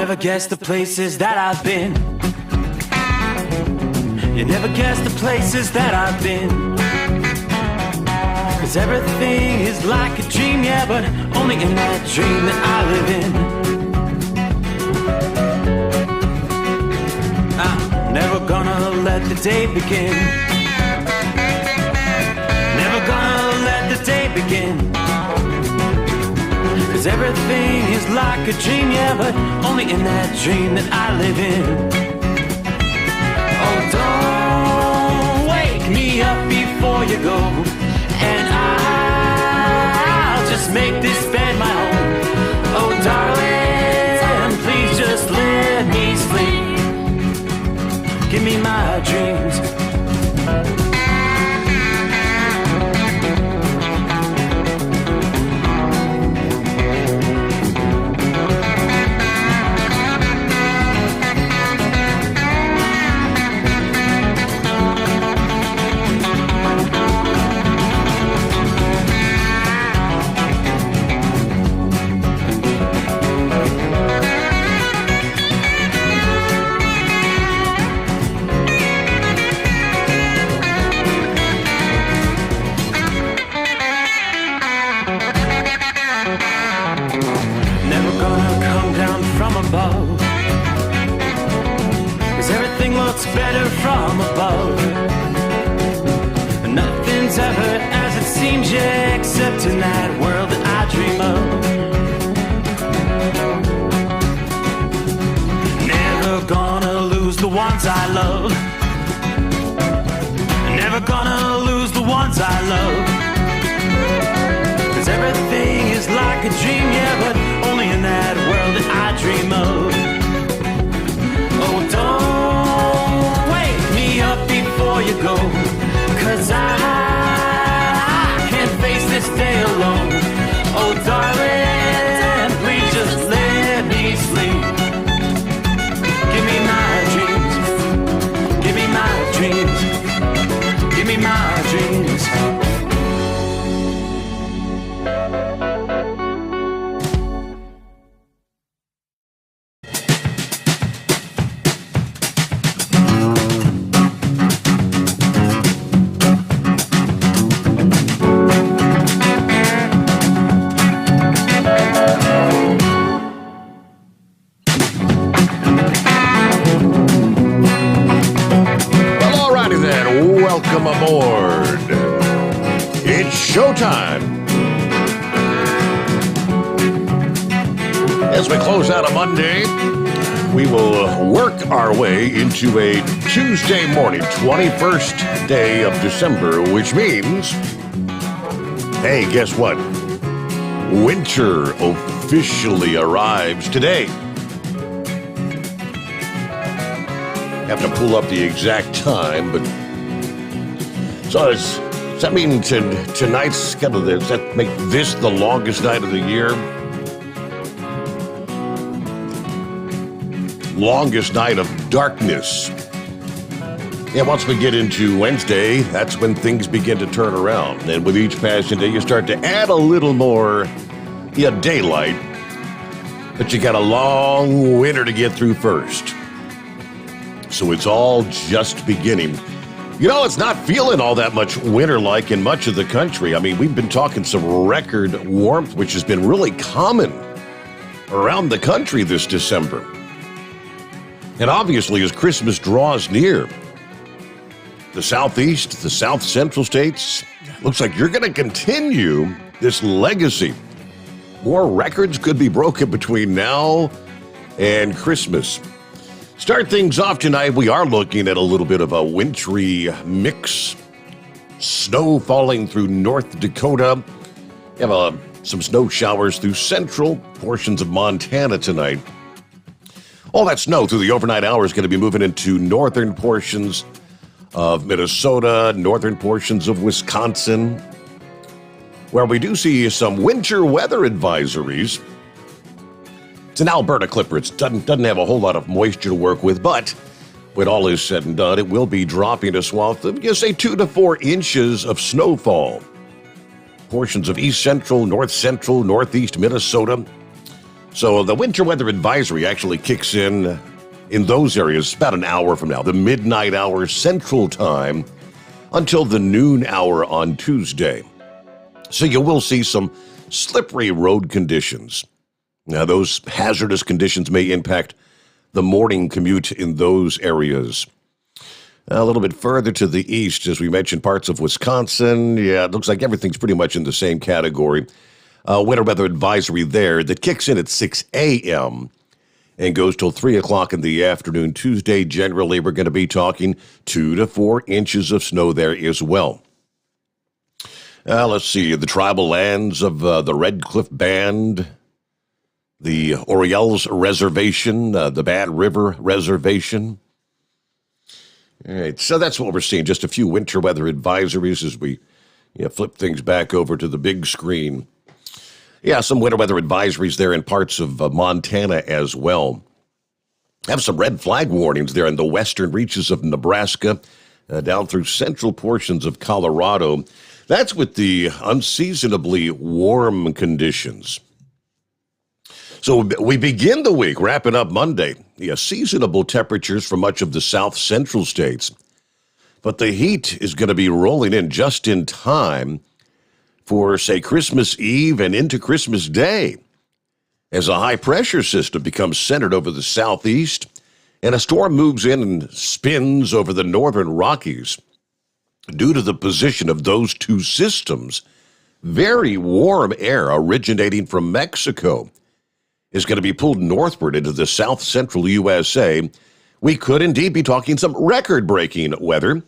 never guess the places that I've been. You never guess the places that I've been. 'Cause everything is like a dream, yeah, but only in that dream that I live in. I'm never gonna let the day begin. Never gonna let the day begin. 'Cause everything is like a dream, yeah, but only in that dream that I live in. Oh, don't wake me up before you go, and I'll just make this bed my home. Oh, darling, please just let me sleep. Give me my dreams. Better from above. Nothing's ever as it seems, yeah, except in that world that I dream of. Never gonna lose the ones I love. Never gonna lose the ones I love. 'Cause everything is like a dream, yeah, but only in that world that I dream of. Oh, don't up before you go, 'cause I can't face this day alone. Oh, darling, please just let me sleep. Give me my dreams. Give me my dreams. Give me my dreams. Welcome aboard. It's showtime. As we close out a Monday, we will work our way into a Tuesday morning, 21st day of December, which means, hey, guess what? Winter officially arrives today. Have to pull up the exact time, but so does that mean tonight's does that make this the longest night of the year? Longest night of darkness. Yeah, once we get into Wednesday, that's when things begin to turn around. And with each passing day, you start to add a little more daylight. But you got a long winter to get through first. So it's all just beginning. You know, it's not feeling all that much winter-like in much of the country. I mean, we've been talking some record warmth, which has been really common around the country this December. And obviously, as Christmas draws near, the Southeast, the South Central states, looks like you're going to continue this legacy. More records could be broken between now and Christmas. Start things off tonight, we are looking at a little bit of a wintry mix. Snow falling through North Dakota. You have some snow showers through central portions of Montana tonight. All that snow through the overnight hours is going to be moving into northern portions of Minnesota, northern portions of Wisconsin, where we do see some winter weather advisories. It's an Alberta clipper. It doesn't have a whole lot of moisture to work with, but when all is said and done, it will be dropping a swath of, say, 2 to 4 inches of snowfall. Portions of east central, north central, northeast Minnesota, So the winter weather advisory actually kicks in those areas about an hour from now, the midnight hour Central Time, until the noon hour on Tuesday. So you will see some slippery road conditions. Now, those hazardous conditions may impact the morning commute in those areas. A little bit further to the east, as we mentioned, parts of Wisconsin. Yeah, it looks like everything's pretty much in the same category. Winter weather advisory there that kicks in at 6 a.m. and goes till 3 o'clock in the afternoon. Tuesday, generally, we're going to be talking 2 to 4 inches of snow there as well. Let's see, the tribal lands of the Red Cliff Band, the Orioles Reservation, the Bad River Reservation. All right, so that's what we're seeing, just a few winter weather advisories as we flip things back over to the big screen. Yeah, some winter weather advisories there in parts of Montana as well. Have some red flag warnings there in the western reaches of Nebraska, down through central portions of Colorado. That's with the unseasonably warm conditions. So we begin the week, wrapping up Monday. Seasonable temperatures for much of the south central states. But the heat is going to be rolling in just in time for, say, Christmas Eve and into Christmas Day, as a high-pressure system becomes centered over the southeast, and a storm moves in and spins over the northern Rockies. Due to the position of those two systems, very warm air originating from Mexico is going to be pulled northward into the south-central USA. We could indeed be talking some record-breaking weather.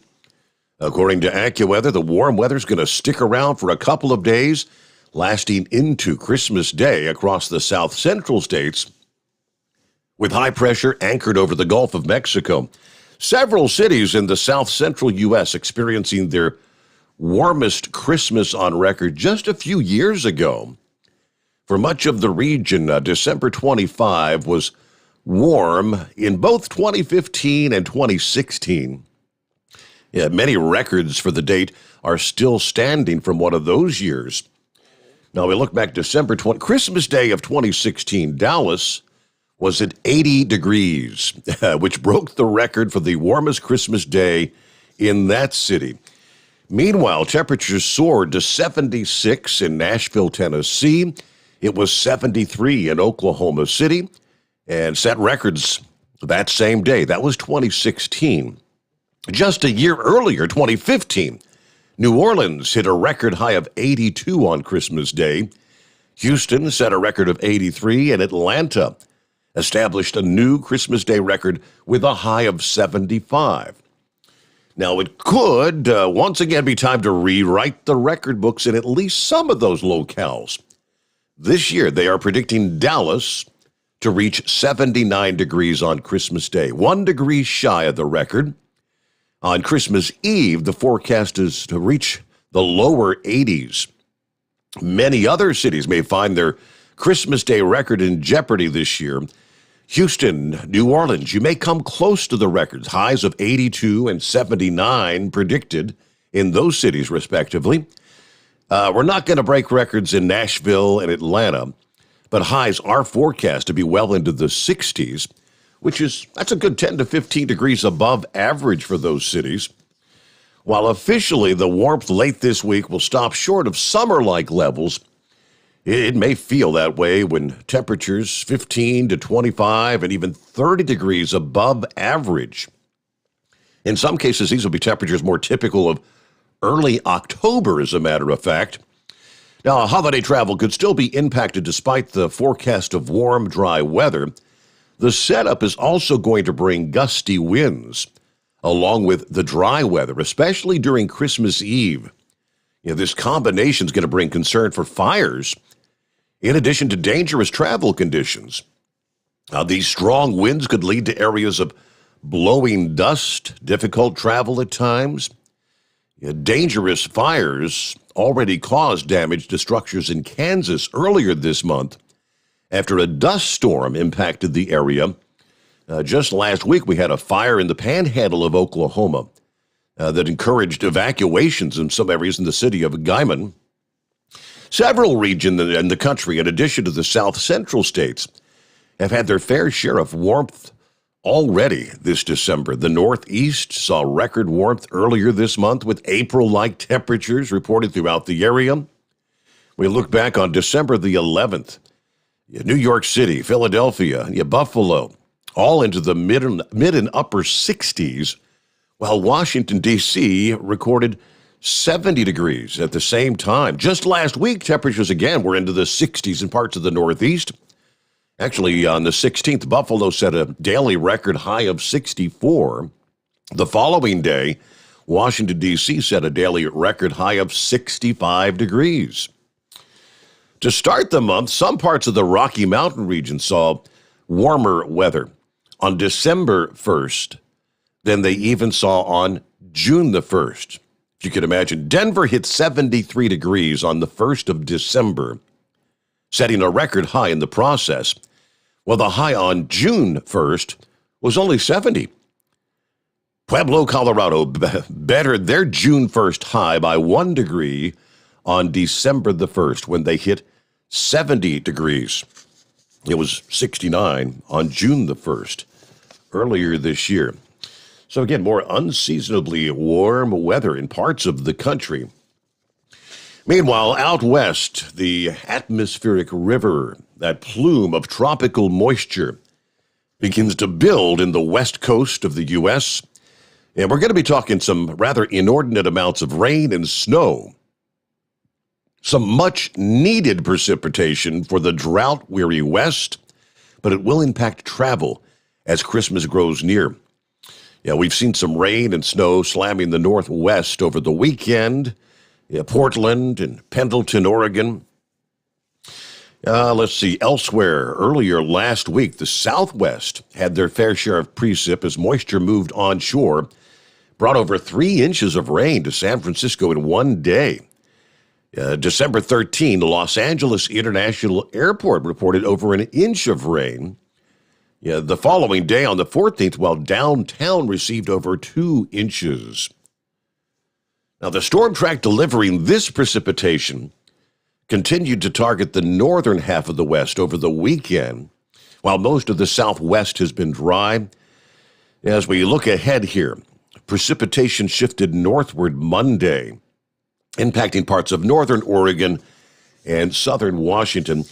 According to AccuWeather, the warm weather is going to stick around for a couple of days, lasting into Christmas Day across the south-central states, with high pressure anchored over the Gulf of Mexico. Several cities in the south-central U.S. experiencing their warmest Christmas on record just a few years ago. For much of the region, December 25 was warm in both 2015 and 2016. Many records for the date are still standing from one of those years. Now, we look back Christmas Day of 2016, Dallas was at 80 degrees, which broke the record for the warmest Christmas day in that city. Meanwhile, temperatures soared to 76 in Nashville, Tennessee. It was 73 in Oklahoma City and set records that same day. That was 2016. Just a year earlier, 2015, New Orleans hit a record high of 82 on Christmas Day. Houston set a record of 83, and Atlanta established a new Christmas Day record with a high of 75. Now, it could once again be time to rewrite the record books in at least some of those locales. This year, they are predicting Dallas to reach 79 degrees on Christmas Day, 1 degree shy of the record. On Christmas Eve, the forecast is to reach the lower 80s. Many other cities may find their Christmas Day record in jeopardy this year. Houston, New Orleans, you may come close to the records, highs of 82 and 79 predicted in those cities, respectively. We're not going to break records in Nashville and Atlanta, but highs are forecast to be well into the 60s. That's a good 10 to 15 degrees above average for those cities. While officially the warmth late this week will stop short of summer-like levels, it may feel that way when temperatures 15 to 25 and even 30 degrees above average. In some cases, these will be temperatures more typical of early October, as a matter of fact. Now, holiday travel could still be impacted despite the forecast of warm, dry weather. The setup is also going to bring gusty winds, along with the dry weather, especially during Christmas Eve. This combination is going to bring concern for fires, in addition to dangerous travel conditions. These strong winds could lead to areas of blowing dust, difficult travel at times. Dangerous fires already caused damage to structures in Kansas earlier this month after a dust storm impacted the area. Just last week, we had a fire in the panhandle of Oklahoma that encouraged evacuations in some areas in the city of Guyman. Several regions in the country, in addition to the south central states, have had their fair share of warmth already this December. The Northeast saw record warmth earlier this month with April-like temperatures reported throughout the area. We look back on December the 11th. New York City, Philadelphia, Buffalo, all into the mid and upper 60s, while Washington, D.C. recorded 70 degrees at the same time. Just last week, temperatures again were into the 60s in parts of the Northeast. Actually, on the 16th, Buffalo set a daily record high of 64. The following day, Washington, D.C. set a daily record high of 65 degrees. To start the month, some parts of the Rocky Mountain region saw warmer weather on December 1st than they even saw on June the 1st. If you could imagine, Denver hit 73 degrees on the 1st of December, setting a record high in the process. Well, the high on June 1st was only 70. Pueblo, Colorado bettered their June 1st high by 1 degree on December the 1st when they hit 70 degrees. It was 69 on June the 1st earlier this year. So again, more unseasonably warm weather in parts of the country. Meanwhile, out west, the atmospheric river, that plume of tropical moisture, begins to build in the west coast of the U.S., and we're going to be talking some rather inordinate amounts of rain and snow. Some much-needed precipitation for the drought-weary West, but it will impact travel as Christmas grows near. Yeah, we've seen some rain and snow slamming the Northwest over the weekend. Portland and Pendleton, Oregon. Let's see, elsewhere, earlier last week, the Southwest had their fair share of precip as moisture moved onshore, brought over 3 inches of rain to San Francisco in one day. December 13, Los Angeles International Airport reported over an inch of rain. The following day, on the 14th, while downtown received over 2 inches. Now, the storm track delivering this precipitation continued to target the northern half of the West over the weekend, while most of the Southwest has been dry. As we look ahead here, precipitation shifted northward Monday, impacting parts of northern Oregon and southern Washington.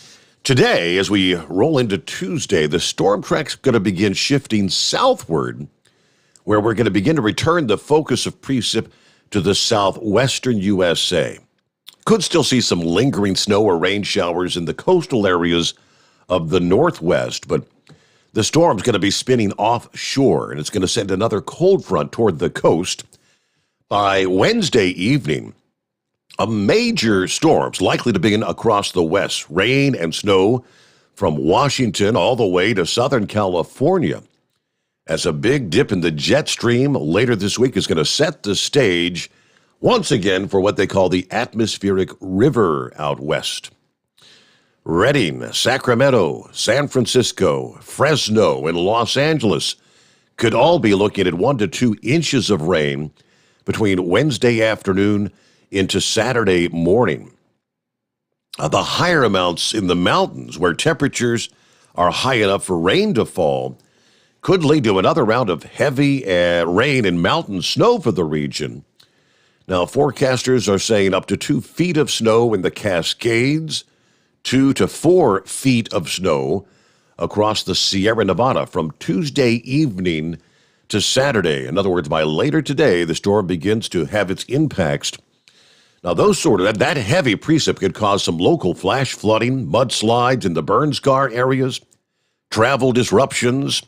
Today, as we roll into Tuesday, the storm track's going to begin shifting southward, where we're going to begin to return the focus of precip to the southwestern USA. Could still see some lingering snow or rain showers in the coastal areas of the Northwest, but the storm's going to be spinning offshore, and it's going to send another cold front toward the coast. By Wednesday evening, a major storm's likely to begin across the West. Rain and snow from Washington all the way to Southern California, as a big dip in the jet stream later this week is going to set the stage once again for what they call the atmospheric river out west. Redding, Sacramento, San Francisco, Fresno, and Los Angeles could all be looking at 1 to 2 inches of rain between Wednesday afternoon into Saturday morning. The higher amounts in the mountains, where temperatures are high enough for rain to fall, could lead to another round of heavy rain and mountain snow for the region. Now, forecasters are saying up to 2 feet of snow in the Cascades, 2 to 4 feet of snow across the Sierra Nevada from Tuesday evening to Saturday. In other words, by later today, the storm begins to have its impacts. Now, that heavy precip could cause some local flash flooding, mudslides in the burn scar areas, travel disruptions.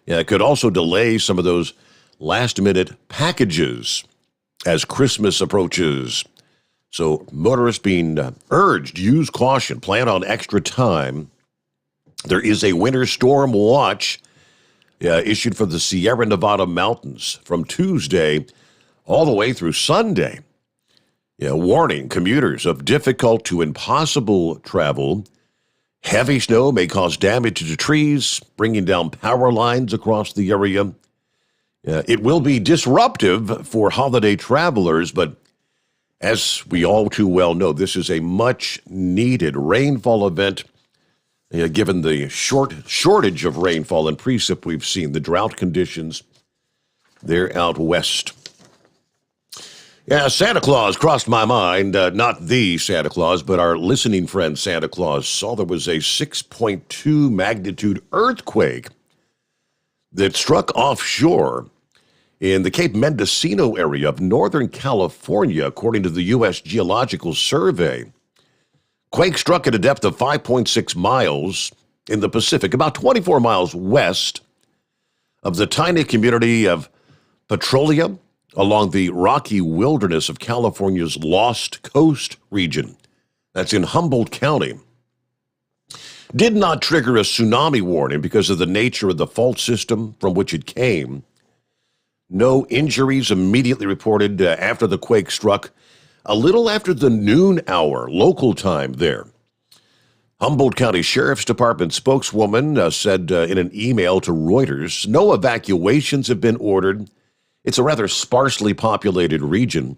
It could also delay some of those last-minute packages as Christmas approaches. So motorists being urged, use caution, plan on extra time. There is a winter storm watch issued for the Sierra Nevada mountains from Tuesday all the way through Sunday. Warning commuters of difficult to impossible travel. Heavy snow may cause damage to trees, bringing down power lines across the area. It will be disruptive for holiday travelers, but As we all too well know, this is a much-needed rainfall event, given the shortage of rainfall and precip we've seen, the drought conditions there out west. Yeah, Santa Claus crossed my mind, not the Santa Claus, but our listening friend Santa Claus saw there was a 6.2 magnitude earthquake that struck offshore in the Cape Mendocino area of Northern California, according to the U.S. Geological Survey. Quake struck at a depth of 5.6 miles in the Pacific, about 24 miles west of the tiny community of Petrolia along the rocky wilderness of California's Lost Coast region. That's in Humboldt County. Did not trigger a tsunami warning because of the nature of the fault system from which it came. No injuries immediately reported after the quake struck, a little after the noon hour, local time there. Humboldt County Sheriff's Department spokeswoman said in an email to Reuters, no evacuations have been ordered. It's a rather sparsely populated region.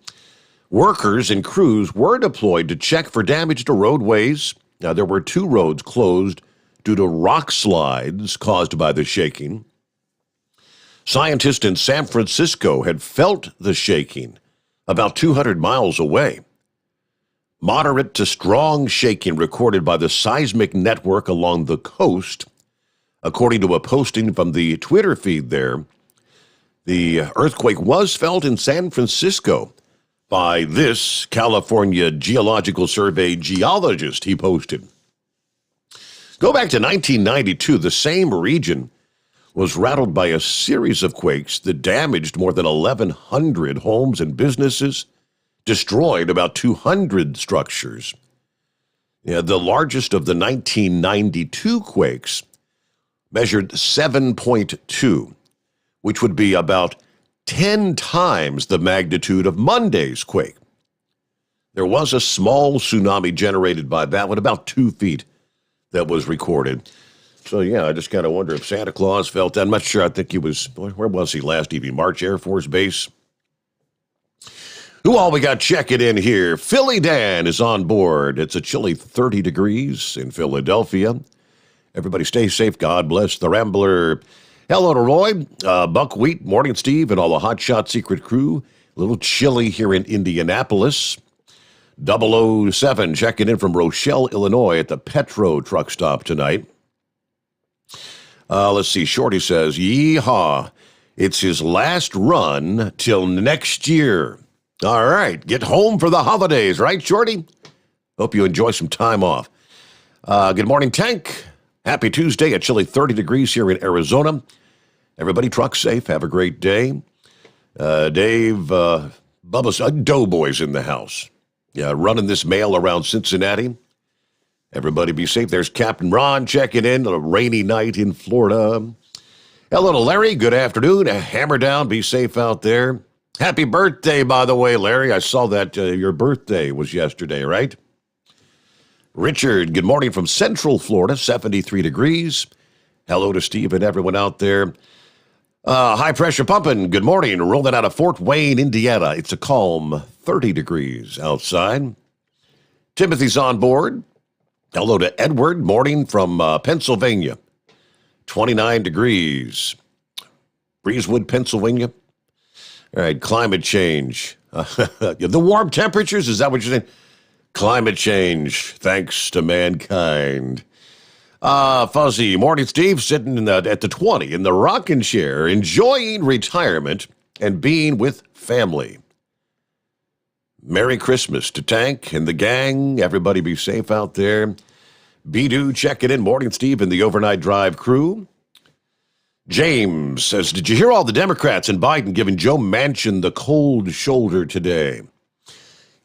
Workers and crews were deployed to check for damage to roadways. Now, there were 2 roads closed due to rock slides caused by the shaking. Scientists in San Francisco had felt the shaking about 200 miles away. Moderate to strong shaking recorded by the seismic network along the coast. According to a posting from the Twitter feed there, the earthquake was felt in San Francisco by this California Geological Survey geologist, he posted. Go back to 1992, the same region was rattled by a series of quakes that damaged more than 1,100 homes and businesses, destroyed about 200 structures. Yeah, the largest of the 1992 quakes measured 7.2, which would be about 10 times the magnitude of Monday's quake. There was a small tsunami generated by that one, about 2 feet, that was recorded. So, yeah, I just kind of wonder if Santa Claus felt that. I'm not sure. I think he was, where was he last evening? March Air Force Base? Who all we got checking in here? Philly Dan is on board. It's a chilly 30 degrees in Philadelphia. Everybody stay safe. God bless the Rambler. Hello to Roy, Buckwheat, Morning Steve, and all the Hotshot Secret crew. A little chilly here in Indianapolis. 007 checking in from Rochelle, Illinois at the Petro truck stop tonight. Let's see, Shorty says, yeehaw, it's his last run till next year. All right, get home for the holidays, right, Shorty? Hope you enjoy some time off. Good morning, Tank. Happy Tuesday, a chilly 30 degrees here in Arizona. Everybody truck safe, have a great day. Dave, Bubba's Doughboy's in the house. Yeah, running this mail around Cincinnati. Everybody be safe. There's Captain Ron checking in on a rainy night in Florida. Hello to Larry. Good afternoon. Hammer down. Be safe out there. Happy birthday, by the way, Larry. I saw that your birthday was yesterday, right? Richard, good morning from Central Florida, 73 degrees. Hello to Steve and everyone out there. High pressure pumping. Good morning. Rolling out of Fort Wayne, Indiana. It's a calm 30 degrees outside. Timothy's on board. Hello to Edward. Morning from Pennsylvania. 29 degrees. Breezewood, Pennsylvania. All right, climate change. The warm temperatures, is that what you're saying? Climate change, thanks to mankind. Fuzzy, morning, Steve, sitting at the 20 in the rocking chair, enjoying retirement and being with family. Merry Christmas to Tank and the gang. Everybody be safe out there. Be-Do checking in. Morning, Steve, and the Overnight Drive crew. James says, did you hear all the Democrats and Biden giving Joe Manchin the cold shoulder today?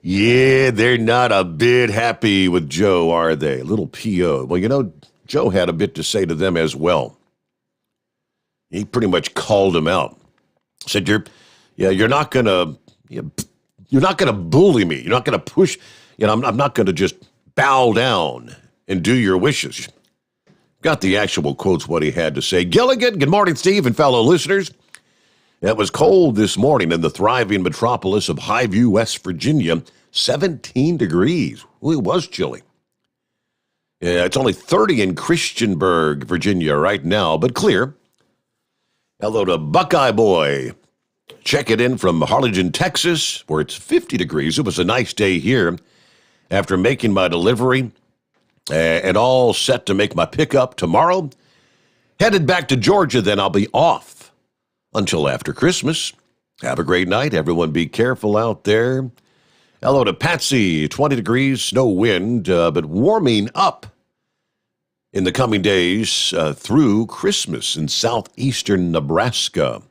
Yeah, they're not a bit happy with Joe, are they? A little P.O. Well, you know, Joe had a bit to say to them as well. He pretty much called him out. Said, you're not going to bully me. You're not going to push. I'm not going to just bow down and do your wishes. Got the actual quotes, what he had to say. Gilligan, good morning, Steve, and fellow listeners. It was cold this morning in the thriving metropolis of Highview, West Virginia. 17 degrees. Ooh, it was chilly. Yeah, it's only 30 in Christiansburg, Virginia right now, but clear. Hello to Buckeye Boy. Check it in from Harlingen, Texas, where it's 50 degrees. It was a nice day here after making my delivery and all set to make my pickup tomorrow. Headed back to Georgia, then I'll be off until after Christmas. Have a great night. Everyone be careful out there. Hello to Patsy. 20 degrees, no wind, but warming up in the coming days through Christmas in southeastern Nebraska.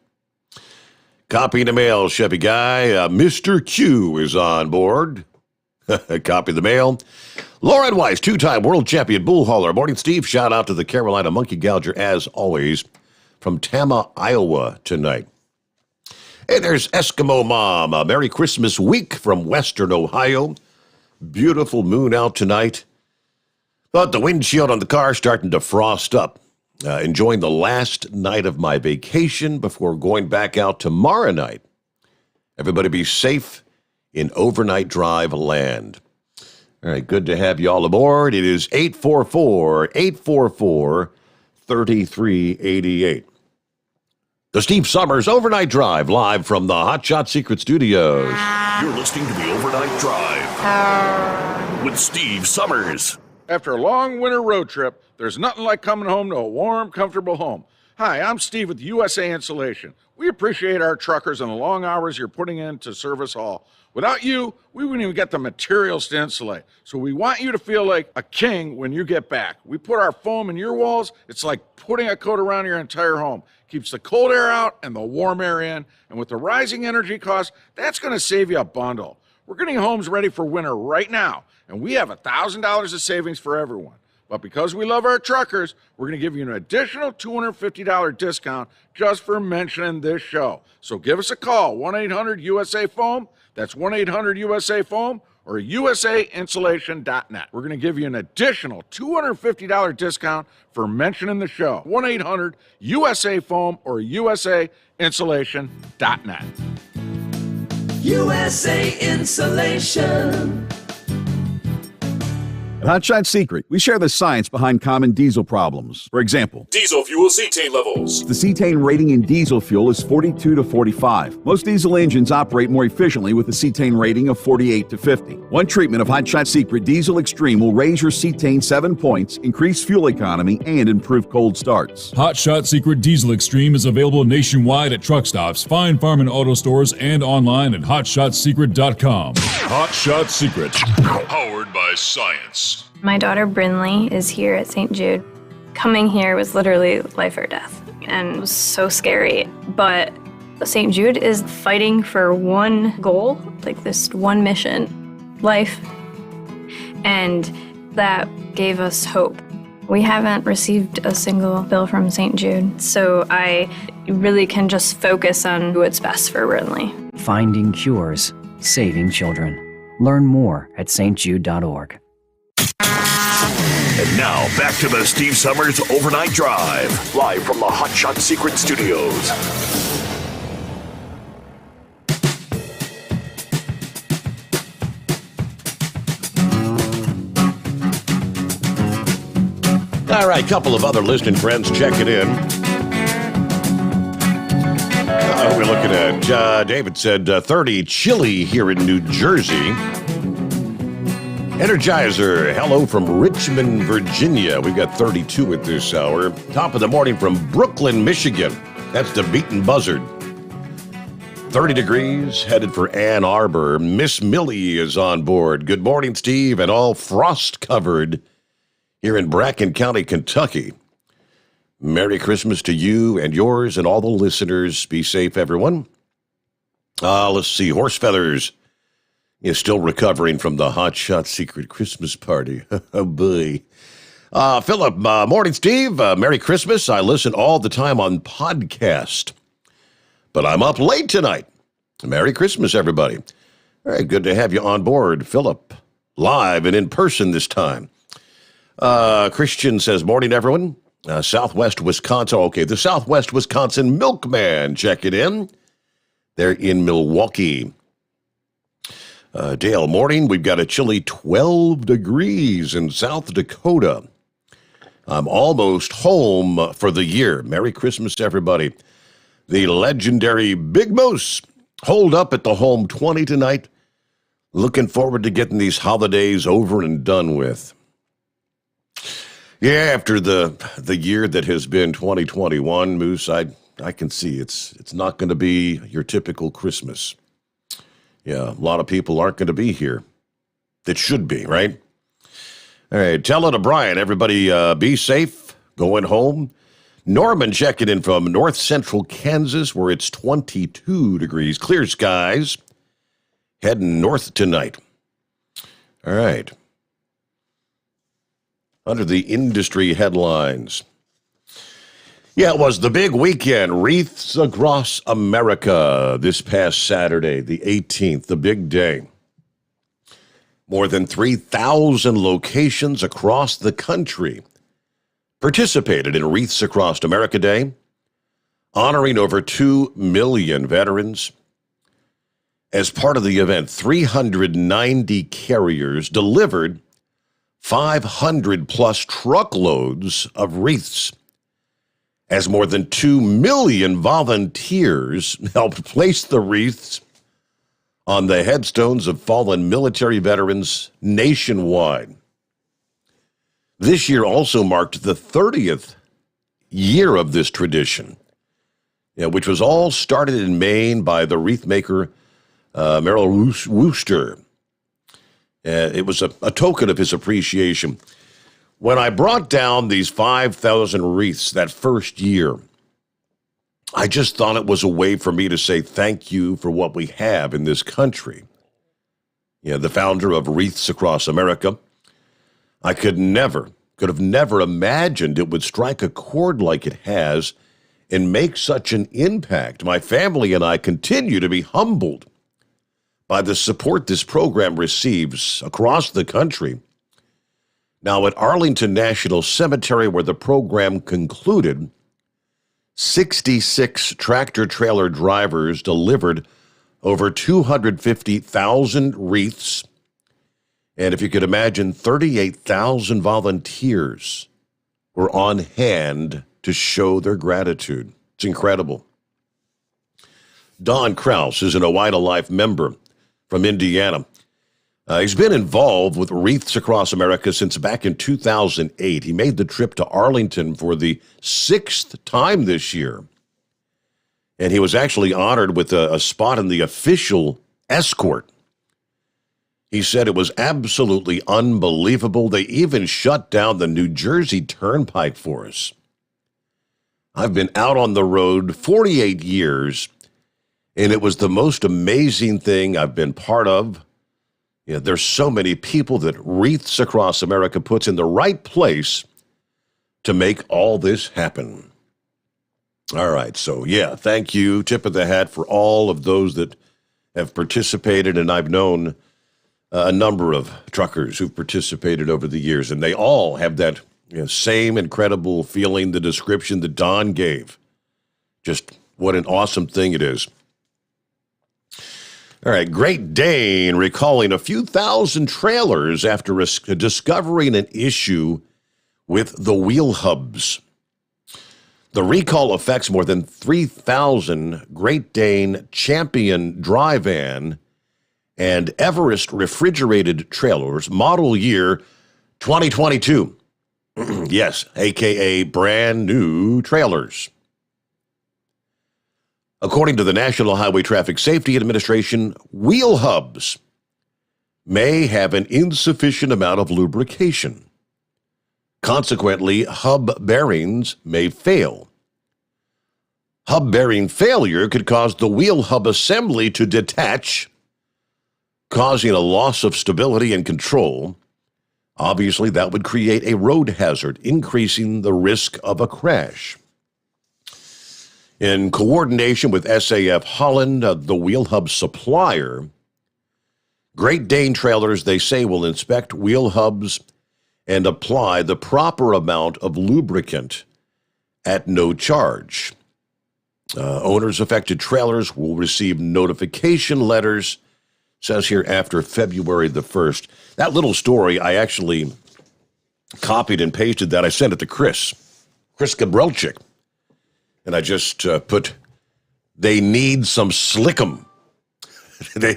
Copy in the mail, Chevy Guy. Mr. Q is on board. Copy the mail. Lauren Weiss, two-time world champion bull hauler. Morning, Steve. Shout out to the Carolina Monkey Gouger, as always, from Tama, Iowa tonight. Hey, there's Eskimo Mom. Merry Christmas week from Western Ohio. Beautiful moon out tonight. But the windshield on the car starting to frost up. Enjoying the last night of my vacation before going back out tomorrow night. Everybody be safe in overnight drive land. All right, good to have you all aboard. It is 844-844-3388. The Steve Sommers Overnight Drive, live from the Hot Shot Secret Studios. You're listening to the Overnight Drive with Steve Sommers. After a long winter road trip, there's nothing like coming home to a warm, comfortable home. Hi, I'm Steve with USA Insulation. We appreciate our truckers and the long hours you're putting in to serve us all. Without you, we wouldn't even get the materials to insulate. So we want you to feel like a king when you get back. We put our foam in your walls. It's like putting a coat around your entire home. Keeps the cold air out and the warm air in. And with the rising energy costs, that's going to save you a bundle. We're getting homes ready for winter right now, and we have $1,000 of savings for everyone. But because we love our truckers, we're going to give you an additional $250 discount just for mentioning this show. So give us a call, 1-800-USA-FOAM. That's 1-800-USA-FOAM or usainsulation.net. We're going to give you an additional $250 discount for mentioning the show. 1-800-USA-FOAM or usainsulation.net. USA Insulation. At Hot Shot Secret, we share the science behind common diesel problems. For example, Diesel fuel cetane levels. the cetane rating in diesel fuel is 42 to 45. Most diesel engines operate more efficiently with a cetane rating of 48 to 50. One treatment of Hot Shot Secret Diesel Extreme will raise your cetane 7 points, increase fuel economy, and improve cold starts. Hot Shot Secret Diesel Extreme is available nationwide at truck stops, fine farm and auto stores, and online at hotshotsecret.com. Hot Shot Secret. Powered by science. My daughter Brinley is here at St. Jude. Coming here was literally life or death, and it was so scary. But St. Jude is fighting for one goal, like this one mission, life. And that gave us hope. We haven't received a single bill from St. Jude, so I really can just focus on what's best for Brinley. Finding cures, saving children. Learn more at stjude.org. And now, back to the Steve Sommers Overnight Drive, live from the Hot Shot Secret Studios. All right, couple of other listening friends checking in. We're looking at, David said 30, chilly here in New Jersey. Energizer, hello from Richmond, Virginia. We've got 32 at this hour. Top of the morning from Brooklyn, Michigan. That's the Beaten Buzzard. 30 degrees, headed for Ann Arbor. Miss Millie is on board. Good morning, Steve, and all frost-covered here in Bracken County, Kentucky. Merry Christmas to you and yours and all the listeners. Be safe, everyone. Let's see, Horse Feathers is still recovering from the Hot Shot Secret Christmas party. Oh, boy. Philip, morning, Steve. Merry Christmas. I listen all the time on podcast, but I'm up late tonight. Merry Christmas, everybody. All right, good to have you on board, Philip. Live and in person this time. Christian says, morning, everyone. Southwest Wisconsin. Okay, the Southwest Wisconsin Milkman checking in. They're in Milwaukee. Dale, morning. We've got a chilly 12 degrees in South Dakota. I'm almost home for the year. Merry Christmas, everybody. The legendary Big Moose holed up at the home 20 tonight. Looking forward to getting these holidays over and done with. Yeah, after the year that has been 2021, Moose, I can see it's not going to be your typical Christmas. Yeah, a lot of people aren't going to be here. That should be, right? All right, tell it to Brian. Everybody be safe going home. Norman checking in from north central Kansas where it's 22 degrees. Clear skies. Heading north tonight. All right. Under the industry headlines. Yeah, it was the big weekend. Wreaths across America this past Saturday, the 18th, the big day. More than 3,000 locations across the country participated in Wreaths Across America Day, honoring over 2 million veterans. As part of the event, 390 carriers delivered 500-plus truckloads of wreaths, as more than 2 million volunteers helped place the wreaths on the headstones of fallen military veterans nationwide. This year also marked the 30th year of this tradition, which was all started in Maine by the wreath maker Merrill Wooster. It was a token of his appreciation. When I brought down these 5,000 wreaths that first year, I just thought it was a way for me to say thank you for what we have in this country. The founder of Wreaths Across America, I could have never imagined it would strike a chord like it has and make such an impact. My family and I continue to be humbled by the support this program receives across the country. Now, at Arlington National Cemetery, where the program concluded, 66 tractor-trailer drivers delivered over 250,000 wreaths. And if you could imagine, 38,000 volunteers were on hand to show their gratitude. It's incredible. Don Kraus is an Oida Life member from Indiana. He's been involved with Wreaths Across America since back in 2008. He made the trip to Arlington for the 6th time this year. And he was actually honored with a spot in the official escort. He said it was absolutely unbelievable. They even shut down the New Jersey Turnpike for us. I've been out on the road 48 years, and it was the most amazing thing I've been part of. There's so many people that Wreaths Across America puts in the right place to make all this happen. All right, so thank you. Tip of the hat for all of those that have participated, and I've known a number of truckers who've participated over the years, and they all have that same incredible feeling, the description that Don gave. Just what an awesome thing it is. All right, Great Dane recalling a few thousand trailers after discovering an issue with the wheel hubs. The recall affects more than 3,000 Great Dane Champion dry van and Everest refrigerated trailers, model year 2022. Yes, a.k.a. brand new trailers. According to the National Highway Traffic Safety Administration, wheel hubs may have an insufficient amount of lubrication. Consequently, hub bearings may fail. Hub bearing failure could cause the wheel hub assembly to detach, causing a loss of stability and control. Obviously, that would create a road hazard, increasing the risk of a crash. In coordination with SAF Holland, the wheel hub supplier, Great Dane Trailers, they say, will inspect wheel hubs and apply the proper amount of lubricant at no charge. Owners affected trailers will receive notification letters Says here after February the 1st. That little story, I actually copied and pasted that. I sent it to Chris Gabrelchik. And I just put, they need some slickum. They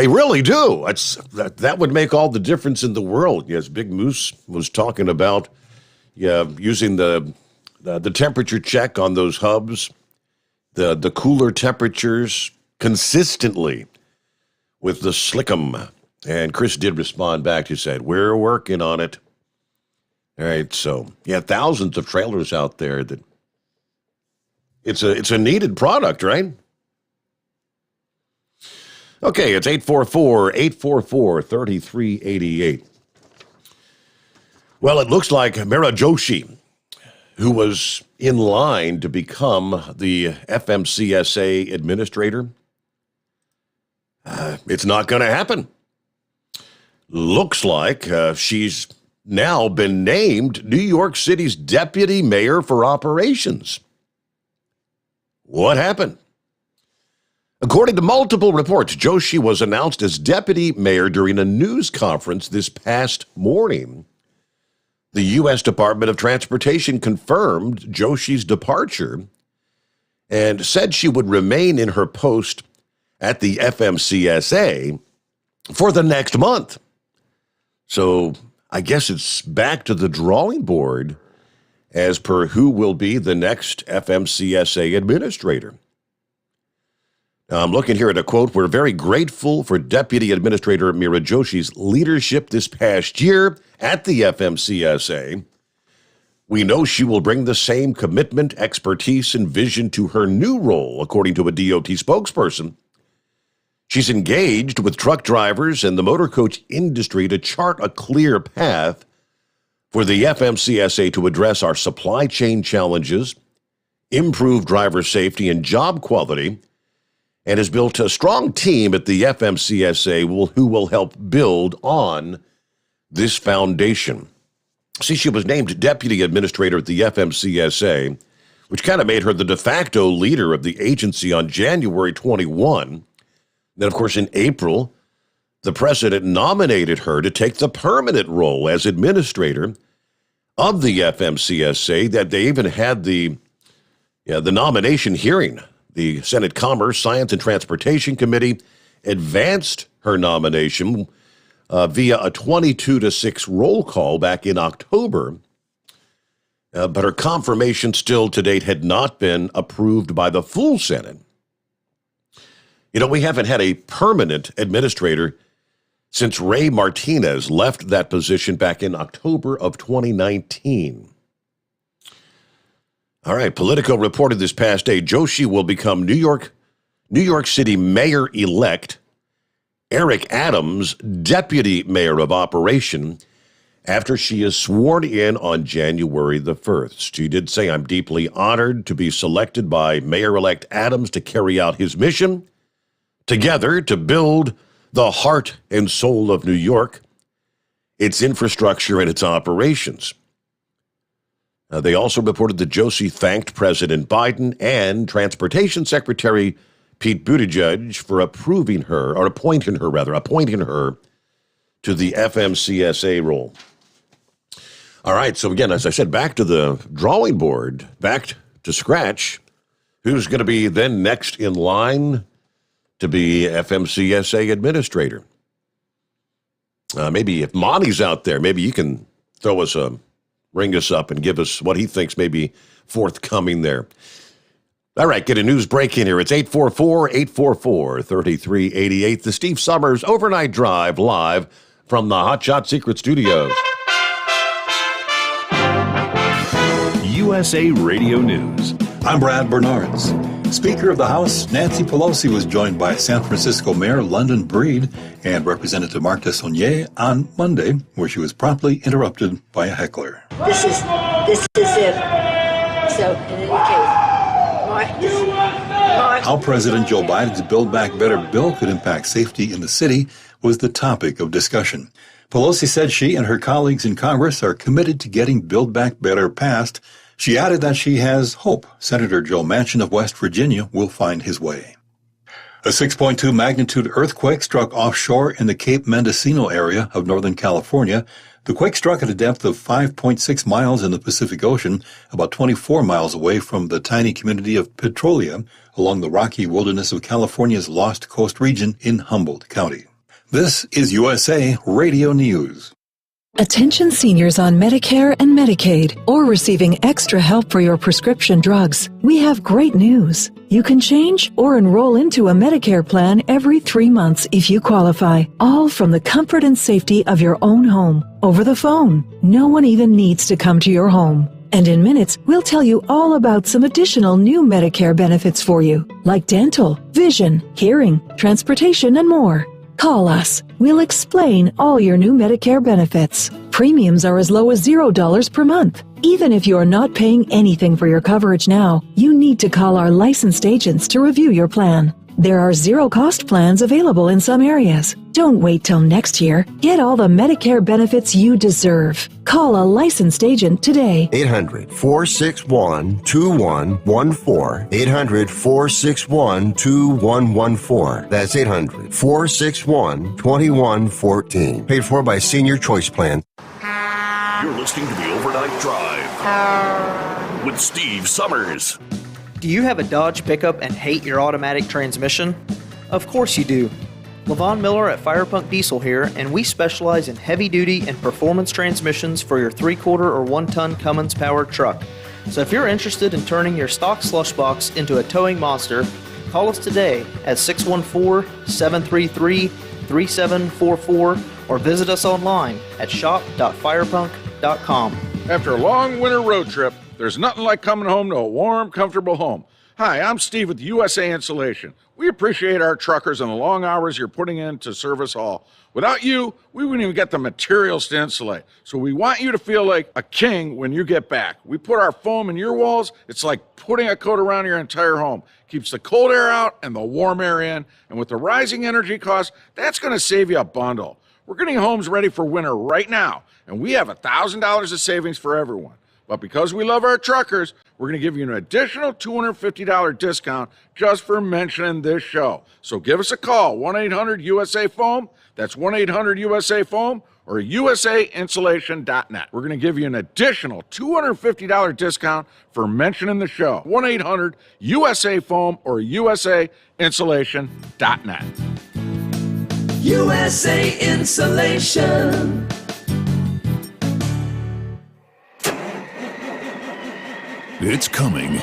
really do. That would make all the difference in the world. Yes, Big Moose was talking about using the temperature check on those hubs, the cooler temperatures consistently with the slickum. And Chris did respond back. He said, we're working on it. All right, so, thousands of trailers out there that it's a needed product, right? Okay, it's 844-844-3388. Well, it looks like Meera Joshi, who was in line to become the FMCSA administrator, it's not going to happen. Looks like she's now been named New York City's deputy mayor for operations. What happened? According to multiple reports, Joshi was announced as deputy mayor during a news conference this past morning. The U.S. Department of Transportation confirmed Joshi's departure and said she would remain in her post at the FMCSA for the next month. So I guess it's back to the drawing board as per who will be the next FMCSA administrator. Now, I'm looking here at a quote. We're very grateful for Deputy Administrator Meera Joshi's leadership this past year at the FMCSA. We know she will bring the same commitment, expertise, and vision to her new role, according to a DOT spokesperson. She's engaged with truck drivers and the motor coach industry to chart a clear path for the FMCSA to address our supply chain challenges, improve driver safety and job quality, and has built a strong team at the FMCSA who will help build on this foundation. See, she was named deputy administrator at the FMCSA, which kind of made her the de facto leader of the agency on January 21. Then, of course, in April, the president nominated her to take the permanent role as administrator of the FMCSA. That they even had the nomination hearing. The Senate Commerce, Science, and Transportation Committee advanced her nomination via a 22-6 roll call back in October. But her confirmation still to date had not been approved by the full Senate. You know, we haven't had a permanent administrator since Ray Martinez left that position back in October of 2019. All right, Politico reported this past day, Joshi will become New York City Mayor-elect Eric Adams, Deputy Mayor of Operation, after she is sworn in on January the 1st. She did say, I'm deeply honored to be selected by Mayor-elect Adams to carry out his mission, together to build the heart and soul of New York, its infrastructure and its operations. They also reported that Joshi thanked President Biden and Transportation Secretary Pete Buttigieg for appointing her to the FMCSA role. All right, so again, as I said, back to the drawing board, back to scratch. Who's going to be then next in line to be FMCSA administrator? Maybe if Monty's out there, maybe you can ring us up and give us what he thinks may be forthcoming there. All right, get a news break in here. It's 844-844-3388. The Steve Sommers Overnight Drive live from the Hot Shot Secret Studios. USA Radio News. I'm Brad Bernards. Speaker of the House Nancy Pelosi was joined by San Francisco Mayor London Breed and Representative Mark Desaulniers on Monday, where she was promptly interrupted by a heckler. This is it. So, in any case, how President Joe Biden's Build Back Better bill could impact safety in the city was the topic of discussion. Pelosi said she and her colleagues in Congress are committed to getting Build Back Better passed. She added that she has hope Senator Joe Manchin of West Virginia will find his way. A 6.2 magnitude earthquake struck offshore in the Cape Mendocino area of Northern California. The quake struck at a depth of 5.6 miles in the Pacific Ocean, about 24 miles away from the tiny community of Petrolia, along the rocky wilderness of California's Lost Coast region in Humboldt County. This is USA Radio News. Attention seniors on Medicare and Medicaid or receiving extra help for your prescription drugs. We have great news. You can change or enroll into a Medicare plan every 3 months if you qualify, all from the comfort and safety of your own home, over the phone. No one even needs to come to your home. And in minutes, we'll tell you all about some additional new Medicare benefits for you, like dental, vision, hearing, transportation, and more. Call us. We'll explain all your new Medicare benefits. Premiums are as low as $0 per month. Even if you are not paying anything for your coverage now, you need to call our licensed agents to review your plan. There are zero-cost plans available in some areas. Don't wait till next year. Get all the Medicare benefits you deserve. Call a licensed agent today. 800-461-2114. 800-461-2114. That's 800-461-2114. Paid for by Senior Choice Plan. You're listening to the Overnight Drive with Steve Summers. Do you have a Dodge pickup and hate your automatic transmission? Of course you do. LaVon Miller at Firepunk Diesel here, and we specialize in heavy-duty and performance transmissions for your 3-quarter or 1-ton Cummins-powered truck. So if you're interested in turning your stock slush box into a towing monster, call us today at 614-733-3744 or visit us online at shop.firepunk.com. After a long winter road trip, there's nothing like coming home to a warm, comfortable home. Hi, I'm Steve with USA Insulation. We appreciate our truckers and the long hours you're putting in to serve us all. Without you, we wouldn't even get the materials to insulate. So we want you to feel like a king when you get back. We put our foam in your walls. It's like putting a coat around your entire home. Keeps the cold air out and the warm air in. And with the rising energy costs, that's going to save you a bundle. We're getting homes ready for winter right now, and we have $1,000 of savings for everyone. But because we love our truckers, we're going to give you an additional $250 discount just for mentioning this show. So give us a call, 1-800-USA-FOAM. That's 1-800-USA-FOAM or usainsulation.net. We're going to give you an additional $250 discount for mentioning the show, 1-800-USA-FOAM or usainsulation.net. USA Insulation. It's coming.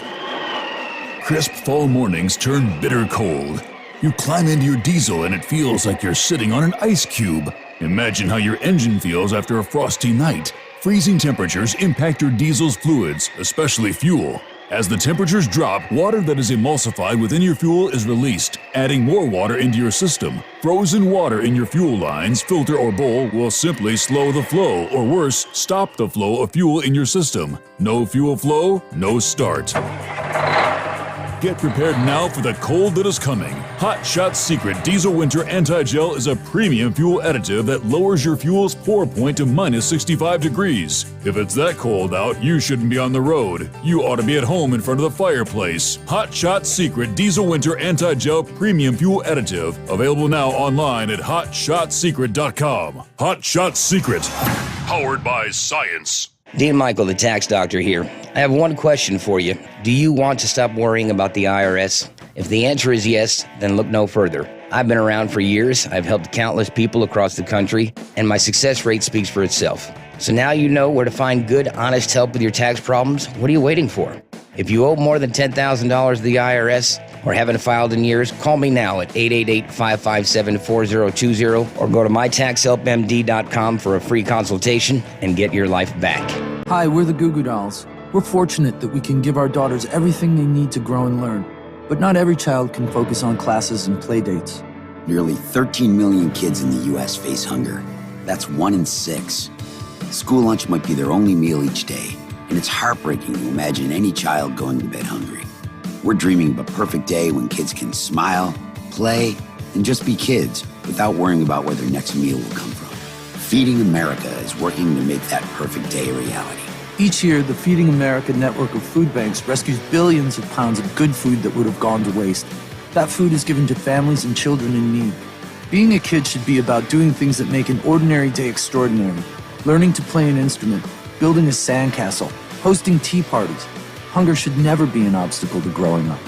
Crisp fall mornings turn bitter cold. You climb into your diesel and it feels like you're sitting on an ice cube. Imagine how your engine feels after a frosty night. Freezing temperatures impact your diesel's fluids, especially fuel. As the temperatures drop, water that is emulsified within your fuel is released, adding more water into your system. Frozen water in your fuel lines, filter, or bowl will simply slow the flow, or worse, stop the flow of fuel in your system. No fuel flow, no start. Get prepared now for the cold that is coming. Hot Shot's Secret Diesel Winter Anti-Gel is a premium fuel additive that lowers your fuel's pour point to minus 65 degrees. If it's that cold out, you shouldn't be on the road. You ought to be at home in front of the fireplace. Hot Shot's Secret Diesel Winter Anti-Gel Premium Fuel Additive. Available now online at hotshotsecret.com. Hot Shot Secret. Powered by science. Dean Michael, the tax doctor here. I have one question for you. Do you want to stop worrying about the IRS? If the answer is yes, then look no further. I've been around for years, I've helped countless people across the country, and my success rate speaks for itself. So now you know where to find good, honest help with your tax problems. What are you waiting for? If you owe more than $10,000 to the IRS or haven't filed in years, call me now at 888-557-4020 or go to mytaxhelpmd.com for a free consultation and get your life back. Hi, we're the Goo Goo Dolls. We're fortunate that we can give our daughters everything they need to grow and learn. But not every child can focus on classes and play dates. Nearly 13 million kids in the U.S. face hunger. That's 1 in 6. School lunch might be their only meal each day, and it's heartbreaking to imagine any child going to bed hungry. We're dreaming of a perfect day when kids can smile, play, and just be kids without worrying about where their next meal will come from. Feeding America is working to make that perfect day a reality. Each year, the Feeding America network of food banks rescues billions of pounds of good food that would have gone to waste. That food is given to families and children in need. Being a kid should be about doing things that make an ordinary day extraordinary. Learning to play an instrument, building a sandcastle, hosting tea parties. Hunger should never be an obstacle to growing up.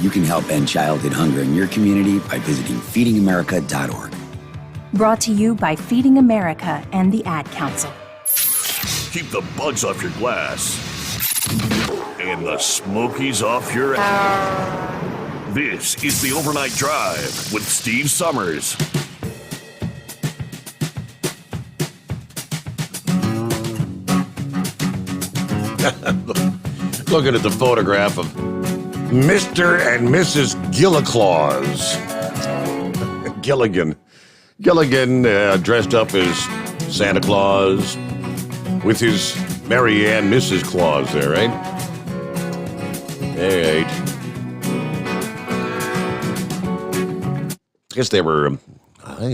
You can help end childhood hunger in your community by visiting feedingamerica.org. Brought to you by Feeding America and the Ad Council. Keep the bugs off your glass and the Smokies off your ass. This is the Overnight Drive with Steve Summers. Looking at the photograph of Mr. and Mrs. Gilliclaws. Gilligan dressed up as Santa Claus with his Mary Ann Mrs. Claus there, right? All right. I guess they were.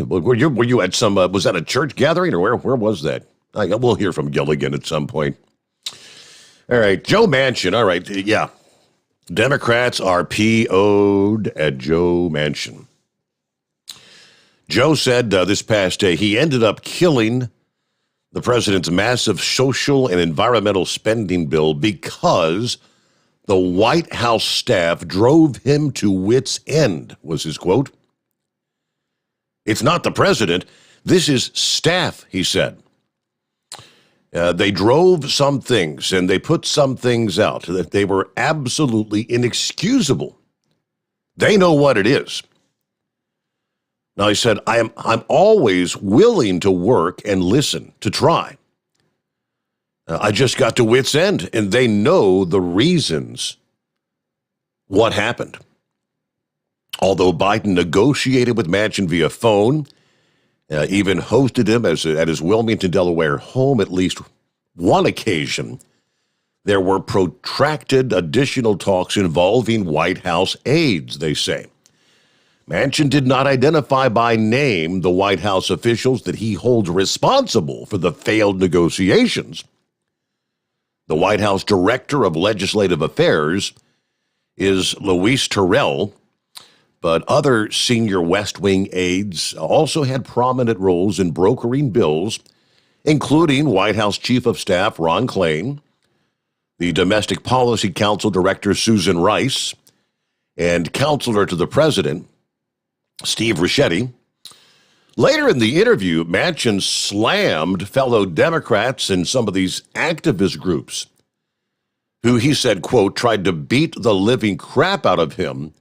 Were you at some? Was that a church gathering, or where was that? We'll hear from Gilligan at some point. All right, Joe Manchin. All right, yeah. Democrats are PO'd at Joe Manchin. Joe said this past day he ended up killing the president's massive social and environmental spending bill because the White House staff drove him to wit's end, was his quote. It's not the president. This is staff, he said. They drove some things and they put some things out that they were absolutely inexcusable. They know what it is. Now, he said, I'm always willing to work and listen, to try. I just got to wit's end, and they know the reasons what happened. Although Biden negotiated with Manchin via phone, even hosted him at his Wilmington, Delaware home at least one occasion, there were protracted additional talks involving White House aides, they say. Manchin did not identify by name the White House officials that he holds responsible for the failed negotiations. The White House Director of Legislative Affairs is Luis Terrell, but other senior West Wing aides also had prominent roles in brokering bills, including White House Chief of Staff Ron Klain, the Domestic Policy Council Director Susan Rice, and Counselor to the President Steve Ricchetti. Later in the interview, Manchin slammed fellow Democrats and some of these activist groups who he said, quote, tried to beat the living crap out of him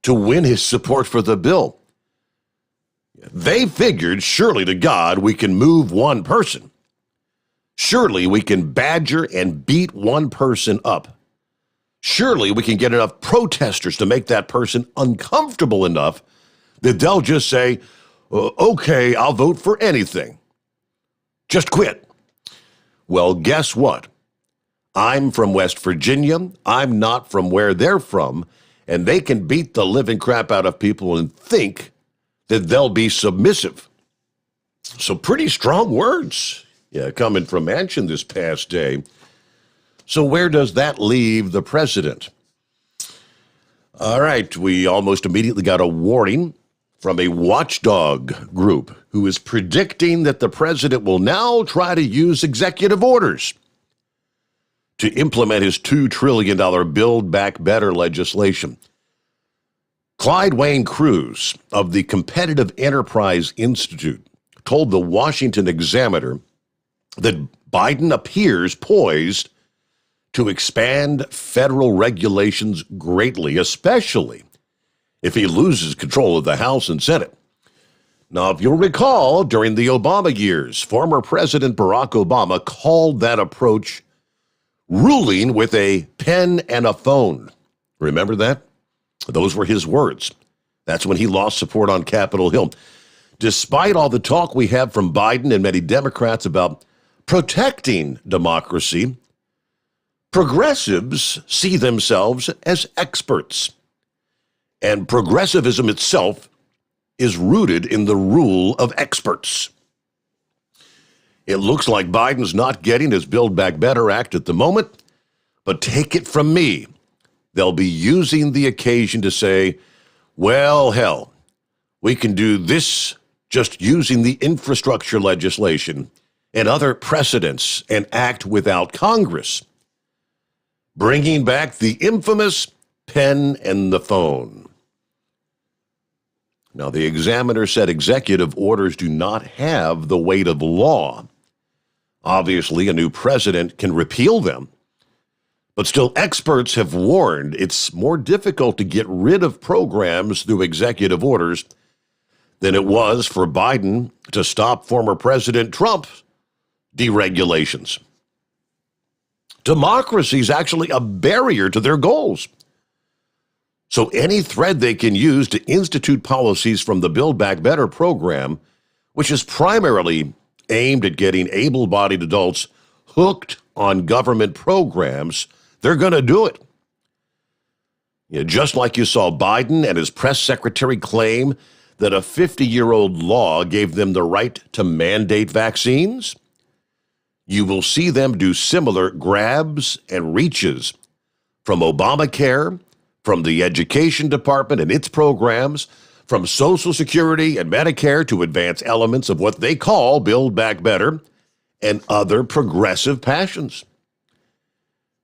to win his support for the bill. They figured, surely to God, we can move one person. Surely we can badger and beat one person up. Surely we can get enough protesters to make that person uncomfortable enough that they'll just say, okay, I'll vote for anything. Just quit. Well, guess what? I'm from West Virginia. I'm not from where they're from, and they can beat the living crap out of people and think that they'll be submissive. So pretty strong words coming from Manchin this past day. So where does that leave the president? All right, we almost immediately got a warning from a watchdog group who is predicting that the president will now try to use executive orders to implement his $2 trillion Build Back Better legislation. Clyde Wayne Cruz of the Competitive Enterprise Institute told the Washington Examiner that Biden appears poised to expand federal regulations greatly, especially if he loses control of the House and Senate. Now, if you'll recall, during the Obama years, former President Barack Obama called that approach ruling with a pen and a phone. Remember that? Those were his words. That's when he lost support on Capitol Hill. Despite all the talk we have from Biden and many Democrats about protecting democracy, progressives see themselves as experts. And progressivism itself is rooted in the rule of experts. It looks like Biden's not getting his Build Back Better Act at the moment, but take it from me, they'll be using the occasion to say, Well, hell, we can do this just using the infrastructure legislation and other precedents and act without Congress. Bringing back the infamous pen and the phone. Now, the Examiner said executive orders do not have the weight of law. Obviously, a new president can repeal them. But still, experts have warned it's more difficult to get rid of programs through executive orders than it was for Biden to stop former President Trump's deregulations. Democracy is actually a barrier to their goals. So any thread they can use to institute policies from the Build Back Better program, which is primarily aimed at getting able-bodied adults hooked on government programs, they're going to do it. Just like you saw Biden and his press secretary claim that a 50-year-old law gave them the right to mandate vaccines, you will see them do similar grabs and reaches from Obamacare, from the Education Department and its programs, from Social Security and Medicare to advance elements of what they call Build Back Better and other progressive passions.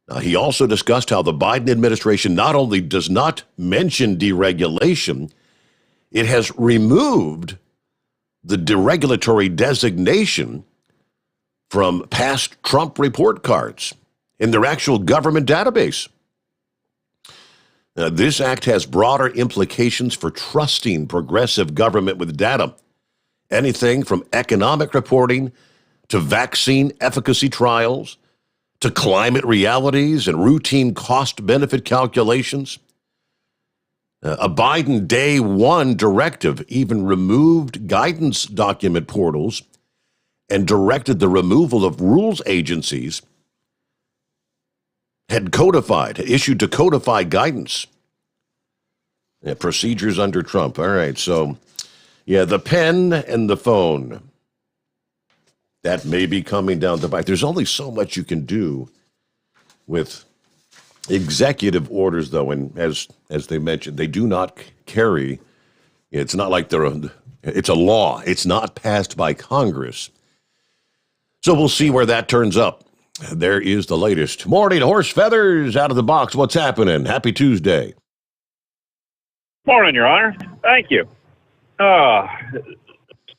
Now, he also discussed how the Biden administration not only does not mention deregulation, it has removed the deregulatory designation from past Trump report cards in their actual government database. Now, this act has broader implications for trusting progressive government with data. Anything from economic reporting to vaccine efficacy trials to climate realities and routine cost-benefit calculations. A Biden Day One directive even removed guidance document portals and directed the removal of rules agencies had issued to codify guidance. Procedures under Trump. All right, so, the pen and the phone. That may be coming down the pipe. There's only so much you can do with executive orders, though, and as they mentioned, they do not carry. It's not like it's a law. It's not passed by Congress. So we'll see where that turns up. There is the latest. Morning, Horse Feathers, out of the box. What's happening? Happy Tuesday. Morning, Your Honor. Thank you.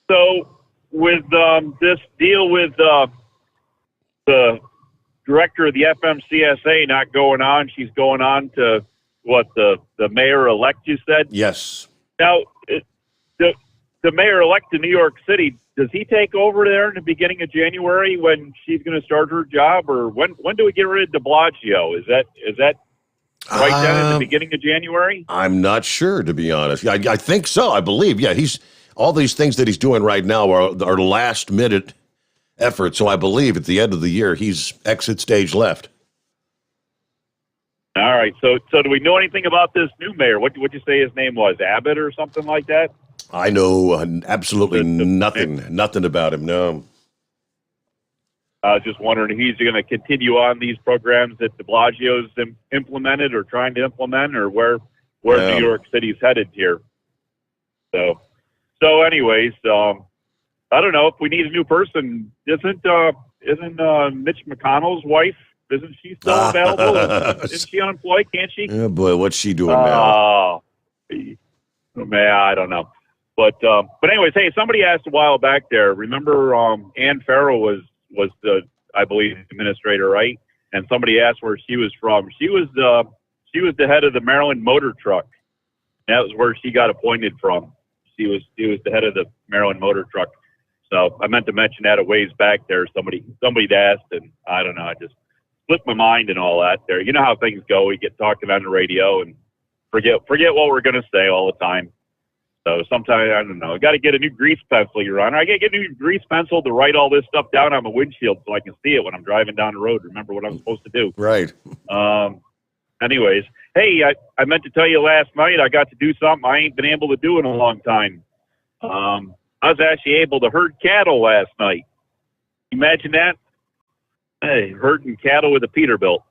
So with this deal with the director of the FMCSA not going on, she's going on to what the mayor-elect, you said? Yes. Now, the mayor-elect in New York City, does he take over there in the beginning of January when she's going to start her job, or when do we get rid of de Blasio? Is that right then in the beginning of January? I'm not sure, to be honest. I think so. I believe. Yeah, all these things that he's doing right now are last-minute efforts. So I believe at the end of the year, he's exit stage left. All right. So do we know anything about this new mayor? What'd you say his name was? Abbott or something like that? I know absolutely nothing about him, no. I was just wondering if he's going to continue on these programs that de Blasio's implemented or trying to implement, or where New York City's headed here. So anyways, I don't know if we need a new person. Isn't Mitch McConnell's wife? Isn't she still available? Isn't she unemployed? Can't she? Oh boy, what's she doing now? Man, I don't know. But anyways, hey, somebody asked a while back there. Remember, Ann Farrell was the, I believe, administrator, right? And somebody asked where she was from. She was the head of the Maryland Motor Truck. That was where she got appointed from. She was the head of the Maryland Motor Truck. So I meant to mention that a ways back there. Somebody asked, and I don't know. I just slipped my mind and all that there. You know how things go. We get talking on the radio and forget what we're going to say all the time. So sometimes, I don't know, I got to get a new grease pencil, Your Honor. I got to get a new grease pencil to write all this stuff down on my windshield so I can see it when I'm driving down the road. Remember what I'm supposed to do. Right. Anyways, hey, I meant to tell you last night I got to do something I ain't been able to do in a long time. I was actually able to herd cattle last night. Imagine that. Hey, herding cattle with a Peterbilt.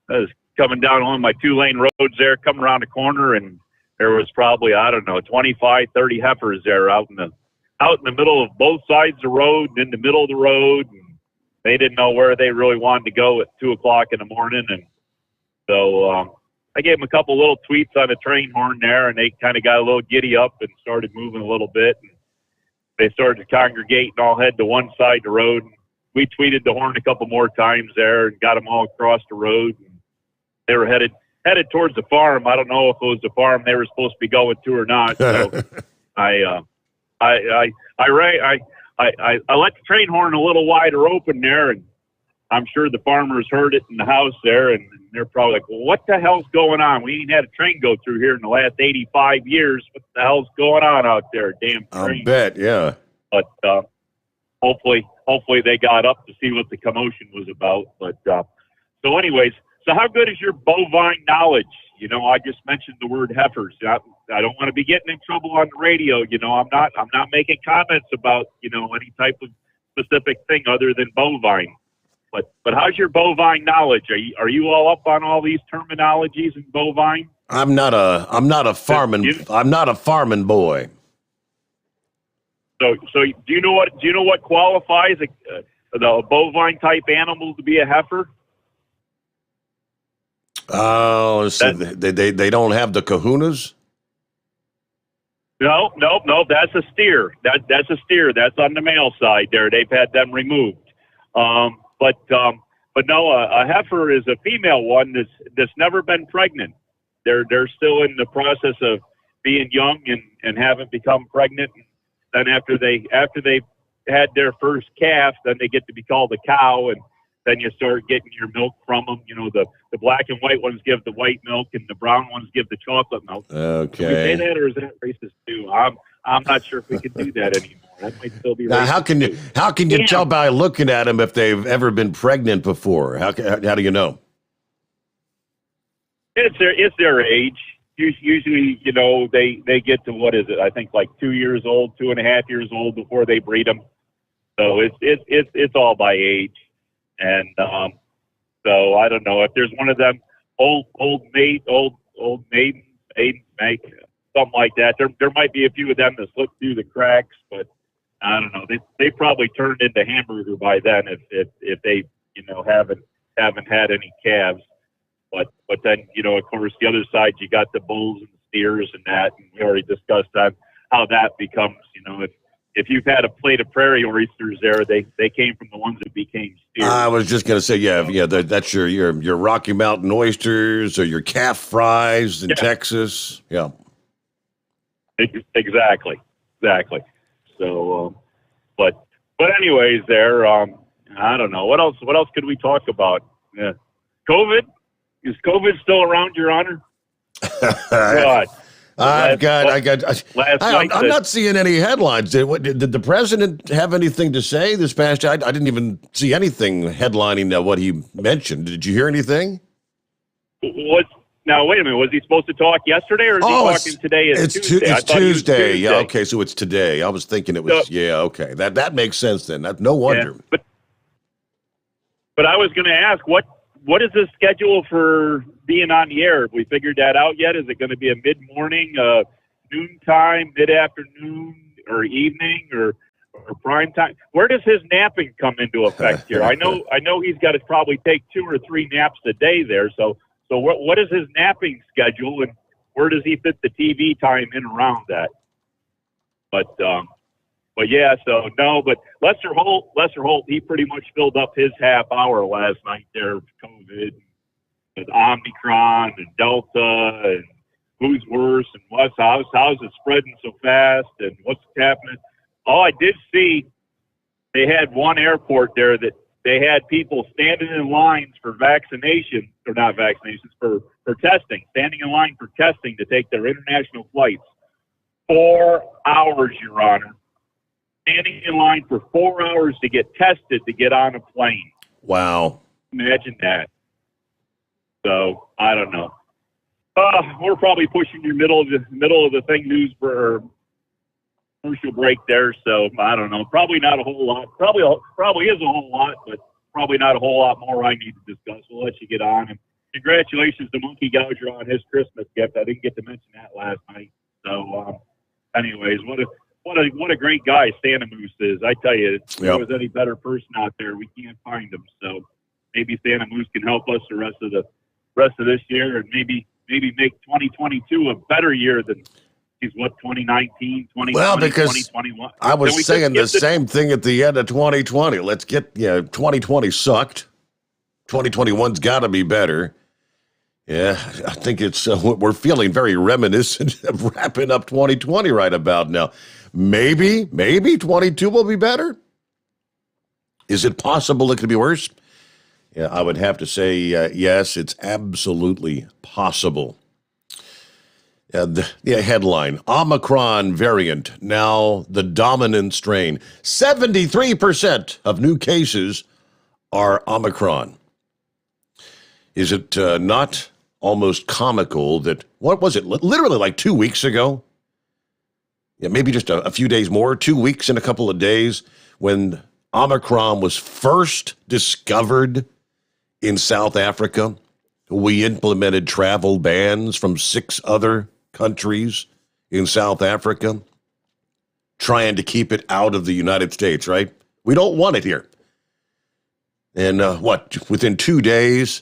I was coming down one of my 2-lane roads there, coming around the corner, and there was probably, I don't know, 25, 30 heifers there out in the middle of both sides of the road and in the middle of the road. And they didn't know where they really wanted to go at 2 o'clock in the morning. And so I gave them a couple little tweets on the train horn there, and they kind of got a little giddy up and started moving a little bit. And they started to congregate and all head to one side of the road. And we tweeted the horn a couple more times there and got them all across the road. And they were headed towards the farm. I don't know if it was the farm they were supposed to be going to or not. So I let the train horn a little wider open there, and I'm sure the farmers heard it in the house there, and they're probably like, well, what the hell's going on? We ain't had a train go through here in the last 85 years. What the hell's going on out there? Damn train. I bet, yeah. But hopefully they got up to see what the commotion was about. But so anyways, so how good is your bovine knowledge? You know, I just mentioned the word heifers. I don't want to be getting in trouble on the radio. You know, I'm not making comments about, you know, any type of specific thing other than bovine. But how's your bovine knowledge? Are you all up on all these terminologies in bovine? I'm not a farming boy. So do you know what qualifies a bovine type animal to be a heifer? Oh, so they don't have the kahunas? No. That's a steer. That's a steer. That's on the male side there. They've had them removed. But no, a heifer is a female one that's never been pregnant. They're still in the process of being young and haven't become pregnant. Then after they've had their first calf, then they get to be called a cow, and then you start getting your milk from them. You know, the black and white ones give the white milk, and the brown ones give the chocolate milk. Okay. Can we say that, or is that racist too? I'm not sure if we can do that anymore. That might still be racist. Now, how can you tell by looking at them if they've ever been pregnant before? How do you know? It's their age. Usually, you know, they get to, what is it? I think like 2 years old, 2.5 years old before they breed them. So it's all by age. And so I don't know if there's one of them old maidens, something like that. There might be a few of them that slip through the cracks, but I don't know. They probably turned into hamburger by then if they, you know, haven't had any calves. But then, you know, of course, the other side, you got the bulls and steers and that, and we already discussed that, how that becomes, you know, if you've had a plate of prairie oysters there, they came from the ones that became steers. I was just going to say, yeah, that's your Rocky Mountain oysters or your calf fries in Texas. Yeah. Exactly. So, but anyways, there. I don't know what else. What else could we talk about? COVID. Is COVID still around, Your Honor? God. I'm not seeing any headlines. Did the president have anything to say this past day? I didn't even see anything headlining what he mentioned. Did you hear anything? Now, wait a minute. Was he supposed to talk yesterday, or is he talking today? It's Tuesday. Yeah, okay, so it's today. I was thinking it was, okay. That makes sense then. No wonder. Yeah, but I was going to ask, what is the schedule for being on the air? Have we figured that out yet? Is it going to be a mid-morning, noontime, mid-afternoon, or evening, or prime time? Where does his napping come into effect here? I know he's got to probably take 2 or 3 naps a day there. So what is his napping schedule, and where does he fit the TV time in around that? But yeah, so no, but Lester Holt, he pretty much filled up his half hour last night there with COVID and Omicron and Delta and who's worse and how's it spreading so fast and what's happening. All I did see, they had one airport there that they had people standing in lines for vaccination, or not vaccinations, for testing, standing in line for testing to take their international flights. 4 hours, Your Honor. Standing in line for 4 hours to get tested to get on a plane. Wow. Imagine that. So, I don't know. We're probably pushing your middle of the thing news for commercial break there, so I don't know. Probably not a whole lot. Probably is a whole lot, but probably not a whole lot more I need to discuss. We'll let you get on. congratulations to Monkey Gouger on his Christmas gift. I didn't get to mention that last night. So, anyways, what a great guy Santa Moose is. I tell you, if there was any better person out there, we can't find him. So maybe Santa Moose can help us the rest of this year, and maybe make 2022 a better year than 2019, 2020, well, because 2021. I was saying the same thing at the end of 2020. Let's get 2020 sucked. 2021's got to be better. Yeah, I think it's we're feeling very reminiscent of wrapping up 2020 right about now. Maybe 22 will be better. Is it possible it could be worse? Yeah, I would have to say yes, it's absolutely possible. The headline, Omicron variant, now the dominant strain. 73% of new cases are Omicron. Is it not almost comical that, what was it, literally like 2 weeks ago? Yeah, maybe just a few days more, 2 weeks and a couple of days, when Omicron was first discovered in South Africa. We implemented travel bans from 6 other countries in South Africa, trying to keep it out of the United States, right? We don't want it here. And within 2 days,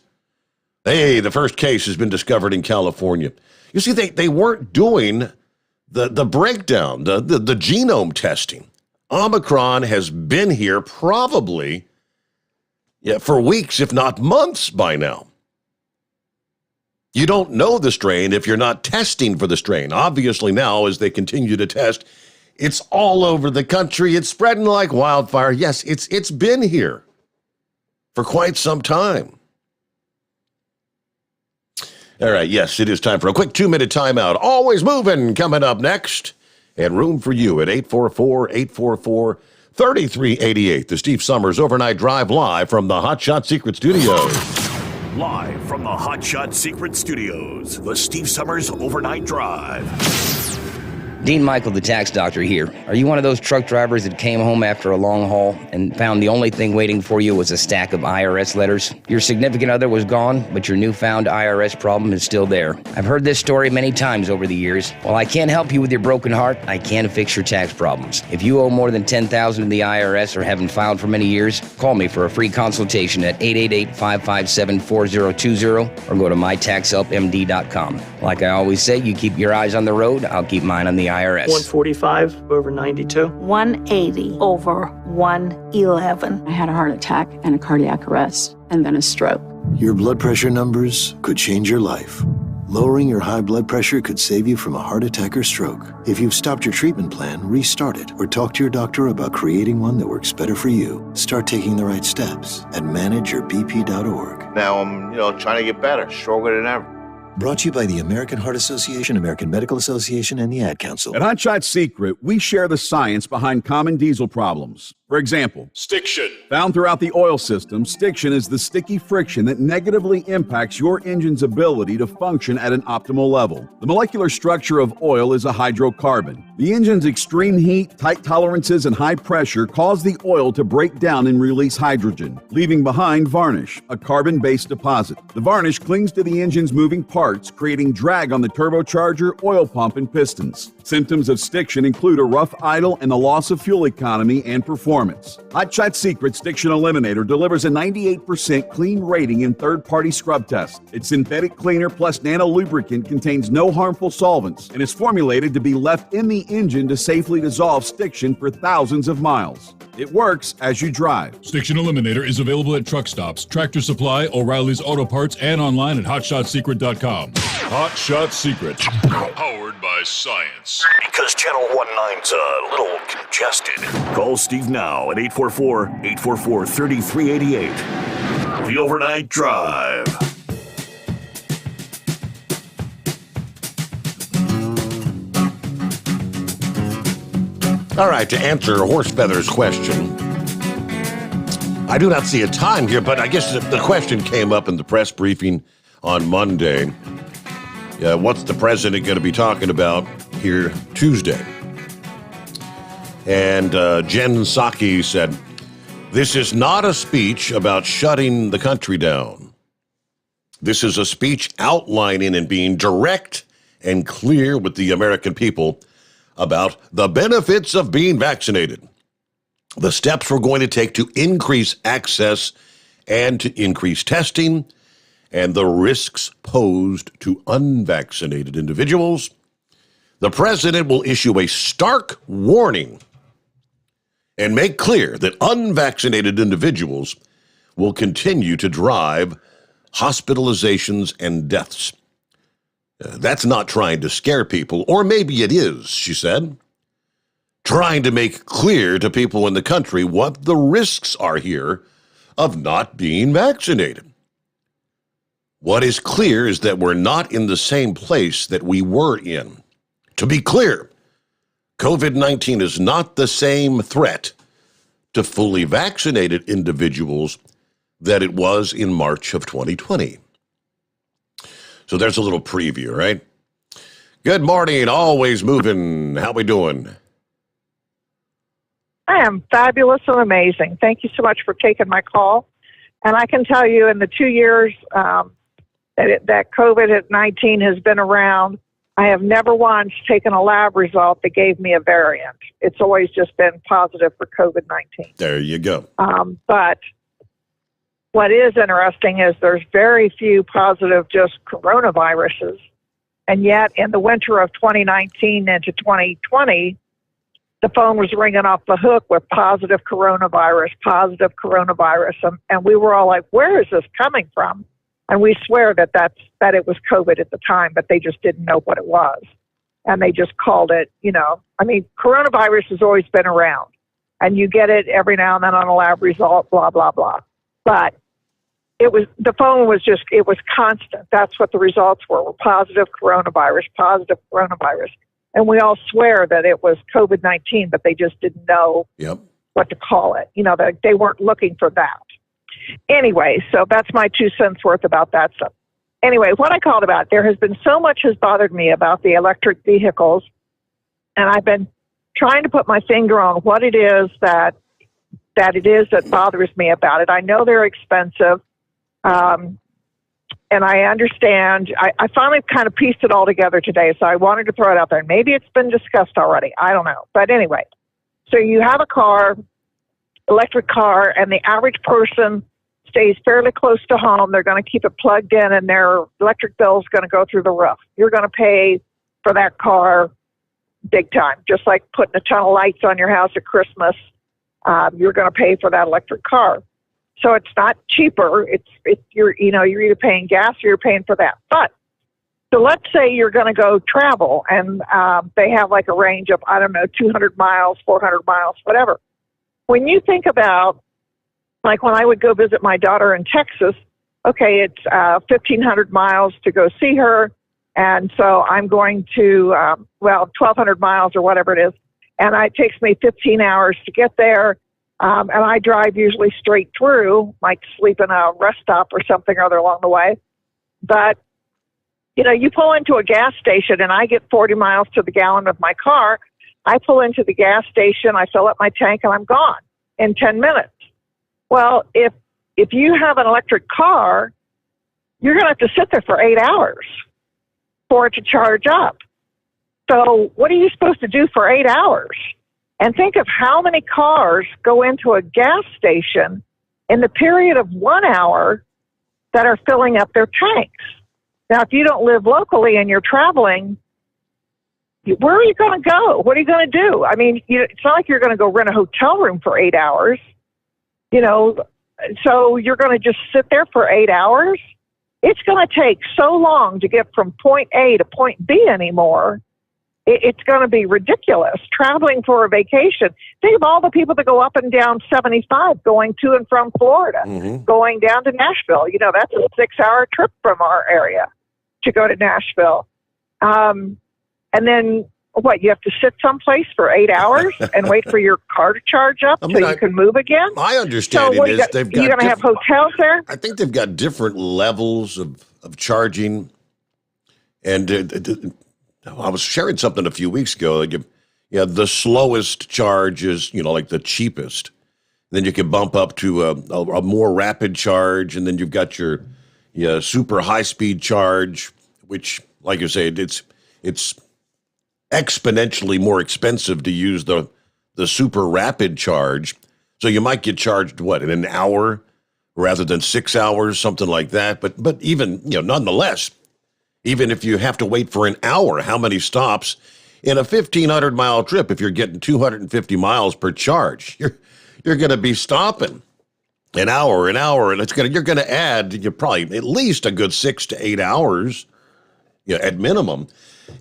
hey, the first case has been discovered in California. You see, they weren't doing the breakdown, the genome testing. Omicron has been here probably for weeks, if not months by now. You don't know the strain if you're not testing for the strain. Obviously now, as they continue to test, it's all over the country. It's spreading like wildfire. Yes, it's been here for quite some time. All right, yes, it is time for a quick 2-minute timeout. Always moving, coming up next. And room for you at 844-844-3388. The Steve Sommers Overnight Drive live from the Hot Shot Secret Studios. Live from the Hot Shot Secret Studios, the Steve Sommers Overnight Drive. Dean Michael, the tax doctor here. Are you one of those truck drivers that came home after a long haul and found the only thing waiting for you was a stack of IRS letters? Your significant other was gone, but your newfound IRS problem is still there. I've heard this story many times over the years. While I can't help you with your broken heart, I can fix your tax problems. If you owe more than $10,000 to the IRS or haven't filed for many years, call me for a free consultation at 888-557-4020 or go to mytaxhelpmd.com. Like I always say, you keep your eyes on the road, I'll keep mine on the IRS. 145 over 92. 180 over 111. I had a heart attack and a cardiac arrest and then a stroke. Your blood pressure numbers could change your life. Lowering your high blood pressure could save you from a heart attack or stroke. If you've stopped your treatment plan, restart it or talk to your doctor about creating one that works better for you. Start taking the right steps at manageyourbp.org. Now I'm, trying to get better, stronger than ever. Brought to you by the American Heart Association, American Medical Association, and the Ad Council. At Hot Shot Secret, we share the science behind common diesel problems. For example, stiction. Found throughout the oil system, stiction is the sticky friction that negatively impacts your engine's ability to function at an optimal level. The molecular structure of oil is a hydrocarbon. The engine's extreme heat, tight tolerances, and high pressure cause the oil to break down and release hydrogen, leaving behind varnish, a carbon-based deposit. The varnish clings to the engine's moving parts, creating drag on the turbocharger, oil pump, and pistons. Symptoms of stiction include a rough idle and the loss of fuel economy and performance. Hot Shot Secret Stiction Eliminator delivers a 98% clean rating in third-party scrub tests. Its synthetic cleaner plus nano lubricant contains no harmful solvents and is formulated to be left in the engine to safely dissolve stiction for thousands of miles. It works as you drive. Stiction Eliminator is available at truck stops, Tractor Supply, O'Reilly's Auto Parts, and online at hotshotsecret.com. Hot Shot Secret. Powered by science. Because Channel 19's a little congested. Call Steve now at 844-844-3388. The Overnight Drive. All right, to answer Horsefeather's question, I do not see a time here, but I guess the question came up in the press briefing on Monday. What's the president going to be talking about here Tuesday? And Jen Psaki said, "This is not a speech about shutting the country down." This is a speech outlining and being direct and clear with the American people about the benefits of being vaccinated, the steps we're going to take to increase access and to increase testing, and the risks posed to unvaccinated individuals. The president will issue a stark warning and make clear that unvaccinated individuals will continue to drive hospitalizations and deaths. That's not trying to scare people, or maybe it is, she said. Trying to make clear to people in the country what the risks are here of not being vaccinated. What is clear is that we're not in the same place that we were in. To be clear, COVID-19 is not the same threat to fully vaccinated individuals that it was in March of 2020. So there's a little preview, right? Good morning, always moving. How we doing? I am fabulous and amazing. Thank you so much for taking my call. And I can tell you in the 2 years that COVID-19 has been around, I have never once taken a lab result that gave me a variant. It's always just been positive for COVID-19. There you go. But what is interesting is there's very few positive just coronaviruses. And yet in the winter of 2019 into 2020, the phone was ringing off the hook with positive coronavirus. And we were all like, where is this coming from? And we swear that it was COVID at the time, but they just didn't know what it was. And they just called it, coronavirus has always been around. And you get it every now and then on a lab result, blah, blah, blah. But the phone was constant. That's what the results were positive coronavirus. And we all swear that it was COVID-19, but they just didn't know what to call it. They weren't looking for that. Anyway, so that's my 2 cents worth about that stuff. Anyway, what I called about, there has been so much has bothered me about the electric vehicles, and I've been trying to put my finger on what it is that bothers me about it. I know they're expensive, and I understand. I finally kind of pieced it all together today, so I wanted to throw it out there. Maybe it's been discussed already. I don't know. But anyway, so you have a car, electric car, and the average person stays fairly close to home. They're going to keep it plugged in, and their electric bill is going to go through the roof. You're going to pay for that car big time, just like putting a ton of lights on your house at Christmas. You're going to pay for that electric car. So it's not cheaper. You're either paying gas or you're paying for that. But so let's say you're going to go travel, and they have like a range of 200 miles, 400 miles, whatever. When you think about, like when I would go visit my daughter in Texas, okay, it's 1,500 miles to go see her, and so I'm going to 1,200 miles or whatever it is, and it takes me 15 hours to get there. And I drive usually straight through, like sleep in a rest stop or something or other along the way. But, you pull into a gas station, and I get 40 miles to the gallon of my car. I pull into the gas station, I fill up my tank, and I'm gone in 10 minutes. Well, if you have an electric car, you're going to have to sit there for 8 hours for it to charge up. So what are you supposed to do for 8 hours? And think of how many cars go into a gas station in the period of 1 hour that are filling up their tanks. Now, if you don't live locally and you're traveling, where are you going to go? What are you going to do? I mean, it's not like you're going to go rent a hotel room for 8 hours, so you're going to just sit there for 8 hours. It's going to take so long to get from point A to point B anymore. It's going to be ridiculous traveling for a vacation. Think of all the people that go up and down 75 going to and from Florida, going down to Nashville. That's a 6-hour trip from our area to go to Nashville. And then you have to sit someplace for 8 hours and wait for your car to charge up so you can move again? My understanding is they've got... You're going to have hotels there? I think they've got different levels of charging. And I was sharing something a few weeks ago. Like the slowest charge is, like the cheapest. Then you can bump up to a more rapid charge, and then you've got your super high-speed charge, which, like you said, it's exponentially more expensive to use the super rapid charge. So you might get charged, in an hour rather than 6 hours, something like that. But even, nonetheless, even if you have to wait for an hour, how many stops in a 1,500-mile trip, if you're getting 250 miles per charge, you're going to be stopping an hour, and you're going to add probably at least a good 6 to 8 hours, at minimum.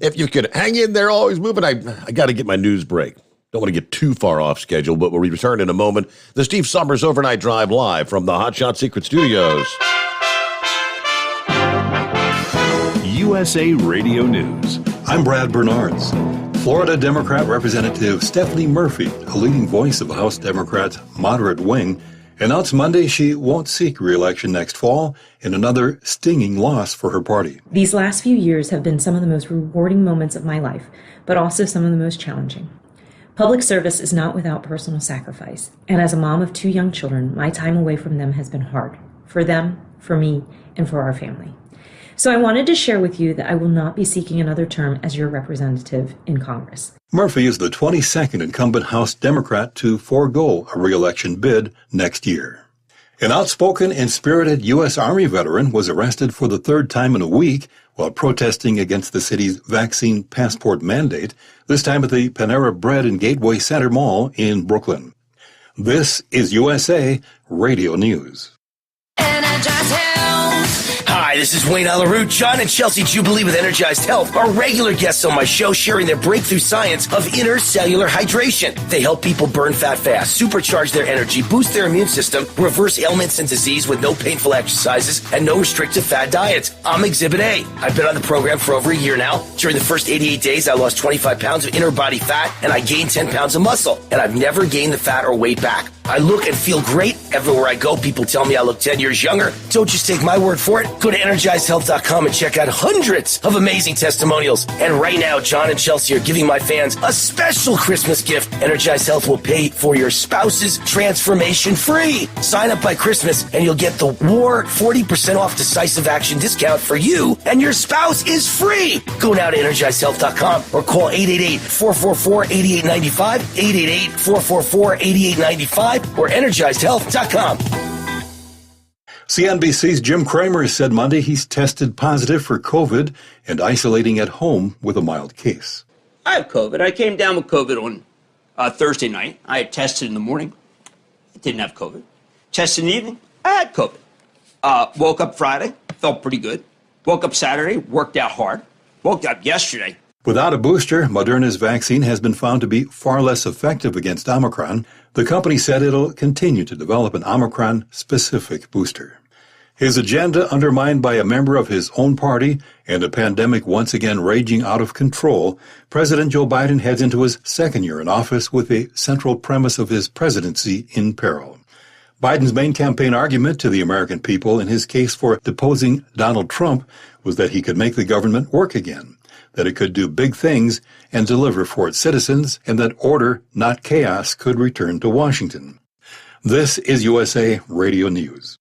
If you could hang in there, always moving. I got to get my news break. Don't want to get too far off schedule, but we'll return in a moment. The Steve Sommers Overnight Drive live from the Hot Shot Secret Studios. USA Radio News. I'm Brad Bernards. Florida Democrat Representative Stephanie Murphy, a leading voice of the House Democrats' moderate wing, announced Monday she won't seek re-election next fall in another stinging loss for her party. These last few years have been some of the most rewarding moments of my life, but also some of the most challenging. Public service is not without personal sacrifice, and as a mom of 2 young children, my time away from them has been hard, for them, for me, and for our family. So I wanted to share with you that I will not be seeking another term as your representative in Congress. Murphy is the 22nd incumbent House Democrat to forego a re-election bid next year. An outspoken and spirited U.S. Army veteran was arrested for the 3rd time in a week while protesting against the city's vaccine passport mandate, this time at the Panera Bread and Gateway Center Mall in Brooklyn. This is USA Radio News. Hi, this is Wayne Alaroot. John and Chelsea Jubilee with Energized Health are regular guests on my show sharing their breakthrough science of intercellular hydration. They help people burn fat fast, supercharge their energy, boost their immune system, reverse ailments and disease with no painful exercises and no restrictive fat diets. I'm Exhibit A. I've been on the program for over a year now. During the first 88 days, I lost 25 pounds of inner body fat and I gained 10 pounds of muscle. And I've never gained the fat or weight back. I look and feel great. Everywhere I go, people tell me I look 10 years younger. Don't just take my word for it. Go to EnergizedHealth.com and check out hundreds of amazing testimonials. And right now, John and Chelsea are giving my fans a special Christmas gift. Energized Health will pay for your spouse's transformation free. Sign up by Christmas and you'll get the War 40% off decisive action discount for you, and your spouse is free. Go now to EnergizedHealth.com or call 888-444-8895, 888-444-8895, or EnergizedHealth.com. CNBC's Jim Cramer said Monday he's tested positive for COVID and isolating at home with a mild case. I have COVID. I came down with COVID on Thursday night. I had tested in the morning. I didn't have COVID. Tested in the evening. I had COVID. Woke up Friday. Felt pretty good. Woke up Saturday. Worked out hard. Woke up yesterday. Without a booster, Moderna's vaccine has been found to be far less effective against Omicron. The company said it'll continue to develop an Omicron-specific booster. His agenda undermined by a member of his own party and a pandemic once again raging out of control, President Joe Biden heads into his 2nd year in office with a central premise of his presidency in peril. Biden's main campaign argument to the American people in his case for deposing Donald Trump was that he could make the government work again, that it could do big things and deliver for its citizens, and that order, not chaos, could return to Washington. This is USA Radio News.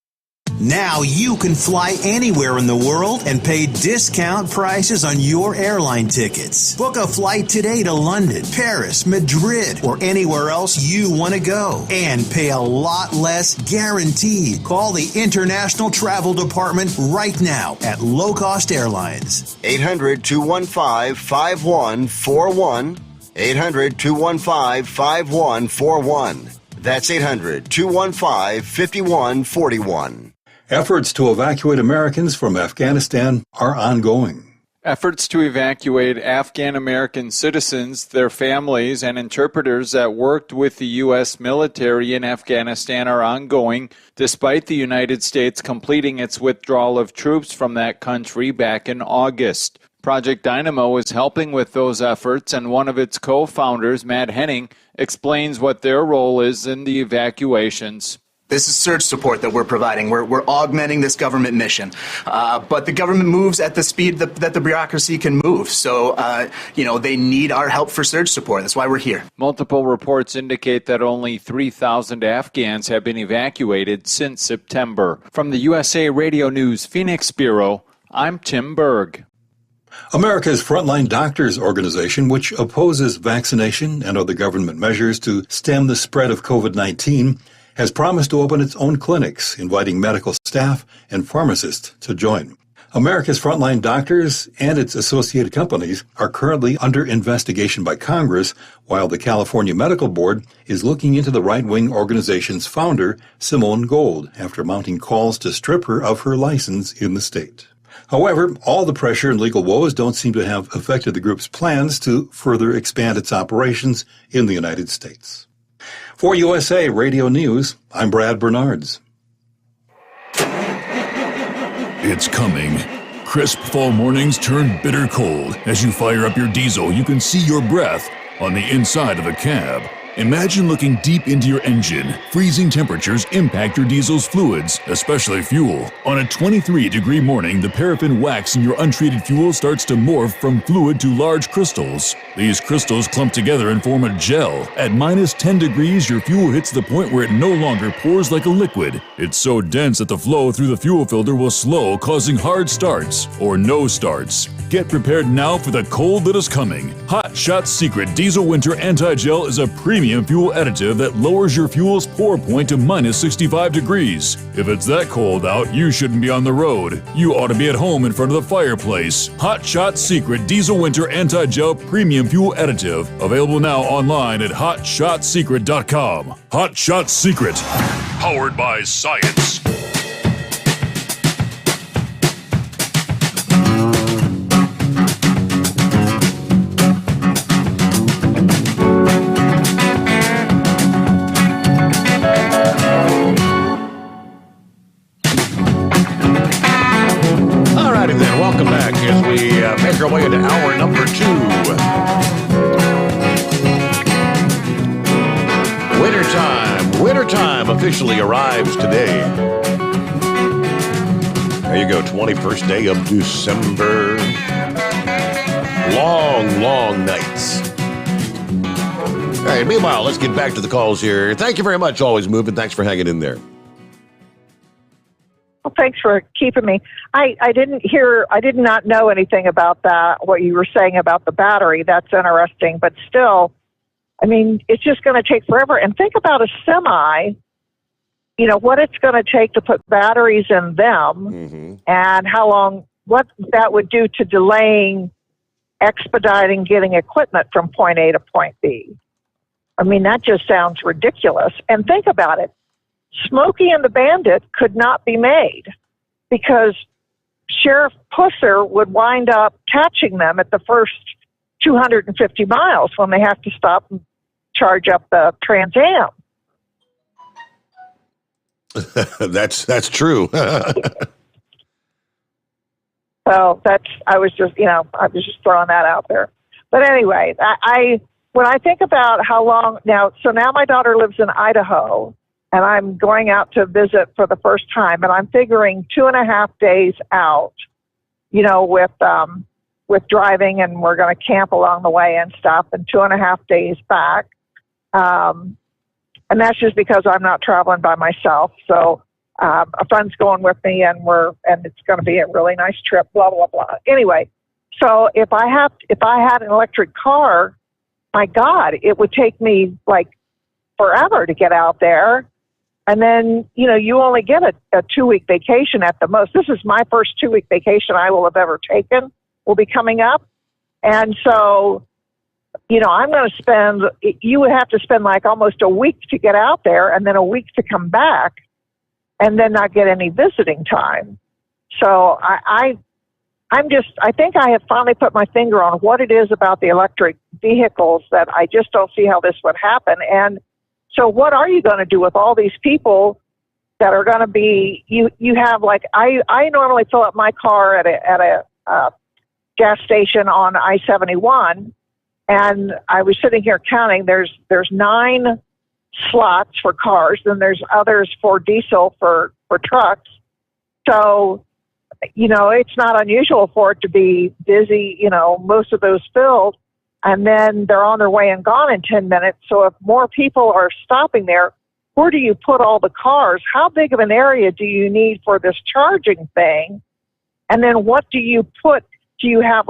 Now you can fly anywhere in the world and pay discount prices on your airline tickets. Book a flight today to London, Paris, Madrid, or anywhere else you want to go and pay a lot less guaranteed. Call the International Travel Department right now at Low Cost Airlines. 800-215-5141. 800-215-5141. That's 800-215-5141. Efforts to evacuate Americans from Afghanistan are ongoing. Efforts to evacuate Afghan American citizens, their families, and interpreters that worked with the U.S. military in Afghanistan are ongoing, despite the United States completing its withdrawal of troops from that country back in August. Project Dynamo is helping with those efforts, and one of its co-founders, Matt Henning, explains what their role is in the evacuations. This is surge support that we're providing. We're augmenting this government mission. But the government moves at the speed that the bureaucracy can move. So, they need our help for surge support. That's why we're here. Multiple reports indicate that only 3,000 Afghans have been evacuated since September. From the USA Radio News Phoenix Bureau, I'm Tim Berg. America's Frontline Doctors Organization, which opposes vaccination and other government measures to stem the spread of COVID-19, has promised to open its own clinics, inviting medical staff and pharmacists to join. America's Frontline Doctors and its associated companies are currently under investigation by Congress, while the California Medical Board is looking into the right-wing organization's founder, Simone Gold, after mounting calls to strip her of her license in the state. However, all the pressure and legal woes don't seem to have affected the group's plans to further expand its operations in the United States. For USA Radio News, I'm Brad Bernards. It's coming. Crisp fall mornings turn bitter cold. As you fire up your diesel, you can see your breath on the inside of the cab. Imagine looking deep into your engine. Freezing temperatures impact your diesel's fluids, especially fuel. On a 23-degree morning, the paraffin wax in your untreated fuel starts to morph from fluid to large crystals. These crystals clump together and form a gel. At minus 10 degrees, your fuel hits the point where it no longer pours like a liquid. It's so dense that the flow through the fuel filter will slow, causing hard starts or no starts. Get prepared now for the cold that is coming. Hot Shot's Secret Diesel Winter Anti-Gel is a premium fuel additive that lowers your fuel's pour point to minus 65 degrees. If it's that cold out, you shouldn't be on the road. You ought to be at home in front of the fireplace. Hot Shot's Secret Diesel Winter Anti-Gel Premium Fuel Additive. Available now online at HotShotSecret.com. Hot Shot Secret. Powered by science. Welcome back as we make our way into hour number 2. Wintertime officially arrives today. There you go, 21st day of December. Long nights. All right, meanwhile, let's get back to the calls here. Thank you very much, Always Moving. Thanks for hanging in there. Well, thanks for keeping me. I did not know anything about that, what you were saying about the battery. That's interesting. But still, I mean, it's just going to take forever. And think about a semi, what it's going to take to put batteries in them and how long, what that would do to delaying, expediting getting equipment from point A to point B. I mean, that just sounds ridiculous. And think about it. Smokey and the Bandit could not be made because Sheriff Pusser would wind up catching them at the first 250 miles when they have to stop and charge up the Trans Am. That's true. So I was just throwing that out there. But anyway, when I think about how long now my daughter lives in Idaho. And I'm going out to visit for the first time, and I'm figuring 2.5 days out, with driving, and we're going to camp along the way and stuff, and 2.5 days back. And that's just because I'm not traveling by myself. So a friend's going with me, and it's going to be a really nice trip. Blah blah blah. Anyway, so if I had an electric car, my God, it would take me like forever to get out there. And then, you only get a 2-week vacation at the most. This is my first 2-week vacation I will have ever taken, will be coming up. And so, I'm going to you would have to spend like almost a week to get out there and then a week to come back and then not get any visiting time. So I think I have finally put my finger on what it is about the electric vehicles that I just don't see how this would happen. And so what are you going to do with all these people that are going to be, you have like, I normally fill up my car at a gas station on I-71, and I was sitting here counting, there's 9 slots for cars, then there's others for diesel for trucks. So, it's not unusual for it to be busy, most of those filled, and then they're on their way and gone in 10 minutes. So if more people are stopping there, where do you put all the cars? How big of an area do you need for this charging thing? And then what do you put? Do you have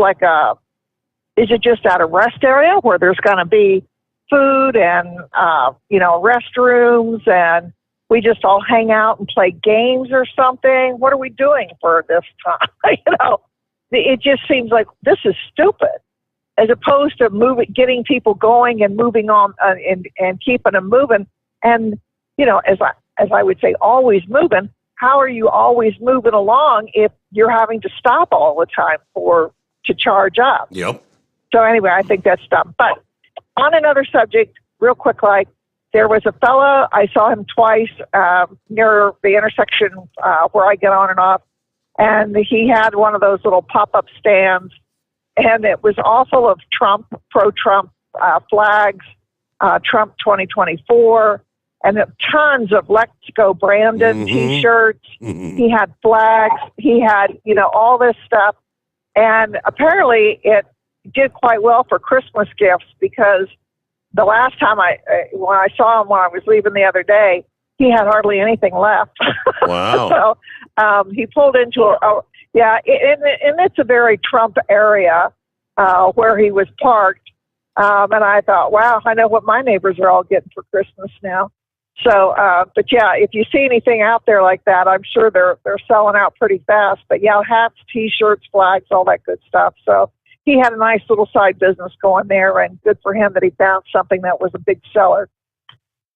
is it just at a rest area where there's going to be food and, restrooms, and we just all hang out and play games or something? What are we doing for this time? It just seems like this is stupid, as opposed to getting people going and moving on and keeping them moving. And, as I would say, always moving. How are you always moving along if you're having to stop all the time to charge up? Yep. So anyway, I think that's dumb. But on another subject, real quick, there was a fella, I saw him twice near the intersection where I get on and off, and he had one of those little pop-up stands, and it was all full of pro-Trump flags, Trump 2024, and tons of Let's Go Brandon T-shirts. He had flags. He had, all this stuff. And apparently it did quite well for Christmas gifts, because the last time when I saw him when I was leaving the other day, he had hardly anything left. Wow. So he pulled into and it's a very Trump area where he was parked. And I thought, wow, I know what my neighbors are all getting for Christmas now. So, but yeah, if you see anything out there like that, I'm sure they're selling out pretty fast. But yeah, hats, T-shirts, flags, all that good stuff. So he had a nice little side business going there, and good for him that he found something that was a big seller.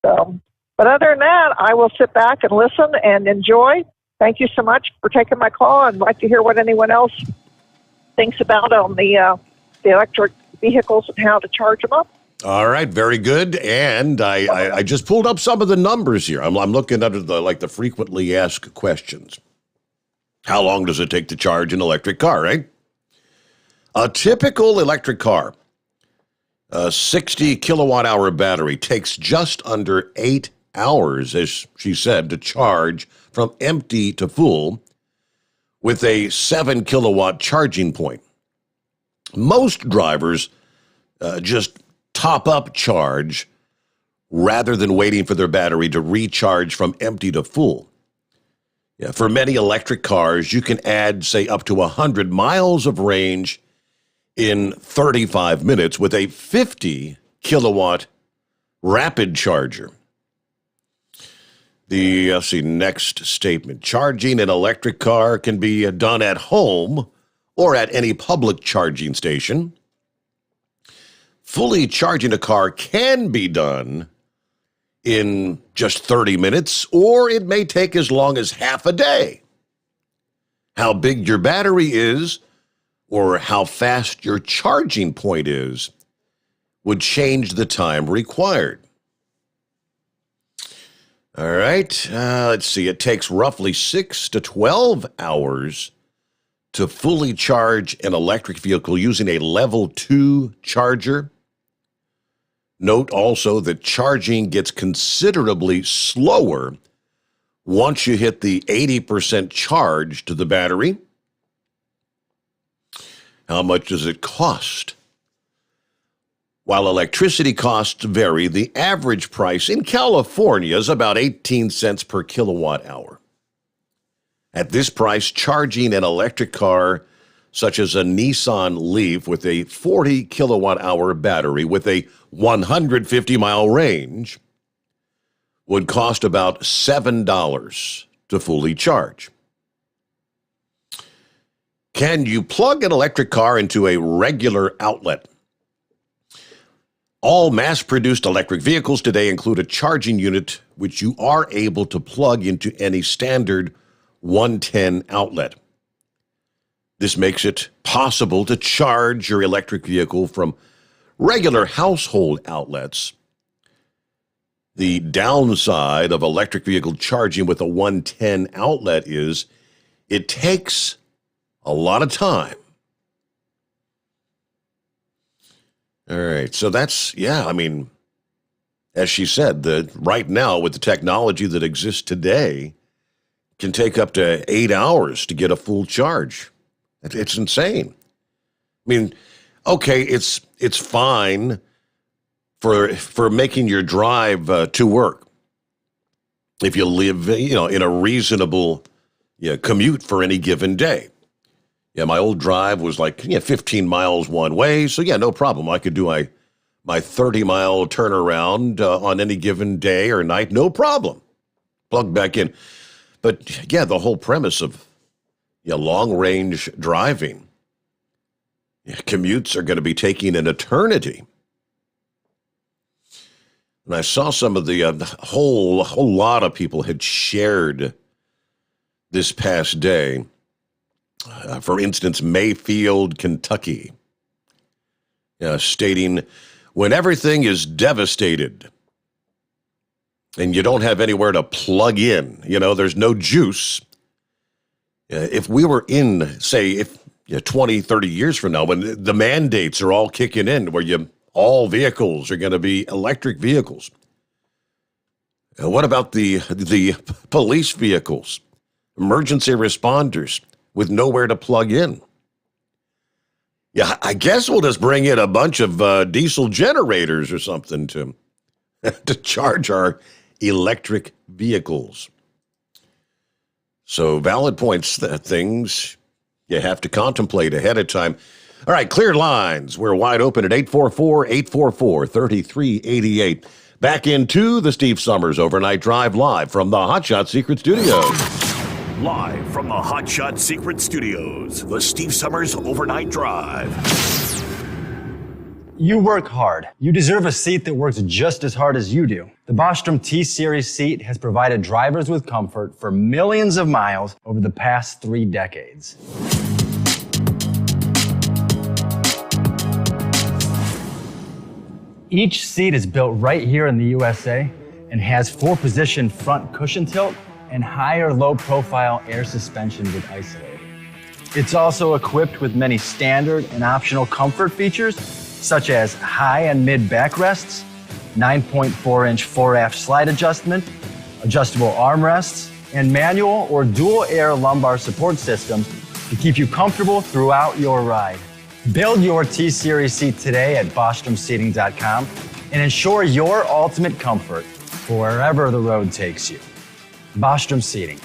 So, but other than that, I will sit back and listen and enjoy. Thank you so much for taking my call. I'd like to hear what anyone else thinks about on the electric vehicles and how to charge them up. All right, very good. And I just pulled up some of the numbers here. I'm looking under the frequently asked questions. How long does it take to charge an electric car, right? A typical electric car, a 60 kilowatt hour battery, takes just under 8 hours, as she said, to charge from empty to full with a 7 kilowatt charging point. Most drivers just top up charge rather than waiting for their battery to recharge from empty to full. Yeah, for many electric cars, you can add, say, up to 100 miles of range in 35 minutes with a 50 kilowatt rapid charger. The next statement. Charging an electric car can be done at home or at any public charging station. Fully charging a car can be done in just 30 minutes, or it may take as long as half a day. How big your battery is, or how fast your charging point is, would change the time required. All right, let's see. It takes roughly 6 to 12 hours to fully charge an electric vehicle using a level 2 charger. Note also that charging gets considerably slower once you hit the 80% charge to the battery. How much does it cost? While electricity costs vary, the average price in California is about 18 cents per kilowatt hour. At this price, charging an electric car such as a Nissan Leaf with a 40 kilowatt hour battery with a 150 mile range would cost about $7 to fully charge. Can you plug an electric car into a regular outlet? All mass-produced electric vehicles today include a charging unit which you are able to plug into any standard 110 outlet. This makes it possible to charge your electric vehicle from regular household outlets. The downside of electric vehicle charging with a 110 outlet is it takes a lot of time. All right, so that's, as she said, that right now with the technology that exists today, can take up to 8 hours to get a full charge. It's insane. I mean, okay, it's fine for making your drive to work if you live, in a reasonable commute for any given day. Yeah, my old drive was like 15 miles one way, so no problem. I could do my 30-mile turnaround on any given day or night, no problem. Plug back in. But the whole premise of long-range driving, commutes are going to be taking an eternity. And I saw some of the whole lot of people had shared this past day. For instance, Mayfield, Kentucky, stating, when everything is devastated and you don't have anywhere to plug in, there's no juice. If we were in, say, 20, 30 years from now, when the mandates are all kicking in, where all vehicles are going to be electric vehicles, what about the police vehicles, emergency responders with nowhere to plug in? Yeah, I guess we'll just bring in a bunch of diesel generators or something to charge our electric vehicles. So valid points, things you have to contemplate ahead of time. All right, clear lines. We're wide open at 844-844-3388. Back into the Steve Sommers Overnight Drive live from the Hot Shot Secret Studios. Live from the Hot Shot Secret Studios, the Steve Sommers Overnight Drive. You work hard. You deserve a seat that works just as hard as you do. The Bostrom T-Series seat has provided drivers with comfort for millions of miles over the past 3 decades. Each seat is built right here in the USA and has 4-position front cushion tilt and higher low-profile air suspension with Isolator. It's also equipped with many standard and optional comfort features, such as high and mid backrests, 9.4-inch 4-aft slide adjustment, adjustable armrests, and manual or dual air lumbar support systems to keep you comfortable throughout your ride. Build your T-Series seat today at BostromSeating.com and ensure your ultimate comfort for wherever the road takes you. Bostrom Seating,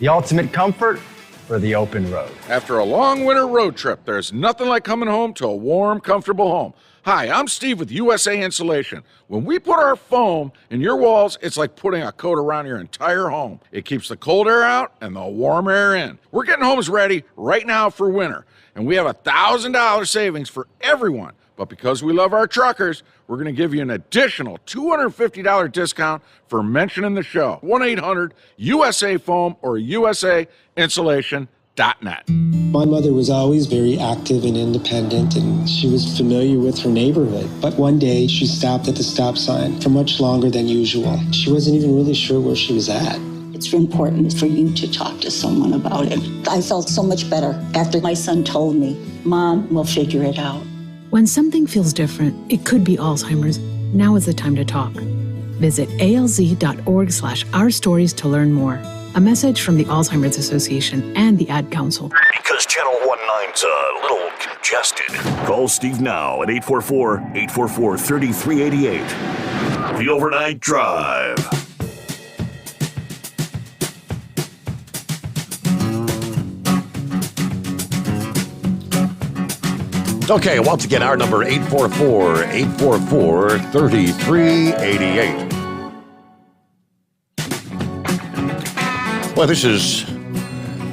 the ultimate comfort for the open road. After a long winter road trip, there's nothing like coming home to a warm, comfortable home. Hi, I'm Steve with USA Insulation. When we put our foam in your walls, it's like putting a coat around your entire home. It keeps the cold air out and the warm air in. We're getting homes ready right now for winter, and we have $1,000 savings for everyone. But because we love our truckers, we're going to give you an additional $250 discount for mentioning the show. 1-800-USA-FOAM or USAinsulation.net. My mother was always very active and independent, and she was familiar with her neighborhood. But one day, she stopped at the stop sign for much longer than usual. She wasn't even really sure where she was at. It's important for you to talk to someone about it. I felt so much better after my son told me, Mom, we'll figure it out. When something feels different, it could be Alzheimer's. Now is the time to talk. Visit alz.org/ourstories to learn more. A message from the Alzheimer's Association and the Ad Council. Because Channel 19's a little congested. Call Steve now at 844-844-3388. The Overnight Drive. Okay, once again, our number 844-844-3388. Well, this is,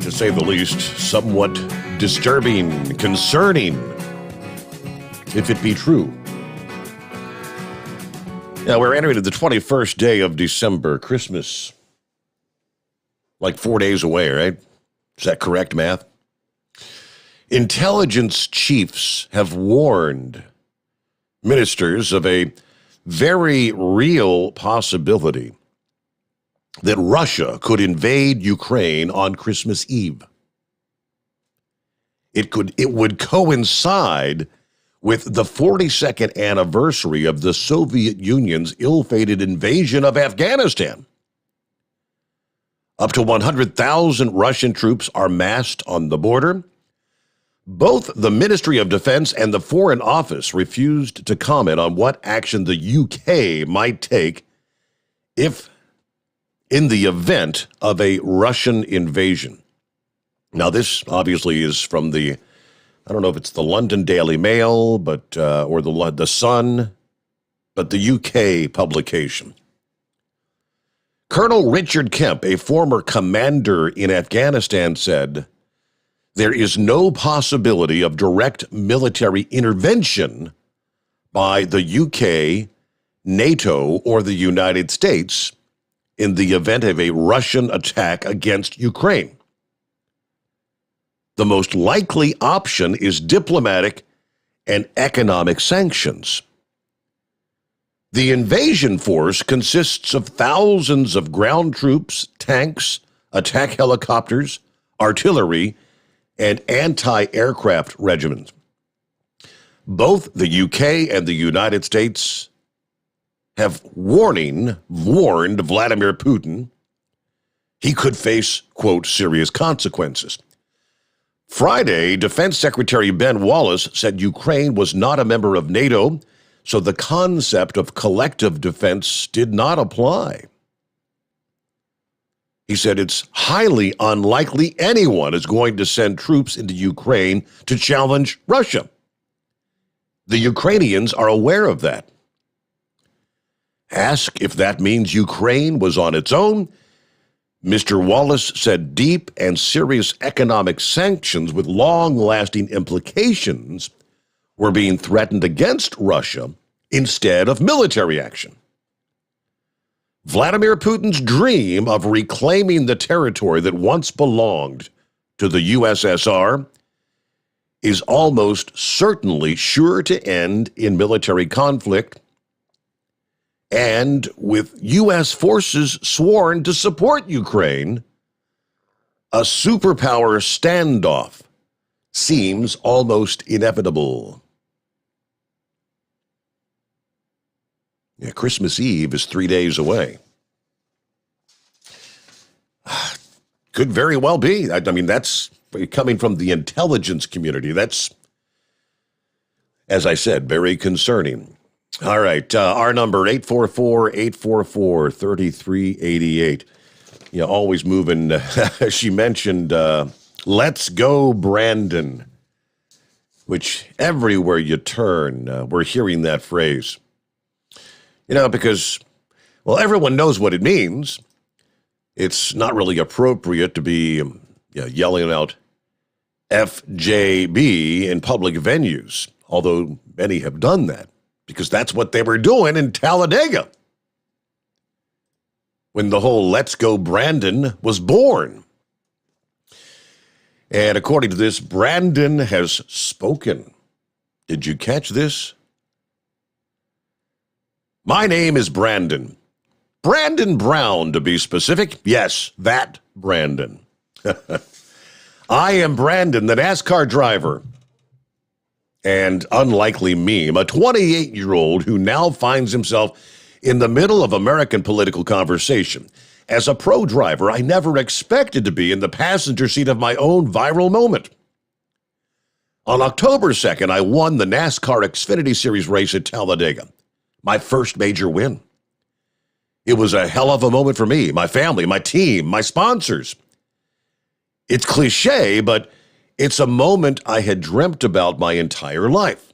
to say the least, somewhat disturbing, concerning, if it be true. Now, we're entering the 21st day of December, Christmas. Like 4 days away, right? Is that correct math? Intelligence chiefs have warned ministers of a very real possibility that Russia could invade Ukraine on Christmas Eve. It would coincide with the 42nd anniversary of the Soviet Union's ill-fated invasion of Afghanistan. Up to 100,000 Russian troops are massed on the border. Both the Ministry of Defense and the Foreign Office refused to comment on what action the UK might take if in the event of a Russian invasion. Now, this obviously is from the, I don't know if it's the London Daily Mail, but or the Sun, but the UK publication. Colonel Richard Kemp, a former commander in Afghanistan, said, "There is no possibility of direct military intervention by the UK, NATO, or the United States in the event of a Russian attack against Ukraine. The most likely option is diplomatic and economic sanctions. The invasion force consists of thousands of ground troops, tanks, attack helicopters, artillery, and anti-aircraft regiments. Both the UK and the United States have warned Vladimir Putin he could face, quote, serious consequences." Friday, Defense Secretary Ben Wallace said Ukraine was not a member of NATO, so the concept of collective defense did not apply. He said it's highly unlikely anyone is going to send troops into Ukraine to challenge Russia. The Ukrainians are aware of that. Asked if that means Ukraine was on its own, Mr. Wallace said deep and serious economic sanctions with long-lasting implications were being threatened against Russia instead of military action. Vladimir Putin's dream of reclaiming the territory that once belonged to the USSR is almost certainly sure to end in military conflict, and with U.S. forces sworn to support Ukraine, a superpower standoff seems almost inevitable. Yeah, Christmas Eve is 3 days away. Could very well be. I mean, that's coming from the intelligence community. That's, as I said, very concerning. All right, our number, 844-844-3388. Yeah, always moving. She mentioned, let's go, Brandon, which everywhere you turn, we're hearing that phrase. You know, because, well, everyone knows what it means. It's not really appropriate to be yelling out FJB in public venues, although many have done that, because that's what they were doing in Talladega when the whole Let's Go Brandon was born. And according to this, Brandon has spoken. Did you catch this? My name is Brandon. Brandon Brown, to be specific. Yes, that Brandon. I am Brandon, the NASCAR driver. And unlikely meme, a 28-year-old who now finds himself in the middle of American political conversation. As a pro driver, I never expected to be in the passenger seat of my own viral moment. On October 2nd, I won the NASCAR Xfinity Series race at Talladega, my first major win. It was a hell of a moment for me, my family, my team, my sponsors. It's cliche, but it's a moment I had dreamt about my entire life.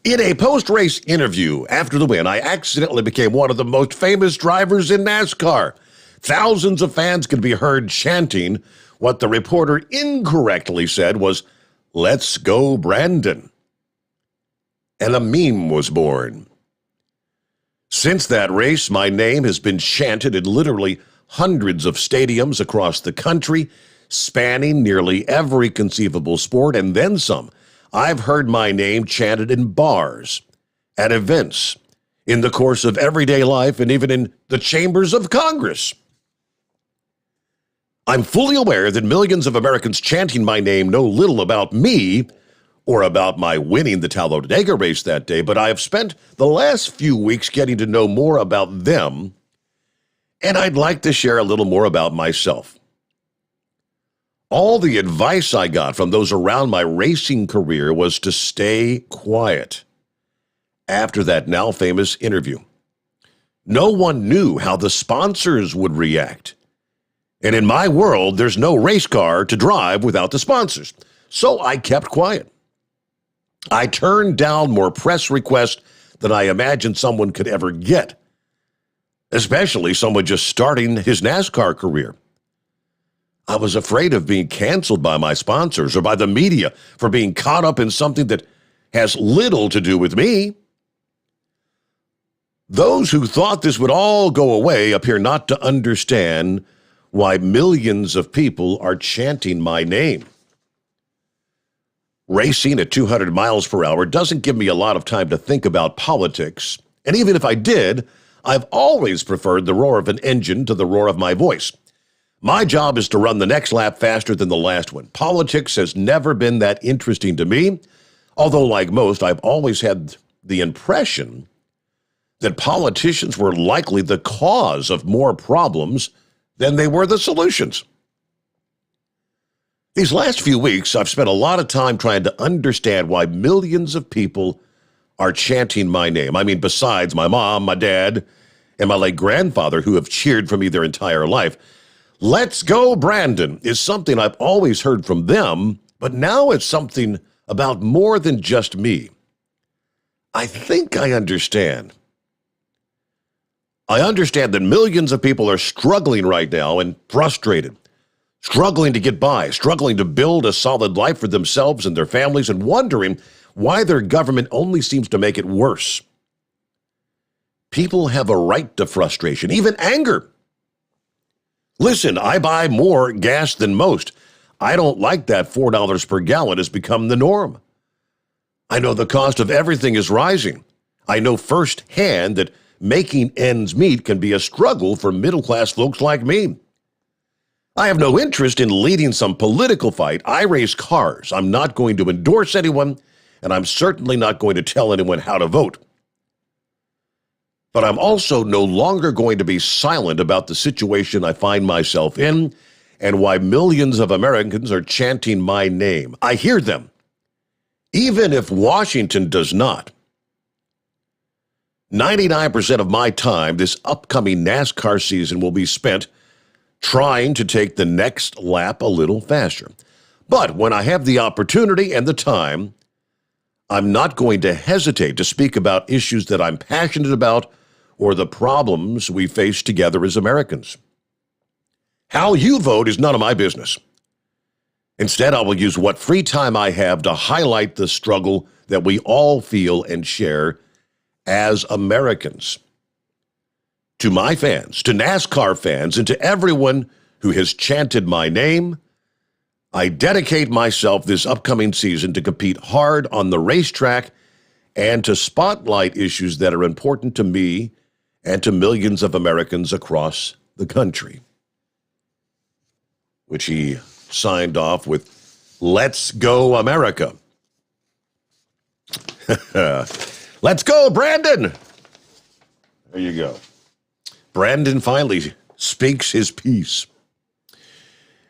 In a post-race interview after the win, I accidentally became one of the most famous drivers in NASCAR. Thousands of fans could be heard chanting what the reporter incorrectly said was, "Let's go, Brandon." And a meme was born. Since that race, my name has been chanted in literally hundreds of stadiums across the country, spanning nearly every conceivable sport, and then some. I've heard my name chanted in bars, at events, in the course of everyday life, and even in the chambers of Congress. I'm fully aware that millions of Americans chanting my name know little about me or about my winning the Talladega race that day, but I have spent the last few weeks getting to know more about them, and I'd like to share a little more about myself. All the advice I got from those around my racing career was to stay quiet after that now famous interview. No one knew how the sponsors would react. And in my world, there's no race car to drive without the sponsors. So I kept quiet. I turned down more press requests than I imagined someone could ever get, especially someone just starting his NASCAR career. I was afraid of being canceled by my sponsors or by the media for being caught up in something that has little to do with me. Those who thought this would all go away appear not to understand why millions of people are chanting my name. Racing at 200 miles per hour doesn't give me a lot of time to think about politics, and even if I did, I've always preferred the roar of an engine to the roar of my voice. My job is to run the next lap faster than the last one. Politics has never been that interesting to me, although like most, I've always had the impression that politicians were likely the cause of more problems than they were the solutions. These last few weeks, I've spent a lot of time trying to understand why millions of people are chanting my name. I mean, besides my mom, my dad, and my late grandfather who have cheered for me their entire life. Let's go, Brandon is something I've always heard from them, but now it's something about more than just me. I think I understand. I understand that millions of people are struggling right now and frustrated, struggling to get by, struggling to build a solid life for themselves and their families, and wondering why their government only seems to make it worse. People have a right to frustration, even anger. Listen, I buy more gas than most. I don't like that $4 per gallon has become the norm. I know the cost of everything is rising. I know firsthand that making ends meet can be a struggle for middle-class folks like me. I have no interest in leading some political fight. I race cars. I'm not going to endorse anyone, and I'm certainly not going to tell anyone how to vote. But I'm also no longer going to be silent about the situation I find myself in and why millions of Americans are chanting my name. I hear them, even if Washington does not. 99% of my time this upcoming NASCAR season will be spent trying to take the next lap a little faster. But when I have the opportunity and the time, I'm not going to hesitate to speak about issues that I'm passionate about or the problems we face together as Americans. How you vote is none of my business. Instead, I will use what free time I have to highlight the struggle that we all feel and share as Americans. To my fans, to NASCAR fans, and to everyone who has chanted my name, I dedicate myself this upcoming season to compete hard on the racetrack and to spotlight issues that are important to me and to millions of Americans across the country. Which he signed off with, "Let's go, America." Let's go, Brandon. There you go. Brandon finally speaks his piece.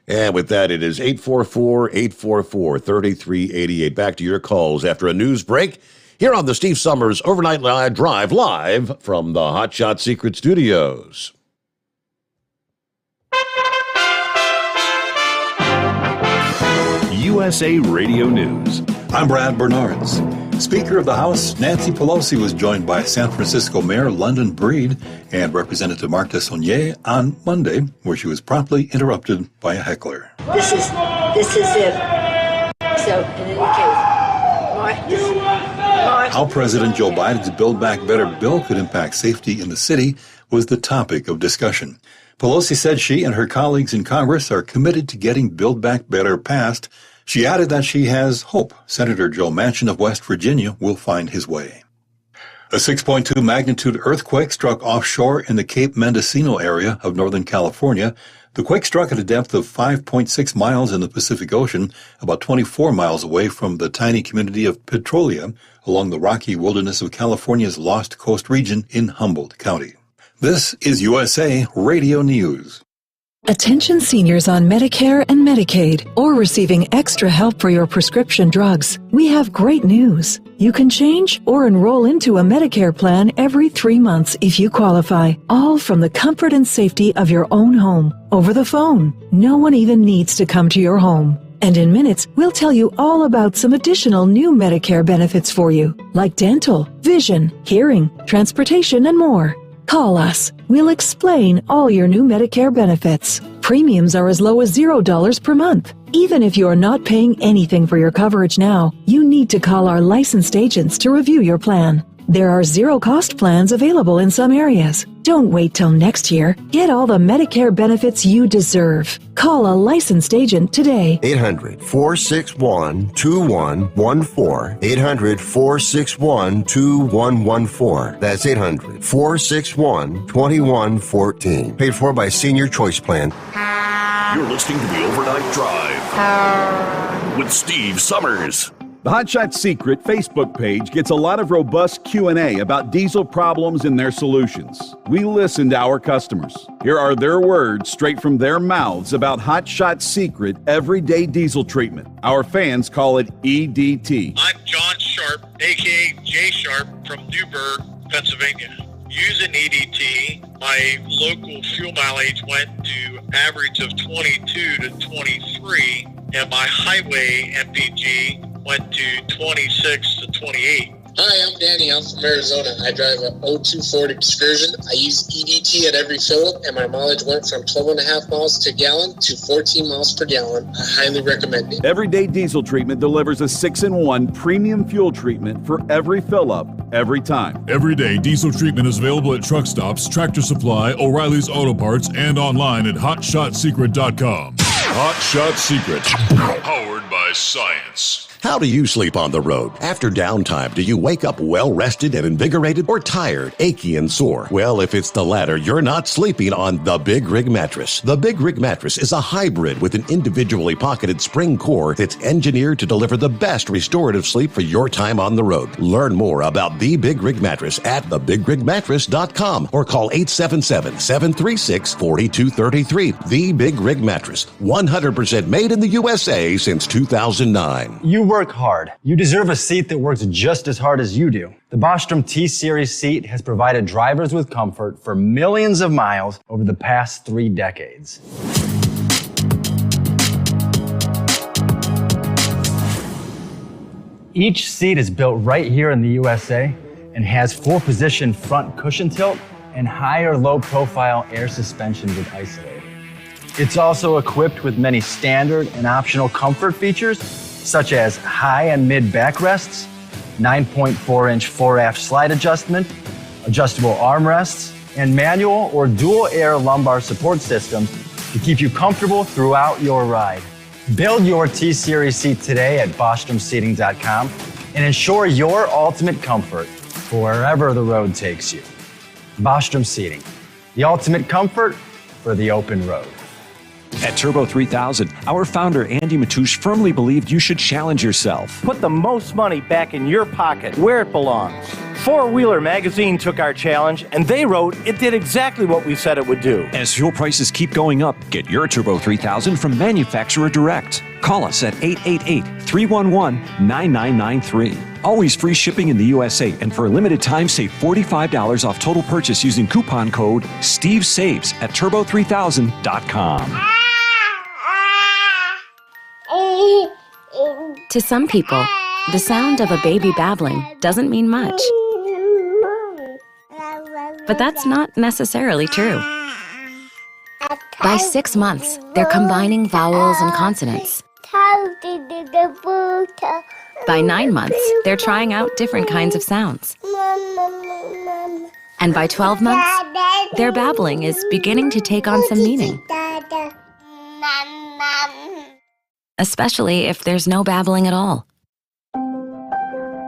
And with that, it is 844-844-3388. Back to your calls after a news break here on the Steve Sommers Overnight Live Drive, live from the Hot Shot Secret Studios. USA Radio News. I'm Brad Bernards. Speaker of the House Nancy Pelosi was joined by San Francisco Mayor London Breed and Representative Mark Desaulniers on Monday, where she was promptly interrupted by a heckler. This is it. So, in any case, how President Joe Biden's Build Back Better bill could impact safety in the city was the topic of discussion. Pelosi said she and her colleagues in Congress are committed to getting Build Back Better passed. She added that she has hope Senator Joe Manchin of West Virginia will find his way. A 6.2 magnitude earthquake struck offshore in the Cape Mendocino area of Northern California. The quake struck at a depth of 5.6 miles in the Pacific Ocean, about 24 miles away from the tiny community of Petrolia, along the rocky wilderness of California's Lost Coast region in Humboldt County. This is USA Radio News. Attention seniors on Medicare and Medicaid or receiving extra help for your prescription drugs. We have great news. You can change or enroll into a Medicare plan every 3 months if you qualify, all from the comfort and safety of your own home, over the phone. No one even needs to come to your home. And in minutes, we'll tell you all about some additional new Medicare benefits for you, like dental, vision, hearing, transportation, and more. Call us. We'll explain all your new Medicare benefits. Premiums are as low as $0 per month. Even if you are not paying anything for your coverage now, you need to call our licensed agents to review your plan. There are zero-cost plans available in some areas. Don't wait till next year. Get all the Medicare benefits you deserve. Call a licensed agent today. 800-461-2114. 800-461-2114. That's 800-461-2114. Paid for by Senior Choice Plan. You're listening to the Overnight Drive with Steve Sommers. The Hotshot Secret Facebook page gets a lot of robust Q&A about diesel problems and their solutions. We listen to our customers. Here are their words straight from their mouths about Hotshot Secret Everyday Diesel Treatment. Our fans call it EDT. I'm John Sharp, a.k.a. Jay Sharp from Newburgh, Pennsylvania. Using EDT, my local fuel mileage went to average of 22 to 23, and my highway MPG went to 26 to 28. Hi, I'm Danny. I'm from Arizona. I drive a 02 Ford Excursion. I use EDT at every fill-up, and my mileage went from 12.5 miles to gallon to 14 miles per gallon. I highly recommend it. Everyday Diesel Treatment delivers a 6-in-1 premium fuel treatment for every fill-up, every time. Everyday Diesel Treatment is available at truck stops, Tractor Supply, O'Reilly's Auto Parts, and online at HotShotSecret.com. Hot Shot Secret. Powered by science. How do you sleep on the road? After downtime, do you wake up well-rested and invigorated or tired, achy, and sore? Well, if it's the latter, you're not sleeping on the Big Rig Mattress. The Big Rig Mattress is a hybrid with an individually pocketed spring core that's engineered to deliver the best restorative sleep for your time on the road. Learn more about the Big Rig Mattress at thebigrigmattress.com or call 877-736-4233. The Big Rig Mattress, 100% made in the USA since 2009. You work hard. You deserve a seat that works just as hard as you do. The Bostrom T-Series seat has provided drivers with comfort for millions of miles over the past 3 decades. Each seat is built right here in the USA and has 4-position front cushion tilt and higher low-profile air suspension with Isolate. It's also equipped with many standard and optional comfort features, such as high and mid backrests, 9.4-inch fore-aft slide adjustment, adjustable armrests, and manual or dual air lumbar support systems to keep you comfortable throughout your ride. Build your T-Series seat today at BostromSeating.com and ensure your ultimate comfort for wherever the road takes you. Bostrom Seating, the ultimate comfort for the open road. At Turbo 3000, our founder Andy Matouche firmly believed you should challenge yourself. Put the most money back in your pocket, where it belongs. Four Wheeler magazine took our challenge, and they wrote it did exactly what we said it would do. As fuel prices keep going up, get your Turbo 3000 from manufacturer direct. Call us at 888-311-9993. Always free shipping in the USA, and for a limited time, save $45 off total purchase using coupon code STEVESAVES at turbo3000.com. To some people, the sound of a baby babbling doesn't mean much. But that's not necessarily true. By 6 months, they're combining vowels and consonants. By 9 months, they're trying out different kinds of sounds. And by 12 months, their babbling is beginning to take on some meaning. Especially if there's no babbling at all.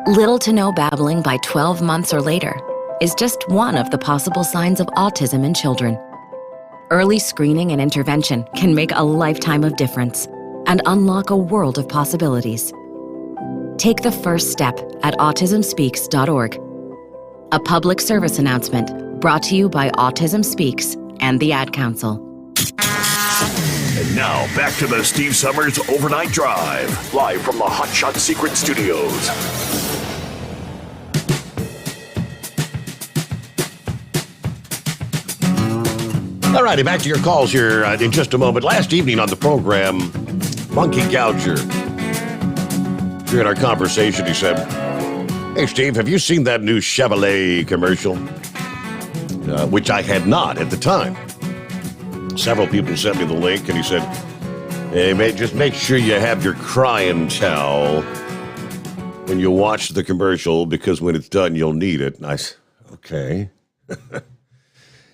Little to no babbling by 12 months or later is just one of the possible signs of autism in children. Early screening and intervention can make a lifetime of difference and unlock a world of possibilities. Take the first step at autismspeaks.org. A public service announcement brought to you by Autism Speaks and the Ad Council. And now, back to the Steve Sommers Overnight Drive, live from the Hot Shot Secret Studios. All righty, back to your calls here in just a moment. Last evening on the program, Monkey Gouger, during our conversation, he said, "Hey, Steve, have you seen that new Chevrolet commercial?" Which I had not at the time. Several people sent me the link, and he said, "Hey, mate, just make sure you have your crying towel when you watch the commercial, because when it's done, you'll need it." And I said, okay.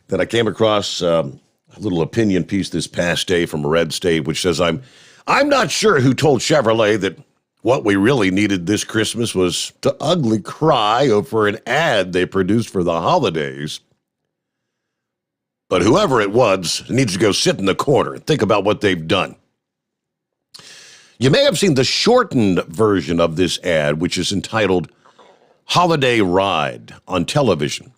Then I came across a little opinion piece this past day from Red State, which says, I'm not sure who told Chevrolet that what we really needed this Christmas was to ugly cry over an ad they produced for the holidays. But whoever it was needs to go sit in the corner and think about what they've done. You may have seen the shortened version of this ad, which is entitled Holiday Ride, on television.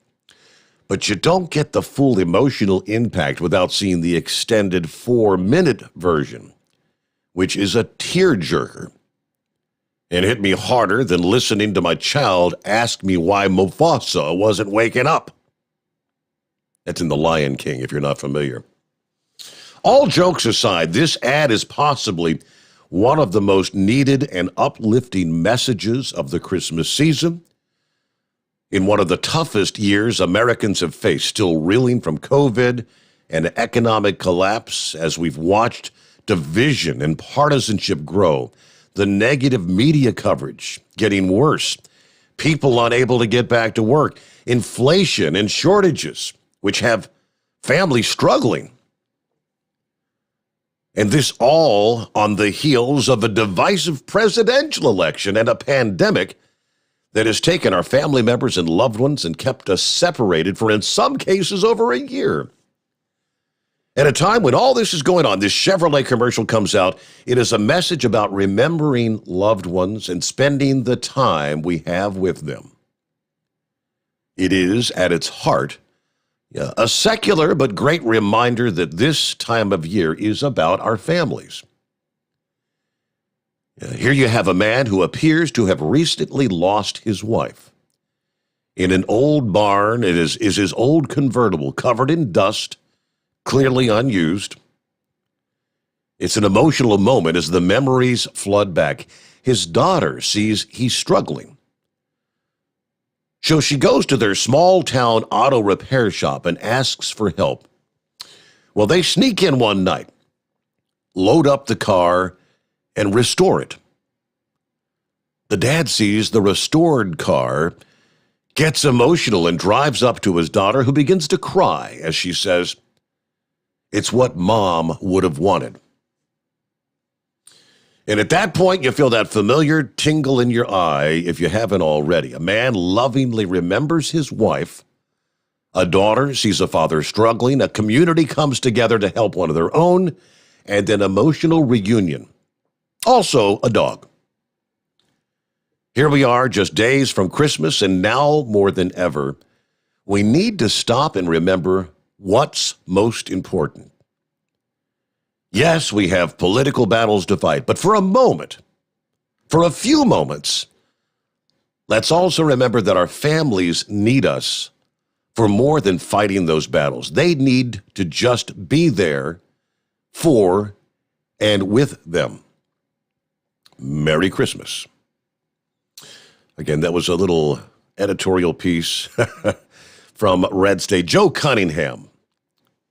But you don't get the full emotional impact without seeing the extended 4-minute version, which is a tearjerker. It hit me harder than listening to my child ask me why Mufasa wasn't waking up. That's in The Lion King, if you're not familiar. All jokes aside, this ad is possibly one of the most needed and uplifting messages of the Christmas season. In one of the toughest years Americans have faced, still reeling from COVID and economic collapse, as we've watched division and partisanship grow, the negative media coverage getting worse, people unable to get back to work, inflation and shortages, which have families struggling. And this all on the heels of a divisive presidential election and a pandemic that has taken our family members and loved ones and kept us separated for, in some cases, over a year. At a time when all this is going on, this Chevrolet commercial comes out. It is a message about remembering loved ones and spending the time we have with them. It is, at its heart, a secular but great reminder that this time of year is about our families. Here you have a man who appears to have recently lost his wife. In an old barn, it is his old convertible covered in dust, clearly unused. It's an emotional moment as the memories flood back. His daughter sees he's struggling. So she goes to their small-town auto repair shop and asks for help. Well, they sneak in one night, load up the car, and restore it. The dad sees the restored car, gets emotional, and drives up to his daughter, who begins to cry as she says, "It's what Mom would have wanted." And at that point, you feel that familiar tingle in your eye, if you haven't already. A man lovingly remembers his wife. A daughter sees a father struggling. A community comes together to help one of their own. And an emotional reunion. Also, a dog. Here we are, just days from Christmas, and now more than ever, we need to stop and remember what's most important. Yes, we have political battles to fight, but for a moment, for a few moments, let's also remember that our families need us for more than fighting those battles. They need to just be there for and with them. Merry Christmas. Again, that was a little editorial piece from Red State. Joe Cunningham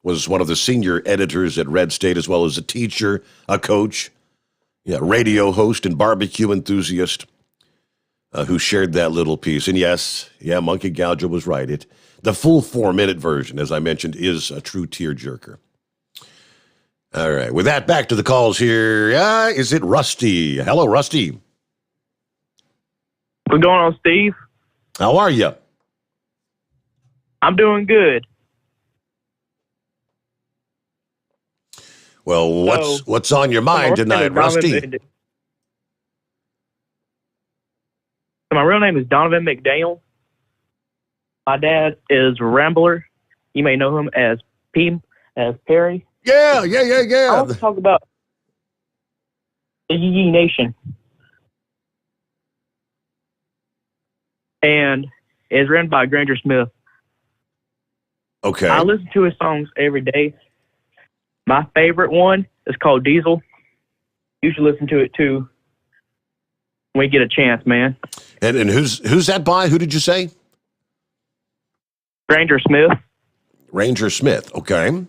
was one of the senior editors at Red State, as well as a teacher, a coach, radio host, and barbecue enthusiast who shared that little piece. And yes, Monkey Gouger was right. The full 4-minute version, as I mentioned, is a true tearjerker. All right, with that, back to the calls here. Is it Rusty? Hello, Rusty. What's going on, Steve? How are you? I'm doing good. Well, what's on your mind tonight, Rusty? My real name is Donovan McDaniel. My dad is Rambler. You may know him as Perry. Yeah. I want to talk about the Yee Nation. And it's written by Granger Smith. Okay. I listen to his songs every day. My favorite one is called Diesel. You should listen to it too when we get a chance, man. And who's that by? Who did you say? Granger Smith. Ranger Smith. Okay.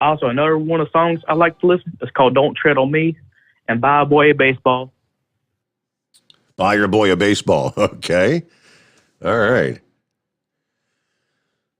Also, another one of the songs I like to listen is called Don't Tread on Me and Buy a Boy a Baseball. Buy your boy a baseball. Okay. All right.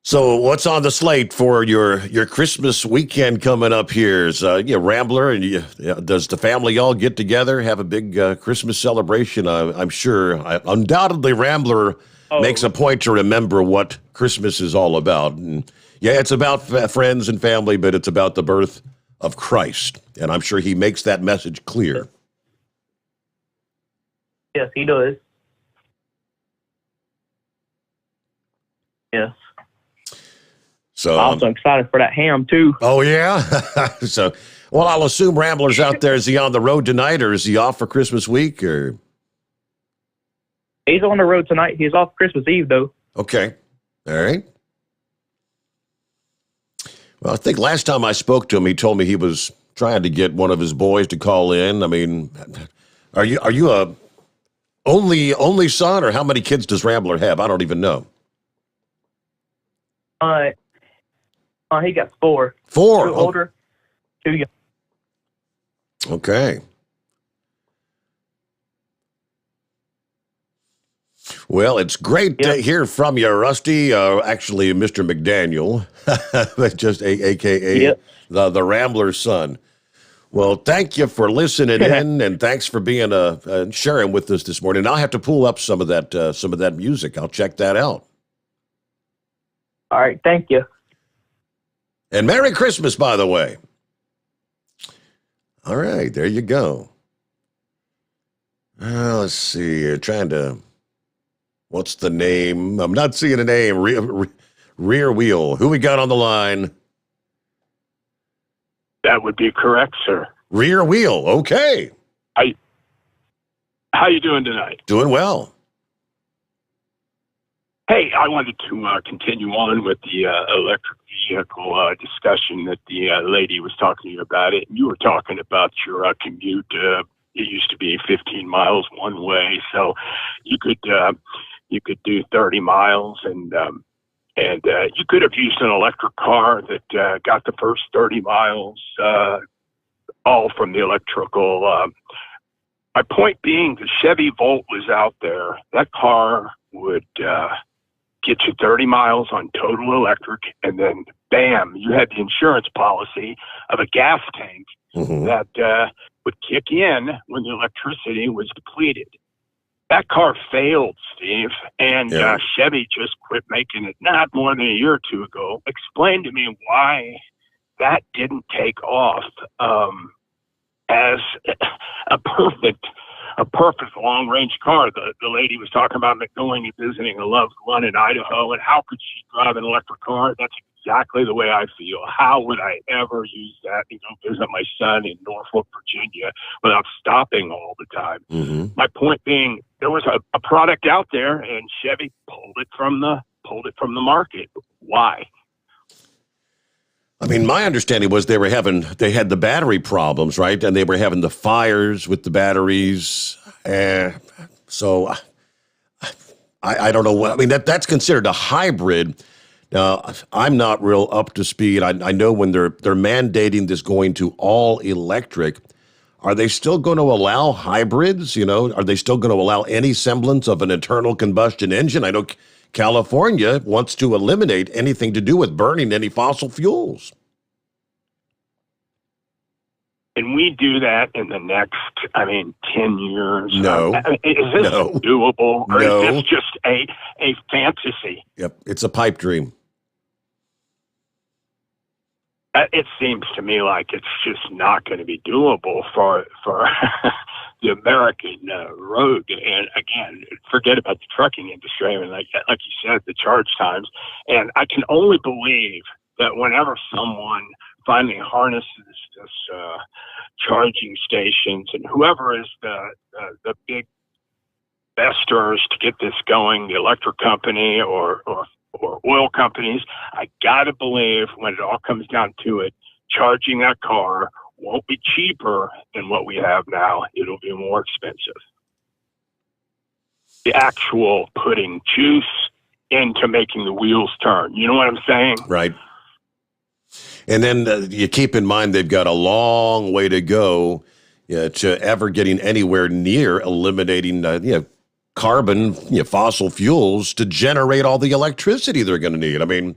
So what's on the slate for your Christmas weekend coming up here? Is Rambler, and does the family all get together, have a big Christmas celebration? I'm sure. Undoubtedly, Rambler makes a point to remember what Christmas is all about. And yeah, it's about friends and family, but it's about the birth of Christ. And I'm sure he makes that message clear. Yes, he does. Yes. So I'm also excited for that ham, too. Oh, yeah? So, well, I'll assume Rambler's out there. Is he on the road tonight, or is he off for Christmas week? Or he's on the road tonight. He's off Christmas Eve, though. Okay. All right. Well, I think last time I spoke to him, he told me he was trying to get one of his boys to call in. I mean, are you a only son, or how many kids does Rambler have? I don't even know. He got four. Four? Two older, two young. Okay. Well, it's great to hear from you, Rusty. Actually, Mr. McDaniel, just a.k.a. the Rambler's son. Well, thank you for listening in, and thanks for being sharing with us this morning. I'll have to pull up some of that music. I'll check that out. All right, thank you. And Merry Christmas, by the way. All right, there you go. Let's see. What's the name? I'm not seeing a name. Rear Wheel. Who we got on the line? That would be correct, sir. Rear Wheel. Okay. How you doing tonight? Doing well. Hey, I wanted to continue on with the electric vehicle discussion that the lady was talking to you about it. You were talking about your commute. It used to be 15 miles one way, so you could do 30 miles, and you could have used an electric car that got the first 30 miles all from the electrical. My point being, the Chevy Volt was out there. That car would get you 30 miles on total electric, and then bam, you had the insurance policy of a gas tank that would kick in when the electricity was depleted. That car failed, Steve, and Chevy just quit making it not more than a year or two ago. Explain to me why that didn't take off as a perfect long-range car. The lady was talking about going and visiting a loved one in Idaho, and how could she drive an electric car? That's exactly the way I feel. How would I ever use that to go visit my son in Norfolk, Virginia, without stopping all the time? Mm-hmm. My point being, there was a product out there, and Chevy pulled it from the market. Why? I mean, my understanding was they had the battery problems, right? And they were having the fires with the batteries. So I don't know what, I mean, that's considered a hybrid. Now, I'm not real up to speed. I know when they're mandating this going to all electric, are they still going to allow hybrids? Are they still going to allow any semblance of an internal combustion engine? I know California wants to eliminate anything to do with burning any fossil fuels. Can we do that in the next, 10 years? No. Is this doable, or No. is this just a fantasy? Yep, it's a pipe dream. It seems to me like it's just not going to be doable for the American road. And again, forget about the trucking industry. Like you said, the charge times. And I can only believe that whenever someone finally harnesses this charging stations, and whoever is the big investors to get this going, the electric company or oil companies, I gotta believe when it all comes down to it, charging that car won't be cheaper than what we have now. It'll be more expensive. The actual putting juice into making the wheels turn. You know what I'm saying? Right. And then you keep in mind they've got a long way to go to ever getting anywhere near eliminating carbon, fossil fuels to generate all the electricity they're going to need. I mean,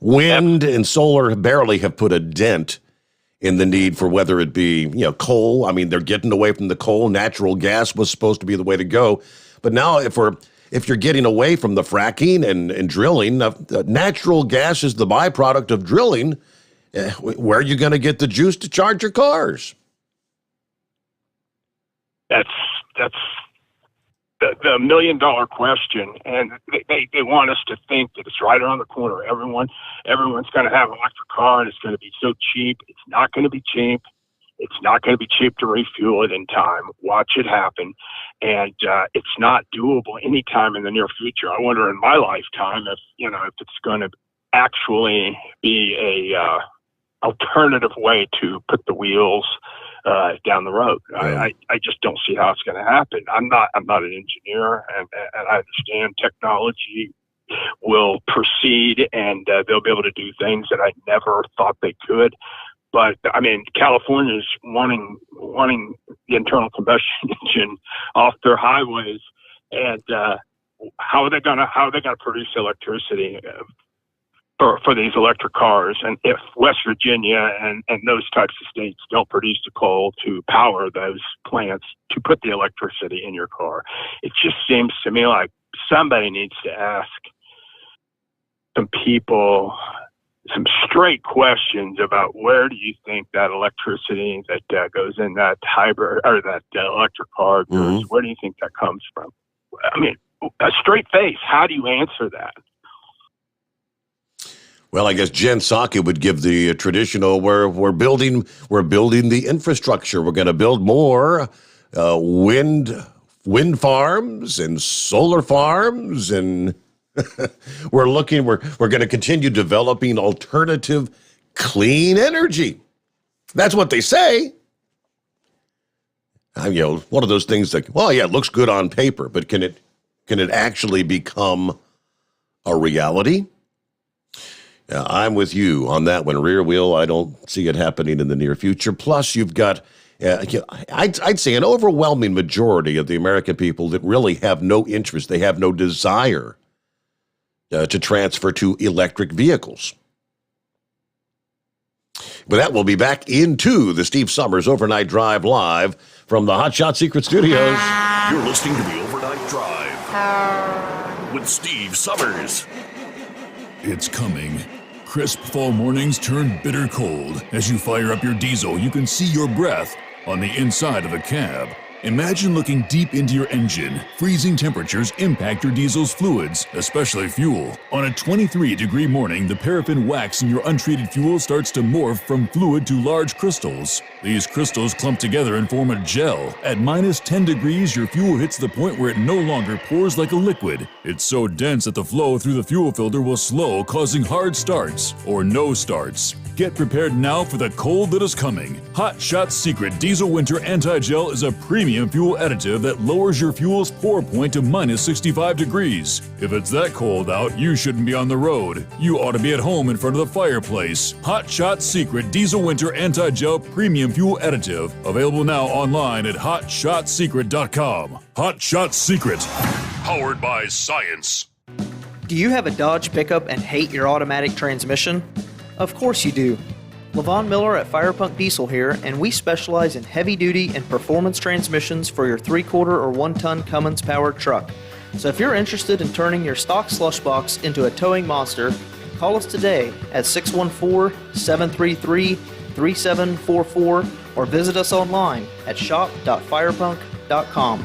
wind and solar barely have put a dent in the need for whether it be, coal. I mean, they're getting away from the coal. Natural gas was supposed to be the way to go. But now if you're getting away from the fracking and drilling, natural gas is the byproduct of drilling. Where are you going to get the juice to charge your cars? That's the $1 million question, and they want us to think that it's right around the corner. Everyone's going to have an electric car, and it's going to be so cheap. It's not going to be cheap. It's not going to be cheap to refuel it in time. Watch it happen, and it's not doable anytime in the near future. I wonder in my lifetime if it's going to actually be a alternative way to put the wheels down the road. I just don't see how it's going to happen. I'm not an engineer, and I understand technology will proceed, and they'll be able to do things that I never thought they could. But California's wanting the internal combustion engine off their highways, and how are they going to produce electricity for these electric cars? And if West Virginia and those types of states don't produce the coal to power those plants to put the electricity in your car, it just seems to me like somebody needs to ask some people some straight questions about where do you think that electricity that goes in that hybrid or that electric car goes, where do you think that comes from? A straight face. How do you answer that? Well, I guess Jen Psaki would give the traditional, we're building the infrastructure. We're going to build more wind farms and solar farms, and we're going to continue developing alternative clean energy. That's what they say. One of those things like, well, yeah, it looks good on paper, but can it actually become a reality? I'm with you on that one. Rear wheel, I don't see it happening in the near future. Plus, you've got, I'd say, an overwhelming majority of the American people that really have no interest. They have no desire to transfer to electric vehicles. But that will be back into the Steve Sommers Overnight Drive live from the Hot Shot Secret Studios. You're listening to the Overnight Drive with Steve Sommers. It's coming. Crisp fall mornings turn bitter cold. As you fire up your diesel, you can see your breath on the inside of the cab. Imagine looking deep into your engine. Freezing temperatures impact your diesel's fluids, especially fuel. On a 23-degree morning, the paraffin wax in your untreated fuel starts to morph from fluid to large crystals. These crystals clump together and form a gel. At minus 10 degrees, your fuel hits the point where it no longer pours like a liquid. It's so dense that the flow through the fuel filter will slow, causing hard starts or no starts. Get prepared now for the cold that is coming. Hot Shot Secret Diesel Winter Anti-Gel is a premium fuel additive that lowers your fuel's pour point to minus 65 degrees. If it's that cold out, you shouldn't be on the road. You ought to be at home in front of the fireplace. Hot Shot Secret Diesel Winter Anti-Gel Premium Fuel Additive. Available now online at hotshotsecret.com. Hot Shot Secret. Powered by science. Do you have a Dodge pickup and hate your automatic transmission? Of course you do. LaVon Miller at Firepunk Diesel here, and we specialize in heavy-duty and performance transmissions for your 3-quarter or 1-ton Cummins-powered truck. So if you're interested in turning your stock slush box into a towing monster, call us today at 614-733-3744 or visit us online at shop.firepunk.com.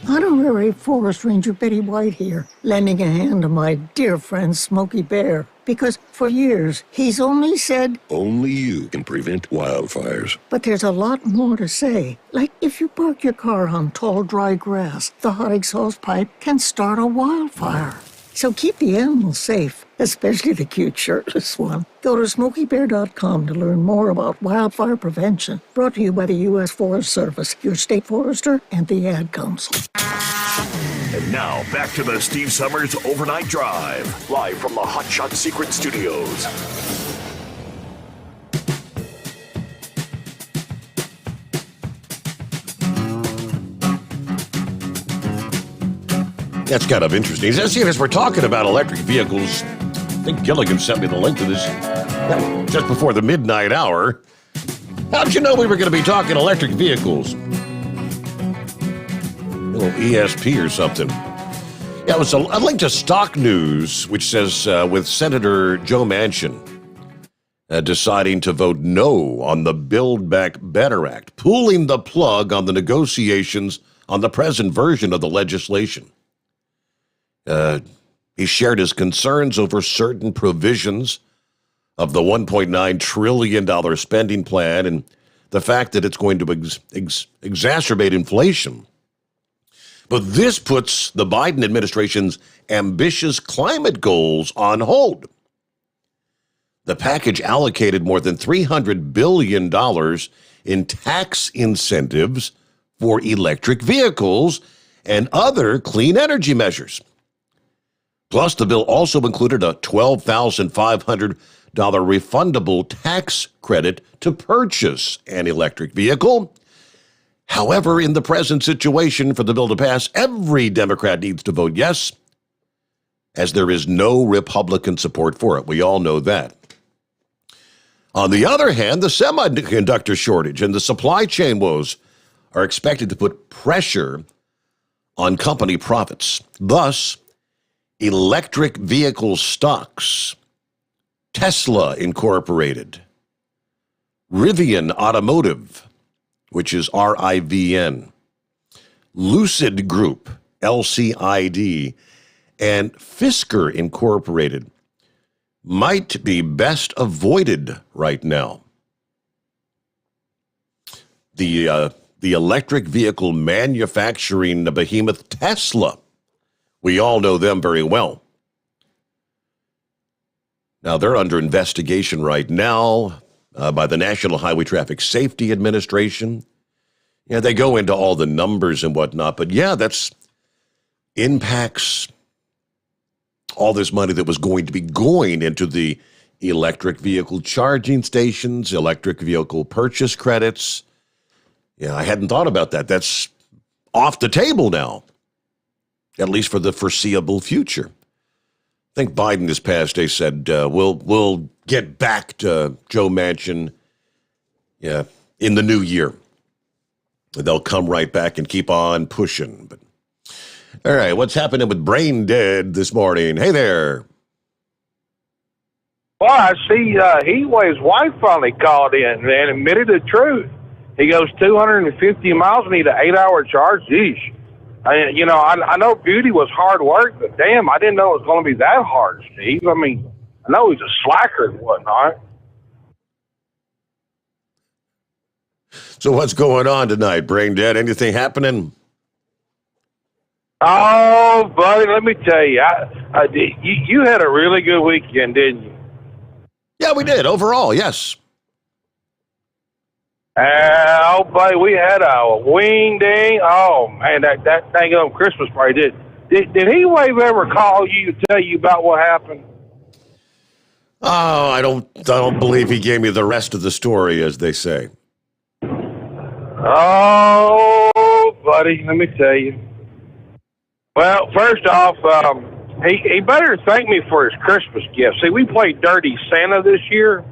Honorary Forest Ranger Betty White here, lending a hand to my dear friend Smokey Bear. Because for years, he's only said, only you can prevent wildfires. But there's a lot more to say. Like if you park your car on tall, dry grass, the hot exhaust pipe can start a wildfire. So keep the animals safe, especially the cute shirtless one. Go to SmokeyBear.com to learn more about wildfire prevention. Brought to you by the U.S. Forest Service, your state forester, and the Ad Council. And now, back to the Steve Sommers Overnight Drive, live from the Hot Shot Secret Studios. That's kind of interesting. As we're talking about electric vehicles, I think Gilligan sent me the link to this just before the midnight hour. How'd you know we were going to be talking electric vehicles? A little ESP or something. Yeah, it was a link to Stock News, which says with Senator Joe Manchin deciding to vote no on the Build Back Better Act, pulling the plug on the negotiations on the present version of the legislation. He shared his concerns over certain provisions of the $1.9 trillion spending plan and the fact that it's going to exacerbate inflation. But this puts the Biden administration's ambitious climate goals on hold. The package allocated more than $300 billion in tax incentives for electric vehicles and other clean energy measures. Plus, the bill also included a $12,500 refundable tax credit to purchase an electric vehicle. However, in the present situation for the bill to pass, every Democrat needs to vote yes, as there is no Republican support for it. We all know that. On the other hand, the semiconductor shortage and the supply chain woes are expected to put pressure on company profits. Thus, electric vehicle stocks, Tesla Incorporated, Rivian Automotive, which is RIVN, Lucid Group, LCID, and Fisker Incorporated might be best avoided right now. The electric vehicle manufacturing behemoth Tesla, we all know them very well. Now, they're under investigation right now by the National Highway Traffic Safety Administration. Yeah, they go into all the numbers and whatnot, but yeah, that's impacts all this money that was going to be going into the electric vehicle charging stations, electric vehicle purchase credits. Yeah, I hadn't thought about that. That's off the table now, at least for the foreseeable future. I think Biden this past day said, we'll get back to Joe Manchin in the new year. They'll come right back and keep on pushing. But all right, what's happening with Brain Dead this morning? Hey there. Well, I see Heatwave's wife finally called in and admitted the truth. He goes 250 miles and need an 8-hour charge. Geesh. I know beauty was hard work, but damn, I didn't know it was going to be that hard, Steve. I mean, I know he's a slacker and whatnot. So what's going on tonight, Brain Dead? Anything happening? Oh, buddy, let me tell you, you had a really good weekend, didn't you? Yeah, we did. Overall, yes. Oh, buddy, we had a wing ding. Oh, man, that dang on Christmas party. Did Heatwave ever call you to tell you about what happened? Oh, I don't believe he gave me the rest of the story, as they say. Oh, buddy, let me tell you. Well, first off, he better thank me for his Christmas gift. See, we played Dirty Santa this year,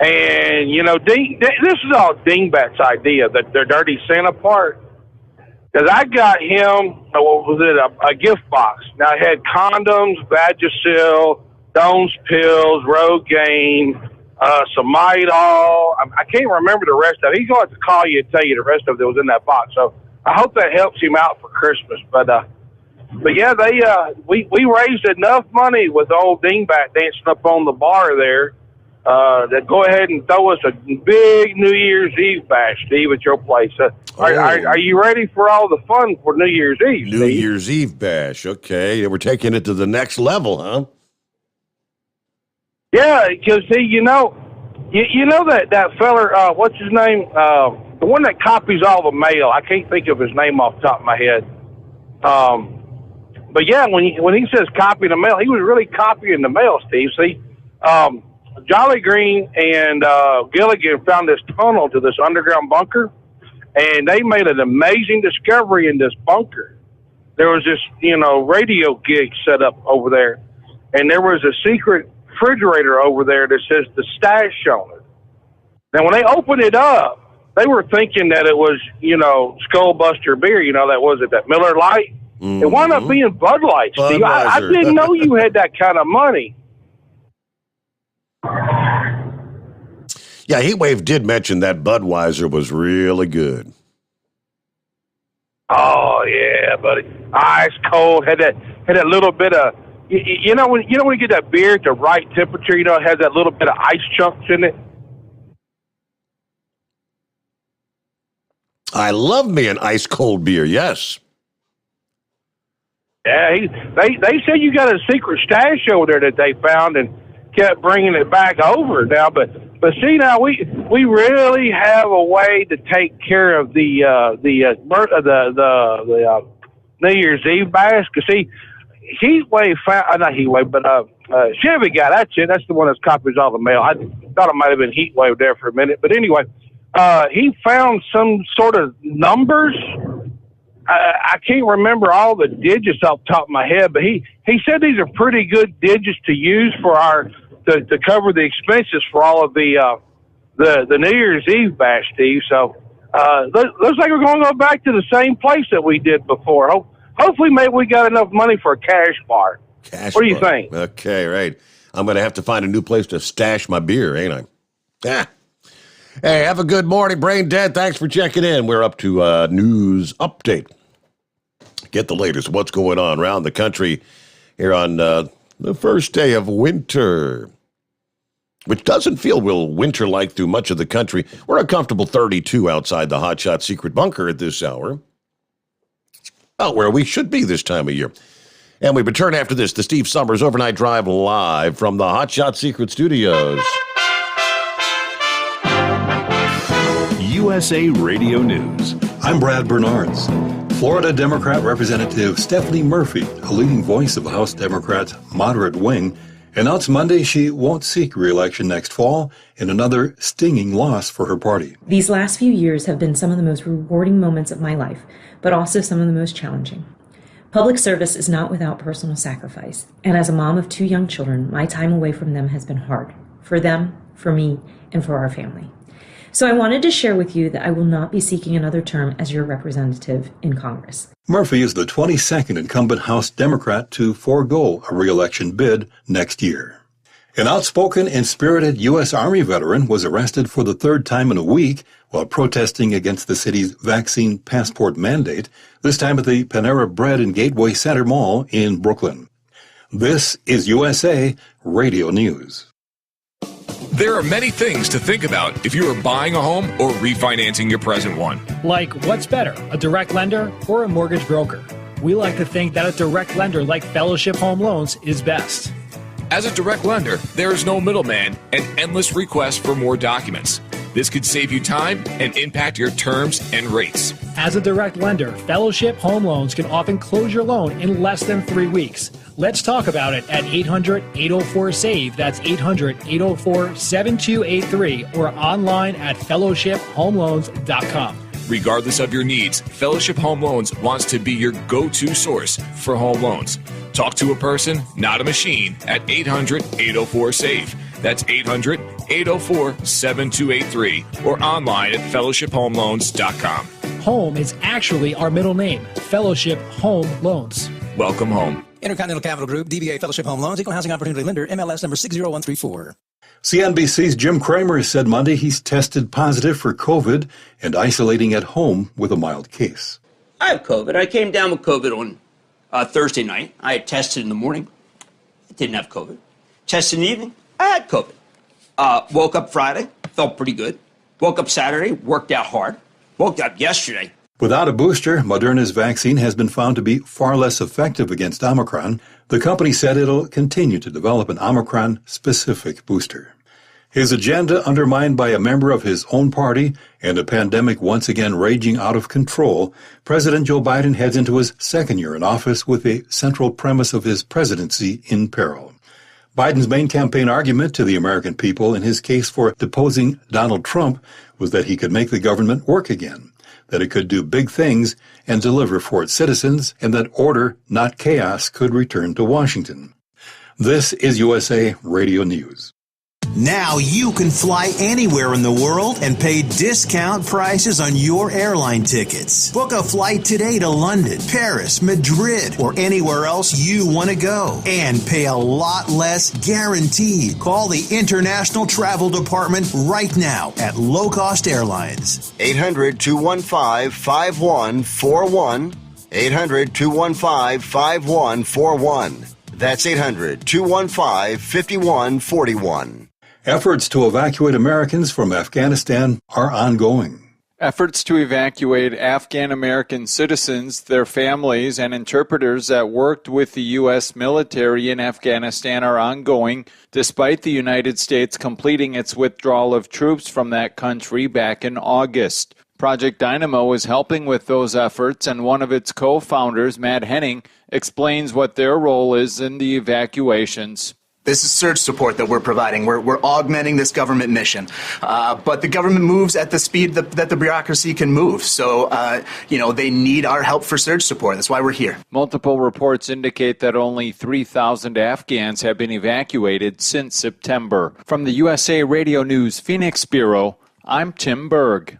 And, you know, this is all Dingbat's idea, the Dirty Santa part. Because I got him, what was it, a gift box. Now, it had condoms, Vagisil, Dome's pills, Rogaine, some Midol. I can't remember the rest of it. He's going to have to call you and tell you the rest of it that was in that box. So I hope that helps him out for Christmas. But yeah, we raised enough money with old Dingbat dancing up on the bar there to go ahead and throw us a big New Year's Eve bash, Steve, at your place. Are you ready for all the fun for New Year's Eve, New Steve? Year's Eve bash. Okay, we're taking it to the next level, huh? Yeah, because, see, you know that feller, what's his name? The one that copies all the mail. I can't think of his name off the top of my head. But yeah, when he says copy the mail, he was really copying the mail, Steve. See, Jolly Green and Gilligan found this tunnel to this underground bunker, and they made an amazing discovery in this bunker. There was this, radio gig set up over there, and there was a secret refrigerator over there that says the stash on it. Now, when they opened it up, they were thinking that it was, Skullbuster beer, that Miller Lite. Mm-hmm. It wound up being Bud Light, Steve. I didn't know you had that kind of money. Yeah, Heatwave did mention that Budweiser was really good. Oh yeah, buddy, ice cold. Had that little bit of when you get that beer at the right temperature, it has that little bit of ice chunks in it. I love me an ice cold beer. Yes. Yeah, they said you got a secret stash over there that they found and kept bringing it back over now, but see now we really have a way to take care of the New Year's Eve bash. Cause see, Heatwave found not Heatwave, but Chevy guy. That's it. That's the one that copies all the mail. I thought it might have been Heatwave there for a minute, but anyway, he found some sort of numbers. I can't remember all the digits off the top of my head, but he said these are pretty good digits to use for to cover the expenses for all of the New Year's Eve bash, Steve. So looks like we're going to go back to the same place that we did before. Hopefully, maybe we got enough money for a cash bar. What do you think? Okay, right. I'm going to have to find a new place to stash my beer, ain't I? Yeah. Hey, have a good morning, Brain Dead. Thanks for checking in. We're up to news update. Get the latest what's going on around the country here on the first day of winter, which doesn't feel winter-like through much of the country. We're a comfortable 32 outside the Hotshot Secret Bunker at this hour. About where we should be this time of year. And we return after this, the Steve Sommers Overnight Drive live from the Hotshot Secret Studios. USA Radio News. I'm Brad Bernards. Florida Democrat Representative Stephanie Murphy, a leading voice of House Democrats' moderate wing, announced Monday she won't seek re-election next fall in another stinging loss for her party. These last few years have been some of the most rewarding moments of my life, but also some of the most challenging. Public service is not without personal sacrifice, and as a mom of 2 young children, my time away from them has been hard, for them, for me, and for our family. So I wanted to share with you that I will not be seeking another term as your representative in Congress. Murphy is the 22nd incumbent House Democrat to forego a re-election bid next year. An outspoken and spirited U.S. Army veteran was arrested for the 3rd time in a week while protesting against the city's vaccine passport mandate, this time at the Panera Bread and Gateway Center Mall in Brooklyn. This is USA Radio News. There are many things to think about if you are buying a home or refinancing your present one. Like, what's better, a direct lender or a mortgage broker? We like to think that a direct lender like Fellowship Home Loans is best. As a direct lender, there is no middleman and endless requests for more documents. This could save you time and impact your terms and rates. As a direct lender, Fellowship Home Loans can often close your loan in less than 3 weeks. Let's talk about it at 800-804-SAVE. That's 800-804-7283 or online at fellowshiphomeloans.com. Regardless of your needs, Fellowship Home Loans wants to be your go-to source for home loans. Talk to a person, not a machine, at 800-804-SAVE. That's 800-804-7283 or online at fellowshiphomeloans.com. Home is actually our middle name, Fellowship Home Loans. Welcome home. Intercontinental Capital Group, DBA Fellowship Home Loans, Equal Housing Opportunity Lender, MLS number 60134. CNBC's Jim Cramer said Monday he's tested positive for COVID and isolating at home with a mild case. I have COVID. I came down with COVID on Thursday night. I had tested in the morning. I didn't have COVID. Tested in the evening. I had COVID. Woke up Friday. Felt pretty good. Woke up Saturday. Worked out hard. Woke up yesterday. Without a booster, Moderna's vaccine has been found to be far less effective against Omicron. The company said it'll continue to develop an Omicron-specific booster. His agenda undermined by a member of his own party and a pandemic once again raging out of control, President Joe Biden heads into his second year in office with a central premise of his presidency in peril. Biden's main campaign argument to the American people in his case for deposing Donald Trump was that he could make the government work again, that it could do big things and deliver for its citizens, and that order, not chaos, could return to Washington. This is USA Radio News. Now you can fly anywhere in the world and pay discount prices on your airline tickets. Book a flight today to London, Paris, Madrid, or anywhere else you want to go and pay a lot less guaranteed. Call the International Travel Department right now at Low Cost Airlines. 800-215-5141. 800-215-5141. That's 800-215-5141. Efforts to evacuate Americans from Afghanistan are ongoing. Efforts to evacuate Afghan American citizens, their families, and interpreters that worked with the U.S. military in Afghanistan are ongoing, despite the United States completing its withdrawal of troops from that country back in August. Project Dynamo is helping with those efforts, and one of its co-founders, Matt Henning, explains what their role is in the evacuations. This is surge support that we're providing. We're augmenting this government mission. But the government moves at the speed that the bureaucracy can move. So, they need our help for surge support. That's why we're here. Multiple reports indicate that only 3,000 Afghans have been evacuated since September. From the USA Radio News Phoenix Bureau, I'm Tim Berg.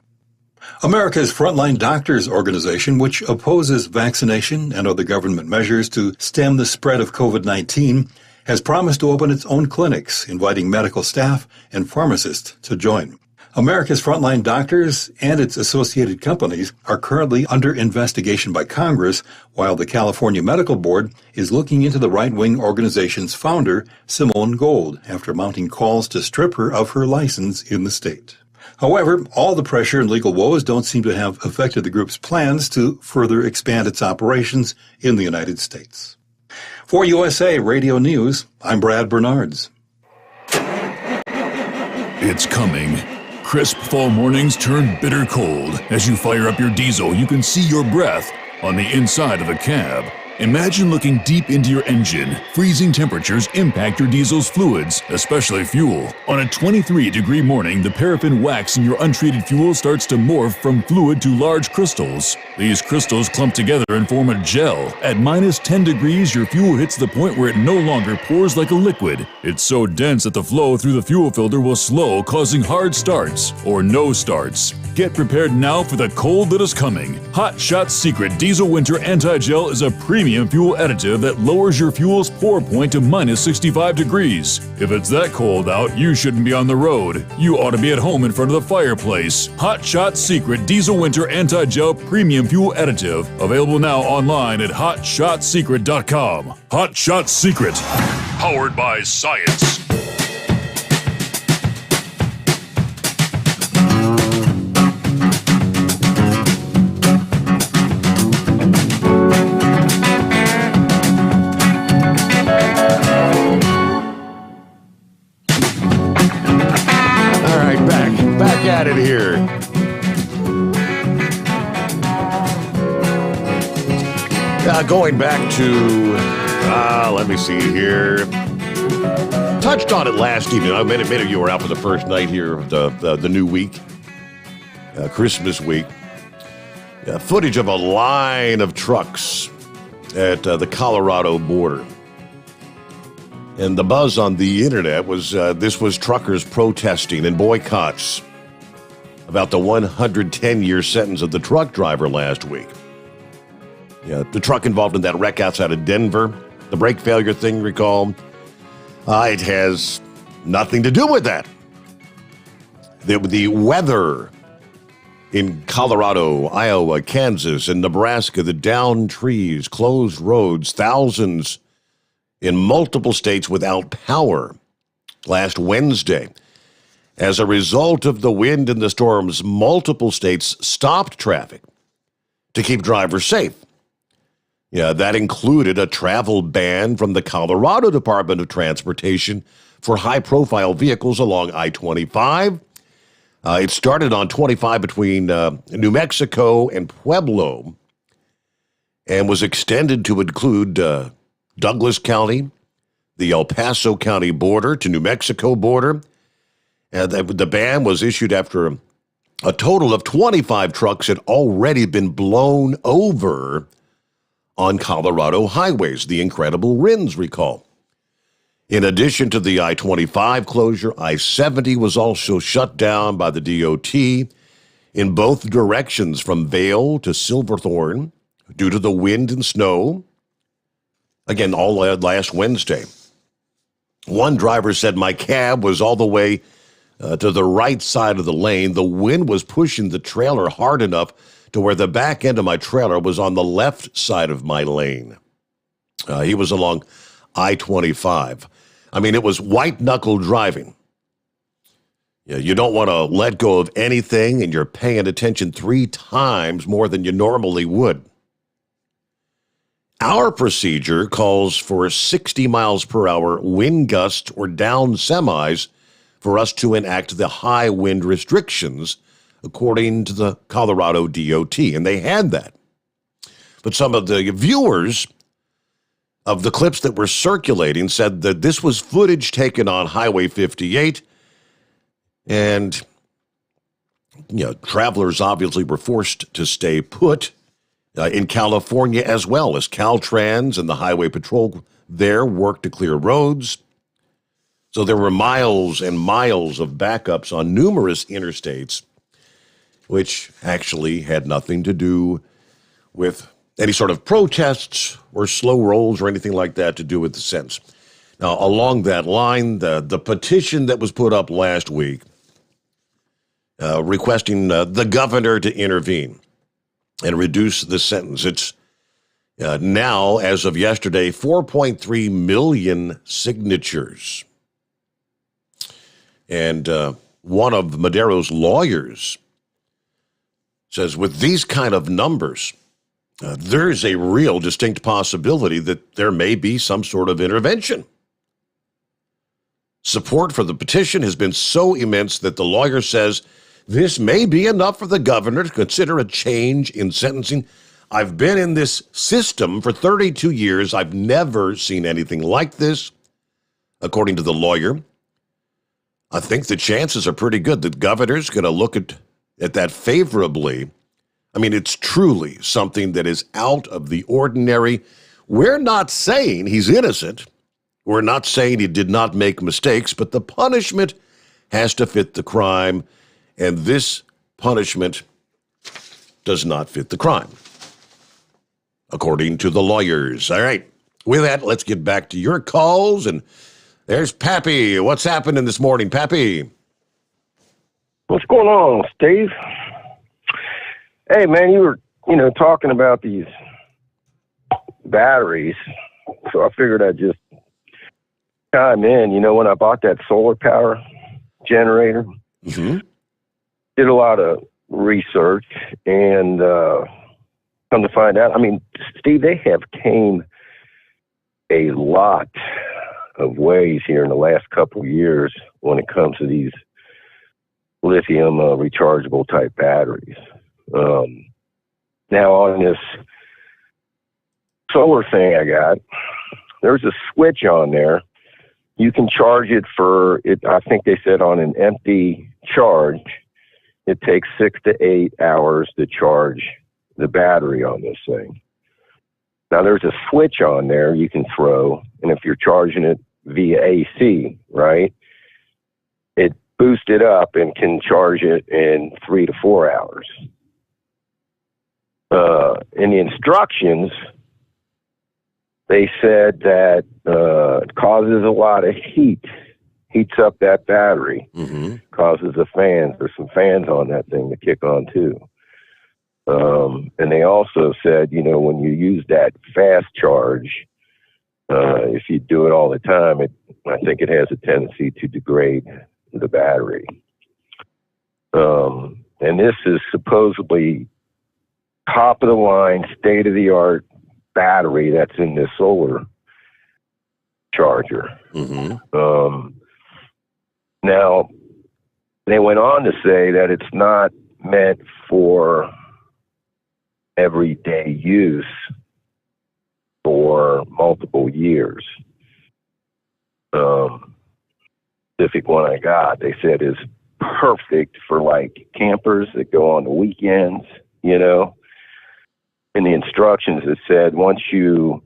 America's Frontline Doctors Organization, which opposes vaccination and other government measures to stem the spread of COVID-19, has promised to open its own clinics, inviting medical staff and pharmacists to join. America's Frontline Doctors and its associated companies are currently under investigation by Congress, while the California Medical Board is looking into the right-wing organization's founder, Simone Gold, after mounting calls to strip her of her license in the state. However, all the pressure and legal woes don't seem to have affected the group's plans to further expand its operations in the United States. For USA Radio News, I'm Brad Bernards. It's coming. Crisp fall mornings turn bitter cold. As you fire up your diesel, you can see your breath on the inside of the cab. Imagine looking deep into your engine. Freezing temperatures impact your diesel's fluids, especially fuel. On a 23-degree morning, the paraffin wax in your untreated fuel starts to morph from fluid to large crystals. These crystals clump together and form a gel. At minus 10 degrees, your fuel hits the point where it no longer pours like a liquid. It's so dense that the flow through the fuel filter will slow, causing hard starts or no starts. Get prepared now for the cold that is coming. Hot Shot's Secret Diesel Winter Anti-Gel is a premium fuel additive that lowers your fuel's pour point to minus 65 degrees. If it's that cold out, you shouldn't be on the road. You ought to be at home in front of the fireplace. Hot Shot's Secret Diesel Winter Anti-Gel Premium Fuel Additive. Available now online at hotshotsecret.com. Hot Shot Secret. Powered by science. At it here. Going back to, let me see here. Touched on it last evening. Many of you were out for the first night here of the new week, Christmas week. Footage of a line of trucks at the Colorado border. And the buzz on the internet was this was truckers protesting and boycotts about the 110-year sentence of the truck driver last week. Yeah, the truck involved in that wreck outside of Denver, the brake failure thing, recall, it has nothing to do with that. The weather in Colorado, Iowa, Kansas, and Nebraska, the downed trees, closed roads, thousands in multiple states without power last Wednesday. As a result of the wind and the storms, multiple states stopped traffic to keep drivers safe. Yeah, that included a travel ban from the Colorado Department of Transportation for high-profile vehicles along I-25. It started on 25 between New Mexico and Pueblo and was extended to include Douglas County, the El Paso County border to New Mexico border. The ban was issued after a total of 25 trucks had already been blown over on Colorado highways, the incredible winds, recall. In addition to the I-25 closure, I-70 was also shut down by the DOT in both directions from Vail to Silverthorne due to the wind and snow. Again, all last Wednesday. One driver said, my cab was all the way to the right side of the lane. The wind was pushing the trailer hard enough to where the back end of my trailer was on the left side of my lane. He was along I-25. I mean, it was white-knuckle driving. Yeah, you don't want to let go of anything, and you're paying attention 3 times more than you normally would. Our procedure calls for 60 miles per hour wind gusts or down semis for us to enact the high wind restrictions, according to the Colorado DOT, and they had that. But some of the viewers of the clips that were circulating said that this was footage taken on Highway 58, and travelers obviously were forced to stay put in California as well, as Caltrans and the Highway Patrol there worked to clear roads. So there were miles and miles of backups on numerous interstates, which actually had nothing to do with any sort of protests or slow rolls or anything like that to do with the sentence. Now, along that line, the petition that was put up last week requesting the governor to intervene and reduce the sentence, it's now, as of yesterday, 4.3 million signatures. And one of Madero's lawyers says, with these kind of numbers, there's a real distinct possibility that there may be some sort of intervention. Support for the petition has been so immense that the lawyer says this may be enough for the governor to consider a change in sentencing. I've been in this system for 32 years. I've never seen anything like this, according to the lawyer. I think the chances are pretty good that the governor's going to look at that favorably. I mean, it's truly something that is out of the ordinary. We're not saying he's innocent. We're not saying he did not make mistakes, but the punishment has to fit the crime, and this punishment does not fit the crime, according to the lawyers. All right, with that, let's get back to your calls, and there's Pappy. What's happening this morning, Pappy? What's going on, Steve? Hey, man, you were, talking about these batteries, so I figured I'd just chime in. When I bought that solar power generator, did a lot of research, and come to find out, Steve, they have came a lot of ways here in the last couple of years when it comes to these lithium rechargeable type batteries. Now on this solar thing I got, there's a switch on there. You can charge it I think they said on an empty charge, it takes 6 to 8 hours to charge the battery on this thing. Now there's a switch on there you can throw, and if you're charging it via AC, right? It boosts it up and can charge it in 3 to 4 hours. In the instructions, they said that it causes a lot of heat, heats up that battery, causes the fans. There's some fans on that thing to kick on too. And they also said, you know, when you use that fast charge, if you do it all the time, I think it has a tendency to degrade the battery. And this is supposedly top of the line, state of the art battery that's in this solar charger. Now, they went on to say that it's not meant for everyday use for multiple years. Specific one I got, they said is perfect for like campers that go on the weekends, you know. In the instructions, it said once you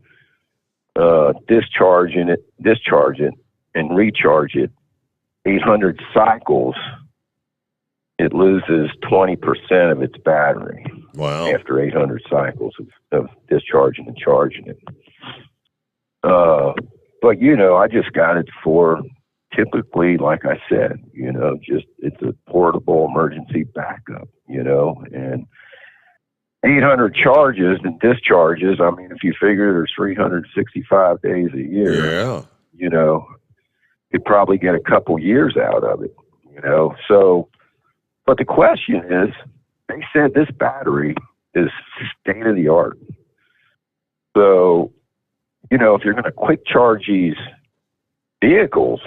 discharge it and recharge it 800 cycles, it loses 20% of its battery. Wow. After 800 cycles of discharging and charging it. But, you know, I just got it for typically, like I said, you know, just it's a portable emergency backup, you know, and 800 charges and discharges. I mean, if you figure there's 365 days a year, you know, you'd probably get a couple years out of it, you know. So, but the question is, they said this battery is state of the art. So, you know, if you're going to quick charge these vehicles,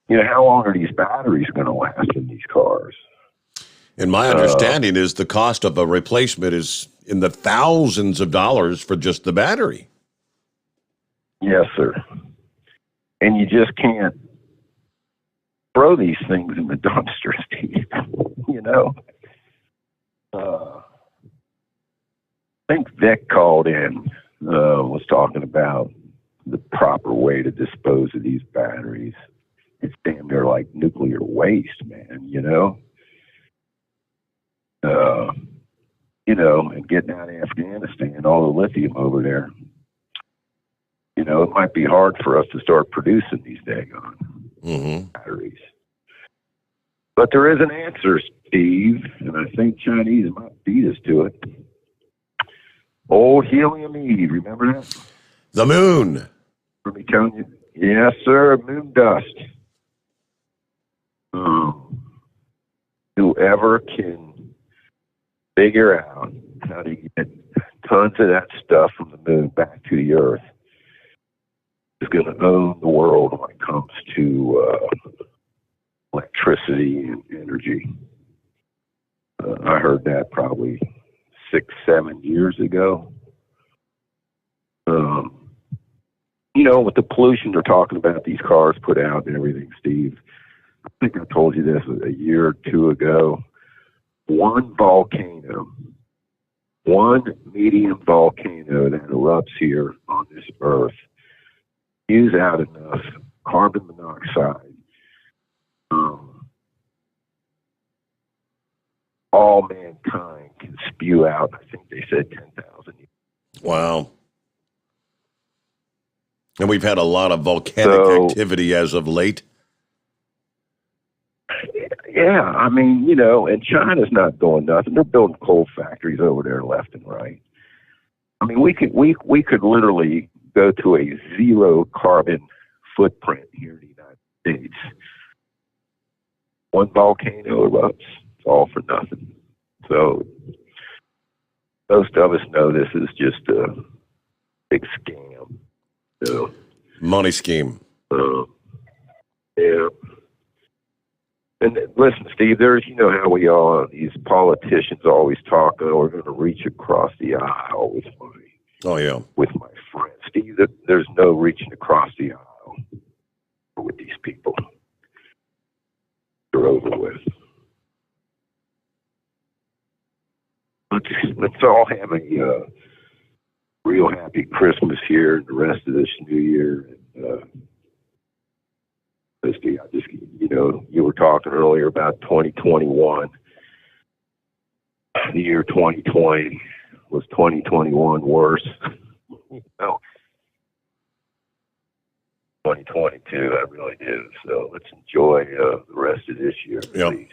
you know, how long are these batteries going to last in these cars? And my understanding is the cost of a replacement is in the thousands of dollars for just the battery. Yes, sir. And you just can't throw these things in the dumpster, Steve. You know? I think Vic called in, was talking about the proper way to dispose of these batteries. It's damn near like nuclear waste, man, you know? You know, and getting out of Afghanistan, all the lithium over there, you know, it might be hard for us to start producing these daggone batteries. But there is an answer, Steve, and I think Chinese might beat us to it. Old helium-E, remember that? The moon. Let me tell you. Yes, sir, moon dust. Whoever can figure out how to get tons of that stuff from the moon back to the Earth is going to own the world when it comes to electricity and energy. I heard that probably 6-7 years ago. You know, with the pollution they're talking about, these cars put out and everything, Steve, I think I told you this a year or two ago. One volcano, one medium volcano that erupts here on this earth, spews out enough carbon monoxide. All mankind can spew out, I think they said 10,000 years. Wow. And we've had a lot of volcanic activity as of late. Yeah, I mean, you know, and China's not doing nothing. They're building coal factories over there left and right. I mean, we could literally go to a zero carbon footprint here in the United States. One volcano erupts, it's all for nothing. So most of us know this is just a big scam. So, money scheme. Yeah. And listen, Steve, there's, you know how we are, these politicians always talk, oh, we're going to reach across the aisle with my friends. Steve, there's no reaching across the aisle with these people. They're over with. Let's all have a real happy Christmas here and the rest of this new year. And Christy, I just, you were talking earlier about 2021. The year 2020 was 2021 worse. 2022, I really do. So let's enjoy the rest of this year, please.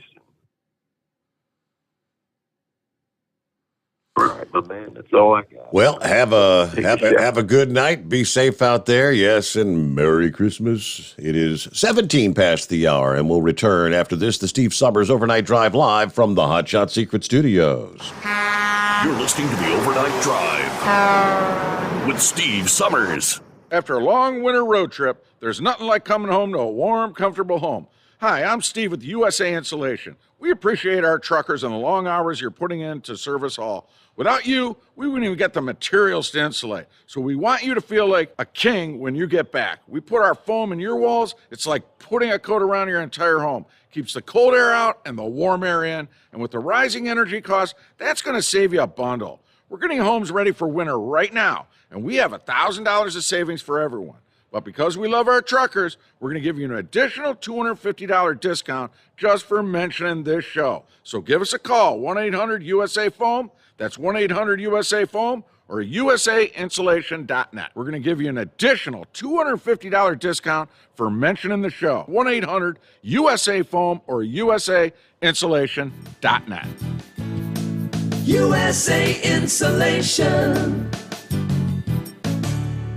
All right, my man, that's all I got. Well, have a good night. Be safe out there. Yes, and Merry Christmas. It is 17 past the hour, and we'll return after this, the Steve Sommers Overnight Drive live from the Hot Shot Secret Studios. You're listening to the Overnight Drive with Steve Sommers. After a long winter road trip, there's nothing like coming home to a warm, comfortable home. Hi, I'm Steve with USA Insulation. We appreciate our truckers and the long hours you're putting into Service Hall. Without you, we wouldn't even get the materials to insulate. So we want you to feel like a king when you get back. We put our foam in your walls. It's like putting a coat around your entire home. Keeps the cold air out and the warm air in. And with the rising energy costs, that's going to save you a bundle. We're getting homes ready for winter right now, and we have $1,000 of savings for everyone. But because we love our truckers, we're going to give you an additional $250 discount just for mentioning this show. So give us a call, 1-800-USA-FOAM. That's 1-800-USA-FOAM or usainsulation.net. We're going to give you an additional $250 discount for mentioning the show. 1-800-USA-FOAM or usainsulation.net. USA Insulation.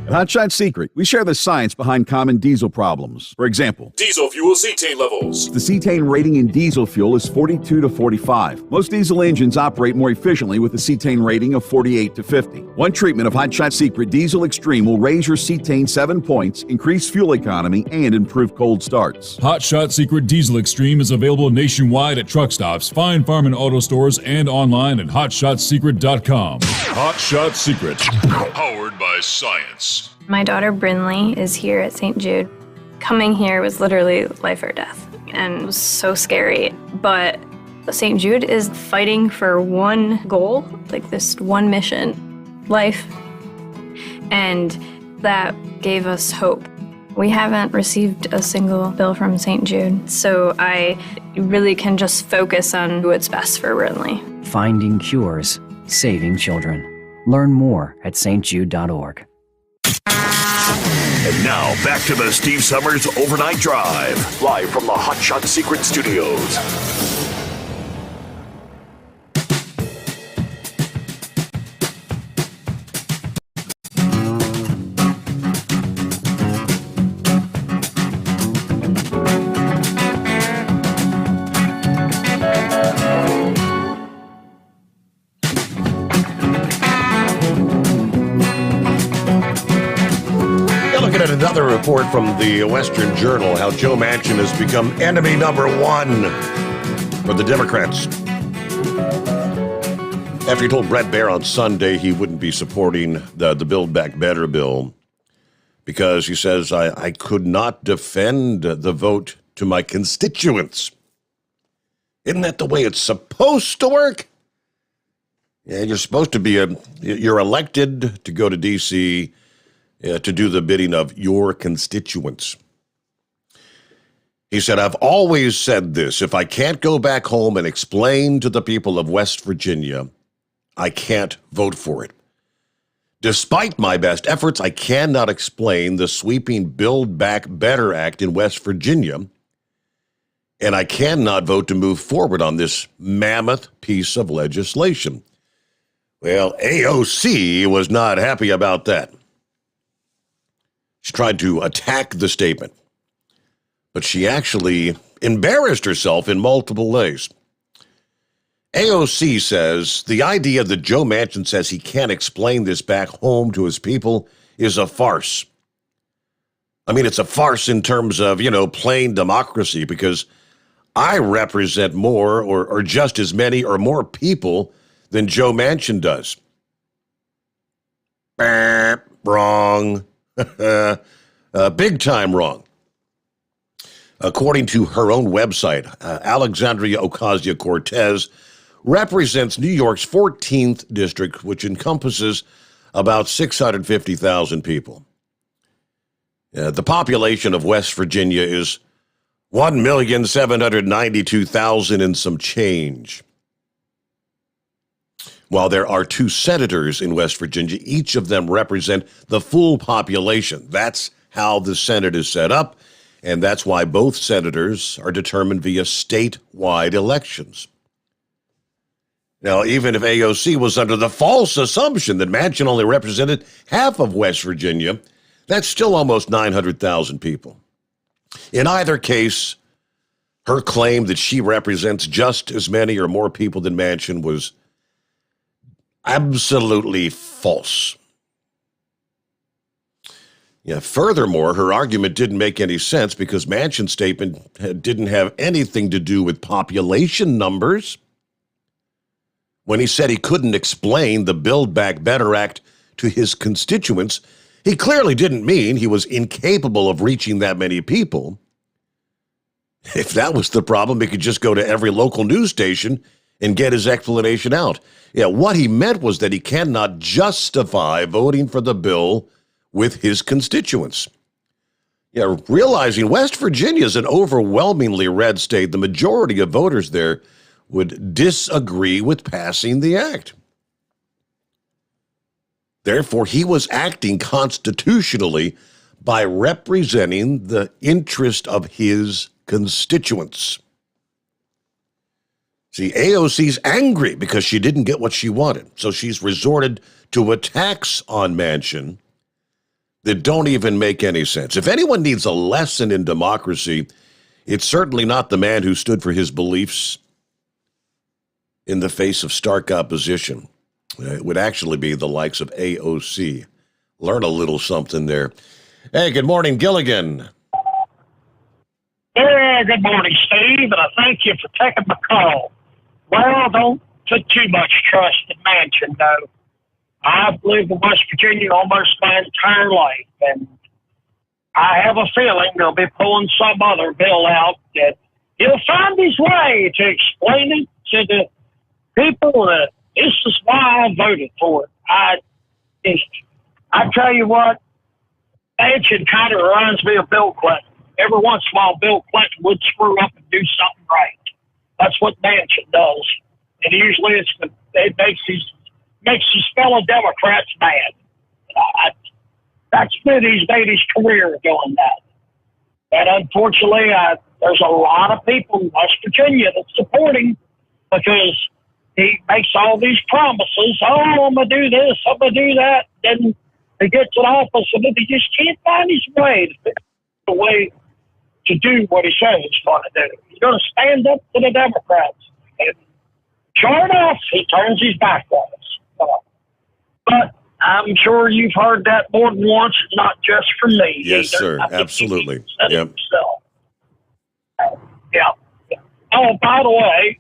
At Hot Shot Secret, we share the science behind common diesel problems. For example, Diesel fuel cetane levels. the cetane rating in diesel fuel is 42 to 45. Most diesel engines operate more efficiently with a cetane rating of 48 to 50. One treatment of Hot Shot Secret Diesel Extreme will raise your cetane 7 points, increase fuel economy, and improve cold starts. Hot Shot Secret Diesel Extreme is available nationwide at truck stops, fine farm and auto stores, and online at hotshotsecret.com. Hot Shot Secret. Powered by science. My daughter Brinley is here at St. Jude. Coming here was literally life or death, and it was so scary. But St. Jude is fighting for one goal, like this one mission, life. And that gave us hope. We haven't received a single bill from St. Jude, so I really can just focus on what's best for Brinley. Finding cures, saving children. Learn more at stjude.org. And now, back to the Steve Sommers Overnight Drive, live from the Hot Shot Secret Studios. Another report from the Western Journal, how Joe Manchin has become enemy number one for the Democrats. After he told Brett Baer on Sunday he wouldn't be supporting the Build Back Better bill because he says, I could not defend the vote to my constituents. Isn't that the way it's supposed to work? Yeah, you're supposed to be you're elected to go to D.C., to do the bidding of your constituents. He said, I've always said this. If I can't go back home and explain to the people of West Virginia, I can't vote for it. Despite my best efforts, I cannot explain the sweeping Build Back Better Act in West Virginia, and I cannot vote to move forward on this mammoth piece of legislation. Well, AOC was not happy about that. She tried to attack the statement, but she actually embarrassed herself in multiple ways. AOC says the idea that Joe Manchin says he can't explain this back home to his people is a farce. I mean, it's a farce in terms of, plain democracy, because I represent more or just as many or more people than Joe Manchin does. Wrong. Big time wrong. According to her own website, Alexandria Ocasio-Cortez represents New York's 14th district, which encompasses about 650,000 people. The population of West Virginia is 1,792,000 and some change. While there are 2 senators in West Virginia, each of them represent the full population. That's how the Senate is set up, and that's why both senators are determined via statewide elections. Now, even if AOC was under the false assumption that Manchin only represented half of West Virginia, that's still almost 900,000 people. In either case, her claim that she represents just as many or more people than Manchin was absolutely false. Yeah, furthermore, her argument didn't make any sense because Manchin's statement didn't have anything to do with population numbers. When he said he couldn't explain the Build Back Better Act to his constituents, he clearly didn't mean he was incapable of reaching that many people. If that was the problem, he could just go to every local news station and get his explanation out. Yeah, what he meant was that he cannot justify voting for the bill with his constituents. Yeah, realizing West Virginia is an overwhelmingly red state, the majority of voters there would disagree with passing the act. Therefore, he was acting constitutionally by representing the interest of his constituents. See, AOC's angry because she didn't get what she wanted, so she's resorted to attacks on Manchin that don't even make any sense. If anyone needs a lesson in democracy, it's certainly not the man who stood for his beliefs in the face of stark opposition. It would actually be the likes of AOC. Learn a little something there. Hey, good morning, Gilligan. Yeah, good morning, Steve, and I thank you for taking my call. Well, don't put too much trust in Manchin, though. I've lived in West Virginia almost my entire life, and I have a feeling they'll be pulling some other bill out that he'll find his way to explain it to the people that this is why I voted for it. I tell you what, Manchin kind of reminds me of Bill Clinton. Every once in a while, Bill Clinton would screw up and do something right. That's what Manchin does. And usually it makes his fellow Democrats mad. That's been he's made his career doing that. And unfortunately, there's a lot of people in West Virginia that support him because he makes all these promises. Oh, I'm going to do this, I'm going to do that. Then he gets in office and he just can't find his way to do what he says he's going to do. He's going to stand up to the Democrats. And sure enough, he turns his back on us. But I'm sure you've heard that more than once, not just from me. Yes, either. sir. Absolutely. Yep. Yeah. Oh, by the way,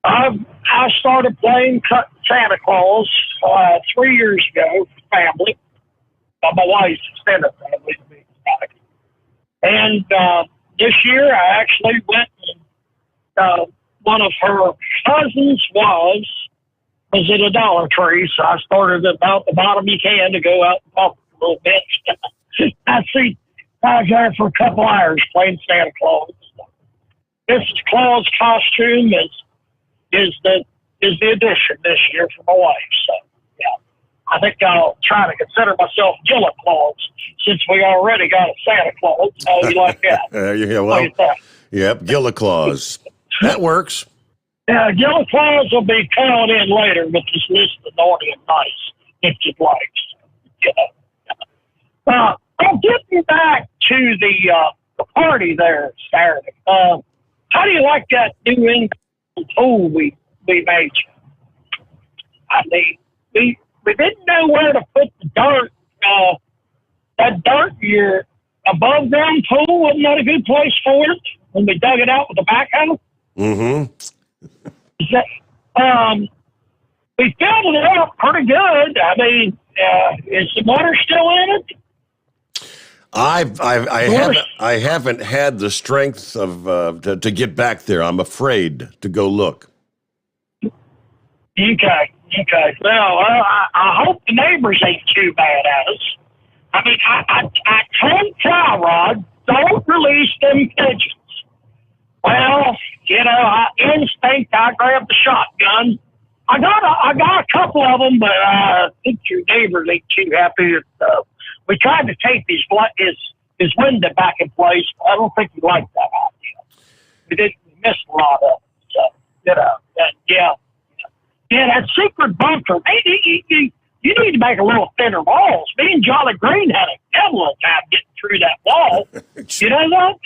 I started playing Santa Claus 3 years ago for family. My wife's extended family, to be exact. And this year, I actually went and one of her cousins was at a Dollar Tree, so I started about the bottom you can to go out and talk a little bit. I was there for a couple hours playing Santa Claus. This Claus costume is the addition this year for my wife. So yeah, I think I'll try to consider myself Gilla Claus since we already got a Santa Claus. How you like that? Yeah, well, yep, Gilla Claus. That works. Yeah, Gilla Claus will be called in later with this list of naughty and nice if you'd like. I'm getting back to the party there Saturday. How do you like that new income tool we made you? I mean, we didn't know where to put the dirt. That dirt, your above ground pool, wasn't that a good place for it when we dug it out with the backhoe? Mm-hmm. We filled it up pretty good. I mean, is the water still in it? I haven't had the strength of to get back there. I'm afraid to go look. Okay. Well, I hope the neighbors ain't too bad at us. I mean, I told Ty Rod don't release them pigeons. Well, instinct, I grabbed the shotgun. I got a couple of them, but I think your neighbors ain't too happy. We tried to take his window back in place, but I don't think he liked that idea. We missed a lot of them. So, yeah, that secret bunker, you need to make a little thinner walls. Me and Jolly Green had a devil of a time getting through that wall. You know that?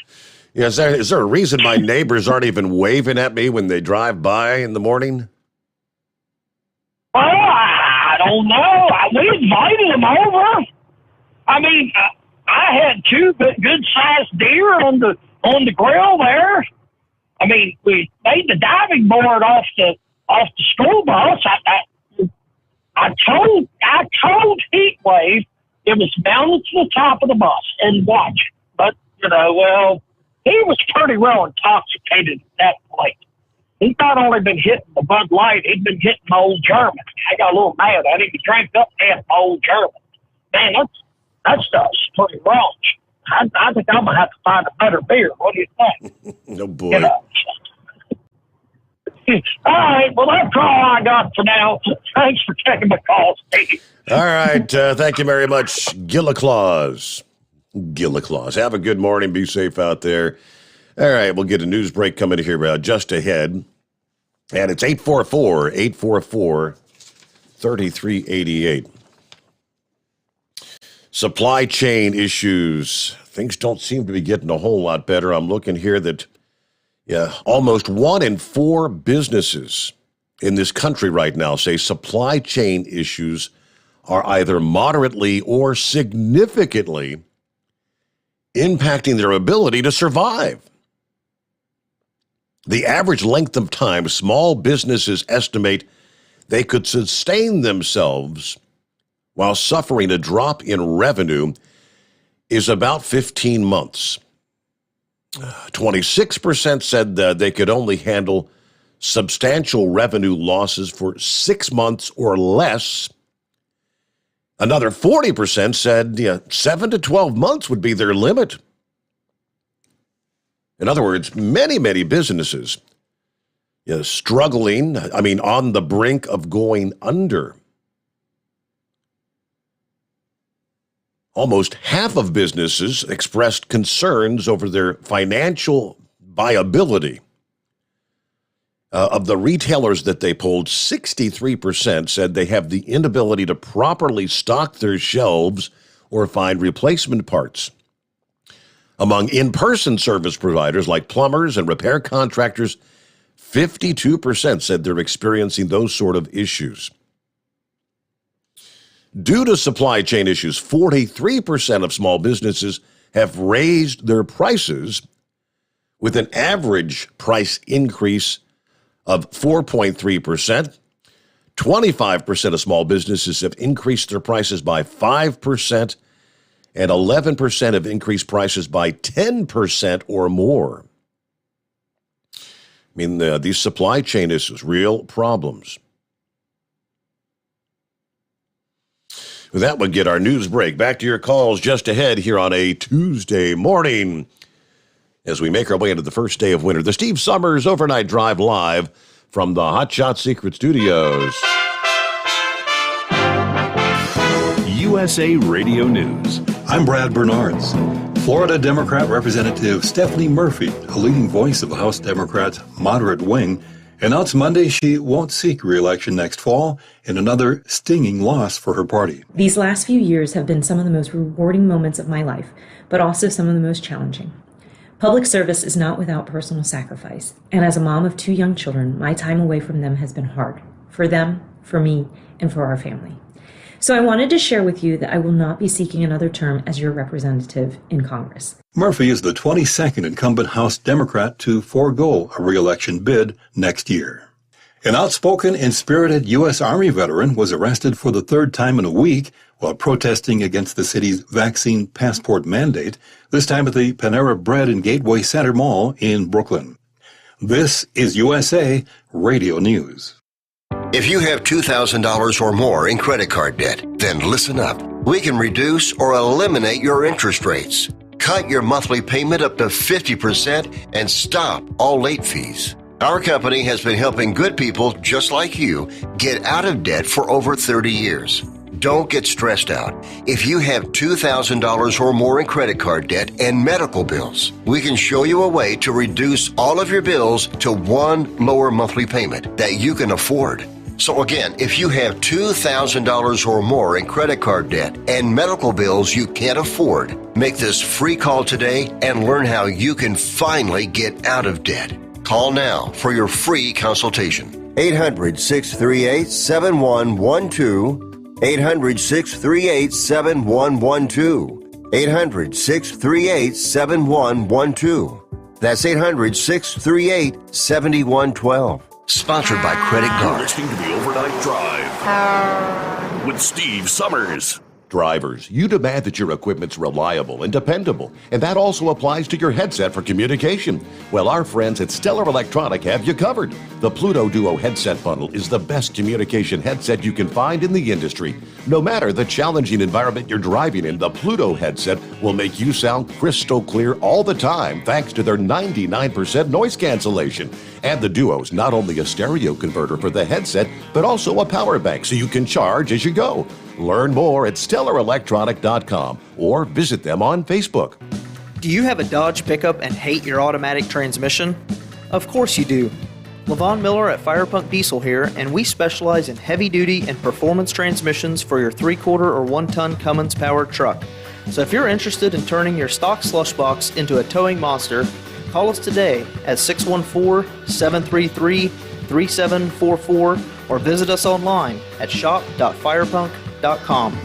Yeah, is there a reason my neighbors aren't even waving at me when they drive by in the morning? Well, I don't know. We invited them over. I mean, I had two good-sized deer on the grill there. I mean, we made the diving board off the school bus. I told Heatwave it was mounted to the top of the bus and watch it. But he was pretty well intoxicated at that point. He'd not only been hitting the Bud Light, he'd been hitting my Old German. I got a little mad at him. He drank up half my Old German. Man, that stuff's pretty wrong. I think I'm going to have to find a better beer. What do you think? Oh, boy. All right, well, that's all I got for now. Thanks for taking my call, Steve. All right, thank you very much, Gillaclaws. Have a good morning. Be safe out there. All right, we'll get a news break coming here just ahead. And it's 844-3388. Supply chain issues. Things don't seem to be getting a whole lot better. I'm looking here that almost 1 in 4 businesses in this country right now say supply chain issues are either moderately or significantly impacting their ability to survive. The average length of time small businesses estimate they could sustain themselves while suffering a drop in revenue is about 15 months. 26% said that they could only handle substantial revenue losses for 6 months or less. Another 40% said 7 to 12 months would be their limit. In other words, many businesses struggling, on the brink of going under. Almost half of businesses expressed concerns over their financial viability. Of the retailers that they polled, 63% said they have the inability to properly stock their shelves or find replacement parts. Among in-person service providers like plumbers and repair contractors, 52% said they're experiencing those sort of issues. Due to supply chain issues, 43% of small businesses have raised their prices, with an average price increase of 4.3%. 25% of small businesses have increased their prices by 5%, and 11% have increased prices by 10% or more. These supply chain issues, real problems. With that, we'll get our news break. Back to your calls just ahead here on a Tuesday morning as we make our way into the first day of winter. The Steve Sommers Overnight Drive live from the Hot Shot Secret Studios. USA Radio News. I'm Brad Bernards. Florida Democrat Representative Stephanie Murphy, a leading voice of the House Democrats' moderate wing, announced Monday she won't seek re-election next fall in another stinging loss for her party. These last few years have been some of the most rewarding moments of my life, but also some of the most challenging. Public service is not without personal sacrifice, and as a mom of 2 young children, my time away from them has been hard. For them, for me, and for our family. So I wanted to share with you that I will not be seeking another term as your representative in Congress. Murphy is the 22nd incumbent House Democrat to forego a re-election bid next year. An outspoken and spirited U.S. Army veteran was arrested for the 3rd time in a week while protesting against the city's vaccine passport mandate, this time at the Panera Bread and Gateway Center Mall in Brooklyn. This is USA Radio News. If you have $2,000 or more in credit card debt, then listen up. We can reduce or eliminate your interest rates. cut your monthly payment up to 50%, and stop all late fees. Our company has been helping good people just like you get out of debt for over 30 years. Don't get stressed out. If you have $2,000 or more in credit card debt and medical bills, we can show you a way to reduce all of your bills to one lower monthly payment that you can afford. So again, if you have $2,000 or more in credit card debt and medical bills you can't afford, make this free call today and learn how you can finally get out of debt. Call now for your free consultation. 800-638-7112. 800-638-7112. 800-638-7112. That's 800-638-7112. Sponsored by Credit You're Guard. listening to the Overnight Drive with Steve Sommers. Drivers, you demand that your equipment's reliable and dependable, and that also applies to your headset for communication. Well, our friends at Stellar Electronic have you covered. The Pluto Duo headset bundle is the best communication headset you can find in the industry. No matter the challenging environment you're driving in, the Pluto headset will make you sound crystal clear all the time thanks to their 99% noise cancellation. And the Duo's not only a stereo converter for the headset, but also a power bank so you can charge as you go. Learn more at StellarElectronic.com or visit them on Facebook. Do you have a Dodge pickup and hate your automatic transmission? Of course you do. LaVon Miller at Firepunk Diesel here, and we specialize in heavy-duty and performance transmissions for your 3-quarter or 1-ton Cummins-powered truck. So if you're interested in turning your stock slush box into a towing monster, call us today at 614-733-3744 or visit us online at shop.firepunk.com.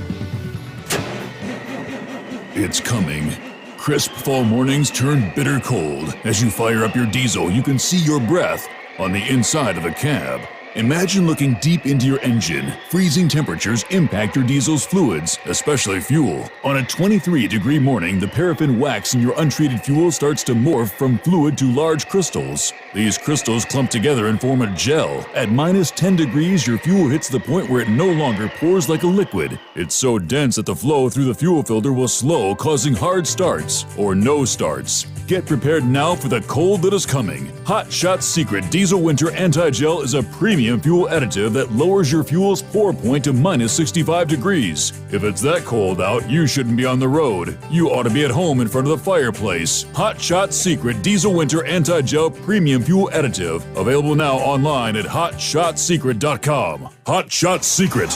It's coming. Crisp fall mornings turn bitter cold. As you fire up your diesel, you can see your breath on the inside of the cab. Imagine looking deep into your engine. Freezing temperatures impact your diesel's fluids, especially fuel. On a 23-degree morning, the paraffin wax in your untreated fuel starts to morph from fluid to large crystals. These crystals clump together and form a gel. At minus 10 degrees, your fuel hits the point where it no longer pours like a liquid. It's so dense that the flow through the fuel filter will slow, causing hard starts or no starts. Get prepared now for the cold that is coming. Hot Shot's Secret Diesel Winter Anti-Gel is a premium fuel additive that lowers your fuel's pour point to minus 65 degrees. If it's that cold out, you shouldn't be on the road. You ought to be at home in front of the fireplace. Hot Shot's Secret Diesel Winter Anti-Gel Premium Fuel Additive. Available now online at HotShotSecret.com. Hot Shot Secret.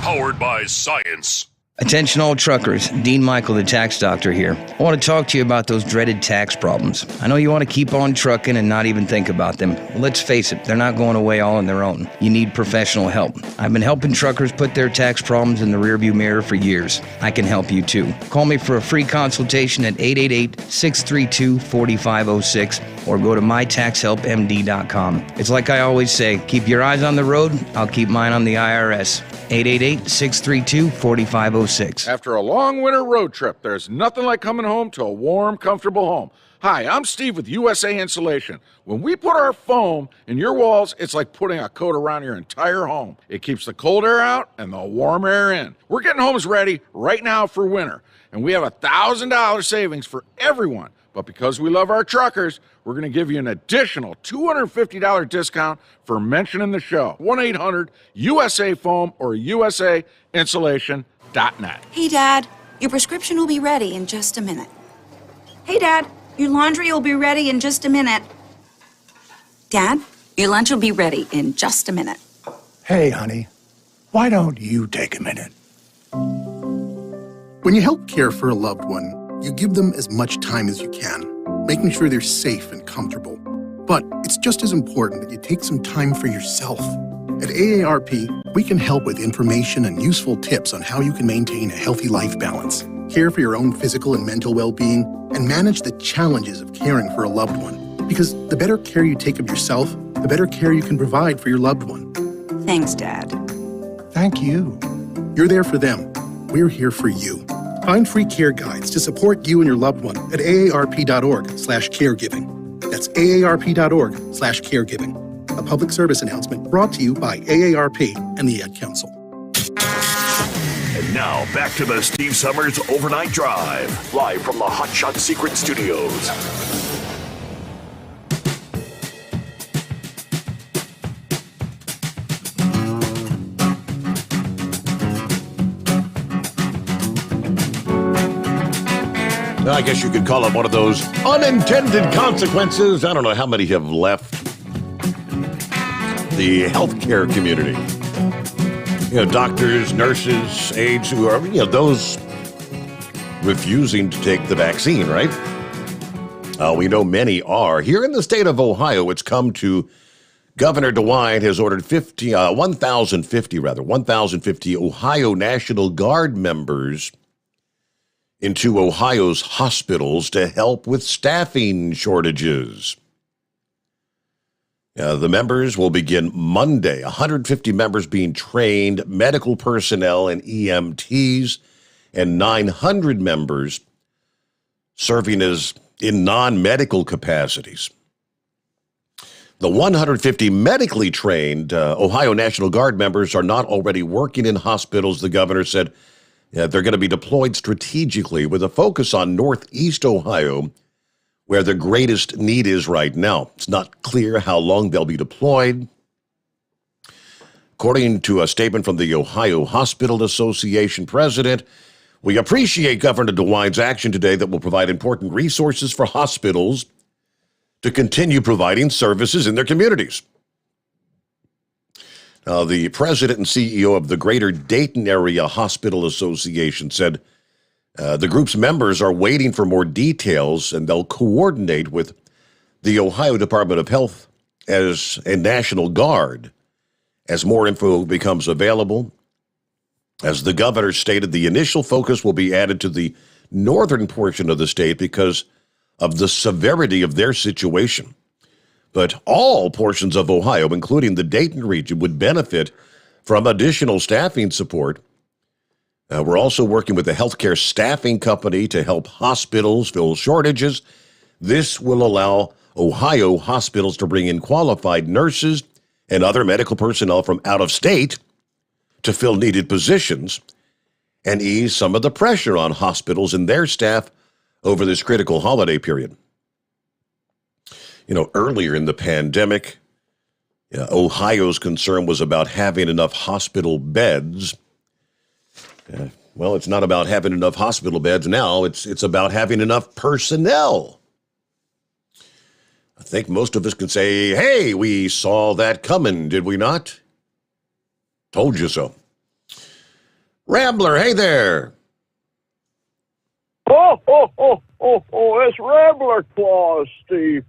Powered by science. Attention all truckers, Dean Michael, the tax doctor here. I want to talk to you about those dreaded tax problems. I know you want to keep on trucking and not even think about them. Well, let's face it, they're not going away all on their own. You need professional help. I've been helping truckers put their tax problems in the rearview mirror for years. I can help you too. Call me for a free consultation at 888-632-4506 or go to mytaxhelpmd.com. It's like I always say, keep your eyes on the road, I'll keep mine on the IRS. 888-632-4506. After a long winter road trip, there's nothing like coming home to a warm, comfortable home. Hi, I'm Steve with USA Insulation. When we put our foam in your walls, it's like putting a coat around your entire home. It keeps the cold air out and the warm air in. We're getting homes ready right now for winter, and we have $1,000 savings for everyone. But because we love our truckers, we're going to give you an additional $250 discount for mentioning the show. 1-800-USA-FOAM or USAinsulation.net. Hey, Dad, your prescription will be ready in just a minute. Hey, Dad, your laundry will be ready in just a minute. Dad, your lunch will be ready in just a minute. Hey, honey, why don't you take a minute? When you help care for a loved one, you give them as much time as you can, making sure they're safe and comfortable. But it's just as important that you take some time for yourself. At AARP, we can help with information and useful tips on how you can maintain a healthy life balance, care for your own physical and mental well-being, and manage the challenges of caring for a loved one. Because the better care you take of yourself, the better care you can provide for your loved one. Thanks, Dad. Thank you. You're there for them. We're here for you. Find free care guides to support you and your loved one at aarp.org/caregiving. That's aarp.org/caregiving. A public service announcement brought to you by AARP and the Ad Council. And now, back to the Steve Sommers Overnight Drive, live from the Hot Shot Secret Studios. I guess you could call it one of those unintended consequences. I don't know how many have left the healthcare community. Doctors, nurses, aides who are, those refusing to take the vaccine, right? We know many are. Here in the state of Ohio, it's come to Governor DeWine has ordered 1,050 Ohio National Guard members into Ohio's hospitals to help with staffing shortages. The members will begin Monday. 150 members being trained, medical personnel and EMTs, and 900 members serving as in non-medical capacities. The 150 medically trained Ohio National Guard members are not already working in hospitals, the governor said. They're going to be deployed strategically with a focus on Northeast Ohio, where the greatest need is right now. It's not clear how long they'll be deployed. According to a statement from the Ohio Hospital Association president, we appreciate Governor DeWine's action today that will provide important resources for hospitals to continue providing services in their communities. The president and CEO of the Greater Dayton Area Hospital Association said the group's members are waiting for more details, and they'll coordinate with the Ohio Department of Health as a National Guard as more info becomes available. As the governor stated, the initial focus will be added to the northern portion of the state because of the severity of their situation. But all portions of Ohio, including the Dayton region, would benefit from additional staffing support. We're also working with a healthcare staffing company to help hospitals fill shortages. This will allow Ohio hospitals to bring in qualified nurses and other medical personnel from out of state to fill needed positions and ease some of the pressure on hospitals and their staff over this critical holiday period. Earlier in the pandemic, Ohio's concern was about having enough hospital beds. Well, it's not about having enough hospital beds now. It's about having enough personnel. I think most of us can say, hey, we saw that coming, did we not? Told you so. Rambler, hey there. It's Rambler Claus, Steve.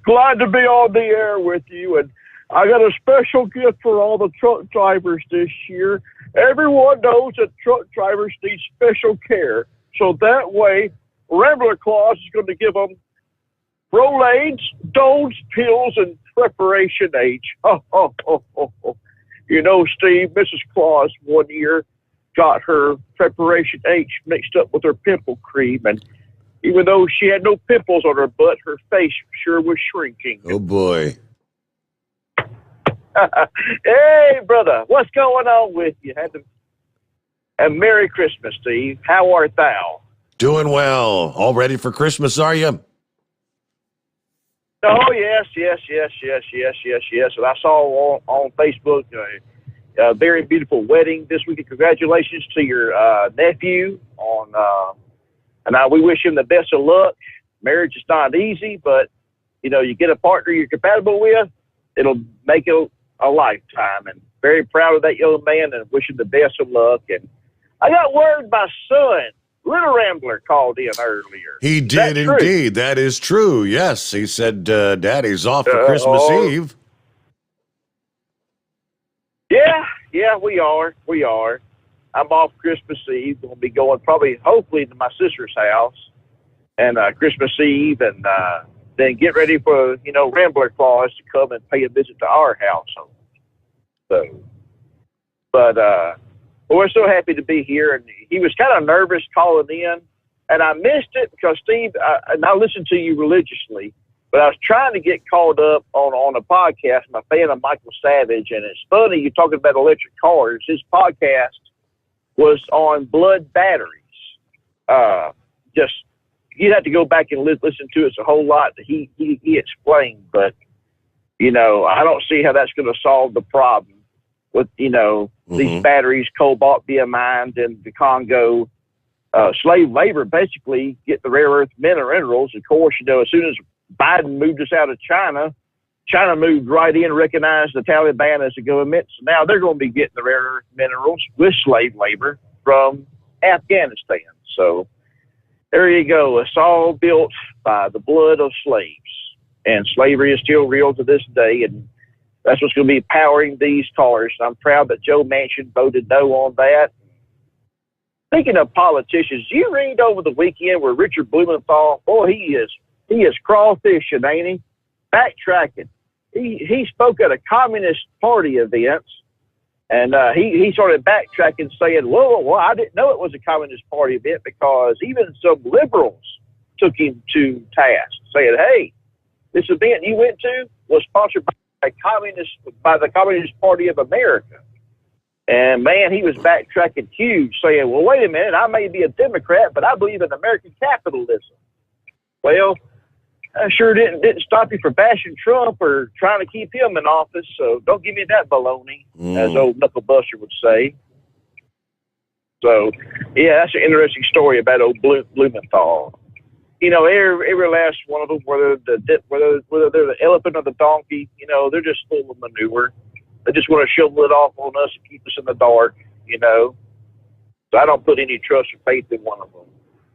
Glad to be on the air with you. And I got a special gift for all the truck drivers this year. Everyone knows that truck drivers need special care. So that way, Rambler Claus is going to give them Rolaids, Doles, pills, and Preparation H. Steve, Mrs. Claus one year got her Preparation H mixed up with her pimple cream, and even though she had no pimples on her butt, her face sure was shrinking. Oh, boy. Hey, brother, what's going on with you? And Merry Christmas, Steve. How art thou? Doing well. All ready for Christmas, are you? Oh, yes. And I saw on Facebook a very beautiful wedding this week. Congratulations to your nephew and we wish him the best of luck. Marriage is not easy, but you get a partner you're compatible with, it'll make it a lifetime. And very proud of that young man and wish him the best of luck. And I got word my son, Little Rambler, called in earlier. He did indeed. That is true. Yes, he said Daddy's off for Christmas Eve. Yeah, we are. I'm off Christmas Eve. We'll be going hopefully to my sister's house and Christmas Eve, and then get ready for Rambler Claus to come and pay a visit to our house. But we're so happy to be here. And he was kind of nervous calling in, and I missed it because Steve, and I listen to you religiously, But I was trying to get caught up on a podcast. I'm a fan of Michael Savage, and it's funny you're talking about electric cars. His podcast was on blood batteries. Just you'd have to go back and listen to it. It's a whole lot that he explained, but I don't see how that's going to solve the problem with these batteries, cobalt being mined in the Congo. Slave labor basically get the rare earth minerals. Of course, as soon as Biden moved us out of China, China moved right in, recognized the Taliban as a government. So now they're going to be getting the rare earth minerals with slave labor from Afghanistan. So there you go. It's all built by the blood of slaves. And slavery is still real to this day. And that's what's going to be powering these cars. And I'm proud that Joe Manchin voted no on that. Speaking of politicians, you read over the weekend where Richard Blumenthal, boy, he is crawfishing, ain't he? Backtracking. He spoke at a Communist Party event, and he started backtracking, saying, well, I didn't know it was a Communist Party event because even some liberals took him to task, saying, hey, this event you went to was sponsored by the Communist Party of America. And, man, he was backtracking huge, saying, well, wait a minute, I may be a Democrat, but I believe in American capitalism. Well, I sure didn't stop you from bashing Trump or trying to keep him in office, so don't give me that baloney, as old Knuckle Buster would say. So, yeah, that's an interesting story about old Blumenthal. Every last one of them, whether they're the elephant or the donkey, they're just full of manure. They just want to shovel it off on us and keep us in the dark, So I don't put any trust or faith in one of them.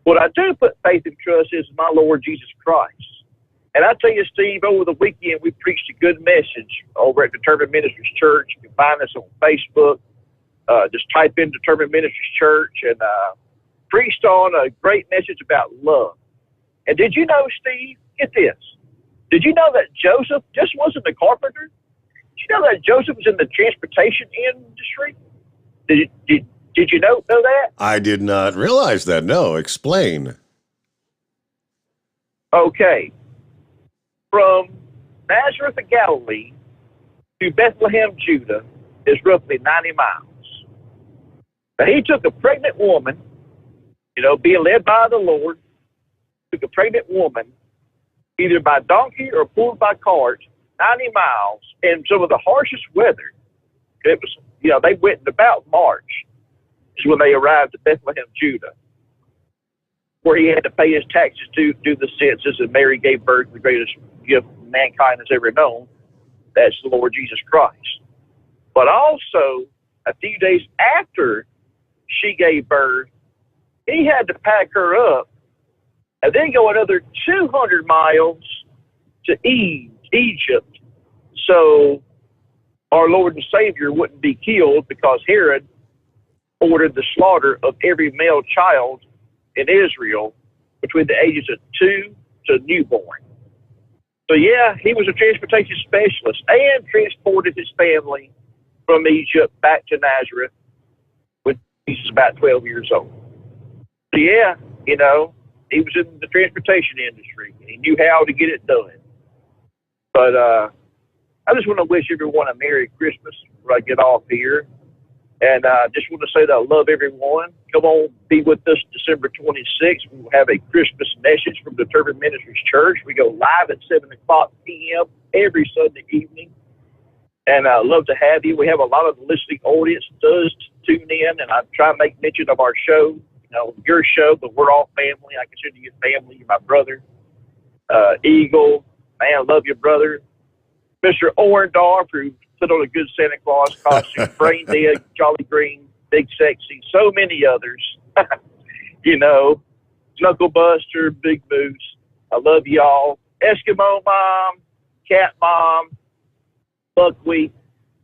What I do put faith and trust is my Lord Jesus Christ. And I tell you, Steve, over the weekend, we preached a good message over at Determined Ministries Church. You can find us on Facebook. Just type in Determined Ministries Church and preached on a great message about love. And did you know, Steve, get this. Did you know that Joseph just wasn't a carpenter? Did you know that Joseph was in the transportation industry? Did you know that? I did not realize that. No, explain. Okay. From Nazareth of Galilee to Bethlehem, Judah, is roughly 90 miles. Now, he took a pregnant woman, being led by the Lord, took a pregnant woman, either by donkey or pulled by cart, 90 miles in some of the harshest weather. It was, they went in about March is when they arrived at Bethlehem, Judah, where he had to pay his taxes to do the census, and Mary gave birth to the greatest gift mankind has ever known. That's the Lord Jesus Christ. But also, a few days after she gave birth, he had to pack her up and then go another 200 miles to Egypt, so our Lord and Savior wouldn't be killed, because Herod ordered the slaughter of every male child in Israel between the ages of 2 to newborn. So, yeah, he was a transportation specialist and transported his family from Egypt back to Nazareth when he was about 12 years old. So, yeah, he was in the transportation industry, and he knew how to get it done. But I just want to wish everyone a Merry Christmas before I get off here. And I just want to say that I love everyone. Come on, be with us December 26th. We will have a Christmas message from Determined Ministries Church. We go live at 7 o'clock p.m. every Sunday evening. And I love to have you. We have a lot of the listening audience does tune in, and I try to make mention of our show, your show, but we're all family. I consider you family. You're my brother. Eagle, man, I love you, brother. Mr. Orndorff, who put on a good Santa Claus costume, Brain Dead, Jolly Green, Big Sexy, so many others. Knuckle Buster, Big Moose. I love y'all. Eskimo Mom, Cat Mom, Buckwheat.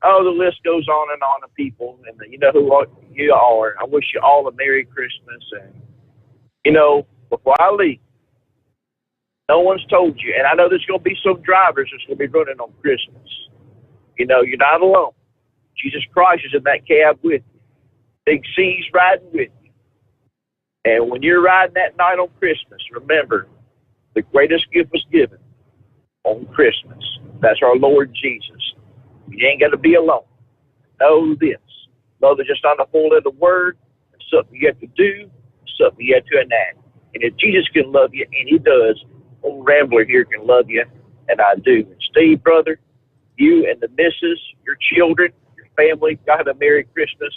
Oh, the list goes on and on of people. And you know who you are. I wish you all a Merry Christmas. And, before I leave, no one's told you. And I know there's going to be some drivers that's going to be running on Christmas. You're not alone. Jesus Christ is in that cab with you. Big C's riding with you. And when you're riding that night on Christmas, remember, the greatest gift was given. on Christmas. That's our Lord Jesus. You ain't got to be alone. Know this. Love is just not a full letter word. It's something you have to do, something you have to enact. And if Jesus can love you, and he does, old Rambler here can love you, and I do. And Steve, brother, you and the missus, your children, your family, y'all have a Merry Christmas.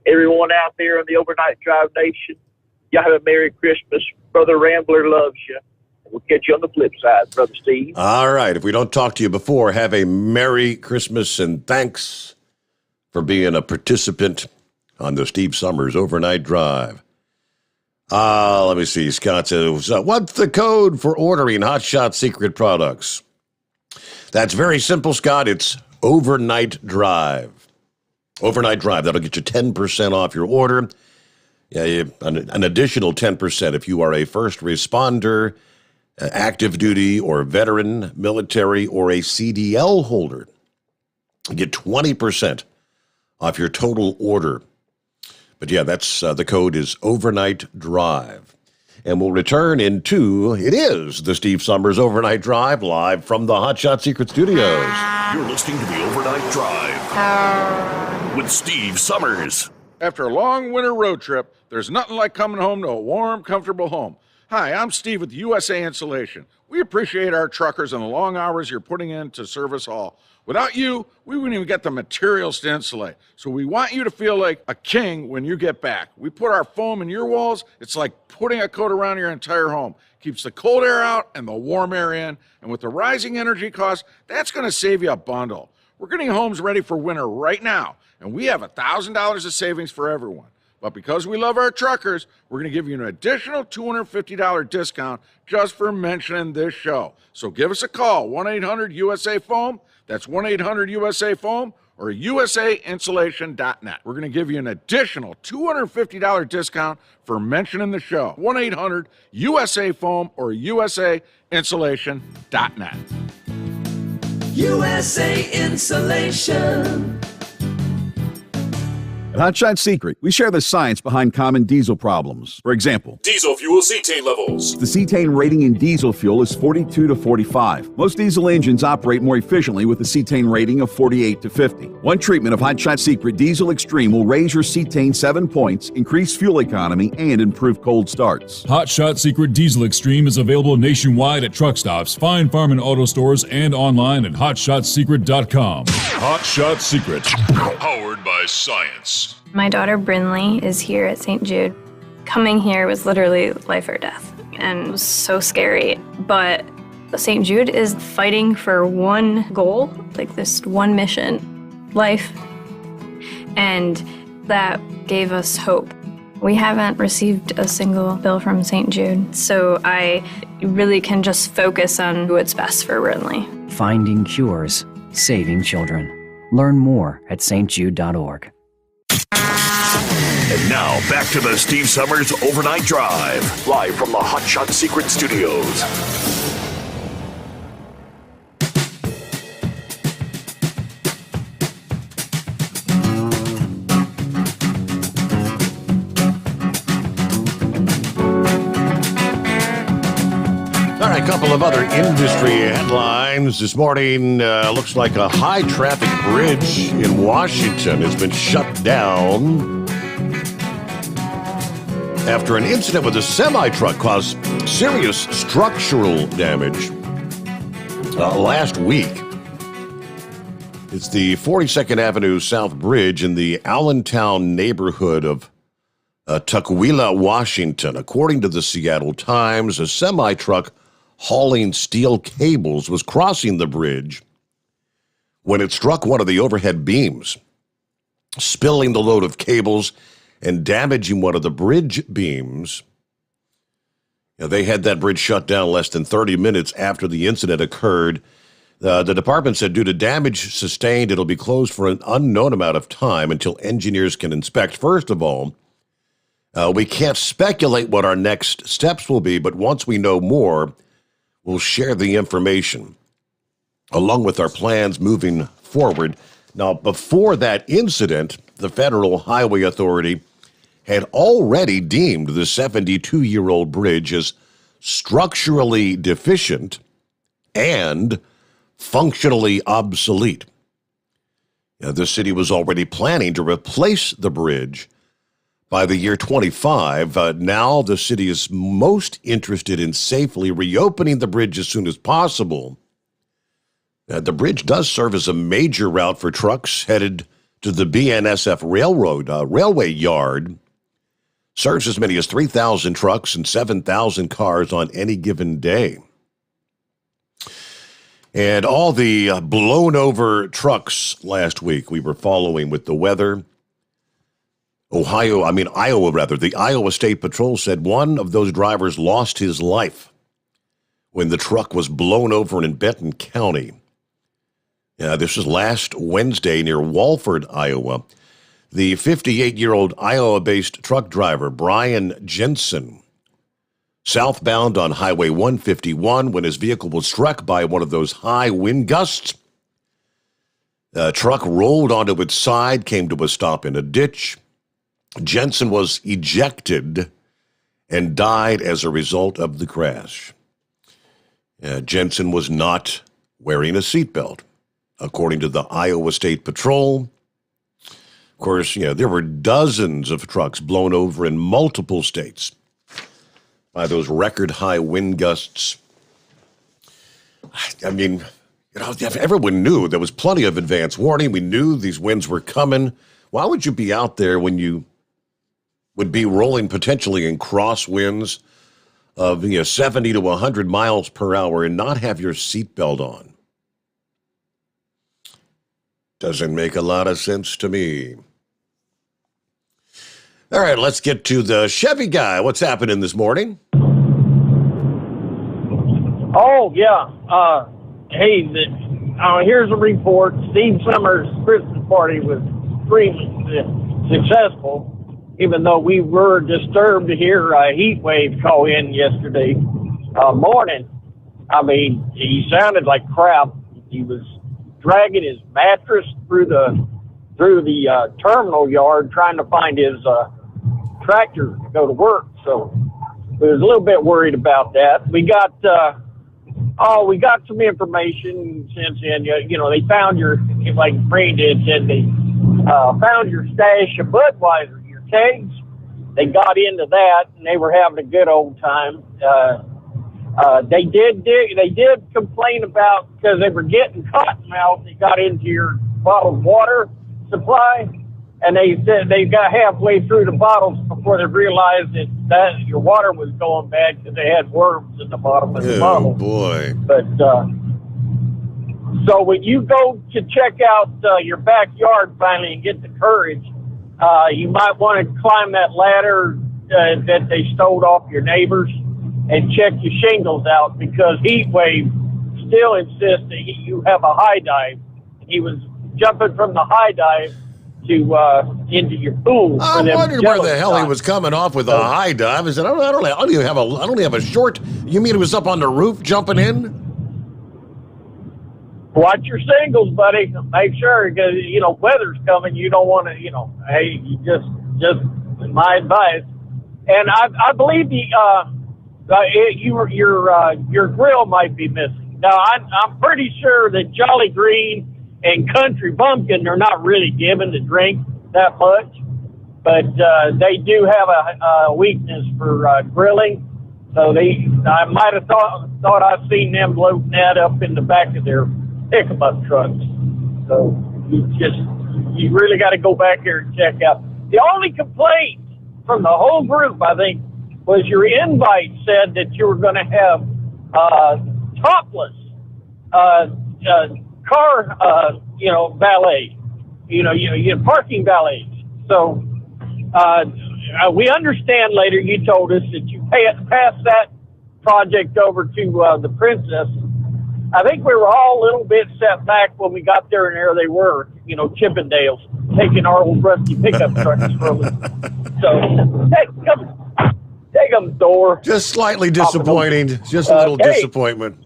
Everyone out there in the Overnight Drive Nation, y'all have a Merry Christmas. Brother Rambler loves you. We'll catch you on the flip side, Brother Steve. All right. If we don't talk to you before, have a Merry Christmas, and thanks for being a participant on the Steve Sommers Overnight Drive. Let me see. Scott says, what's the code for ordering Hot Shot Secret products? That's very simple, Scott. It's Overnight Drive. Overnight Drive. That'll get you 10% off your order. Yeah, an additional 10% if you are a first responder, active duty or veteran, military, or a CDL holder. You get 20% off your total order. But yeah, that's the code is Overnight Drive. And we'll return in it is the Steve Sommers Overnight Drive, live from the Hot Shot Secret Studios. You're listening to the Overnight Drive with Steve Sommers. After a long winter road trip, there's nothing like coming home to a warm, comfortable home. Hi, I'm Steve with USA Insulation. We appreciate our truckers and the long hours you're putting in to service all. Without you, we wouldn't even get the materials to insulate. So we want you to feel like a king when you get back. We put our foam in your walls. It's like putting a coat around your entire home. Keeps the cold air out and the warm air in. And with the rising energy costs, that's going to save you a bundle. We're getting homes ready for winter right now, and we have $1,000 of savings for everyone. But because we love our truckers, we're going to give you an additional $250 discount just for mentioning this show. So give us a call, 1-800-USA-FOAM. That's 1-800-USA-FOAM or usainsulation.net. We're going to give you an additional $250 discount for mentioning the show. 1-800-USA-FOAM or usainsulation.net. USA Insulation. At Hot Shot Secret, we share the science behind common diesel problems. For example, Diesel fuel cetane levels. the cetane rating in diesel fuel is 42 to 45. Most diesel engines operate more efficiently with a cetane rating of 48 to 50. One treatment of Hot Shot Secret Diesel Extreme will raise your cetane 7 points, increase fuel economy, and improve cold starts. Hot Shot Secret Diesel Extreme is available nationwide at truck stops, fine farm and auto stores, and online at hotshotsecret.com. Hot Shot Secret, powered by science. My daughter Brinley is here at St. Jude. Coming here was literally life or death, and it was so scary. But St. Jude is fighting for one goal, like this one mission, life. And that gave us hope. We haven't received a single bill from St. Jude, so I really can just focus on what's best for Brinley. Finding cures, saving children. Learn more at stjude.org. And now, back to the Steve Sommers Overnight Drive, live from the Hot Shot Secret Studios. All right, a couple of other industry headlines this morning. Looks like a high-traffic bridge in Washington has been shut down after an incident with a semi-truck caused serious structural damage last week. It's the 42nd Avenue South Bridge in the Allentown neighborhood of Tukwila, Washington. According to the Seattle Times, a semi-truck hauling steel cables was crossing the bridge when it struck one of the overhead beams, spilling the load of cables and damaging one of the bridge beams. They had that bridge shut down less than 30 minutes after the incident occurred. The department said due to damage sustained, it'll be closed for an unknown amount of time until engineers can inspect. First of all, we can't speculate what our next steps will be, but once we know more, we'll share the information along with our plans moving forward. Now, before that incident, the Federal Highway Authority had already deemed the 72-year-old bridge as structurally deficient and functionally obsolete. The city was already planning to replace the bridge by the year 25. Now the city is most interested in safely reopening the bridge as soon as possible. The bridge does serve as a major route for trucks headed to the BNSF railway yard. Serves as many as 3,000 trucks and 7,000 cars on any given day. And all the blown over trucks last week we were following with the weather. Iowa, the Iowa State Patrol said one of those drivers lost his life when the truck was blown over in Benton County. This was last Wednesday near Walford, Iowa. The 58-year-old Iowa-based truck driver, Brian Jensen, southbound on Highway 151 when his vehicle was struck by one of those high wind gusts. The truck rolled onto its side, came to a stop in a ditch. Jensen was ejected and died as a result of the crash. Jensen was not wearing a seatbelt, according to the Iowa State Patrol. Of course, there were dozens of trucks blown over in multiple states by those record high wind gusts. I mean, everyone knew there was plenty of advance warning. We knew these winds were coming. Why would you be out there when you would be rolling potentially in crosswinds of 70 to 100 miles per hour and not have your seatbelt on? Doesn't make a lot of sense to me. All right, let's get to the Chevy guy. What's happening this morning? Oh, yeah. Here's a report. Steve Sommers' Christmas party was extremely successful, even though we were disturbed to hear a heat wave call in yesterday morning. I mean, he sounded like crap. He was dragging his mattress through the terminal yard trying to find his tractor to go to work. So we was a little bit worried about that. We got some information since then. They found like Brain did, said they found your stash of Budweiser, your kegs. They got into that and they were having a good old time. They did complain about, because they were getting cottonmouth, they got into your bottled water supply, and they said they got halfway through the bottles before they realized that your water was going bad because they had worms in the bottom of the bottle. Oh, boy. But so when you go to check out your backyard finally and get the courage, you might want to climb that ladder that they stole off your neighbors and check your shingles out, because Heat Wave still insists that you have a high dive. He was jumping from the high dive to into your pool. I wondered where the hell he was coming off with a high dive. I said, I don't have a short. You mean it was up on the roof jumping in? Watch your singles, buddy. Make sure, because weather's coming. You don't want to. Hey, you just my advice. And I believe your grill might be missing. Now, I'm pretty sure that Jolly Green and Country Bumpkin are not really given to drink that much, but they do have a weakness for grilling. So I might have thought I've seen them loading that up in the back of their pickup trucks. So you really got to go back here and check out. The only complaint from the whole group, I think, was your invite said that you were going to have topless car, valet, parking valets. So we understand later you told us that you passed that project over to the Princess. I think we were all a little bit set back when we got there, and there they were, Chippendales, taking our old rusty pickup trucks from us. So take them, Thor. Just slightly disappointing. Just a little disappointment.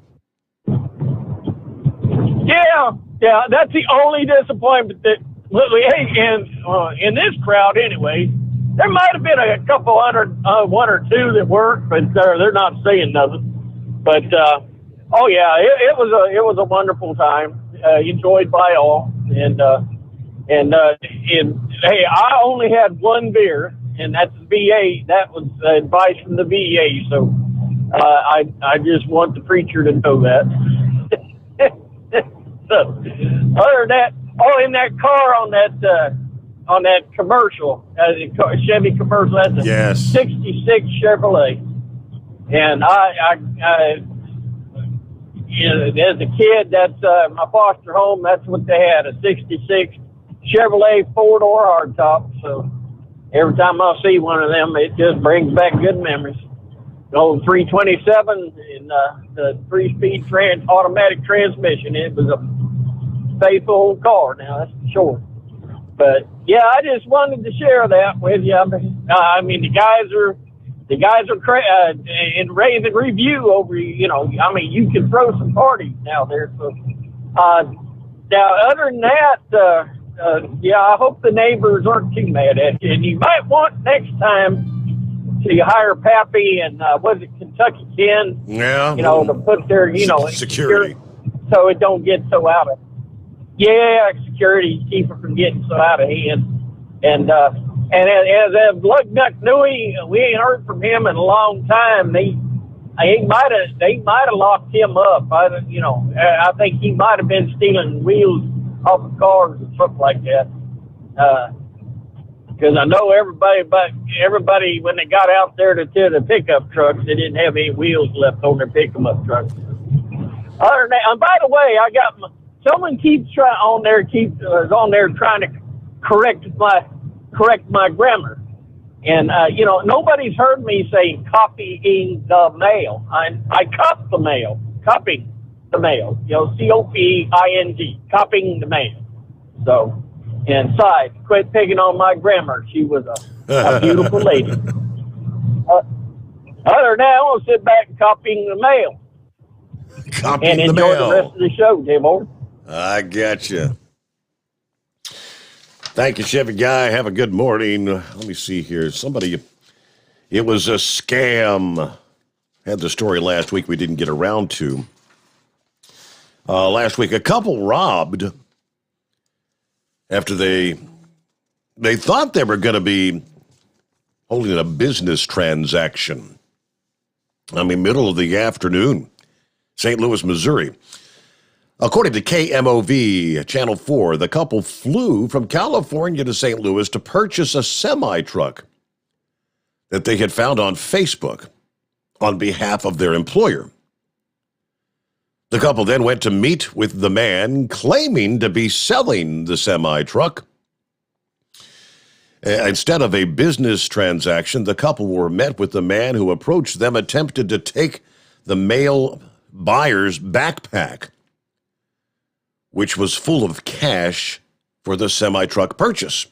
Yeah, that's the only disappointment that, in this crowd anyway, there might have been a couple hundred, one or two that weren't, but they're not saying nothing. But Oh yeah, it was a wonderful time. Enjoyed by all, and hey, I only had one beer, and that's the VA. That was advice from the VA. So I just want the preacher to know that. So, other than that, in that car on that commercial, Chevy commercial, that's a '66 Chevrolet, and I as a kid, that's my foster home. That's what they had, a '66 Chevrolet 4-door hardtop. So every time I see one of them, it just brings back good memories. The old 327 and the 3-speed automatic transmission. It was a faithful car. Now that's for sure. But yeah, I just wanted to share that with you. I mean, the guys are in rave and review over, you can throw some parties now there. So, now other than that, I hope the neighbors aren't too mad at you. And you might want next time to hire Pappy and, Kentucky Ken? Yeah. To put their, security. So it don't get so out of, security, keep it from getting so out of hand. And as Lug Nuck Nui, we ain't heard from him in a long time. They might have locked him up. I think he might have been stealing wheels off of cars or something like that. Because I know everybody when they got out there to the pickup trucks, they didn't have any wheels left on their pickup trucks. Other than that, and by the way, I got someone keeps on there trying to correct my grammar. And, nobody's heard me say copying the mail. I cop the mail, copying the mail, COPING, copying the mail. So, and side, quit picking on my grammar. She was a beautiful lady. Other than that, I want to sit back and copying the mail. Copying and the enjoy mail. the rest of the show, Dave. I gotcha. Thank you, Chevy Guy. Have a good morning. Let me see here. It was a scam. Had the story last week we didn't get around to. Last week, a couple robbed after they thought they were going to be holding a business transaction. Middle of the afternoon, St. Louis, Missouri. According to KMOV Channel 4, the couple flew from California to St. Louis to purchase a semi-truck that they had found on Facebook on behalf of their employer. The couple then went to meet with the man claiming to be selling the semi-truck. Instead of a business transaction, the couple were met with the man who approached them, attempted to take the male buyer's backpack, which was full of cash for the semi-truck purchase.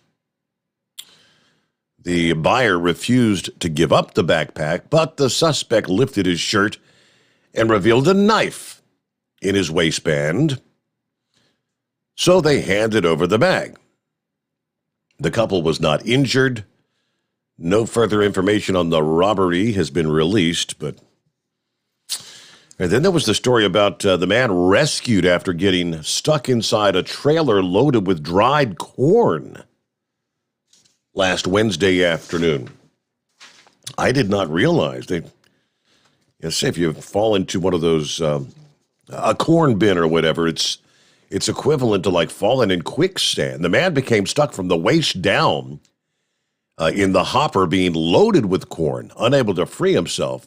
The buyer refused to give up the backpack, but the suspect lifted his shirt and revealed a knife in his waistband. So they handed over the bag. The couple was not injured. No further information on the robbery has been released, but... And then there was the story about the man rescued after getting stuck inside a trailer loaded with dried corn last Wednesday afternoon. I did not realize say if you fall into one of those, a corn bin or whatever, it's equivalent to like falling in quicksand. The man became stuck from the waist down in the hopper being loaded with corn, unable to free himself.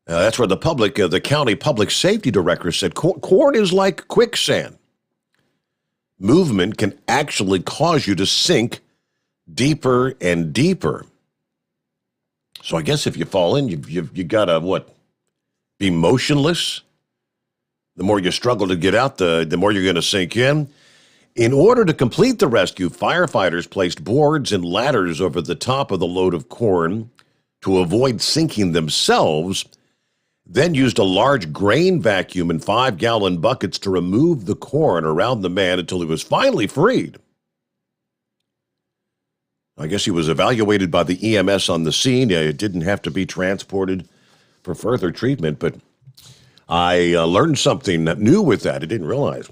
That's where the county public safety director said, corn is like quicksand. Movement can actually cause you to sink deeper and deeper. So I guess if you fall in, you got to, be motionless? The more you struggle to get out, the more you're going to sink in. In order to complete the rescue, firefighters placed boards and ladders over the top of the load of corn to avoid sinking themselves, then used a large grain vacuum and 5-gallon buckets to remove the corn around the man until he was finally freed. I guess he was evaluated by the EMS on the scene. It didn't have to be transported for further treatment, but I learned something new with that. I didn't realize.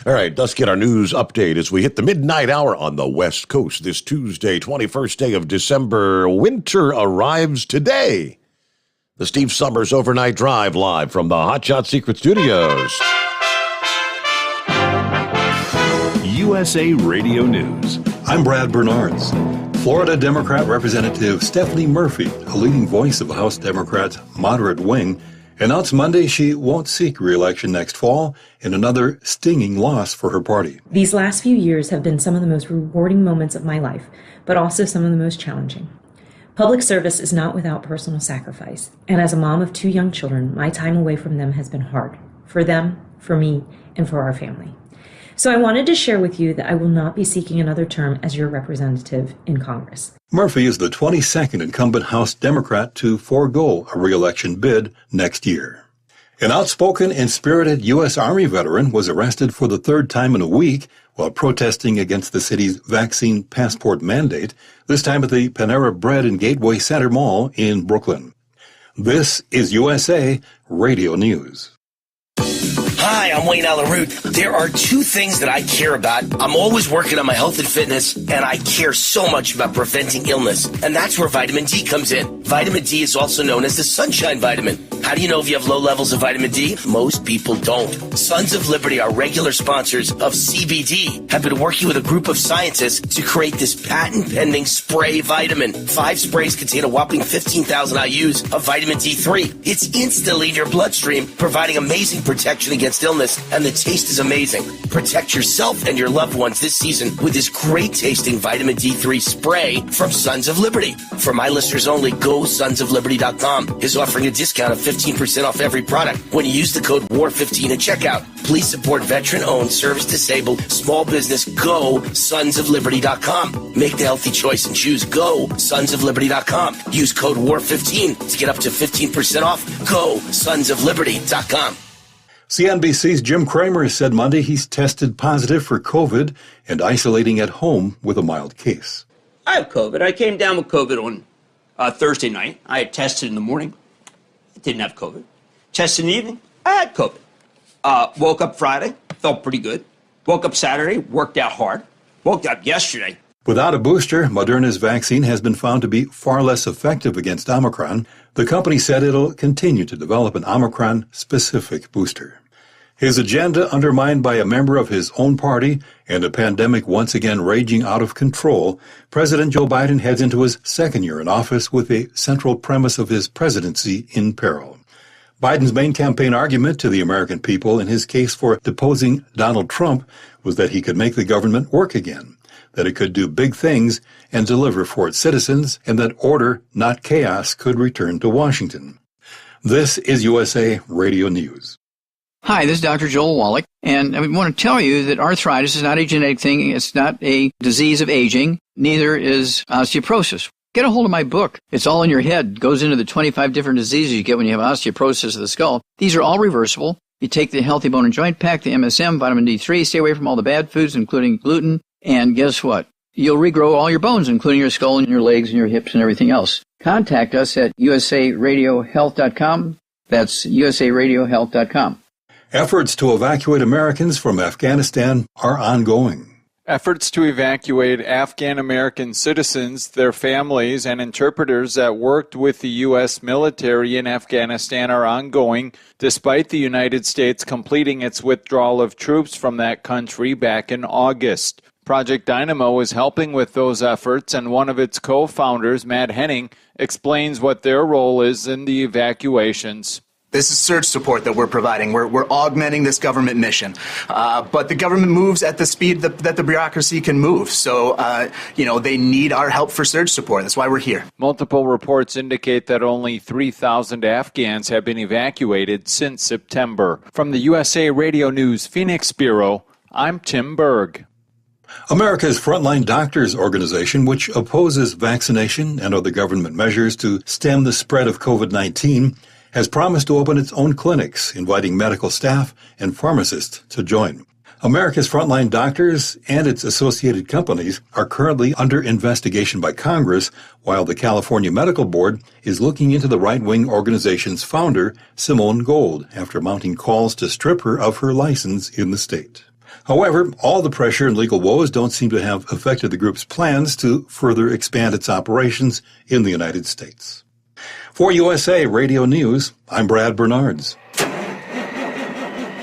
All right, let's get our news update as we hit the midnight hour on the West Coast this Tuesday, 21st day of December. Winter arrives today. The Steve Sommers Overnight Drive live from the Hot Shot Secret Studios. USA Radio News. I'm Brad Bernards. Florida Democrat Representative Stephanie Murphy, a leading voice of the House Democrats' moderate wing, announced Monday she won't seek re-election next fall in another stinging loss for her party. These last few years have been some of the most rewarding moments of my life, but also some of the most challenging. Public service is not without personal sacrifice, and as a mom of 2 young children, my time away from them has been hard, for them, for me, and for our family. So I wanted to share with you that I will not be seeking another term as your representative in Congress. Murphy is the 22nd incumbent House Democrat to forego a re-election bid next year. An outspoken and spirited U.S. Army veteran was arrested for the 3rd time in a week while protesting against the city's vaccine passport mandate, this time at the Panera Bread and Gateway Center Mall in Brooklyn. This is USA Radio News. Hi, I'm Wayne Alaroot. There are 2 things that I care about. I'm always working on my health and fitness, and I care so much about preventing illness. And that's where vitamin D comes in. Vitamin D is also known as the sunshine vitamin. How do you know if you have low levels of vitamin D? Most people don't. Sons of Liberty, our regular sponsors of CBD, have been working with a group of scientists to create this patent-pending spray vitamin. 5 sprays contain a whopping 15,000 IUs of vitamin D3. It's instantly in your bloodstream, providing amazing protection against illness, and the taste is amazing. Protect yourself and your loved ones this season with this great-tasting vitamin D3 spray from Sons of Liberty. For my listeners only, GoSonsOfLiberty.com is offering a discount of 15% off every product when you use the code WAR15 at checkout. Please support veteran-owned, service-disabled, small business. GoSonsOfLiberty.com. Make the healthy choice and choose GoSonsOfLiberty.com. Use code WAR15 to get up to 15% off. GoSonsOfLiberty.com. CNBC's Jim Cramer said Monday he's tested positive for COVID and isolating at home with a mild case. I have COVID. I came down with COVID on Thursday night. I had tested in the morning. I didn't have COVID. Tested in the evening. I had COVID. Woke up Friday. Felt pretty good. Woke up Saturday. Worked out hard. Woke up yesterday. Without a booster, Moderna's vaccine has been found to be far less effective against Omicron. The company said it'll continue to develop an Omicron-specific booster. His agenda undermined by a member of his own party and a pandemic once again raging out of control, President Joe Biden heads into his 2nd year in office with a central premise of his presidency in peril. Biden's main campaign argument to the American people in his case for deposing Donald Trump was that he could make the government work again, that it could do big things and deliver for its citizens, and that order, not chaos, could return to Washington. This is USA Radio News. Hi, this is Dr. Joel Wallach, and I want to tell you that arthritis is not a genetic thing. It's not a disease of aging. Neither is osteoporosis. Get a hold of my book. It's all in your head. It goes into the 25 different diseases you get when you have osteoporosis of the skull. These are all reversible. You take the Healthy Bone and Joint Pack, the MSM, vitamin D3, stay away from all the bad foods, including gluten, and guess what? You'll regrow all your bones, including your skull and your legs and your hips and everything else. Contact us at usaradiohealth.com. That's usaradiohealth.com. Efforts to evacuate Americans from Afghanistan are ongoing. Efforts to evacuate Afghan American citizens, their families, and interpreters that worked with the U.S. military in Afghanistan are ongoing, despite the United States completing its withdrawal of troops from that country back in August. Project Dynamo is helping with those efforts, and one of its co-founders, Matt Henning, explains what their role is in the evacuations. This is surge support that we're providing. We're augmenting this government mission. But the government moves at the speed that the bureaucracy can move. So, they need our help for surge support. That's why we're here. Multiple reports indicate that only 3,000 Afghans have been evacuated since September. From the USA Radio News Phoenix Bureau, I'm Tim Berg. America's Frontline Doctors Organization, which opposes vaccination and other government measures to stem the spread of COVID-19, has promised to open its own clinics, inviting medical staff and pharmacists to join. America's frontline doctors and its associated companies are currently under investigation by Congress, while the California Medical Board is looking into the right-wing organization's founder, Simone Gold, after mounting calls to strip her of her license in the state. However, all the pressure and legal woes don't seem to have affected the group's plans to further expand its operations in the United States. For USA Radio News, I'm Brad Bernards.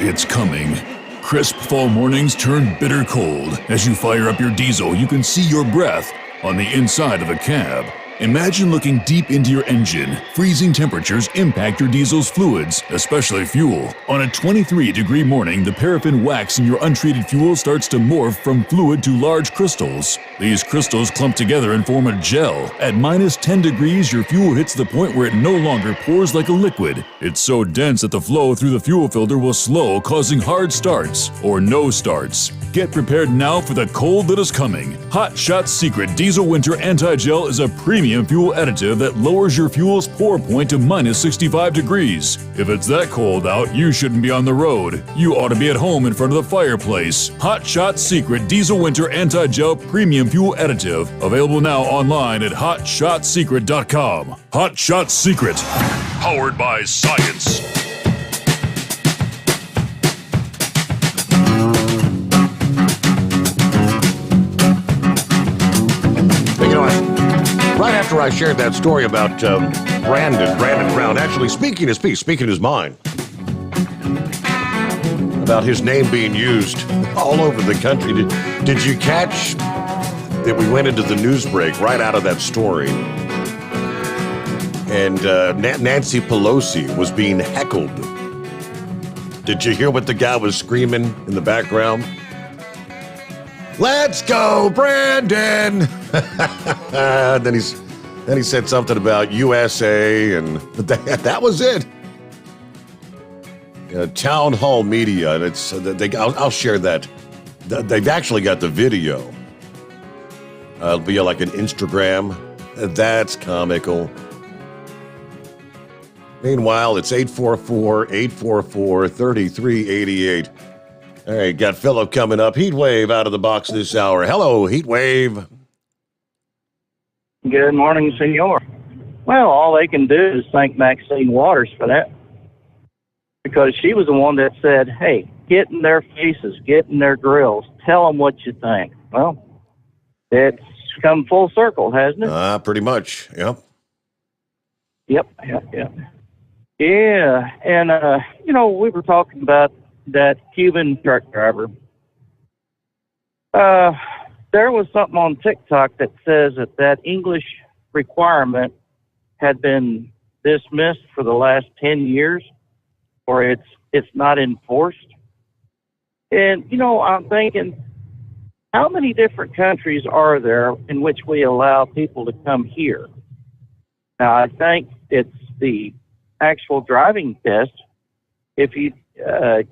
It's coming. Crisp fall mornings turn bitter cold. As you fire up your diesel, you can see your breath on the inside of the cab. Imagine looking deep into your engine. Freezing temperatures impact your diesel's fluids, especially fuel. On a 23-degree morning, the paraffin wax in your untreated fuel starts to morph from fluid to large crystals. These crystals clump together and form a gel. At minus 10 degrees, your fuel hits the point where it no longer pours like a liquid. It's so dense that the flow through the fuel filter will slow, causing hard starts or no starts. Get prepared now for the cold that is coming. Hot Shot's Secret Diesel Winter Anti-Gel is a premium fuel additive that lowers your fuel's pour point to minus 65 degrees. If it's that cold out, you shouldn't be on the road. You ought to be at home in front of the fireplace. Hot Shot's Secret Diesel Winter Anti-Gel Premium Fuel Additive. Available now online at HotShotSecret.com. Hot Shot Secret. Powered by science. Right after I shared that story about Brandon Brown, actually speaking his piece, speaking his mind, about his name being used all over the country. Did you catch that we went into the news break right out of that story? And Nancy Pelosi was being heckled. Did you hear what the guy was screaming in the background? Let's go, Brandon! Then he said something about USA, and that was it. Town hall media, and I'll share that. They've actually got the video. It'll be like an Instagram. That's comical. Meanwhile, it's 844-844-3388. All right, got Philip coming up. Heatwave out of the box this hour. Hello, Heatwave. Good morning, senor. Well, all they can do is thank Maxine Waters for that, because she was the one that said, hey, get in their faces, get in their grills, tell them what you think. Well, it's come full circle, hasn't it? Pretty much, yep. Yep. Yeah, and, we were talking about that Cuban truck driver. There was something on TikTok that says that English requirement had been dismissed for the last 10 years, or it's not enforced. And, I'm thinking, how many different countries are there in which we allow people to come here? Now, I think it's the actual driving test. If you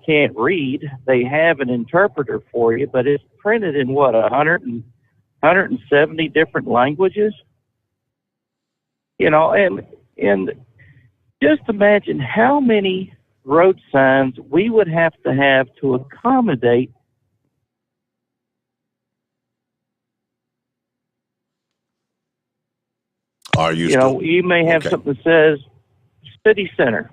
can't read, they have an interpreter for you, but it's printed in 170 different languages. And just imagine how many road signs we would have to accommodate. Are you? You may have something that says city center.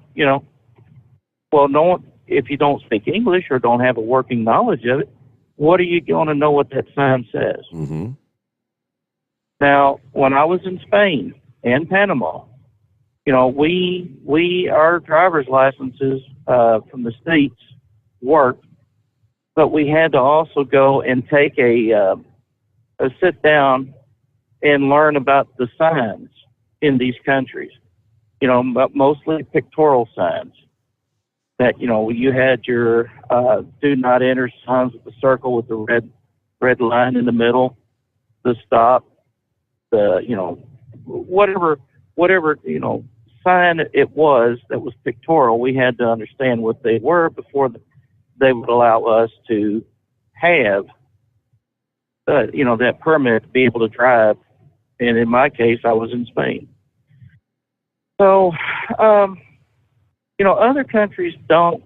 Well, no one. If you don't speak English or don't have a working knowledge of it, what are you going to know what that sign says? Mm-hmm. Now, when I was in Spain and Panama, our driver's licenses from the States worked, but we had to also go and take a sit down and learn about the signs in these countries, but mostly pictorial signs. That, you had your do not enter signs with the circle with the red line in the middle, the stop, the, whatever, sign it was that was pictorial. We had to understand what they were before they would allow us to have, that permit to be able to drive. And in my case, I was in Spain. So, other countries don't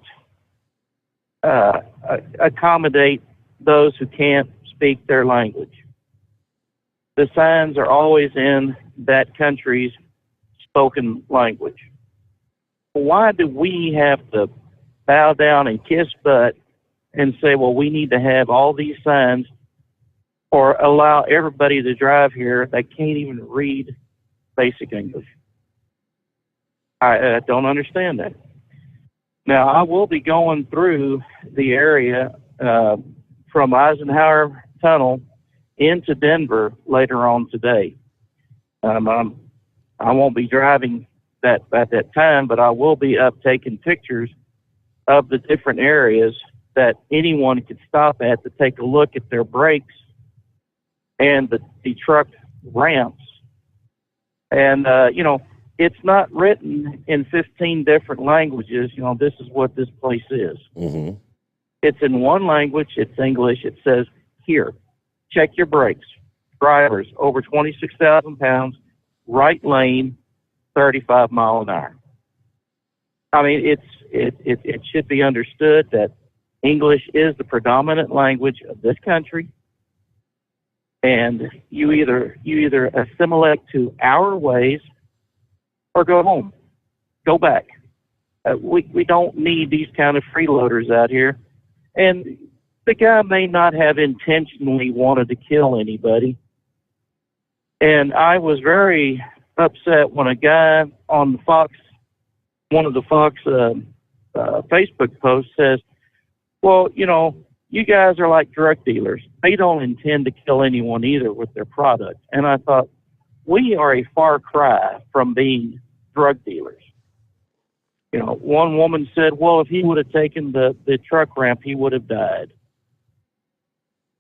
accommodate those who can't speak their language. The signs are always in that country's spoken language. Why do we have to bow down and kiss butt and say, well, we need to have all these signs or allow everybody to drive here that can't even read basic English? I don't understand that. Now, I will be going through the area from Eisenhower Tunnel into Denver later on today. I won't be driving that at that time, but I will be up taking pictures of the different areas that anyone could stop at to take a look at their brakes and the truck ramps. And, it's not written in 15 different languages. This is what this place is. Mm-hmm. It's in one language. It's English. It says, here, check your brakes. Drivers over 26,000 pounds, right lane, 35 mile an hour. I mean, it should be understood that English is the predominant language of this country, and you either assimilate to our ways or go home, go back. We don't need these kind of freeloaders out here. And the guy may not have intentionally wanted to kill anybody. And I was very upset when a guy on one of the Fox Facebook posts says, well, you guys are like drug dealers. They don't intend to kill anyone either with their product. And I thought, we are a far cry from being drug dealers. One woman said, well, if he would have taken the truck ramp, he would have died.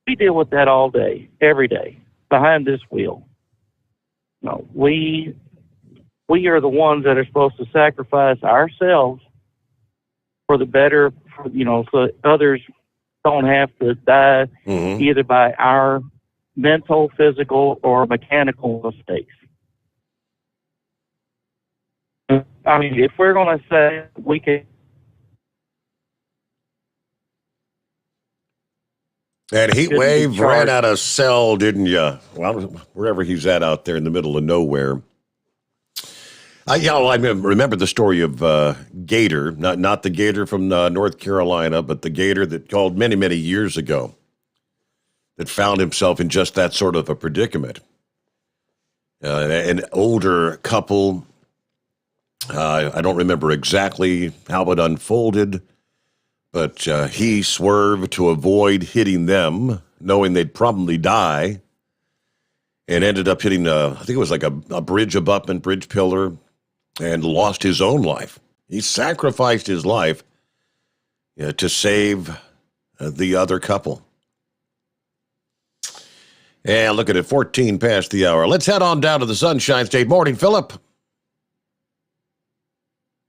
We deal with that all day, every day, behind this wheel. No, we are the ones that are supposed to sacrifice ourselves for the better, so others don't have to die either by our mental, physical, or mechanical mistakes. I mean, if we're going to say we can... That heat wave ran out of cell, didn't you? Well, wherever he's at out there in the middle of nowhere. I remember the story of Gator, not the Gator from North Carolina, but the Gator that called many, many years ago that found himself in just that sort of a predicament. An older couple, I don't remember exactly how it unfolded, but he swerved to avoid hitting them, knowing they'd probably die, and ended up hitting, I think it was like a bridge abutment, bridge pillar, and lost his own life. He sacrificed his life to save the other couple. And look at it, 14 past the hour. Let's head on down to the Sunshine State. Morning, Philip.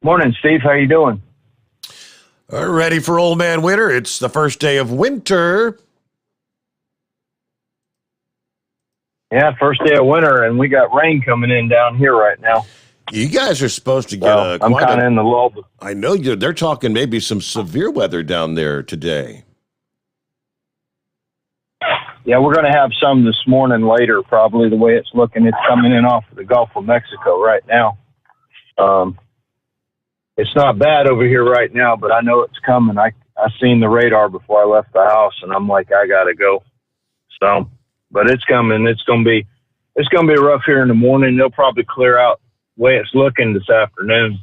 Morning, Steve. How you doing? Ready for Old Man Winter. It's the first day of winter. Yeah, first day of winter, and we got rain coming in down here right now. You guys are supposed to get I'm kind of in the lull. I know they're talking maybe some severe weather down there today. Yeah, we're going to have some this morning later, probably the way it's looking. It's coming in off of the Gulf of Mexico right now. It's not bad over here right now, but I know it's coming. I seen the radar before I left the house, and I'm like, I got to go. So, but it's coming. It's going to be rough here in the morning. They'll probably clear out the way it's looking this afternoon.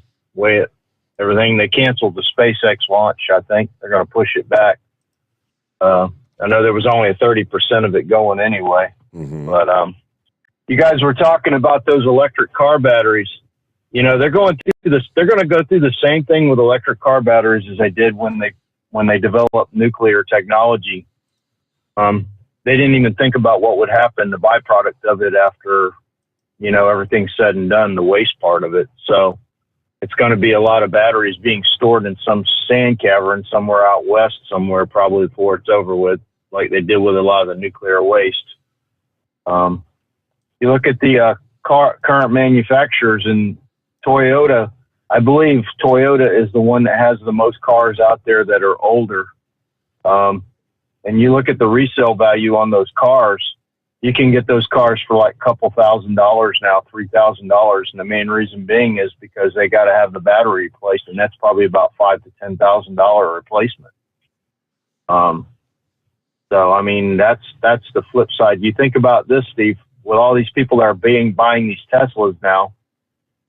Everything, they canceled the SpaceX launch. I think they're going to push it back. I know there was only a 30% of it going anyway, but you guys were talking about those electric car batteries. They're going through this. They're going to go through the same thing with electric car batteries as they did when they developed nuclear technology. They didn't even think about what would happen, the byproduct of it after, everything's said and done, the waste part of it. So it's going to be a lot of batteries being stored in some sand cavern somewhere out west, somewhere probably before it's over with, like they did with a lot of the nuclear waste. You look at the current manufacturers, and Toyota, I believe Toyota is the one that has the most cars out there that are older And you look at the resale value on those cars, you can get those cars for like a couple $1,000 now, $3,000. And the main reason being is because they got to have the battery replaced, and that's probably about $5,000 to $10,000 replacement. So, I mean, that's the flip side. You think about this, Steve, with all these people that are buying these Teslas now,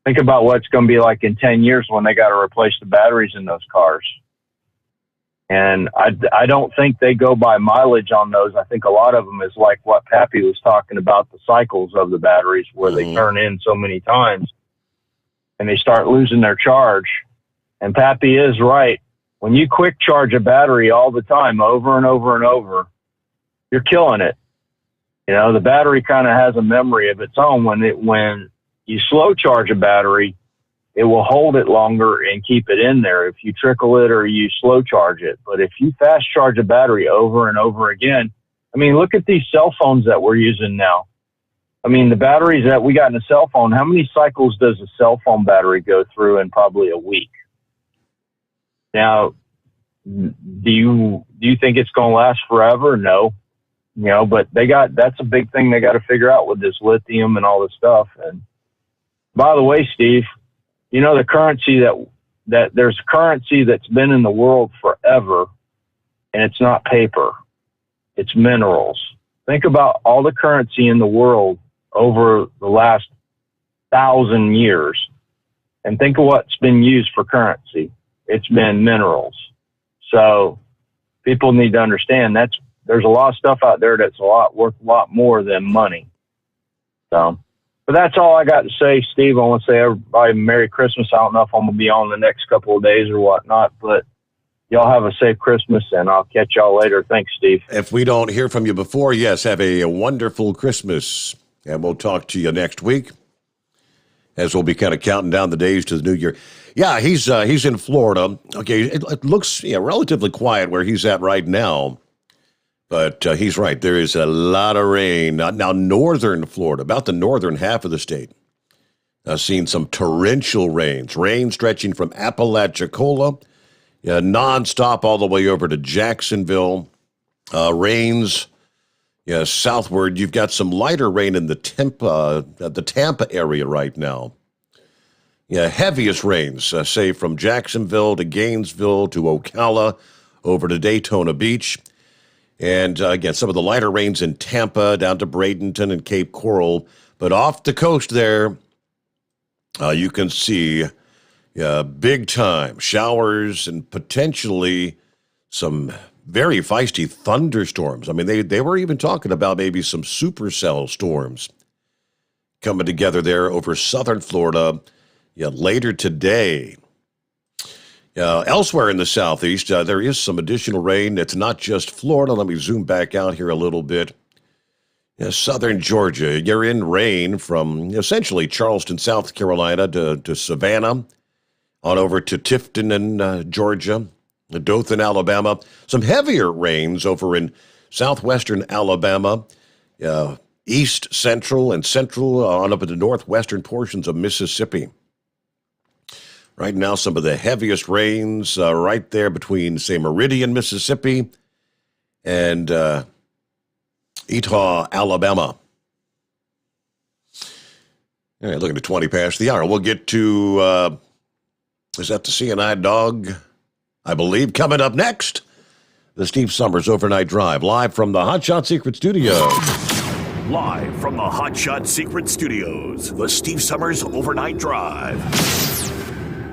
think about what it's going to be like in 10 years when they got to replace the batteries in those cars. And I don't think they go by mileage on those. I think a lot of them is like what Pappy was talking about, the cycles of the batteries where they turn in so many times and they start losing their charge. And Pappy is right. When you quick charge a battery all the time, over and over and over, you're killing it. You know, the battery kind of has a memory of its own. When you slow charge a battery, it will hold it longer and keep it in there if you trickle it or you slow charge it. But if you fast charge a battery over and over again, I mean, look at these cell phones that we're using now. I mean, the batteries that we got in a cell phone, how many cycles does a cell phone battery go through in probably a week? Now, do you think it's going to last forever? No. You know, but that's a big thing they got to figure out with this lithium and all this stuff. And by the way, Steve, you know, the currency that there's a currency that's been in the world forever, and it's not paper, it's minerals. Think about all the currency in the world over the last 1,000 years, and think of what's been used for currency. It's been minerals. So people need to understand there's a lot of stuff out there that's worth a lot more than money. So. But that's all I got to say, Steve. I want to say everybody Merry Christmas. I don't know if I'm going to be on the next couple of days or whatnot, but y'all have a safe Christmas, and I'll catch y'all later. Thanks, Steve. If we don't hear from you before, yes, have a wonderful Christmas, and we'll talk to you next week as we'll be kind of counting down the days to the new year. Yeah, he's in Florida. Okay, it looks relatively quiet where he's at right now. But he's right. There is a lot of rain. Now, northern Florida, about the northern half of the state, seen some torrential rains. Rain stretching from Apalachicola, nonstop all the way over to Jacksonville. Rains southward. You've got some lighter rain in the Tampa area right now. Yeah, heaviest rains, say from Jacksonville to Gainesville to Ocala over to Daytona Beach. And again, some of the lighter rains in Tampa down to Bradenton and Cape Coral. But off the coast there, you can see big time showers and potentially some very feisty thunderstorms. I mean, they were even talking about maybe some supercell storms coming together there over southern Florida later today. Elsewhere in the southeast, there is some additional rain. It's not just Florida. Let me zoom back out here a little bit. Southern Georgia, you're in rain from essentially Charleston, South Carolina to Savannah, on over to Tifton in Georgia, Dothan, Alabama. Some heavier rains over in southwestern Alabama, east, central, and central on up in the northwestern portions of Mississippi. Right now, some of the heaviest rains right there between, say, Meridian, Mississippi, and Etah, Alabama. All right, looking at 20 past the hour. We'll get to, is that the CNI dog? I believe coming up next, the Steve Sommers Overnight Drive, live from the Hot Shot Secret Studio. Live from the Hot Shot Secret Studios, the Steve Sommers Overnight Drive.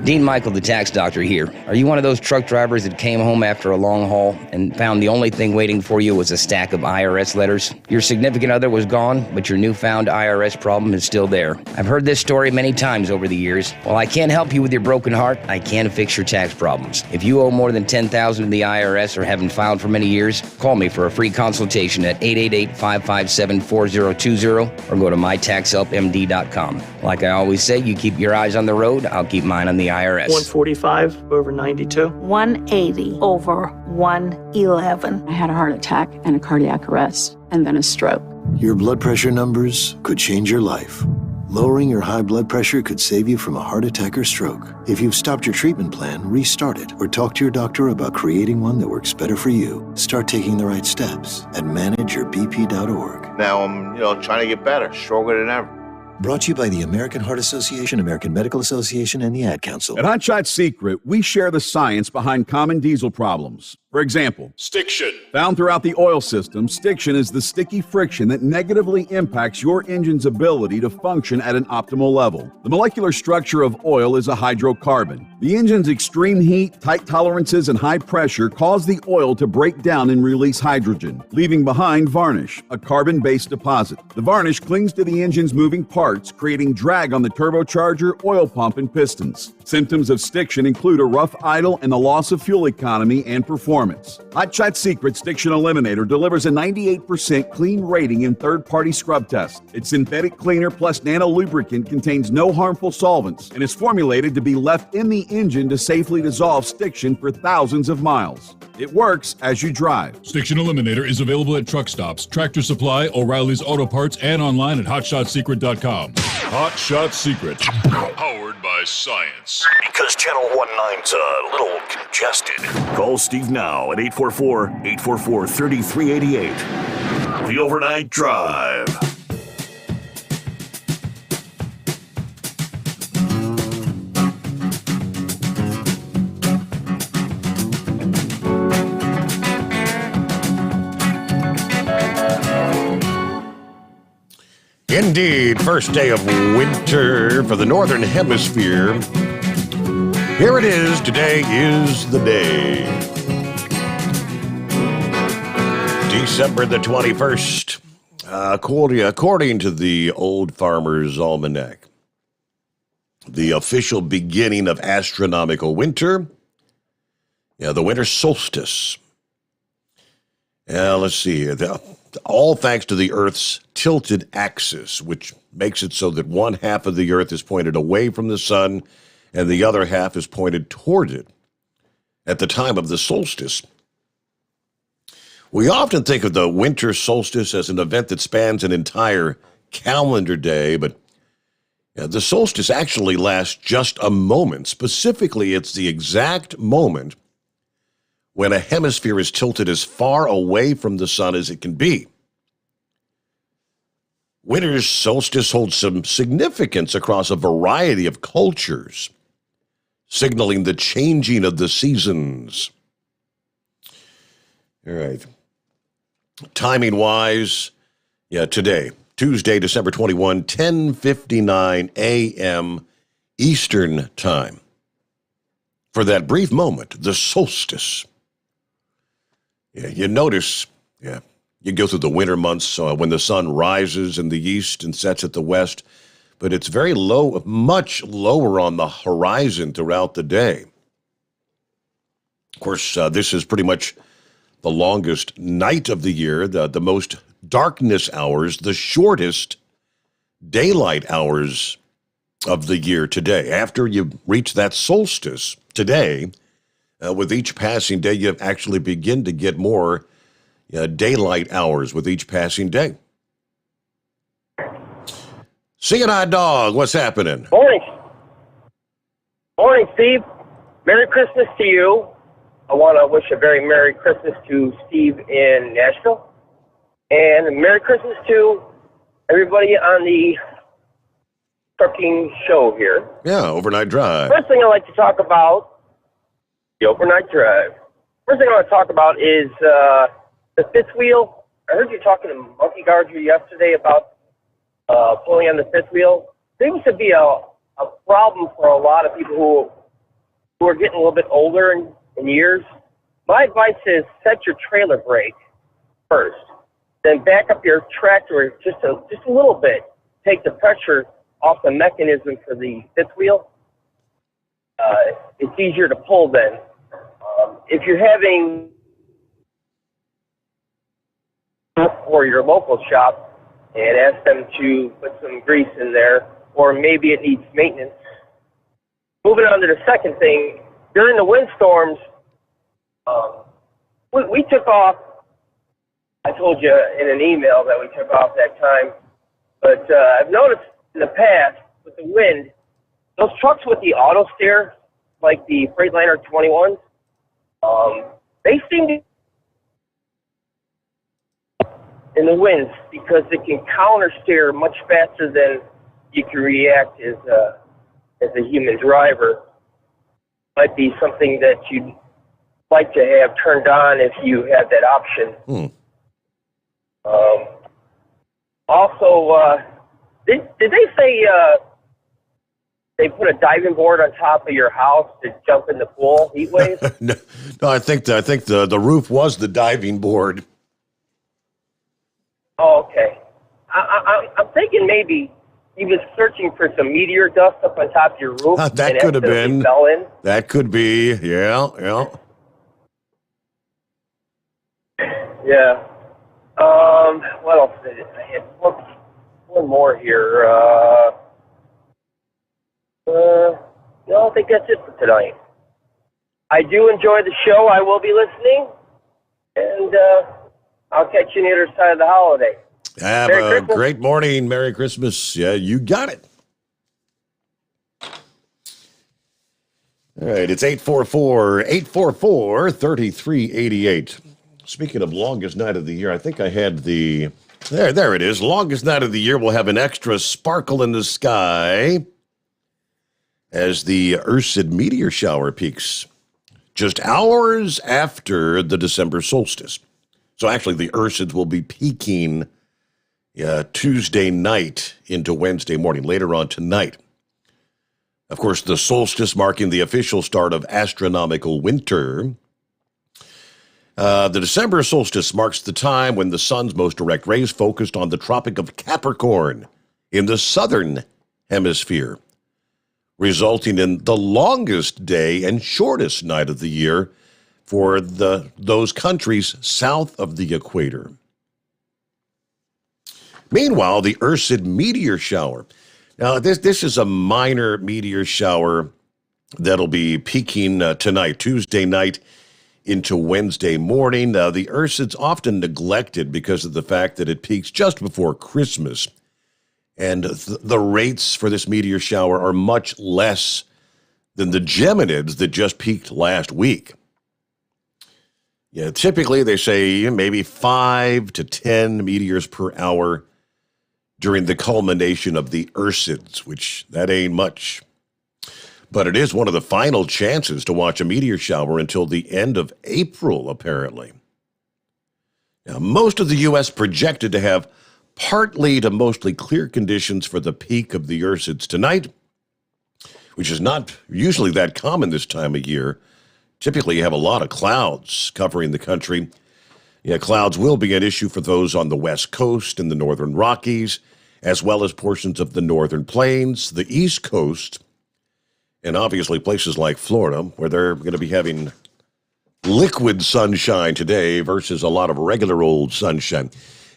Dean Michael, the tax doctor here. Are you one of those truck drivers that came home after a long haul and found the only thing waiting for you was a stack of IRS letters? Your significant other was gone, but your newfound IRS problem is still there. I've heard this story many times over the years. While I can't help you with your broken heart, I can fix your tax problems. If you owe more than $10,000 to the IRS or haven't filed for many years, call me for a free consultation at 888-557-4020 or go to mytaxhelpmd.com. Like I always say, you keep your eyes on the road, I'll keep mine on the IRS. 145 over 92. 180 over 111. I had a heart attack and a cardiac arrest, and then a stroke. Your blood pressure numbers could change your life. Lowering your high blood pressure could save you from a heart attack or stroke. If you've stopped your treatment plan, restart it or talk to your doctor about creating one that works better for you. Start taking the right steps at manageyourbp.org. Now I'm, trying to get better, stronger than ever. Brought to you by the American Heart Association, American Medical Association, and the Ad Council. At Hot Shot Secret, we share the science behind common diesel problems. For example, stiction. Found throughout the oil system, stiction is the sticky friction that negatively impacts your engine's ability to function at an optimal level. The molecular structure of oil is a hydrocarbon. The engine's extreme heat, tight tolerances, and high pressure cause the oil to break down and release hydrogen, leaving behind varnish, a carbon-based deposit. The varnish clings to the engine's moving parts, creating drag on the turbocharger, oil pump, and pistons. Symptoms of stiction include a rough idle and the loss of fuel economy and performance. Hot Shot Secret Stiction Eliminator delivers a 98% clean rating in third-party scrub tests. Its synthetic cleaner plus nano lubricant contains no harmful solvents and is formulated to be left in the engine to safely dissolve stiction for thousands of miles. It works as you drive. Stiction Eliminator is available at truck stops, Tractor Supply, O'Reilly's Auto Parts, and online at hotshotsecret.com. Hot Shot Secret. Powered by science. Because Channel 19's a little congested. Call Steve now at 844-844-3388. The Overnight Drive. Indeed, first day of winter for the Northern Hemisphere. Here it is. Today is the day. December the 21st. According to the Old Farmer's Almanac, the official beginning of astronomical winter. The winter solstice. Let's see. All thanks to the Earth's tilted axis, which makes it so that one half of the Earth is pointed away from the sun and the other half is pointed toward it at the time of the solstice. We often think of the winter solstice as an event that spans an entire calendar day, but the solstice actually lasts just a moment. Specifically, it's the exact moment when a hemisphere is tilted as far away from the sun as it can be. Winter solstice holds some significance across a variety of cultures, signaling the changing of the seasons. All right. Timing-wise, today, Tuesday, December 21, 10:59 a.m. Eastern Time. For that brief moment, the solstice. You notice, you go through the winter months when the sun rises in the east and sets at the west, but it's very low, much lower on the horizon throughout the day. Of course, this is pretty much the longest night of the year, the most darkness hours, the shortest daylight hours of the year today. After you reach that solstice today, with each passing day, you actually begin to get more daylight hours with each passing day. C&I Dog, what's happening? Morning. Morning, Steve. Merry Christmas to you. I want to wish a very Merry Christmas to Steve in Nashville. And a Merry Christmas to everybody on the trucking show here. Yeah, Overnight Drive. First thing I'd like to talk about, the Overnight Drive. First thing I want to talk about is the fifth wheel. I heard you talking to Monkey Gardner yesterday about pulling on the fifth wheel. Seems to be a problem for a lot of people who are getting a little bit older in years. My advice is set your trailer brake first, then back up your tractor just a little bit. Take the pressure off the mechanism for the fifth wheel. It's easier to pull then. If you're having or your local shop and ask them to put some grease in there, or maybe it needs maintenance. Moving on to the second thing, during the windstorms, we took off. I told you in an email that we took off that time, but I've noticed in the past with the wind, those trucks with the auto steer, like the Freightliner 21s, they seem to in the winds because it can counter steer much faster than you can react as a human driver. Might be something that you'd like to have turned on if you had that option. Also, did they say they put a diving board on top of your house to jump in the pool, heat wave? No, I think the roof was the diving board. Oh, okay. I'm thinking maybe he was searching for some meteor dust up on top of your roof. That could have been. Fell in. That could be. Yeah. Yeah. What else did I had one more here. No, I think that's it for tonight. I do enjoy the show. I will be listening, and I'll catch you on the other side of the holiday. Have a great morning. Merry Christmas. Yeah, you got it. All right, it's 844-3388. Speaking of longest night of the year, I think I had the... There it is. Longest night of the year. We'll have an extra sparkle in the sky as the Ursid meteor shower peaks just hours after the December solstice. So actually, the Ursids will be peaking Tuesday night into Wednesday morning, later on tonight. Of course, the solstice marking the official start of astronomical winter. The December solstice marks the time when the sun's most direct rays focused on the Tropic of Capricorn in the southern hemisphere, resulting in the longest day and shortest night of the year for those countries south of the equator. Meanwhile, the Ursid meteor shower. Now, this is a minor meteor shower that'll be peaking tonight, Tuesday night, into Wednesday morning. Now, the Ursid's often neglected because of the fact that it peaks just before Christmas. And the rates for this meteor shower are much less than the Geminids that just peaked last week. Yeah, typically they say maybe 5 to 10 meteors per hour during the culmination of the Ursids, which that ain't much. But it is one of the final chances to watch a meteor shower until the end of April, apparently. Now, most of the U.S. projected to have partly to mostly clear conditions for the peak of the Ursids tonight, which is not usually that common this time of year. Typically, you have a lot of clouds covering the country. Yeah, clouds will be an issue for those on the West Coast and the Northern Rockies, as well as portions of the Northern Plains, the East Coast, and obviously places like Florida, where they're going to be having liquid sunshine today versus a lot of regular old sunshine.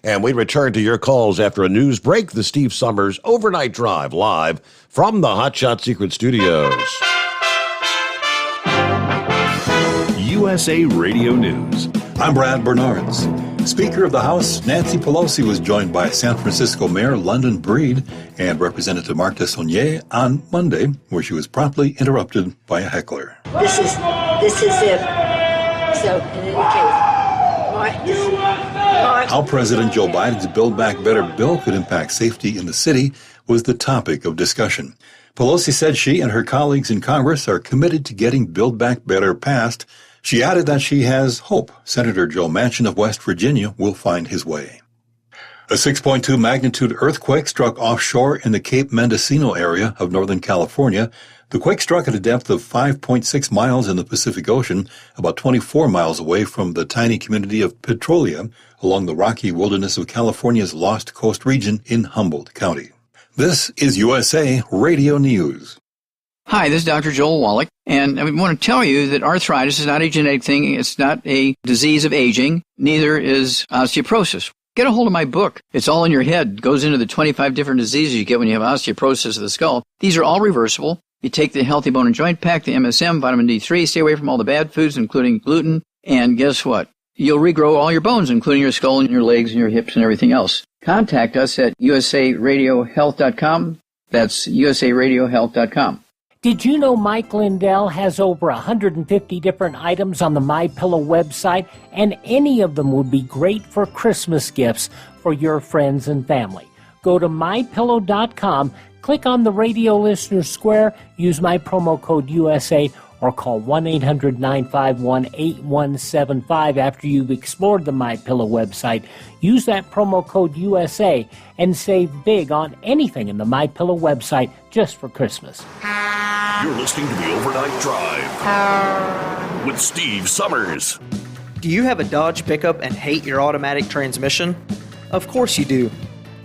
And we return to your calls after a news break. The Steve Sommers Overnight Drive live from the Hot Shot Secret Studios. USA Radio News. I'm Brad Bernards. Speaker of the House Nancy Pelosi was joined by San Francisco Mayor London Breed and Representative Mark Desaulniers on Monday, where she was promptly interrupted by a heckler. This is it. So, in any case, how President Joe Biden's Build Back Better bill could impact safety in the city was the topic of discussion. Pelosi said she and her colleagues in Congress are committed to getting Build Back Better passed. She added that she has hope Senator Joe Manchin of West Virginia will find his way. A 6.2 magnitude earthquake struck offshore in the Cape Mendocino area of Northern California. The quake struck at a depth of 5.6 miles in the Pacific Ocean, about 24 miles away from the tiny community of Petrolia, along the rocky wilderness of California's Lost Coast region in Humboldt County. This is USA Radio News. Hi, this is Dr. Joel Wallach, and I want to tell you that arthritis is not a genetic thing. It's not a disease of aging. Neither is osteoporosis. Get a hold of my book. It's all in your head. It goes into the 25 different diseases you get when you have osteoporosis of the skull. These are all reversible. You take the Healthy Bone and Joint Pack, the MSM, vitamin D3, stay away from all the bad foods, including gluten, and guess what? You'll regrow all your bones, including your skull and your legs and your hips and everything else. Contact us at usaradiohealth.com. That's usaradiohealth.com. Did you know Mike Lindell has over 150 different items on the MyPillow website, and any of them would be great for Christmas gifts for your friends and family? Go to MyPillow.com, click on the radio listener square, use my promo code USA, or call 1-800-951-8175 after you've explored the MyPillow website. Use that promo code USA and save big on anything in the MyPillow website just for Christmas. You're listening to the Overnight Drive with Steve Sommers. Do you have a Dodge pickup and hate your automatic transmission? Of course you do.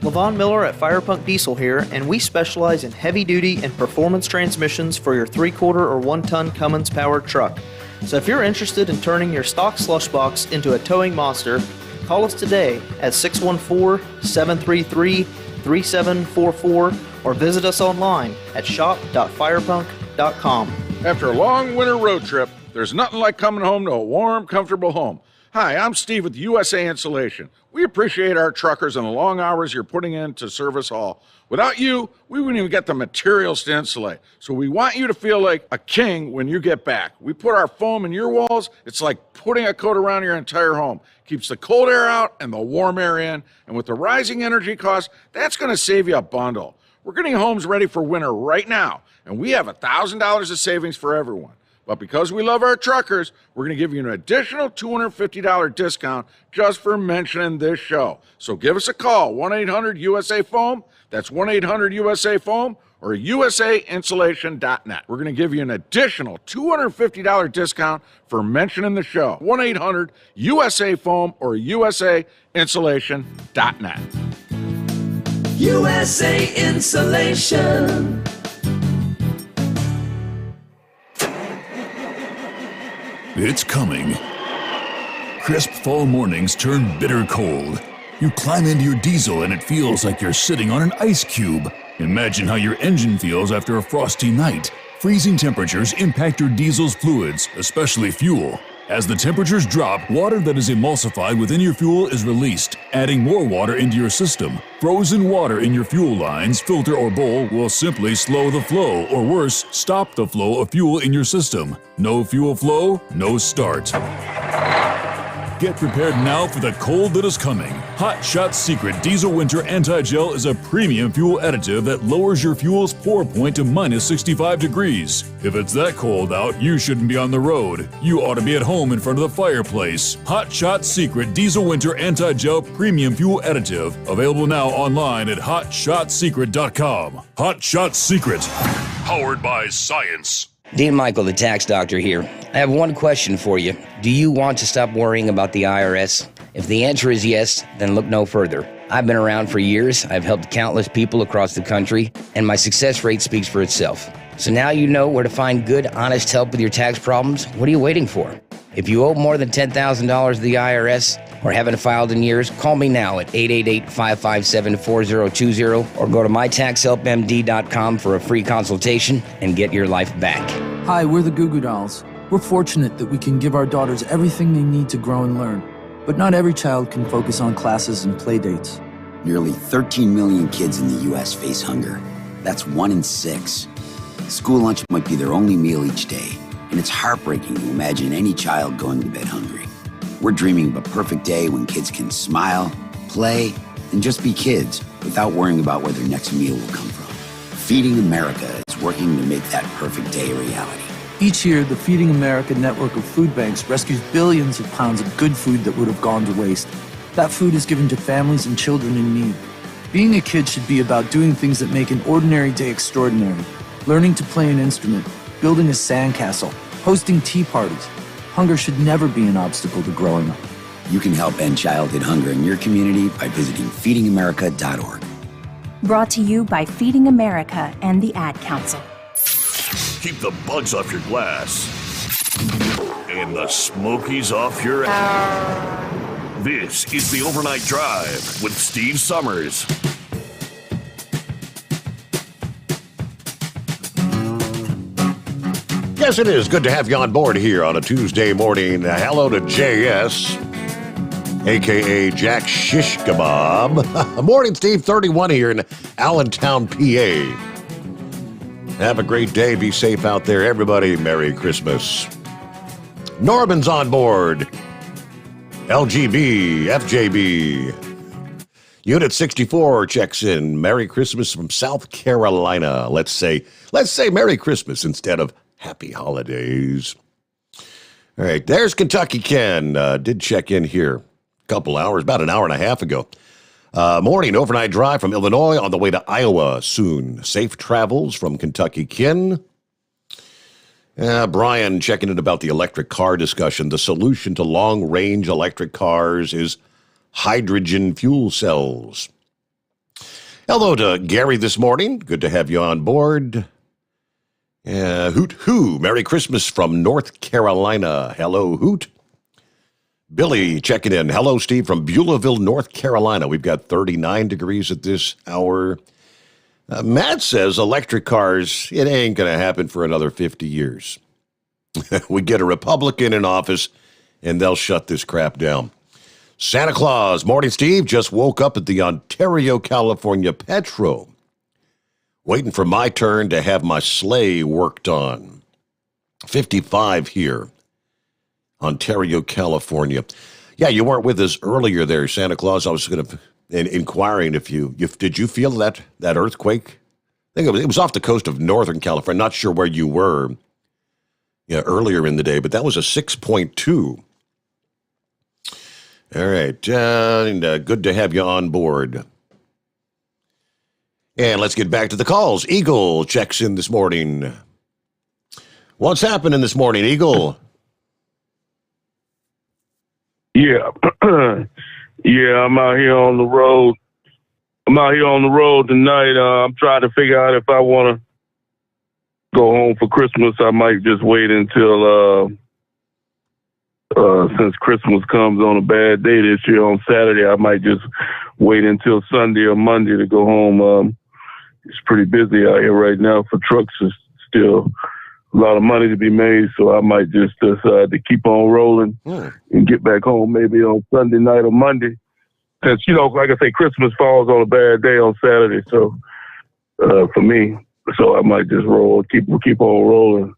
Levon Miller at Firepunk Diesel here, and we specialize in heavy-duty and performance transmissions for your 3-quarter or 1-ton Cummins-powered truck. So if you're interested in turning your stock slush box into a towing monster, call us today at 614-733-3744 or visit us online at shop.firepunk.com. After a long winter road trip, there's nothing like coming home to a warm, comfortable home. Hi, I'm Steve with USA Insulation. We appreciate our truckers and the long hours you're putting in to service all. Without you, we wouldn't even get the materials to insulate. So we want you to feel like a king when you get back. We put our foam in your walls. It's like putting a coat around your entire home. Keeps the cold air out and the warm air in. And with the rising energy costs, that's going to save you a bundle. We're getting homes ready for winter right now, and we have $1,000 of savings for everyone. But because we love our truckers, we're going to give you an additional $250 discount just for mentioning this show. So give us a call, 1-800-USA-FOAM. That's 1-800-USA-FOAM or usainsulation.net. We're going to give you an additional $250 discount for mentioning the show, 1-800-USA-FOAM or usainsulation.net. USA Insulation. It's coming. Crisp fall mornings turn bitter cold. You climb into your diesel and it feels like you're sitting on an ice cube. Imagine how your engine feels after a frosty night. Freezing temperatures impact your diesel's fluids, especially fuel. As the temperatures drop, water that is emulsified within your fuel is released, adding more water into your system. Frozen water in your fuel lines, filter, or bowl will simply slow the flow, or worse, stop the flow of fuel in your system. No fuel flow, no start. Get prepared now for the cold that is coming. Hot Shot Secret Diesel Winter Anti-Gel is a premium fuel additive that lowers your fuel's pour point to minus 65 degrees. If it's that cold out, you shouldn't be on the road. You ought to be at home in front of the fireplace. Hot Shot Secret Diesel Winter Anti-Gel Premium Fuel Additive. Available now online at hotshotsecret.com. Hot Shot Secret. Powered by science. Dean Michael, the tax doctor here. I have one question for you. Do you want to stop worrying about the IRS? If the answer is yes, then look no further. I've been around for years, I've helped countless people across the country, and my success rate speaks for itself. So now you know where to find good, honest help with your tax problems. What are you waiting for? If you owe more than $10,000 to the IRS or haven't filed in years, call me now at 888-557-4020 or go to mytaxhelpmd.com for a free consultation and get your life back. Hi, we're the Goo Goo Dolls. We're fortunate that we can give our daughters everything they need to grow and learn. But not every child can focus on classes and play dates. Nearly 13 million kids in the U.S. face hunger. That's 1 in 6. School lunch might be their only meal each day, and it's heartbreaking to imagine any child going to bed hungry. We're dreaming of a perfect day when kids can smile, play, and just be kids without worrying about where their next meal will come from. Feeding America is working to make that perfect day a reality. Each year, the Feeding America network of food banks rescues billions of pounds of good food that would have gone to waste. That food is given to families and children in need. Being a kid should be about doing things that make an ordinary day extraordinary. Learning to play an instrument, building a sandcastle, hosting tea parties. Hunger should never be an obstacle to growing up. You can help end childhood hunger in your community by visiting feedingamerica.org. Brought to you by Feeding America and the Ad Council. Keep the bugs off your glass and the smokies off your This is the Overnight Drive with Steve Sommers. Yes, it is good to have you on board here on a Tuesday morning. Hello to JS, a.k.a. Jack Shish Kebab. Morning, Steve. 31 here in Allentown, PA. Have a great day. Be safe out there, everybody. Merry Christmas. Norman's on board. LGB, FJB. Unit 64 checks in. Merry Christmas from South Carolina. Let's say Merry Christmas instead of Happy Holidays. All right, there's Kentucky Ken. Did check in here a couple hours, about an hour and a half ago. Morning overnight drive from Illinois on the way to Iowa soon. Safe travels from Kentucky Ken. Brian checking in about the electric car discussion. The solution to long-range electric cars is hydrogen fuel cells. Hello to Gary this morning. Good to have you on board. Hoot Hoo. Merry Christmas from North Carolina. Hello, Hoot. Billy checking in. Hello, Steve, from Beulahville, North Carolina. We've got 39 degrees at this hour. Matt says electric cars, it ain't going to happen for another 50 years. We get a Republican in office, and they'll shut this crap down. Santa Claus. Morning, Steve. Just woke up at the Ontario, California Petro. Waiting for my turn to have my sleigh worked on. 55 here. Ontario, California. Yeah, you weren't with us earlier there, Santa Claus. I was going to inquiring if you did you feel that earthquake? I think it was off the coast of Northern California. Not sure where you were earlier in the day, but that was a 6.2. All right, good to have you on board. And let's get back to the calls. Eagle checks in this morning. What's happening this morning, Eagle? Yeah. Yeah, I'm out here on the road. Tonight. I'm trying to figure out if I want to go home for Christmas. I might just wait until, since Christmas comes on a bad day this year on Saturday, I might just wait until Sunday or Monday to go home. It's pretty busy out here right now for trucks. It's still a lot of money to be made, so I might just decide to keep on rolling and get back home maybe on Sunday night or Monday. Since, like I say, Christmas falls on a bad day on Saturday, so for me, so I might just keep on rolling.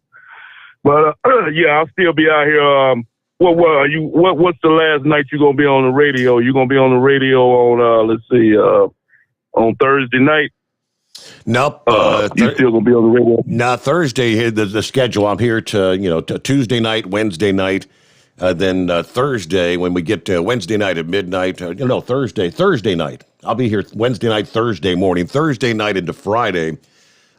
But yeah, I'll still be out here. What's the last night you're gonna be on the radio? You're gonna be on the radio on on Thursday night. Nope. You still gonna be on the radio? Nah, Thursday, the schedule. I'm here to Tuesday night, Wednesday night, then Thursday when we get to Wednesday night at midnight. Thursday night. I'll be here Wednesday night, Thursday morning, Thursday night into Friday.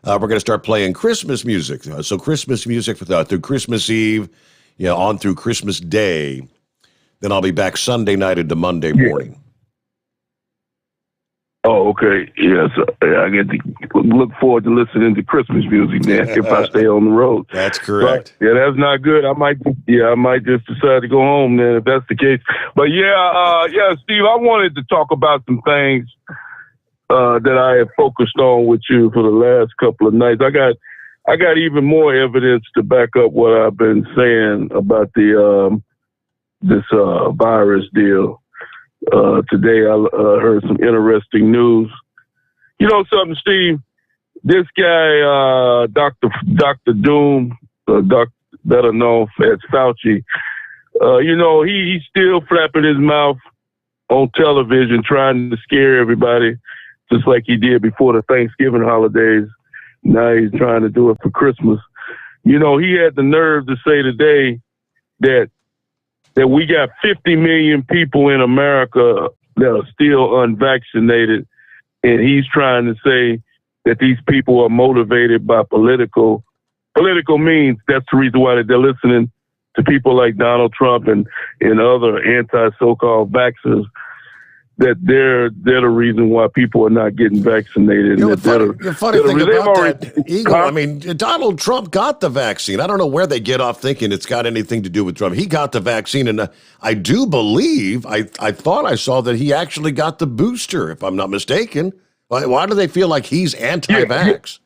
We're going to start playing Christmas music. So Christmas music through Christmas Eve, on through Christmas Day. Then I'll be back Sunday night into Monday morning. Oh, okay. Yes, I get to look forward to listening to Christmas music then if I stay on the road. That's correct. But, that's not good. I might just decide to go home then if that's the case. But Steve, I wanted to talk about some things that I have focused on with you for the last couple of nights. I got even more evidence to back up what I've been saying about this virus deal. Today I heard some interesting news. You know something, Steve? This guy, Dr. Doom, better known as Fauci, he's still flapping his mouth on television trying to scare everybody, just like he did before the Thanksgiving holidays. Now he's trying to do it for Christmas. He had the nerve to say today that we got 50 million people in America that are still unvaccinated, and he's trying to say that these people are motivated by political means. That's the reason why they're listening to people like Donald Trump and other anti-so-called vaxxers, that they're the reason why people are not getting vaccinated. The funny thing about that, Eagle, I mean, Donald Trump got the vaccine. I don't know where they get off thinking it's got anything to do with Trump. He got the vaccine, and I do believe, I thought I saw that he actually got the booster, if I'm not mistaken. Why do they feel like he's anti-vax?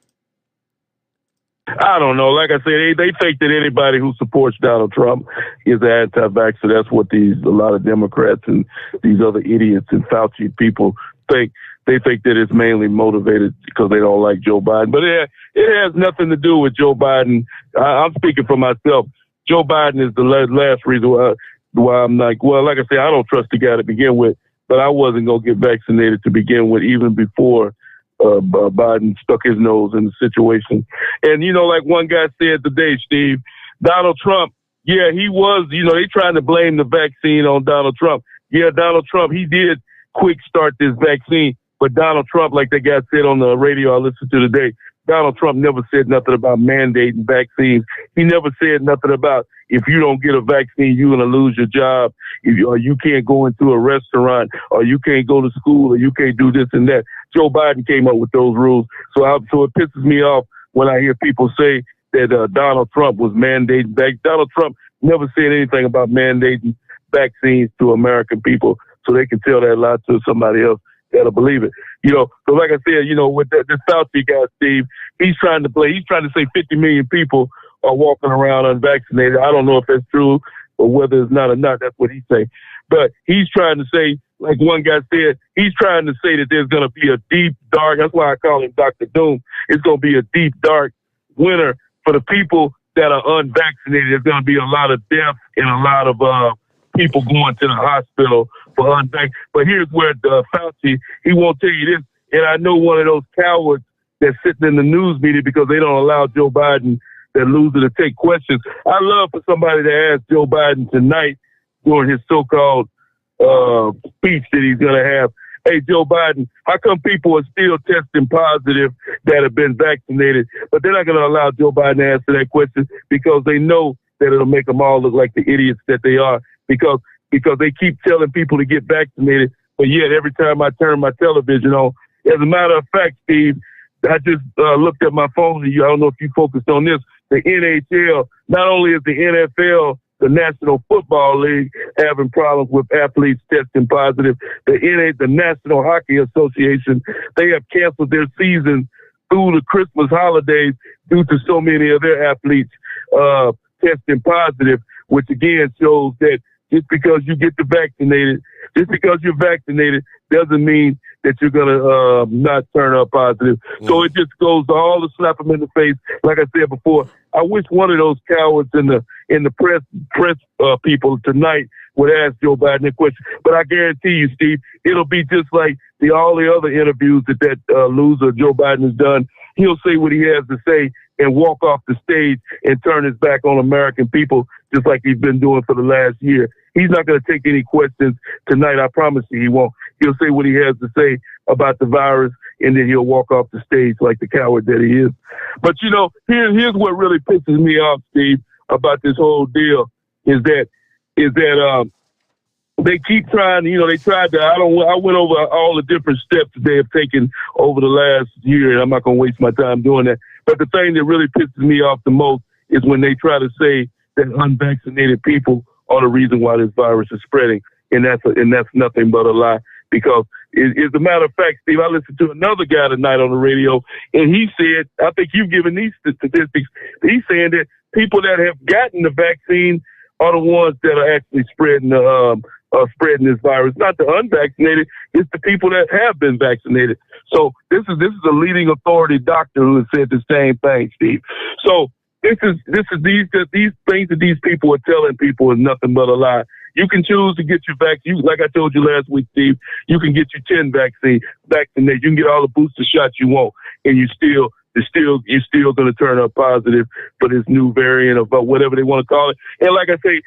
I don't know. Like I said, they think that anybody who supports Donald Trump is an anti-vaxxer. That's what a lot of Democrats and these other idiots and Fauci people think. they think that it's mainly motivated because they don't like Joe Biden. But it has nothing to do with Joe Biden. I'm speaking for myself. Joe Biden is the last reason why I'm like, well, like I say, I don't trust the guy to begin with, but I wasn't going to get vaccinated to begin with, even before Biden stuck his nose in the situation. And, like one guy said today, Steve, Donald Trump, yeah, he was, they trying to blame the vaccine on Donald Trump. Yeah, Donald Trump, he did quick start this vaccine, but Donald Trump, like that guy said on the radio I listened to today, Donald Trump never said nothing about mandating vaccines. He never said nothing about if you don't get a vaccine, you're going to lose your job, or you can't go into a restaurant, or you can't go to school, or you can't do this and that. Joe Biden came up with those rules. So it pisses me off when I hear people say that Donald Trump was mandating Donald Trump never said anything about mandating vaccines to American people, so they can tell that lie to somebody else that'll believe it. So like I said, with this Fauci guy, Steve, he's trying to say 50 million people are walking around unvaccinated. I don't know if that's true or whether it's not or not. That's what he's saying. But he's trying to say, like one guy said, he's trying to say that there's going to be a deep, dark, that's why I call him Dr. Doom. It's going to be a deep, dark winter for the people that are unvaccinated. There's going to be a lot of deaths and a lot of people going to the hospital for unvaccinated. But here's where Fauci, he won't tell you this. And I know one of those cowards that's sitting in the news media because they don't allow Joe Biden, that loser, to take questions. I love for somebody to ask Joe Biden tonight during his so-called speech that he's going to have, hey, Joe Biden, how come people are still testing positive that have been vaccinated? But they're not going to allow Joe Biden to answer that question because they know that it'll make them all look like the idiots that they are because they keep telling people to get vaccinated. But yet every time I turn my television on, as a matter of fact, Steve, I just looked at my phone. I don't know if you focused on this. The NHL, not only is the NFL, the National Football League, having problems with athletes testing positive, the National Hockey Association, they have canceled their season through the Christmas holidays due to so many of their athletes testing positive, which again shows that just because you get vaccinated, just because you're vaccinated doesn't mean that you're going to not turn up positive. So it just goes to all the slap them in the face. Like I said before, I wish one of those cowards in the press people tonight would ask Joe Biden a question. But I guarantee you, Steve, it'll be just like all the other interviews that loser Joe Biden has done. He'll say what he has to say and walk off the stage and turn his back on American people, just like he's been doing for the last year. He's not going to take any questions tonight. I promise you he won't. He'll say what he has to say about the virus, and then he'll walk off the stage like the coward that he is. But, here's what really pisses me off, Steve, about this whole deal is that they keep trying, they tried to, I went over all the different steps that they have taken over the last year, and I'm not going to waste my time doing that. But the thing that really pisses me off the most is when they try to say that unvaccinated people are the reason why this virus is spreading. And that's nothing but a lie. Because as a matter of fact, Steve, I listened to another guy tonight on the radio, and he said, I think you've given these statistics, he's saying that people that have gotten the vaccine are the ones that are actually spreading this virus. Not the unvaccinated, it's the people that have been vaccinated. So this is a leading authority doctor who has said the same thing, Steve. So these things that these people are telling people is nothing but a lie. You can choose to get your vaccine. Like I told you last week, Steve, you can get your 10 vaccinated. You can get all the booster shots you want, and you're still going to turn up positive for this new variant of whatever they want to call it. And like I say,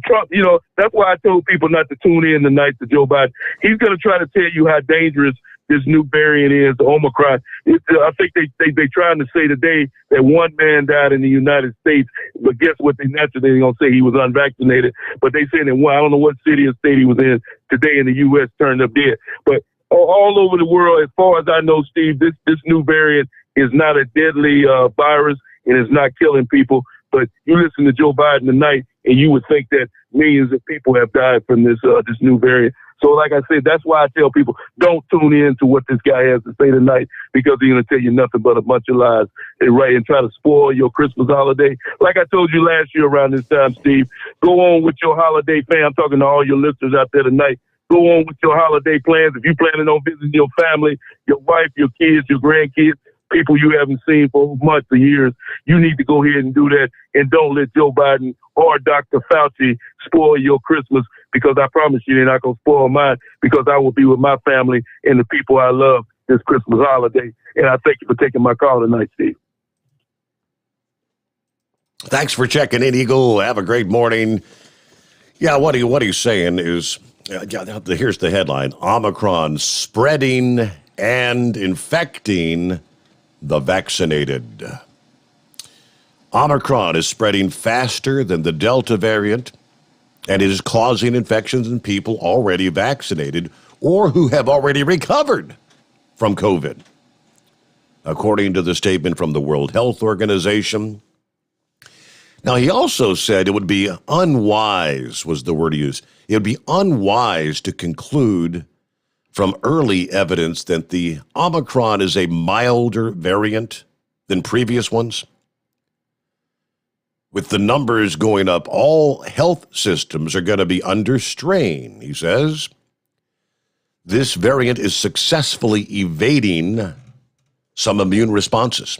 Trump, that's why I told people not to tune in tonight to Joe Biden. He's going to try to tell you how dangerous this new variant is, the Omicron. I think they trying to say today that one man died in the United States, but guess what? They're naturally going to say he was unvaccinated. But they saying that I don't know what city or state he was in today in the U.S. turned up dead. But all over the world, as far as I know, Steve, this new variant is not a deadly virus and it's not killing people. But you listen to Joe Biden tonight, and you would think that millions of people have died from this new variant. So like I said, that's why I tell people, don't tune in to what this guy has to say tonight, because he's going to tell you nothing but a bunch of lies and try to spoil your Christmas holiday. Like I told you last year around this time, Steve, go on with your holiday fan. I'm talking to all your listeners out there tonight. go on with your holiday plans. If you're planning on visiting your family, your wife, your kids, your grandkids, people you haven't seen for months or years, you need to go ahead and do that. And don't let Joe Biden or Dr. Fauci spoil your Christmas, because I promise you they're not going to spoil mine, because I will be with my family and the people I love this Christmas holiday. And I thank you for taking my call tonight, Steve. Thanks for checking in, Eagle. Have a great morning. Yeah, what he's saying is, here's the headline: Omicron spreading and infecting the vaccinated. Omicron is spreading faster than the Delta variant, and it is causing infections in people already vaccinated or who have already recovered from COVID. According to the statement from the World Health Organization. Now, he also said it would be unwise, was the word he used. It would be unwise to conclude from early evidence that the Omicron is a milder variant than previous ones. With the numbers going up, all health systems are going to be under strain, he says. This variant is successfully evading some immune responses,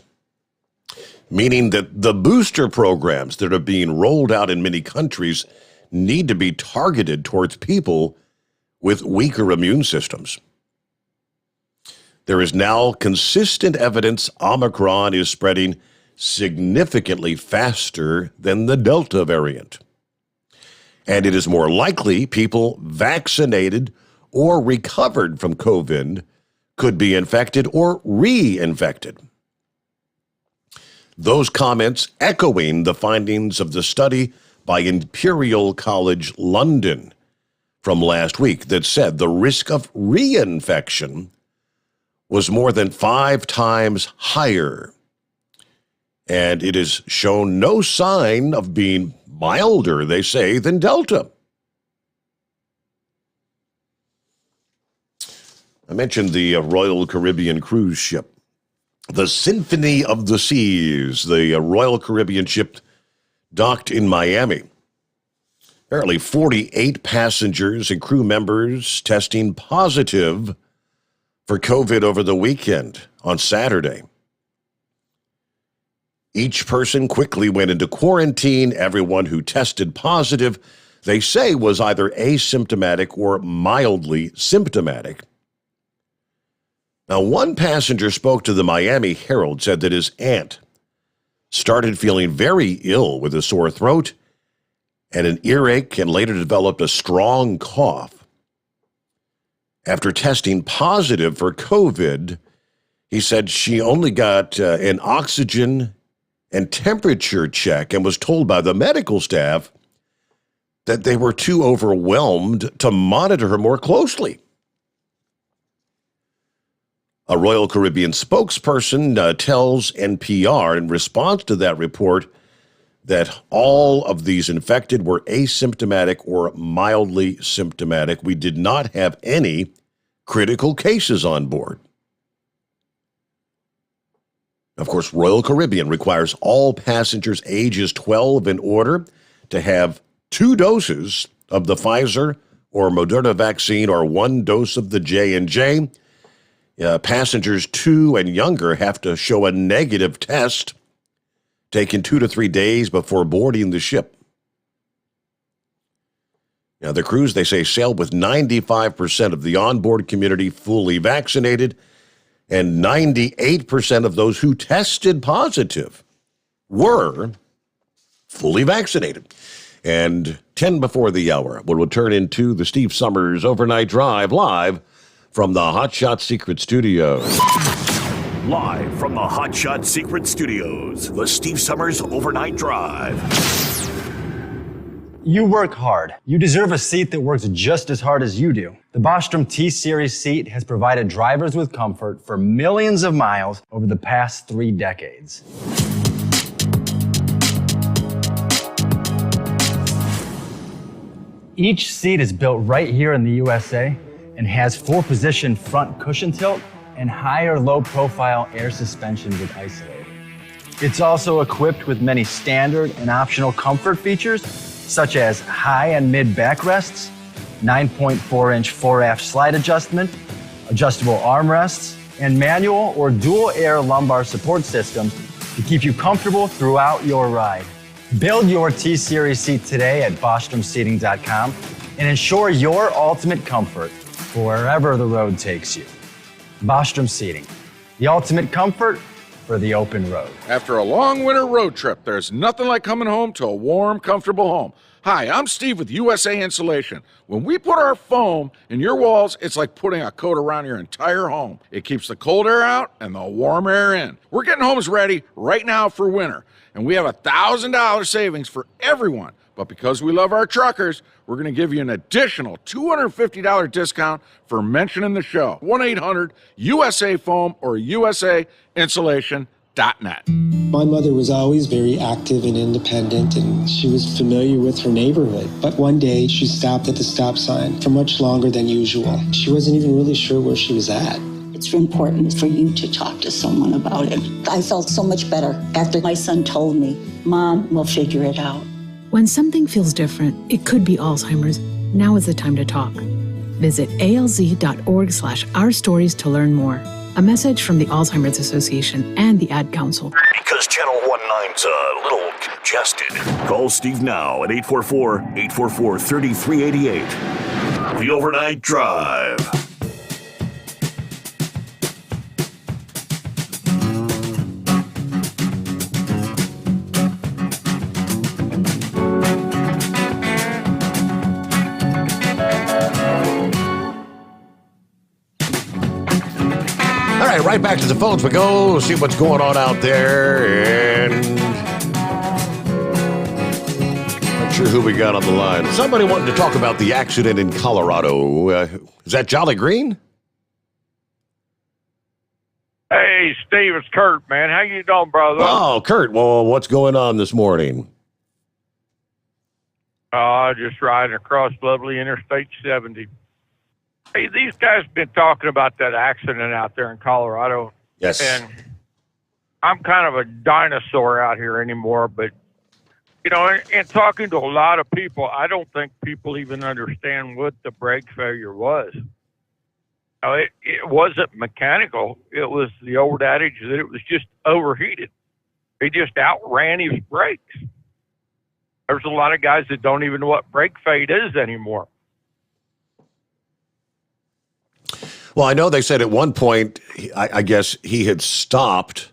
meaning that the booster programs that are being rolled out in many countries need to be targeted towards people with weaker immune systems. There is now consistent evidence Omicron is spreading significantly faster than the Delta variant. And it is more likely people vaccinated or recovered from COVID could be infected or reinfected. Those comments echoing the findings of the study by Imperial College London from last week that said the risk of reinfection was more than 5 times higher. And it has shown no sign of being milder, they say, than Delta. I mentioned the Royal Caribbean cruise ship. The Symphony of the Seas, the Royal Caribbean ship docked in Miami. Apparently 48 passengers and crew members testing positive for COVID over the weekend on Saturday. Each person quickly went into quarantine. Everyone who tested positive, they say, was either asymptomatic or mildly symptomatic. Now, one passenger spoke to the Miami Herald, said that his aunt started feeling very ill with a sore throat and an earache, and later developed a strong cough. After testing positive for COVID, he said she only got an oxygen and temperature check and was told by the medical staff that they were too overwhelmed to monitor her more closely. A Royal Caribbean spokesperson tells NPR in response to that report that all of these infected were asymptomatic or mildly symptomatic. We did not have any critical cases on board. Of course, Royal Caribbean requires all passengers ages 12 and older to have 2 doses of the Pfizer or Moderna vaccine or 1 dose of the J&J. Passengers 2 and younger have to show a negative test taken 2 to 3 days before boarding the ship. Now, the cruise, they say, sailed with 95% of the onboard community fully vaccinated, and 98% of those who tested positive were fully vaccinated. And 10 before the hour, we'll return into the Steve Sommers Overnight Drive live from the Hot Shot Secret Studios. Live from the Hot Shot Secret Studios, the Steve Sommers Overnight Drive. You work hard. You deserve a seat that works just as hard as you do. The Bostrom T-Series seat has provided drivers with comfort for millions of miles over the past 3 decades. Each seat is built right here in the USA and has 4-position front cushion tilt and higher low-profile air suspension with Isolate. It's also equipped with many standard and optional comfort features, such as high and mid backrests, 9.4-inch 4-aft slide adjustment, adjustable armrests, and manual or dual air lumbar support systems to keep you comfortable throughout your ride. Build your T-Series seat today at BostromSeating.com and ensure your ultimate comfort for wherever the road takes you. Bostrom Seating, the ultimate comfort for the open road. After a long winter road trip, there's nothing like coming home to a warm, comfortable home. Hi, I'm Steve with USA Insulation. When we put our foam in your walls, it's like putting a coat around your entire home. It keeps the cold air out and the warm air in. We're getting homes ready right now for winter, and we have $1,000 savings for everyone. But because we love our truckers, we're going to give you an additional $250 discount for mentioning the show. 1-800-USA-FOAM or USAinsulation.net. My mother was always very active and independent, and she was familiar with her neighborhood. But one day, she stopped at the stop sign for much longer than usual. She wasn't even really sure where she was at. It's important for you to talk to someone about it. I felt so much better after my son told me, Mom, we'll figure it out. When something feels different, it could be Alzheimer's. Now is the time to talk. Visit alz.org/ourstories to learn more. A message from the Alzheimer's Association and the Ad Council. Because Channel 19's a little congested. Call Steve now at 844-844-3388. The Overnight Drive. Right back to the phones we go, see what's going on out there, and not sure who we got on the line. Somebody wanted to talk about the accident in Colorado. Is that Jolly Green? Hey, Steve, it's Kurt, man. How you doing, brother? Oh, Kurt. Well, what's going on this morning? Just riding across lovely Interstate 70. Hey, these guys have been talking about that accident out there in Colorado. Yes. And I'm kind of a dinosaur out here anymore, but, you know, and talking to a lot of people, I don't think people even understand what the brake failure was. Now, it wasn't mechanical. It was the old adage that it was just overheated. He just outran his brakes. There's a lot of guys that don't even know what brake fade is anymore. Well, I know they said at one point, I guess he had stopped,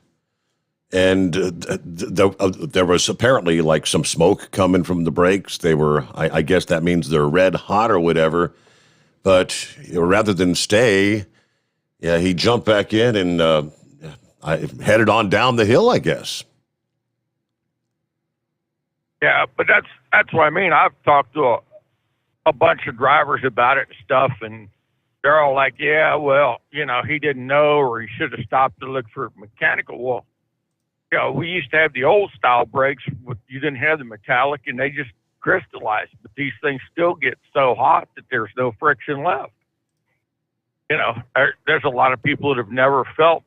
and there was apparently like some smoke coming from the brakes. They were, I guess that means they're red hot or whatever. But rather than stay, yeah, he jumped back in and headed on down the hill, I guess. Yeah, but that's what I mean. I've talked to a bunch of drivers about it and stuff, and they're all like, yeah, well, you know, he didn't know, or he should have stopped to look for mechanical. Well, you know, we used to have the old style brakes. You didn't have the metallic, and they just crystallized. But these things still get so hot that there's no friction left. You know, there's a lot of people that have never felt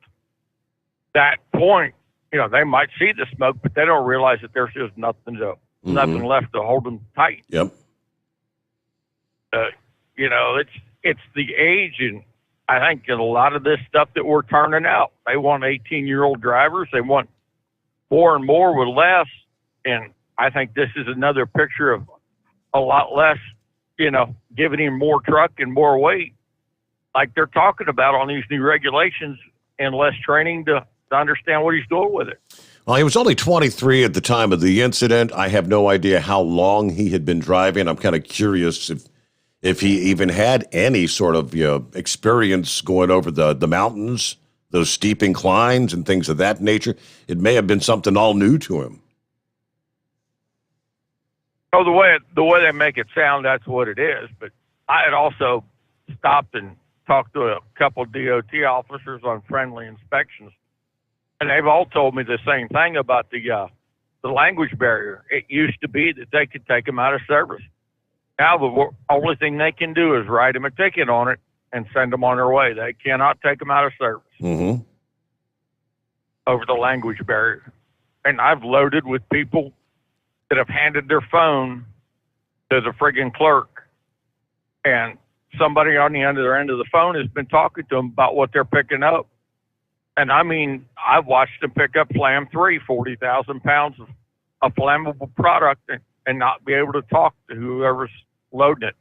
that point. You know, they might see the smoke, but they don't realize that there's just nothing left to hold them tight. Yep. You know, it's the age, and I think that a lot of this stuff that we're turning out, they want 18-year-old drivers. They want more and more with less, and I think this is another picture of a lot less, you know, giving him more truck and more weight, like they're talking about on these new regulations, and less training to understand what he's doing with it. Well, he was only 23 at the time of the incident. I have no idea how long he had been driving. I'm kind of curious if he even had any sort of experience going over the mountains, those steep inclines and things of that nature. It may have been something all new to him. Oh, the way they make it sound, that's what it is. But I had also stopped and talked to a couple of DOT officers on friendly inspections, and they've all told me the same thing about the language barrier. It used to be that they could take them out of service. Now the only thing they can do is write them a ticket on it and send them on their way. They cannot take them out of service over the language barrier. And I've loaded with people that have handed their phone to the friggin' clerk and somebody on the other end of the phone has been talking to them about what they're picking up. And I mean, I've watched them pick up Flam 3, 40,000 pounds of flammable product and not be able to talk to whoever's loading it.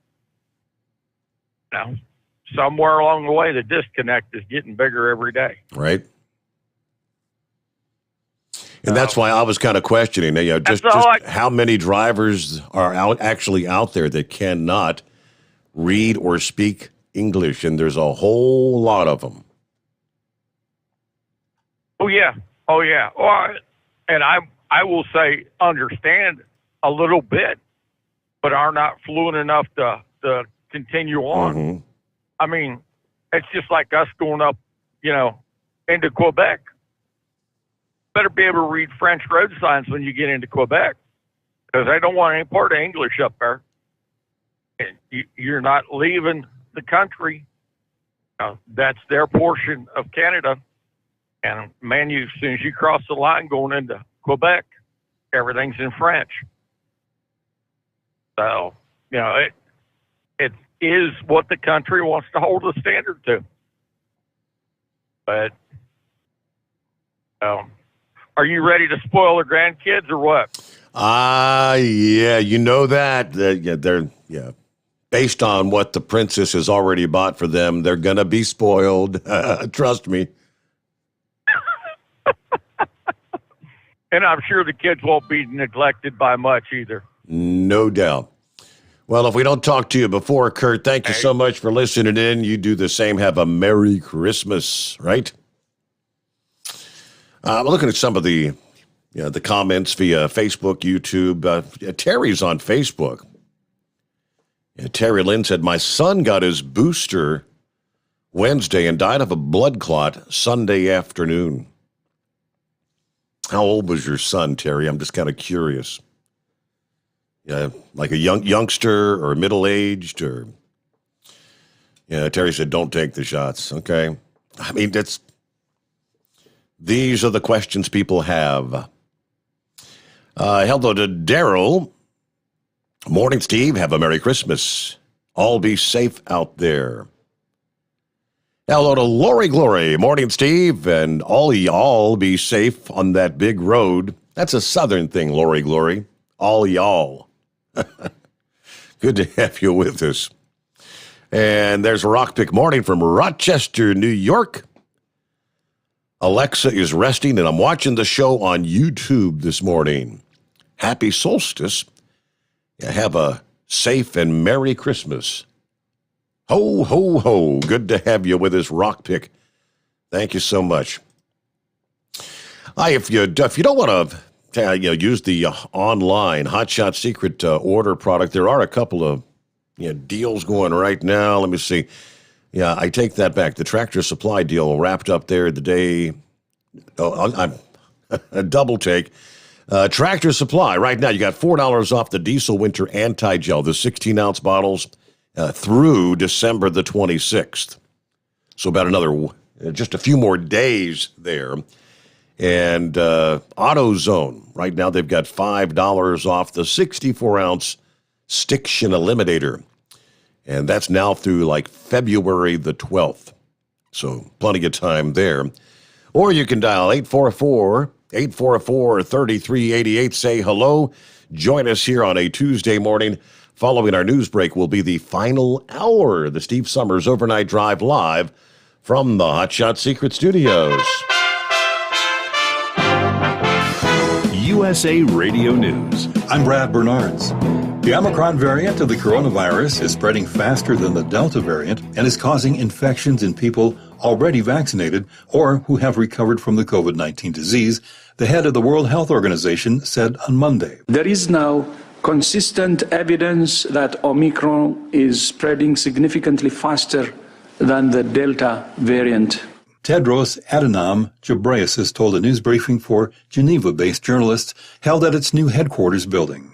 Now, somewhere along the way, the disconnect is getting bigger every day. Right. And that's why I was kind of questioning, just how many drivers are actually out there that cannot read or speak English, and there's a whole lot of them. Oh yeah. Well, and I will say understand a little bit, but are not fluent enough to continue on. Mm-hmm. I mean, it's just like us going up, into Quebec. Better be able to read French road signs when you get into Quebec, because they don't want any part of English up there. And you're not leaving the country. That's their portion of Canada. And man, as soon as you cross the line going into Quebec, everything's in French. So, it is what the country wants to hold a standard to. But, are you ready to spoil the grandkids or what? Yeah, you know that. They're based on what the princess has already bought for them, they're going to be spoiled. Trust me. And I'm sure the kids won't be neglected by much either. No doubt. Well, if we don't talk to you before, Kurt, thank you so much for listening in. You do the same. Have a Merry Christmas, right? I'm looking at some of the comments via Facebook, YouTube. Terry's on Facebook. Terry Lynn said, my son got his booster Wednesday and died of a blood clot Sunday afternoon. How old was your son, Terry? I'm just kind of curious. Yeah, like a youngster or middle-aged or... Terry said, don't take the shots. Okay. I mean, these are the questions people have. Hello to Daryl. Morning, Steve. Have a Merry Christmas. All be safe out there. Hello to Lori Glory. Morning, Steve. And all y'all be safe on that big road. That's a Southern thing, Lori Glory. All y'all. Good to have you with us. And there's a rock pick morning from Rochester, New York. Alexa is resting, and I'm watching the show on YouTube this morning. Happy solstice. Have a safe and Merry Christmas. Ho, ho, ho. Good to have you with us, rock pick. Thank you so much. If you don't want to use the online Hot Shot Secret order product, there are a couple of deals going right now. Let me see. Yeah, I take that back. The Tractor Supply deal wrapped up there the day. I'm a double take. Tractor Supply right now. You got $4 off the Diesel Winter Anti-Gel, the 16-ounce bottles, through December the 26th. So about just a few more days there. And AutoZone right now they've got $5 off the 64-ounce Stiction Eliminator. And that's now through like February the 12th. So plenty of time there. Or you can dial 844-3388. Say hello. Join us here on a Tuesday morning. Following our news break will be the final hour of the Steve Sommers Overnight Drive live from the Hot Shot Secret Studios. USA Radio News. I'm Brad Bernards. The Omicron variant of the coronavirus is spreading faster than the Delta variant and is causing infections in people already vaccinated or who have recovered from the COVID-19 disease, the head of the World Health Organization said on Monday. There is now consistent evidence that Omicron is spreading significantly faster than the Delta variant. Tedros Adhanom Ghebreyesus told a news briefing for Geneva-based journalists held at its new headquarters building.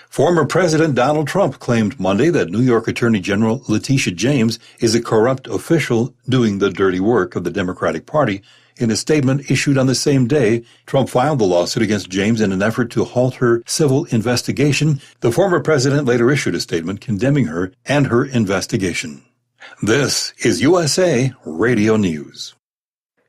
Former President Donald Trump claimed Monday that New York Attorney General Letitia James is a corrupt official doing the dirty work of the Democratic Party In a statement issued on the same day, Trump filed the lawsuit against James in an effort to halt her civil investigation. The former president later issued a statement condemning her and her investigation. This is USA Radio News.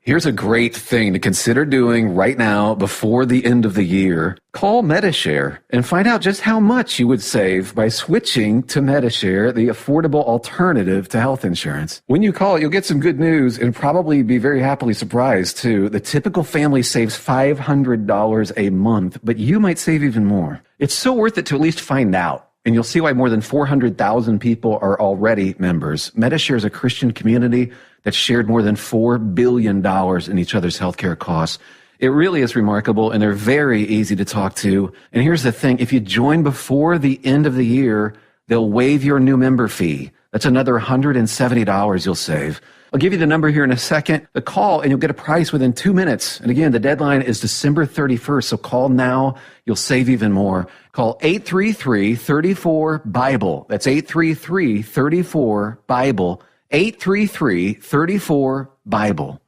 Here's a great thing to consider doing right now before the end of the year. Call Medishare and find out just how much you would save by switching to Medishare, the affordable alternative to health insurance. When you call, you'll get some good news and probably be very happily surprised, too. The typical family saves $500 a month, but you might save even more. It's so worth it to at least find out. And you'll see why more than 400,000 people are already members. Medishare is a Christian community that shared more than $4 billion in each other's healthcare costs. It really is remarkable, and they're very easy to talk to. And here's the thing. If you join before the end of the year, they'll waive your new member fee. That's another $170 you'll save. I'll give you the number here in a second. The call, and you'll get a price within 2 minutes. And again, the deadline is December 31st, so call now. You'll save even more. Call 833-34-BIBLE. That's 833-34-BIBLE. 833-34-BIBLE.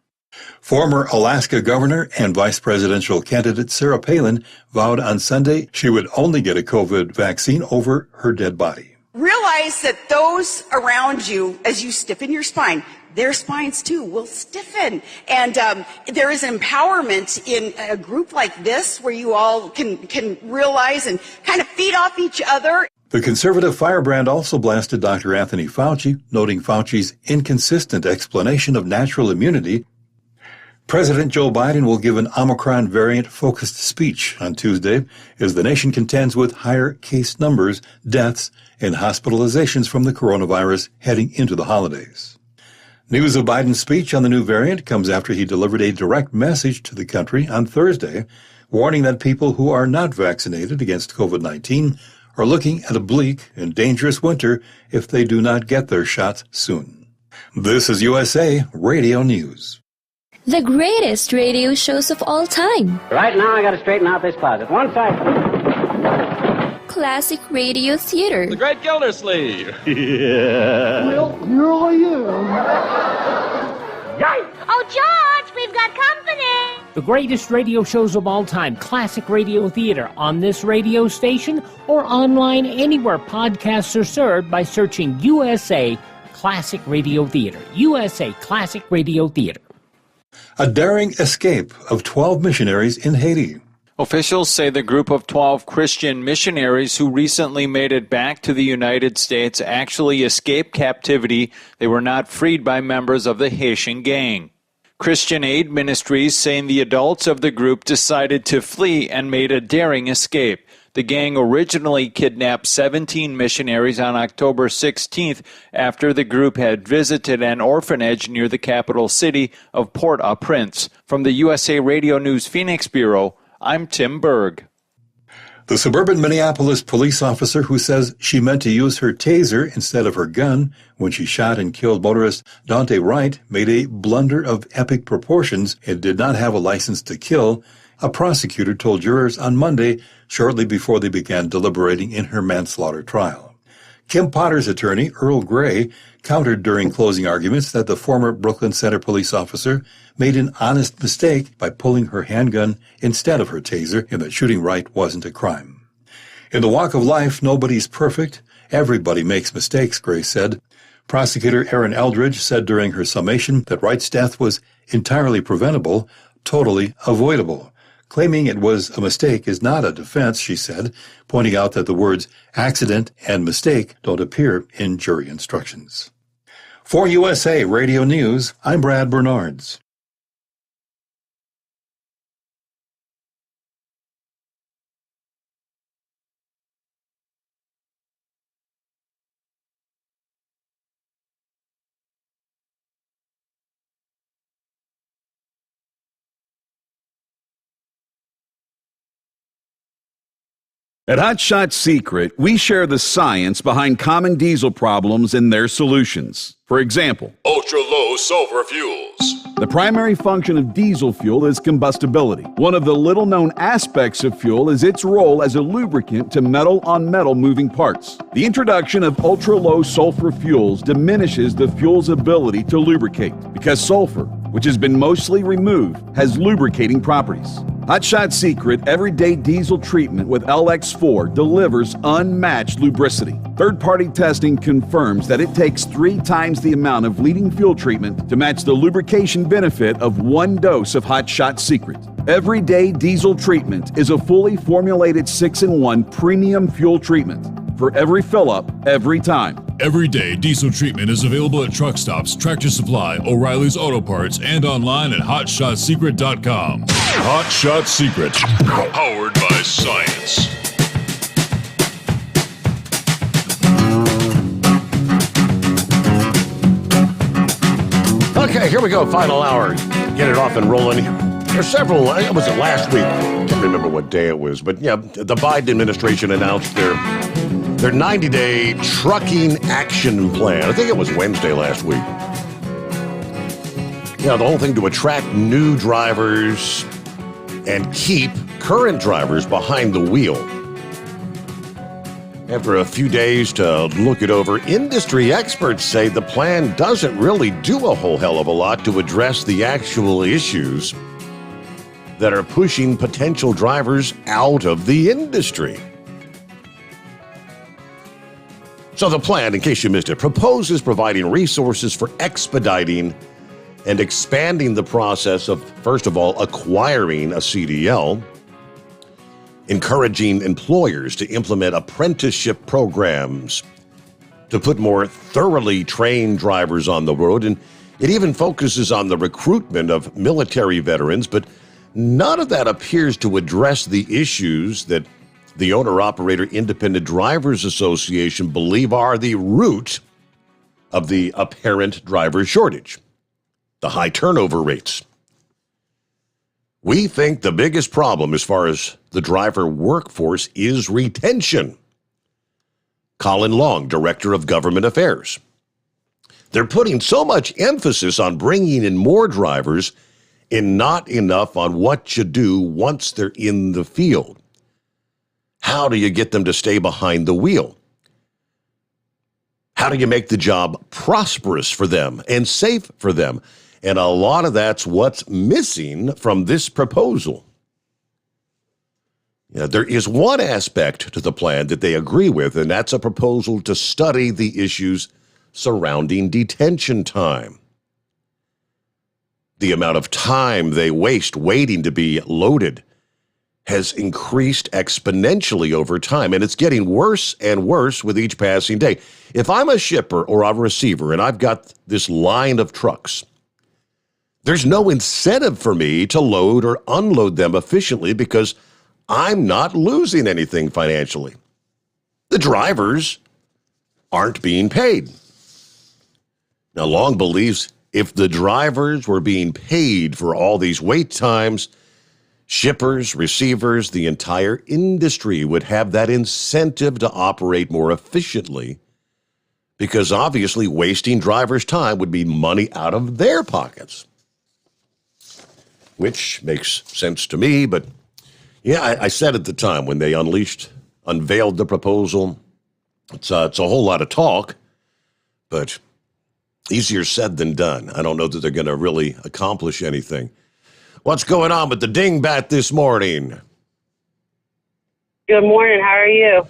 Former Alaska governor and vice presidential candidate Sarah Palin vowed on Sunday she would only get a COVID vaccine over her dead body. Realize that those around you, as you stiffen your spine, their spines too will stiffen. And there is an empowerment in a group like this where you all can realize and kind of feed off each other. The conservative firebrand also blasted Dr. Anthony Fauci, noting Fauci's inconsistent explanation of natural immunity. President Joe Biden will give an Omicron variant-focused speech on Tuesday as the nation contends with higher case numbers, deaths, and hospitalizations from the coronavirus heading into the holidays. News of Biden's speech on the new variant comes after he delivered a direct message to the country on Thursday, warning that people who are not vaccinated against COVID-19 are looking at a bleak and dangerous winter if they do not get their shots soon. This is USA Radio News. The greatest radio shows of all time. Right now, I got to straighten out this closet. One second. Classic radio theater. The Great Gildersleeve. Yeah. Well, here I am. Yikes! Oh, George, we've got company. The greatest radio shows of all time, Classic Radio Theater, on this radio station or online anywhere podcasts are served by searching USA Classic Radio Theater. USA Classic Radio Theater. A daring escape of 12 missionaries in Haiti. Officials say the group of 12 Christian missionaries who recently made it back to the United States actually escaped captivity. They were not freed by members of the Haitian gang. Christian Aid Ministries saying the adults of the group decided to flee and made a daring escape. The gang originally kidnapped 17 missionaries on October 16th after the group had visited an orphanage near the capital city of Port-au-Prince. From the USA Radio News Phoenix Bureau, I'm Tim Berg. The suburban Minneapolis police officer who says she meant to use her taser instead of her gun when she shot and killed motorist Dante Wright made a blunder of epic proportions and did not have a license to kill, a prosecutor told jurors on Monday, shortly before they began deliberating in her manslaughter trial. Kim Potter's attorney, Earl Gray, countered during closing arguments that the former Brooklyn Center police officer made an honest mistake by pulling her handgun instead of her taser and that shooting Wright wasn't a crime. In the walk of life, nobody's perfect. Everybody makes mistakes, Gray said. Prosecutor Erin Eldridge said during her summation that Wright's death was entirely preventable, totally avoidable. Claiming it was a mistake is not a defense, she said, pointing out that the words accident and mistake don't appear in jury instructions. For USA Radio News, I'm Brad Bernards. At Hot Shot Secret, we share the science behind common diesel problems and their solutions. For example, ultra-low sulfur fuels. The primary function of diesel fuel is combustibility. One of the little-known aspects of fuel is its role as a lubricant to metal-on-metal moving parts. The introduction of ultra-low sulfur fuels diminishes the fuel's ability to lubricate because sulfur, which has been mostly removed, has lubricating properties. Hot Shot Secret Everyday Diesel Treatment with LX4 delivers unmatched lubricity. Third-party testing confirms that it takes 3 times the amount of leading fuel treatment to match the lubrication benefit of 1 dose of Hot Shot Secret. Everyday Diesel Treatment is a fully formulated 6-in-1 premium fuel treatment for every fill-up, every time. Everyday Diesel Treatment is available at truck stops, Tractor Supply, O'Reilly's Auto Parts, and online at HotShotSecret.com. Hot Shot Secret, powered by science. Okay, here we go. Final hour. Get it off and rolling. There's several. Was it last week? I can't remember what day it was, but yeah, the Biden administration announced their 90-day trucking action plan. I think it was Wednesday last week. Yeah, the whole thing to attract new drivers and keep current drivers behind the wheel. After a few days to look it over, industry experts say the plan doesn't really do a whole hell of a lot to address the actual issues that are pushing potential drivers out of the industry. So the plan, in case you missed it, proposes providing resources for expediting and expanding the process of, first of all, acquiring a CDL, encouraging employers to implement apprenticeship programs to put more thoroughly trained drivers on the road, and it even focuses on the recruitment of military veterans, but none of that appears to address the issues that the Owner-Operator Independent Drivers Association believe are the root of the apparent driver shortage, the high turnover rates. We think the biggest problem as far as the driver workforce is retention. Colin Long, Director of Government Affairs. They're putting so much emphasis on bringing in more drivers and not enough on what you do once they're in the field. How do you get them to stay behind the wheel? How do you make the job prosperous for them and safe for them? And a lot of that's what's missing from this proposal. There is one aspect to the plan that they agree with, and that's a proposal to study the issues surrounding detention time. The amount of time they waste waiting to be loaded has increased exponentially over time, and it's getting worse and worse with each passing day. If I'm a shipper or a receiver and I've got this line of trucks, there's no incentive for me to load or unload them efficiently because I'm not losing anything financially. The drivers aren't being paid. Now, Long believes if the drivers were being paid for all these wait times, shippers, receivers, the entire industry would have that incentive to operate more efficiently because obviously wasting drivers' time would be money out of their pockets. Which makes sense to me, but yeah, I said at the time when they unveiled the proposal, it's a whole lot of talk, but easier said than done. I don't know that they're going to really accomplish anything. What's going on with the dingbat this morning? Good morning. How are you?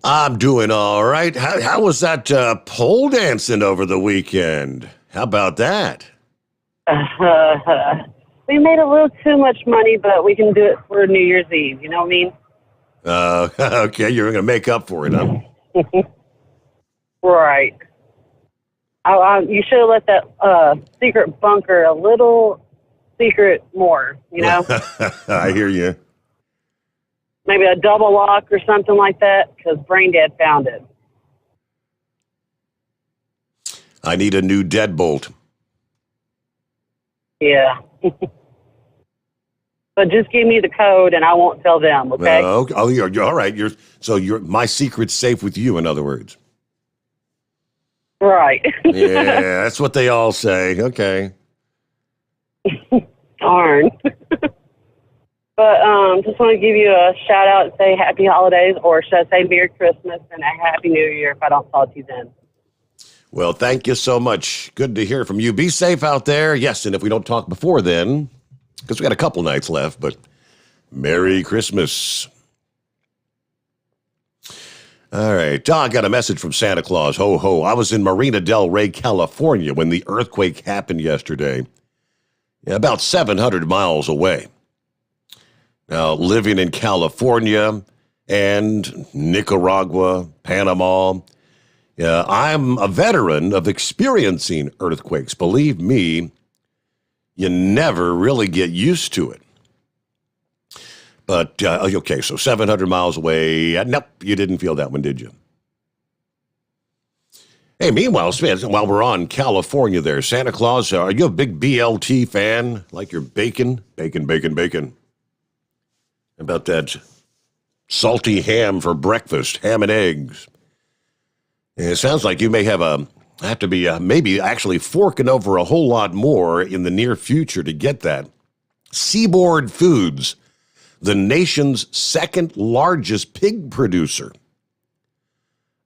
I'm doing all right. How was that pole dancing over the weekend? How about that? We made a little too much money, but we can do it for New Year's Eve. You know what I mean? Okay, you're going to make up for it, huh? Right. You should have let that secret bunker a little secret more, you know? I hear you. Maybe a double lock or something like that, because Brain Dad found it. I need a new deadbolt. Yeah. But just give me the code and I won't tell them, okay? Oh, you're all right. My secret's safe with you, in other words. Right. Yeah, that's what they all say. Okay. Darn. But just want to give you a shout out and say happy holidays, or should I say Merry Christmas and a Happy New Year if I don't talk to you then. Well, thank you so much. Good to hear from you. Be safe out there. Yes, and if we don't talk before then, because we got a couple nights left, but Merry Christmas. All right. I got a message from Santa Claus. Ho, ho. I was in Marina del Rey, California when the earthquake happened yesterday. About 700 miles away. Now, living in California and Nicaragua, Panama, I'm a veteran of experiencing earthquakes. Believe me, you never really get used to it. But, okay, so 700 miles away. Nope, you didn't feel that one, did you? Hey, meanwhile, while we're on California there, Santa Claus, are you a big BLT fan? Like your bacon? Bacon. How about that salty ham for breakfast, ham and eggs? And it sounds like you may have to be maybe actually forking over a whole lot more in the near future to get that. Seaboard Foods, the nation's second largest pig producer,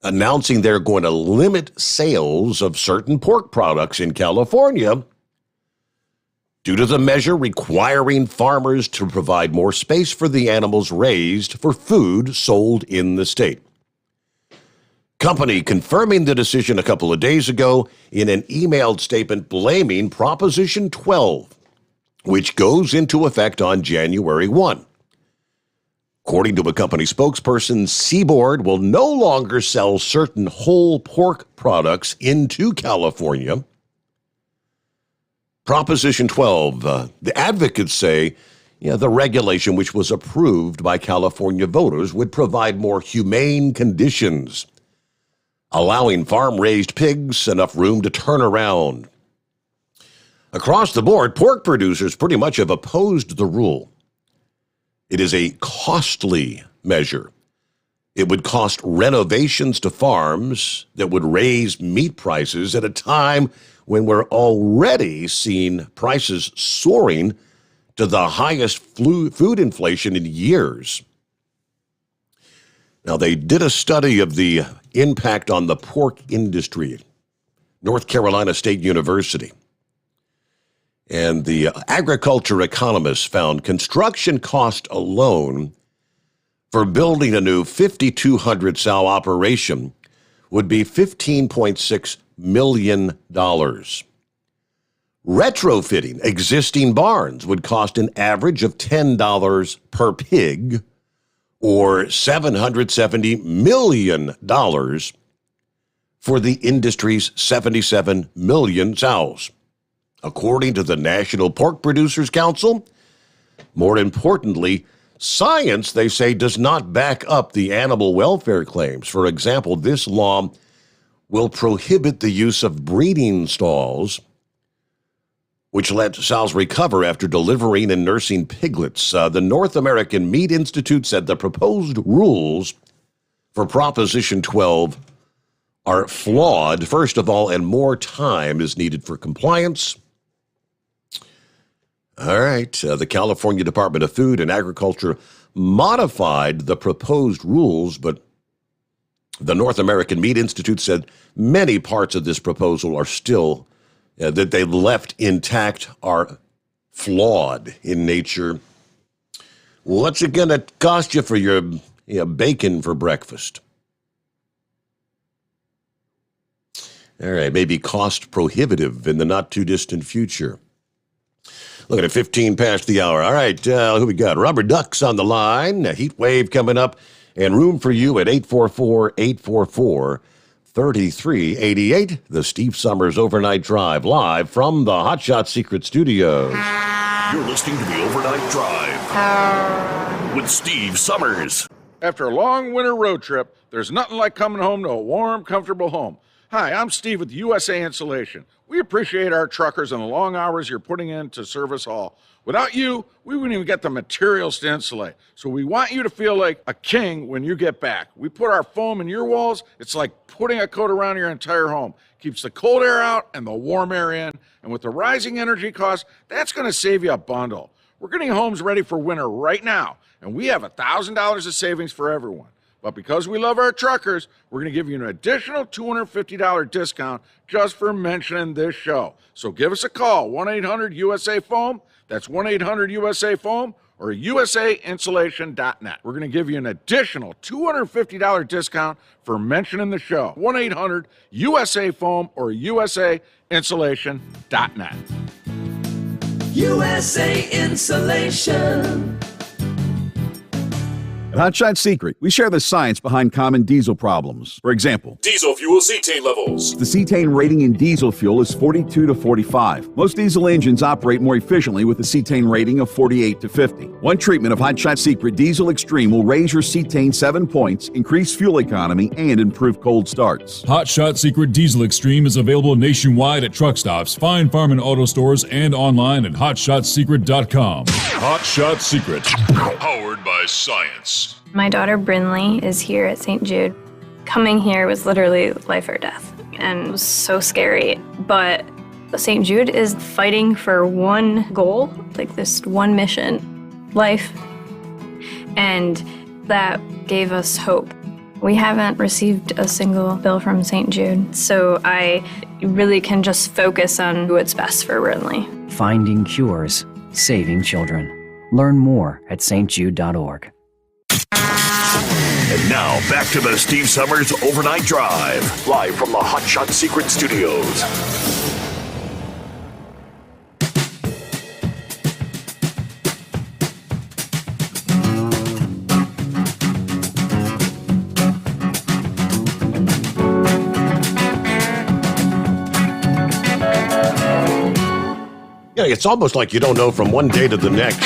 announcing they're going to limit sales of certain pork products in California due to the measure requiring farmers to provide more space for the animals raised for food sold in the state. Company confirming the decision a couple of days ago in an emailed statement blaming Proposition 12, which goes into effect on January 1. According to a company spokesperson, Seaboard will no longer sell certain whole pork products into California. Proposition 12, the advocates say, the regulation which was approved by California voters would provide more humane conditions, allowing farm-raised pigs enough room to turn around. Across the board, pork producers pretty much have opposed the rule. It is a costly measure. It would cost renovations to farms that would raise meat prices at a time when we're already seeing prices soaring to the highest food inflation in years. Now, they did a study of the impact on the pork industry, North Carolina State University. And the agriculture economists found construction cost alone for building a new 5,200 sow operation would be $15.6 million. Retrofitting existing barns would cost an average of $10 per pig, or $770 million for the industry's 77 million sows. According to the National Pork Producers Council, more importantly, science, they say, does not back up the animal welfare claims. For example, this law will prohibit the use of breeding stalls, which let sows recover after delivering and nursing piglets. The North American Meat Institute said the proposed rules for Proposition 12 are flawed, first of all, and more time is needed for compliance. All right, the California Department of Food and Agriculture modified the proposed rules, but the North American Meat Institute said many parts of this proposal are still, that they left intact, are flawed in nature. What's it going to cost you for your bacon for breakfast? All right, maybe cost prohibitive in the not-too-distant future. Looking at 15 past the hour. All right, who we got? Rubber Ducks on the line. A heat wave coming up, and room for you at 844-844-3388. The Steve Sommers Overnight Drive, live from the Hot Shot Secret Studios. You're listening to the Overnight Drive with Steve Sommers. After a long winter road trip, there's nothing like coming home to a warm, comfortable home. Hi, I'm Steve with USA Insulation. We appreciate our truckers and the long hours you're putting in to serve us all. Without you, we wouldn't even get the materials to insulate. So we want you to feel like a king when you get back. We put our foam in your walls. It's like putting a coat around your entire home. Keeps the cold air out and the warm air in. And with the rising energy costs, that's going to save you a bundle. We're getting homes ready for winter right now, and we have $1,000 of savings for everyone. But because we love our truckers, we're going to give you an additional $250 discount just for mentioning this show. So give us a call, 1-800-USA-FOAM. That's 1-800-USA-FOAM or usainsulation.net. We're going to give you an additional $250 discount for mentioning the show. 1-800-USA-FOAM or usainsulation.net. USA Insulation. At Hotshot Secret, we share the science behind common diesel problems. For example, Diesel fuel cetane levels. the cetane rating in diesel fuel is 42 to 45. Most diesel engines operate more efficiently with a cetane rating of 48 to 50. One treatment of Hotshot Secret Diesel Extreme will raise your cetane 7 points, increase fuel economy, and improve cold starts. Hot Shot Secret Diesel Extreme is available nationwide at truck stops, fine farm and auto stores, and online at hotshotsecret.com. Hot Shot Secret, powered by science. My daughter Brinley is here at St. Jude. Coming here was literally life or death, and it was so scary. But St. Jude is fighting for one goal, like this one mission, life. And that gave us hope. We haven't received a single bill from St. Jude, so I really can just focus on what's best for Brinley. Finding cures, saving children. Learn more at stjude.org. And now, back to the Steve Sommers Overnight Drive, live from the Hot Shot Secret Studios. Yeah, it's almost like you don't know from one day to the next.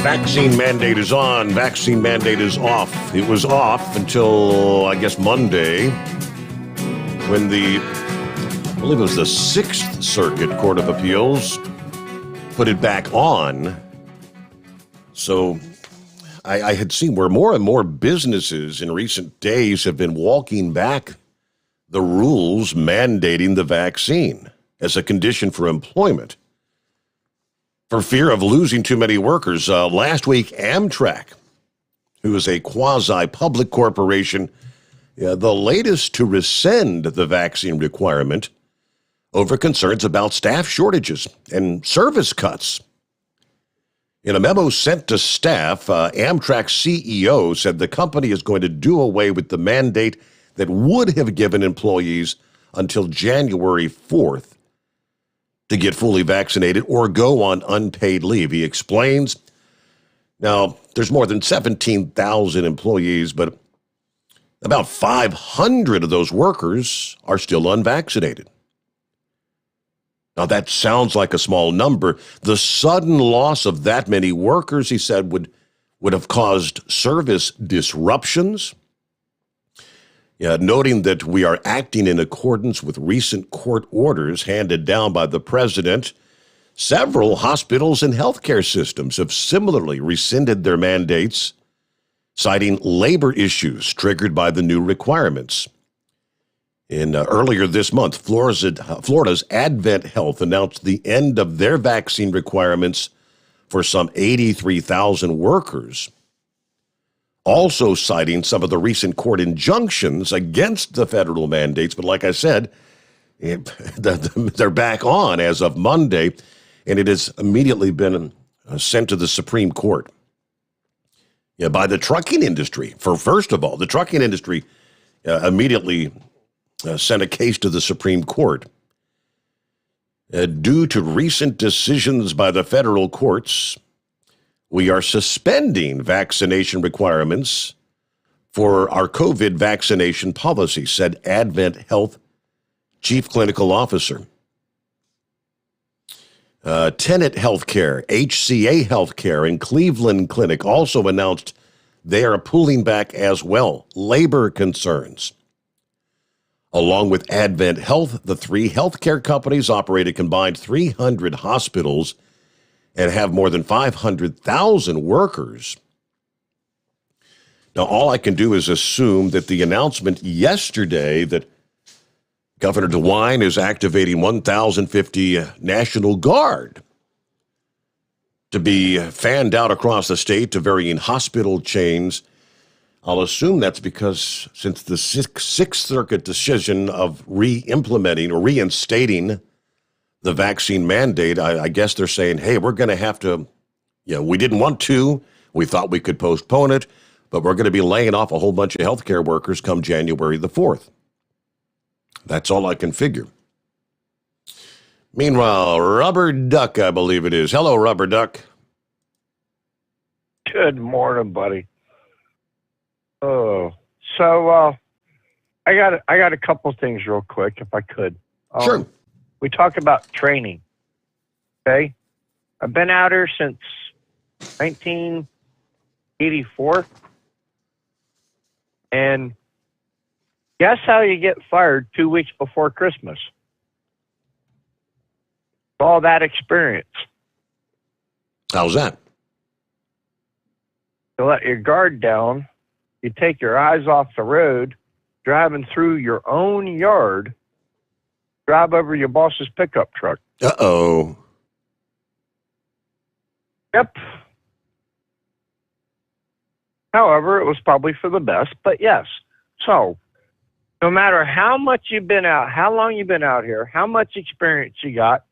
Vaccine mandate is on, vaccine mandate is off. It was off until, I guess, Monday, when I believe it was the Sixth Circuit Court of Appeals put it back on. So I had seen where more and more businesses in recent days have been walking back the rules mandating the vaccine as a condition for employment, for fear of losing too many workers. Last week, Amtrak, who is a quasi-public corporation, the latest to rescind the vaccine requirement over concerns about staff shortages and service cuts. In a memo sent to staff, Amtrak CEO said the company is going to do away with the mandate that would have given employees until January 4th to get fully vaccinated or go on unpaid leave. He explains, now, there's more than 17,000 employees, but about 500 of those workers are still unvaccinated. Now, that sounds like a small number. The sudden loss of that many workers, he said, would have caused service disruptions. Noting that we are acting in accordance with recent court orders handed down by the president, several hospitals and healthcare systems have similarly rescinded their mandates, citing labor issues triggered by the new requirements. Earlier this month, Florida's Advent Health announced the end of their vaccine requirements for some 83,000 workers, also citing some of the recent court injunctions against the federal mandates. But like I said, they're back on as of Monday, and it has immediately been sent to the Supreme Court by the trucking industry. First of all, the trucking industry immediately sent a case to the Supreme Court. Due to recent decisions by the federal courts, we are suspending vaccination requirements for our COVID vaccination policy, said Advent Health Chief Clinical Officer. Tenet Healthcare, HCA Healthcare, and Cleveland Clinic also announced they are pulling back as well. Labor concerns. Along with Advent Health, the three healthcare companies operate a combined 300 hospitals and have more than 500,000 workers. Now, all I can do is assume that the announcement yesterday that Governor DeWine is activating 1,050 National Guard to be fanned out across the state to varying hospital chains. I'll assume that's because since the Sixth Circuit decision of re-implementing or reinstating the vaccine mandate, I guess they're saying, hey, we're going to have to, we didn't want to. We thought we could postpone it, but we're going to be laying off a whole bunch of healthcare workers come January the 4th. That's all I can figure. Meanwhile, Rubber Duck, I believe it is. Hello, Rubber Duck. Good morning, buddy. Oh, so I got a couple things real quick, if I could. Sure. We talk about training. Okay, I've been out here since 1984, and guess how you get fired 2 weeks before Christmas? All that experience. How's that? You let your guard down. You take your eyes off the road, driving through your own yard, drive over your boss's pickup truck. Uh-oh. Yep. However, it was probably for the best, but yes. So, no matter how much you've been out, how long you've been out here, how much experience you got,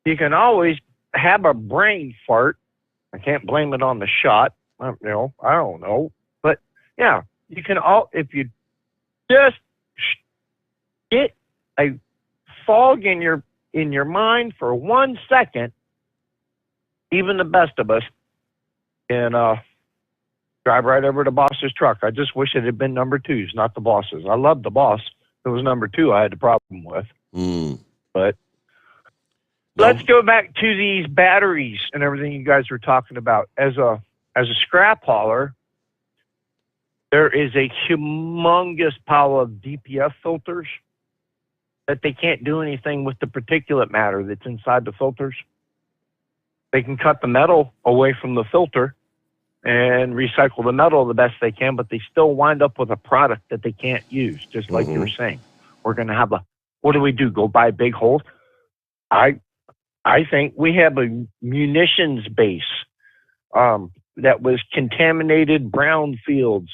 you can always have a brain fart. I can't blame it on the shot. I don't know. But, yeah, you can if you just get a fog in your mind for 1 second, even the best of us can drive right over to boss's truck. I just wish it had been number 2s, not the bosses. I love the boss. It was number 2 I had the problem with. But let's go back to these batteries and everything you guys were talking about. As a scrap hauler, there is a humongous pile of DPF filters that they can't do anything with the particulate matter that's inside the filters. They can cut the metal away from the filter and recycle the metal the best they can, but they still wind up with a product that they can't use, just like you were saying. We're going to have what do we do? Go buy big holes? I think we have a munitions base that was contaminated brown fields,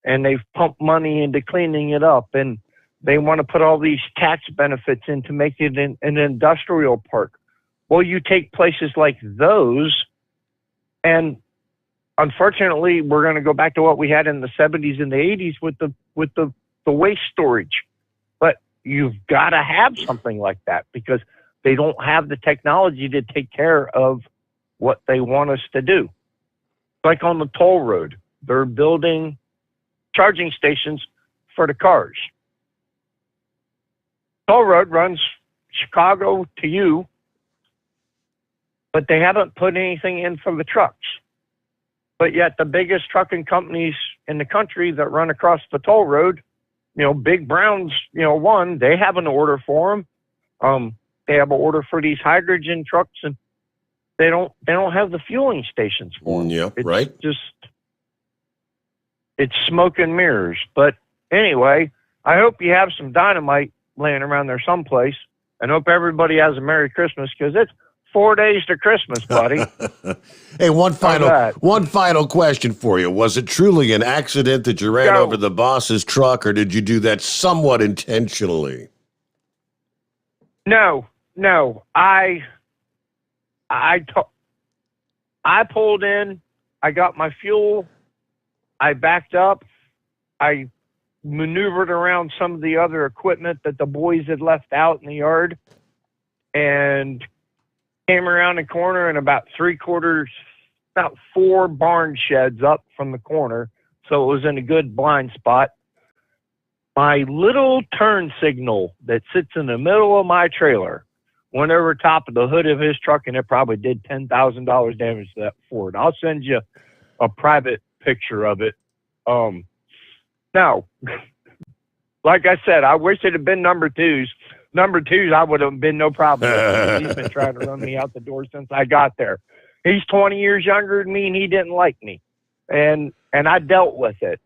and they've pumped money into cleaning it up, and they want to put all these tax benefits in to make it an industrial park. Well, you take places like those, and unfortunately, we're going to go back to what we had in the 70s and the 80s with the waste storage. But you've got to have something like that because they don't have the technology to take care of what they want us to do. Like on the toll road, they're building charging stations for the cars. Toll road runs Chicago to you, but they haven't put anything in for the trucks. But yet the biggest trucking companies in the country that run across the toll road, Big Brown's, one, they have an order for them. They have an order for these hydrogen trucks, and they don't have the fueling stations for them. Yeah, it's right. It's smoke and mirrors. But anyway, I hope you have some dynamite laying around there someplace, and hope everybody has a Merry Christmas because it's 4 days to Christmas, buddy. Hey, one final question for you. Was it truly an accident that you ran over the boss's truck, or did you do that somewhat intentionally? No. I pulled in. I got my fuel. I backed up. I maneuvered around some of the other equipment that the boys had left out in the yard, and came around the corner and about 4 barn sheds up from the corner. So it was in a good blind spot. My little turn signal that sits in the middle of my trailer went over top of the hood of his truck, and it probably did $10,000 damage to that Ford. I'll send you a private picture of it. Now, like I said, I wish it had been number 2s. Number 2s, I would have been no problem with. He's been trying to run me out the door since I got there. He's 20 years younger than me, and he didn't like me. And I dealt with it.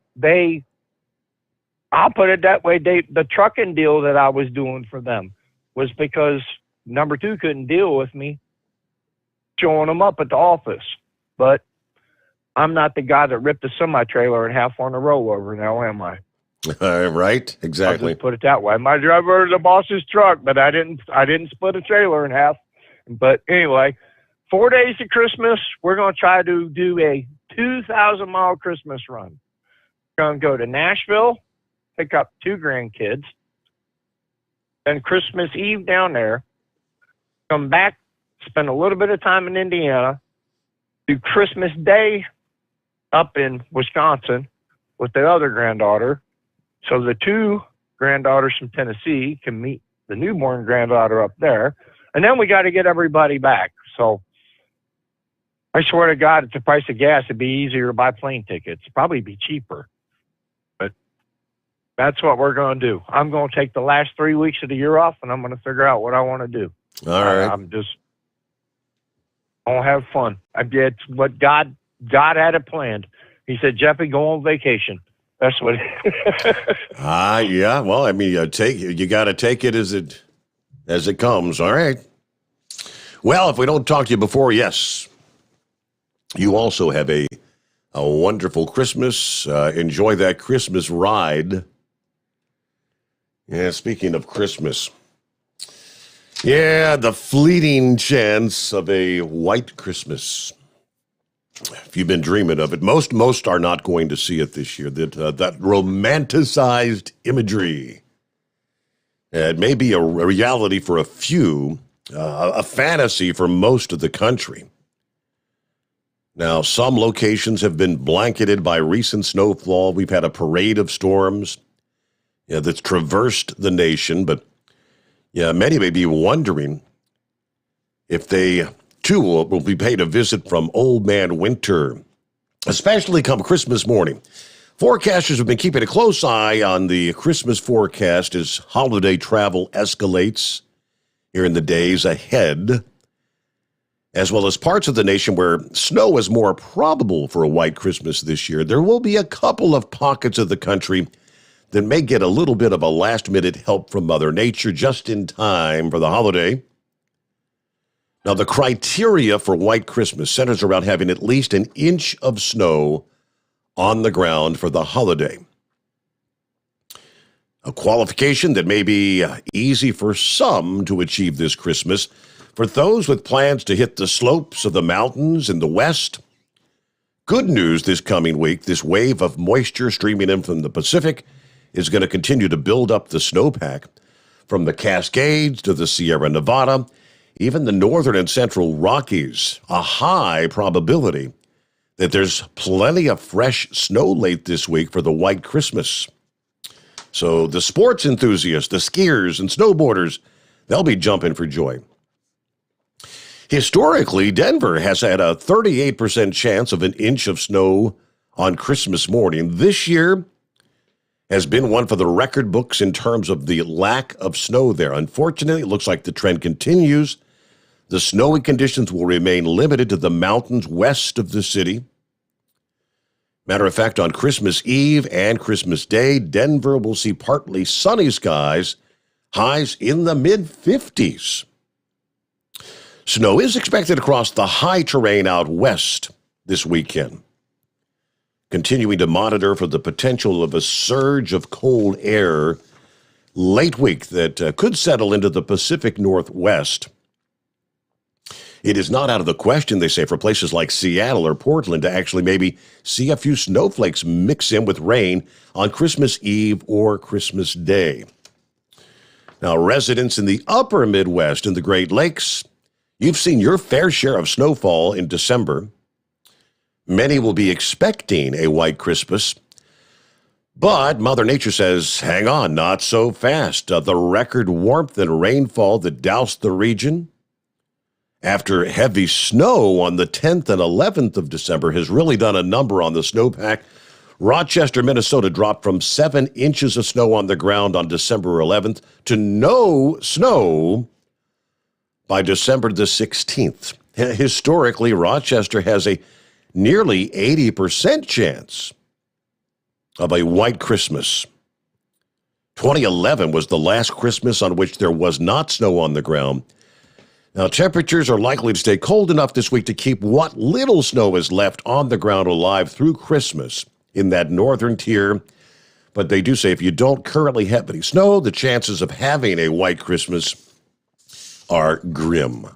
I'll put it that way, the trucking deal that I was doing for them was because number 2 couldn't deal with me showing them up at the office. But I'm not the guy that ripped a semi-trailer in half on a rollover now, am I? Right, exactly. I'll just put it that way. My driver is the boss's truck, but I didn't split a trailer in half. But anyway, 4 days to Christmas, we're going to try to do a 2,000-mile Christmas run. We're going to go to Nashville, pick up 2 grandkids, then Christmas Eve down there, come back, spend a little bit of time in Indiana, do Christmas Day up in Wisconsin with the other granddaughter. So the 2 granddaughters from Tennessee can meet the newborn granddaughter up there. And then we got to get everybody back. So I swear to God, at the price of gas, it'd be easier to buy plane tickets. Probably be cheaper. But that's what we're going to do. I'm going to take the last 3 weeks of the year off, and I'm going to figure out what I want to do. All right. I'm just going to have fun. It's what God had it planned. He said, Jeffy, go on vacation. That's what. Yeah. Well, I mean, you got to take it as it comes. All right. Well, if we don't talk to you before, yes, you also have a wonderful Christmas. Enjoy that Christmas ride. Yeah. Speaking of Christmas, yeah, the fleeting chance of a white Christmas. If you've been dreaming of it, most are not going to see it this year. That romanticized imagery. It may be a reality for a few, a fantasy for most of the country. Now, some locations have been blanketed by recent snowfall. We've had a parade of storms that's traversed the nation, but many may be wondering if they too will be paid a visit from Old Man Winter, especially come Christmas morning. Forecasters have been keeping a close eye on the Christmas forecast as holiday travel escalates here in the days ahead, as well as parts of the nation where snow is more probable for a white Christmas this year. There will be a couple of pockets of the country that may get a little bit of a last-minute help from Mother Nature just in time for the holiday. Now, the criteria for white Christmas centers around having at least an inch of snow on the ground for the holiday. A qualification that may be easy for some to achieve this Christmas. For those with plans to hit the slopes of the mountains in the west, good news this coming week, this wave of moisture streaming in from the Pacific is going to continue to build up the snowpack from the Cascades to the Sierra Nevada, even the northern and central Rockies. A high probability that there's plenty of fresh snow late this week for the white Christmas. So the sports enthusiasts, the skiers and snowboarders, they'll be jumping for joy. Historically, Denver has had a 38% chance of an inch of snow on Christmas morning. This year has been one for the record books in terms of the lack of snow there. Unfortunately, it looks like the trend continues. The snowy conditions will remain limited to the mountains west of the city. Matter of fact, on Christmas Eve and Christmas Day, Denver will see partly sunny skies, highs in the mid-50s. Snow is expected across the high terrain out west this weekend. Continuing to monitor for the potential of a surge of cold air late week that could settle into the Pacific Northwest. It is not out of the question, they say, for places like Seattle or Portland to actually maybe see a few snowflakes mix in with rain on Christmas Eve or Christmas Day. Now, residents in the upper Midwest and the Great Lakes, you've seen your fair share of snowfall in December. Many will be expecting a white Christmas. But Mother Nature says, hang on, not so fast. The record warmth and rainfall that doused the region after heavy snow on the 10th and 11th of December has really done a number on the snowpack. Rochester, Minnesota dropped from 7 inches of snow on the ground on December 11th to no snow by December the 16th. Historically, Rochester has a nearly 80% chance of a white Christmas. 2011 was the last Christmas on which there was not snow on the ground. Now, temperatures are likely to stay cold enough this week to keep what little snow is left on the ground alive through Christmas in that northern tier. But they do say if you don't currently have any snow, the chances of having a white Christmas are grim.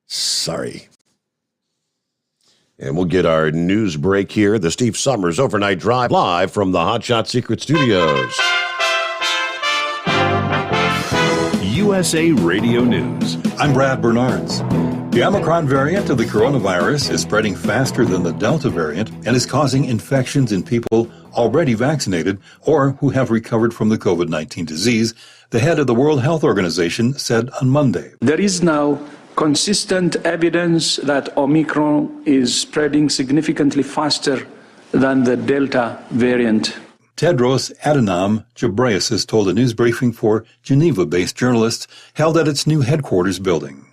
Sorry. And we'll get our news break here. The Steve Sommers Overnight Drive live from the Hot Shot Secret Studios. USA Radio News. I'm Brad Bernards. The Omicron variant of the coronavirus is spreading faster than the Delta variant and is causing infections in people already vaccinated or who have recovered from the COVID-19 disease, the head of the World Health Organization said on Monday. There is now consistent evidence that Omicron is spreading significantly faster than the Delta variant. Tedros Adhanom Ghebreyesus told a news briefing for Geneva-based journalists held at its new headquarters building.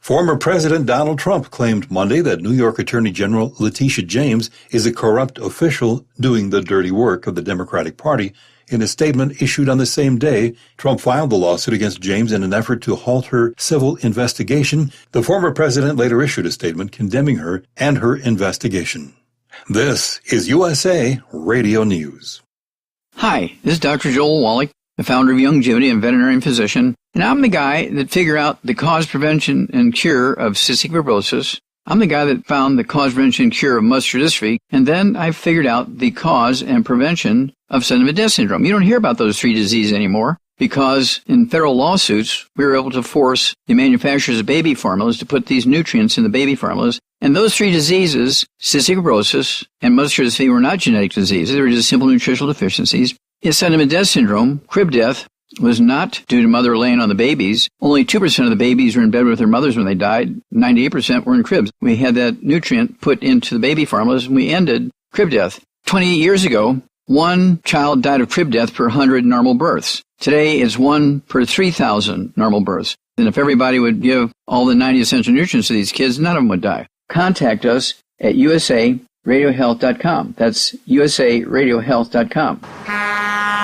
Former President Donald Trump claimed Monday that New York Attorney General Letitia James is a corrupt official doing the dirty work of the Democratic Party. In a statement issued on the same day, Trump filed the lawsuit against James in an effort to halt her civil investigation. The former president later issued a statement condemning her and her investigation. This is USA Radio News. Hi, this is Dr. Joel Wallach, the founder of Youngevity and veterinarian physician, and I'm the guy that figured out the cause, prevention, and cure of cystic fibrosis. I'm the guy that found the cause, prevention, and cure of muscular dystrophy, and then I figured out the cause and prevention of sudden death syndrome. You don't hear about those three diseases anymore because in federal lawsuits, we were able to force the manufacturers of baby formulas to put these nutrients in the baby formulas. And those three diseases, cystic fibrosis and muscular dystrophy, were not genetic diseases. They were just simple nutritional deficiencies. Sudden death syndrome, crib death, was not due to mother laying on the babies. Only 2% of the babies were in bed with their mothers when they died. 98% were in cribs. We had that nutrient put into the baby formulas, and we ended crib death. 28 years ago, one child died of crib death per 100 normal births. Today, it's 1 per 3,000 normal births. And if everybody would give all the 90 essential nutrients to these kids, none of them would die. Contact us at usaradiohealth.com. That's usaradiohealth.com.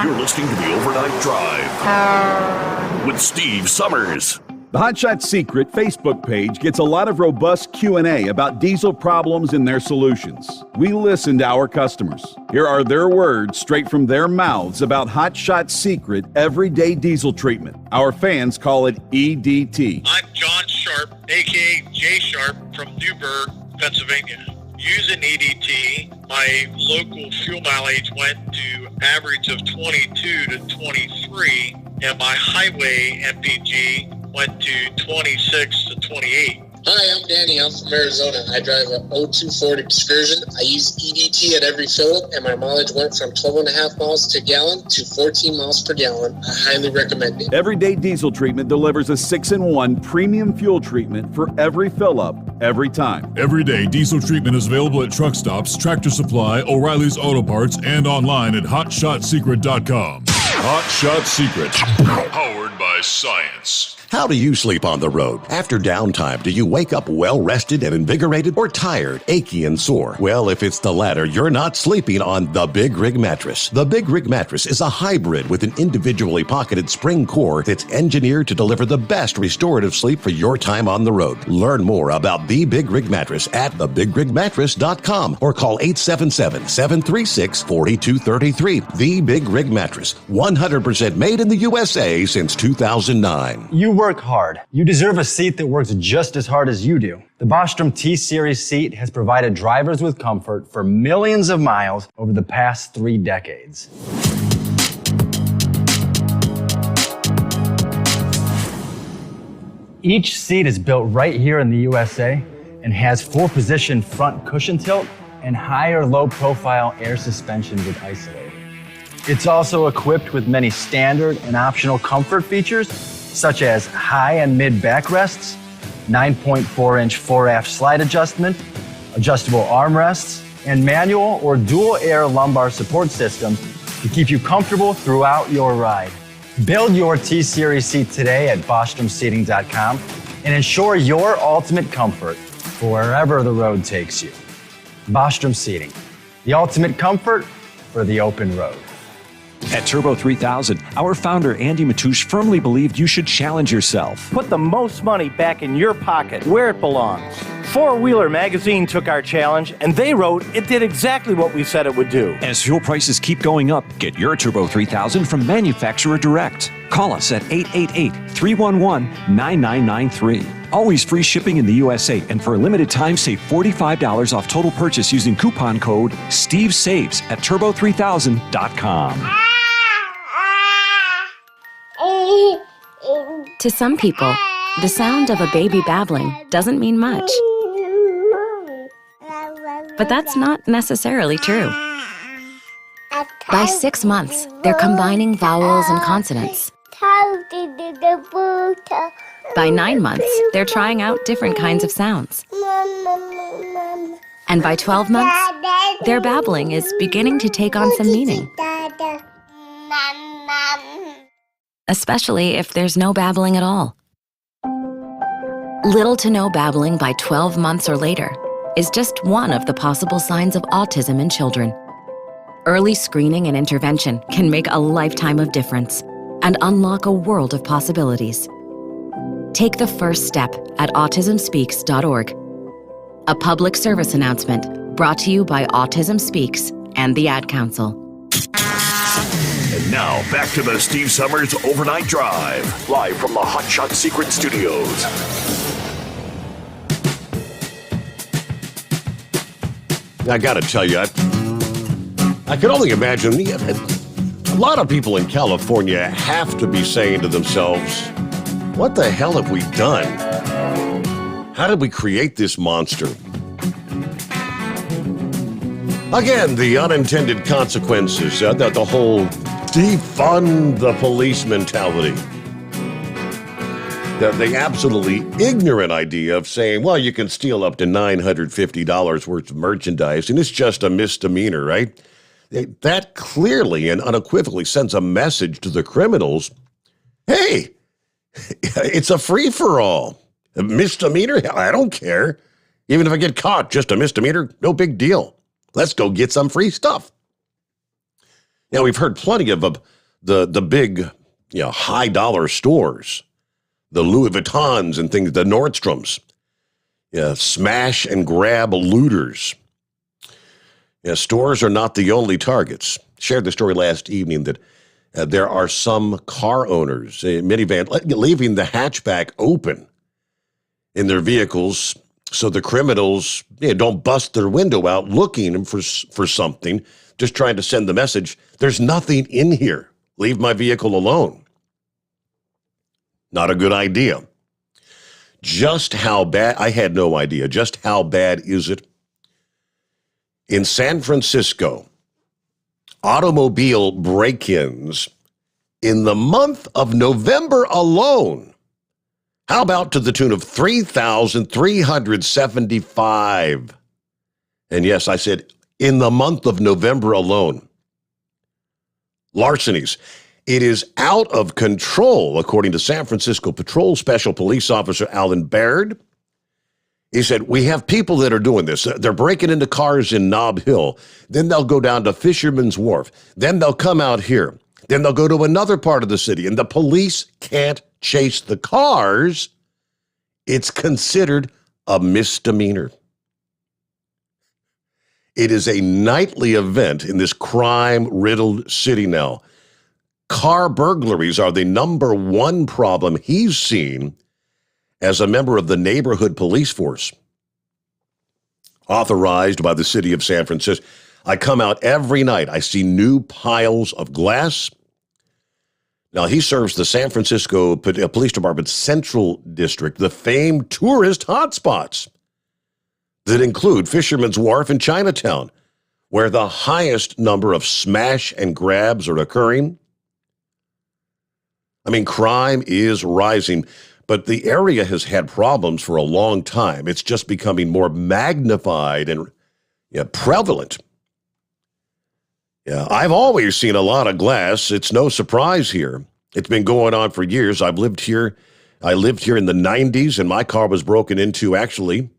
You're listening to the Overnight Drive with Steve Sommers. The Hot Shot Secret Facebook page gets a lot of robust Q&A about diesel problems and their solutions. We listen to our customers. Here are their words straight from their mouths about Hot Shot Secret Everyday Diesel Treatment. Our fans call it EDT. I'm John Sharp, a.k.a. Jay Sharp from Newburgh, Pennsylvania. Using EDT, my local fuel mileage went to average of 22 to 23, and my highway MPG went to 26 to 28. Hi, I'm Danny. I'm from Arizona. I drive a 02 Ford Excursion. I use EDT at every fill-up, and my mileage went from 12.5 miles to gallon to 14 miles per gallon. I highly recommend it. Everyday Diesel Treatment delivers a 6-in-1 premium fuel treatment for every fill-up, every time. Everyday Diesel Treatment is available at truck stops, Tractor Supply, O'Reilly's Auto Parts, and online at HotShotSecret.com. Hot Shot Secret, powered by science. How do you sleep on the road? After downtime, do you wake up well-rested and invigorated or tired, achy, and sore? Well, if it's the latter, you're not sleeping on the Big Rig Mattress. The Big Rig Mattress is a hybrid with an individually pocketed spring core that's engineered to deliver the best restorative sleep for your time on the road. Learn more about the Big Rig Mattress at thebigrigmattress.com or call 877-736-4233. The Big Rig Mattress, 100% made in the USA since 2009. You work hard. You deserve a seat that works just as hard as you do. The Bostrom T-Series seat has provided drivers with comfort for millions of miles over the past 3 decades. Each seat is built right here in the USA and has 4-position front cushion tilt and higher low-profile air suspension with Isolator. It's also equipped with many standard and optional comfort features, such as high and mid backrests, 9.4-inch fore-aft slide adjustment, adjustable armrests, and manual or dual air lumbar support system to keep you comfortable throughout your ride. Build your T-Series seat today at BostromSeating.com and ensure your ultimate comfort for wherever the road takes you. Bostrom Seating, the ultimate comfort for the open road. At Turbo 3000, our founder Andy Matouche firmly believed you should challenge yourself. Put the most money back in your pocket, where it belongs. Four Wheeler Magazine took our challenge, and they wrote it did exactly what we said it would do. As fuel prices keep going up, get your Turbo 3000 from manufacturer direct. Call us at 888-311-9993. Always free shipping in the USA, and for a limited time, save $45 off total purchase using coupon code SteveSaves at turbo3000.com. To some people, the sound of a baby babbling doesn't mean much. But that's not necessarily true. By 6 months, they're combining vowels and consonants. By 9 months, they're trying out different kinds of sounds. And by 12 months, their babbling is beginning to take on some meaning. Especially if there's no babbling at all. Little to no babbling by 12 months or later is just one of the possible signs of autism in children. Early screening and intervention can make a lifetime of difference and unlock a world of possibilities. Take the first step at autismspeaks.org. A public service announcement brought to you by Autism Speaks and the Ad Council. And now, back to the Steve Sommers Overnight Drive, live from the Hot Shot Secret Studios. I gotta tell you, I can only imagine, a lot of people in California have to be saying to themselves, what the hell have we done? How did we create this monster? Again, the unintended consequences, the whole defund the police mentality. The absolutely ignorant idea of saying, well, you can steal up to $950 worth of merchandise, and it's just a misdemeanor, right? That clearly and unequivocally sends a message to the criminals. Hey, it's a free-for-all. A misdemeanor? Hell, I don't care. Even if I get caught, just a misdemeanor, no big deal. Let's go get some free stuff. Now, we've heard plenty of the big, high-dollar stores, the Louis Vuittons and things, the Nordstroms, smash and grab looters. Stores are not the only targets. Shared the story last evening that there are some car owners, a minivan, leaving the hatchback open in their vehicles so the criminals don't bust their window out looking for something, just trying to send the message, there's nothing in here. Leave my vehicle alone. Not a good idea. Just how bad, I had no idea, just how bad is it? In San Francisco, automobile break-ins in the month of November alone, how about to the tune of 3,375? And yes, I said in the month of November alone. Larcenies. It is out of control, according to San Francisco Patrol Special Police Officer Alan Baird. He said, we have people that are doing this. They're breaking into cars in Nob Hill. Then they'll go down to Fisherman's Wharf. Then they'll come out here. Then they'll go to another part of the city, and the police can't chase the cars. It's considered a misdemeanor. It is a nightly event in this crime-riddled city now. Car burglaries are the number one problem he's seen as a member of the neighborhood police force. Authorized by the city of San Francisco, I come out every night. I see new piles of glass. Now, he serves the San Francisco Police Department's Central District, the famed tourist hotspots that include Fisherman's Wharf and Chinatown, where the highest number of smash and grabs are occurring. I mean, crime is rising, but the area has had problems for a long time. It's just becoming more magnified and prevalent. Yeah, I've always seen a lot of glass. It's no surprise here. It's been going on for years. I lived here in the 90s, and my car was broken into, actually,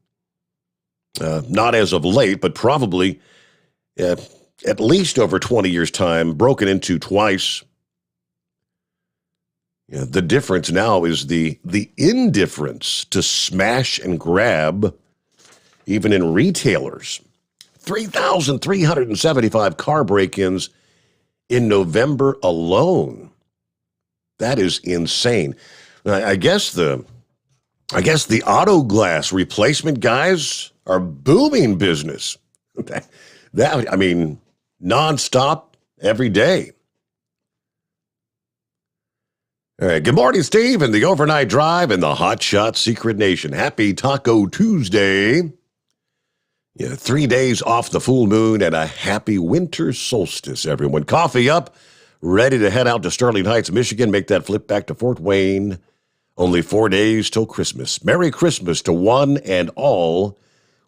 not as of late, but probably at least over 20 years' time, broken into twice. The difference now is the indifference to smash and grab, even in retailers. 3,375 car break-ins in November alone. That is insane. I guess the auto glass replacement guys are booming business. That I mean, nonstop every day. All right, good morning, Steve, and the Overnight Drive and the Hot Shot Secret Nation. Happy Taco Tuesday. 3 days off the full moon and a happy winter solstice, everyone. Coffee up, ready to head out to Sterling Heights, Michigan, make that flip back to Fort Wayne. Only 4 days till Christmas. Merry Christmas to one and all,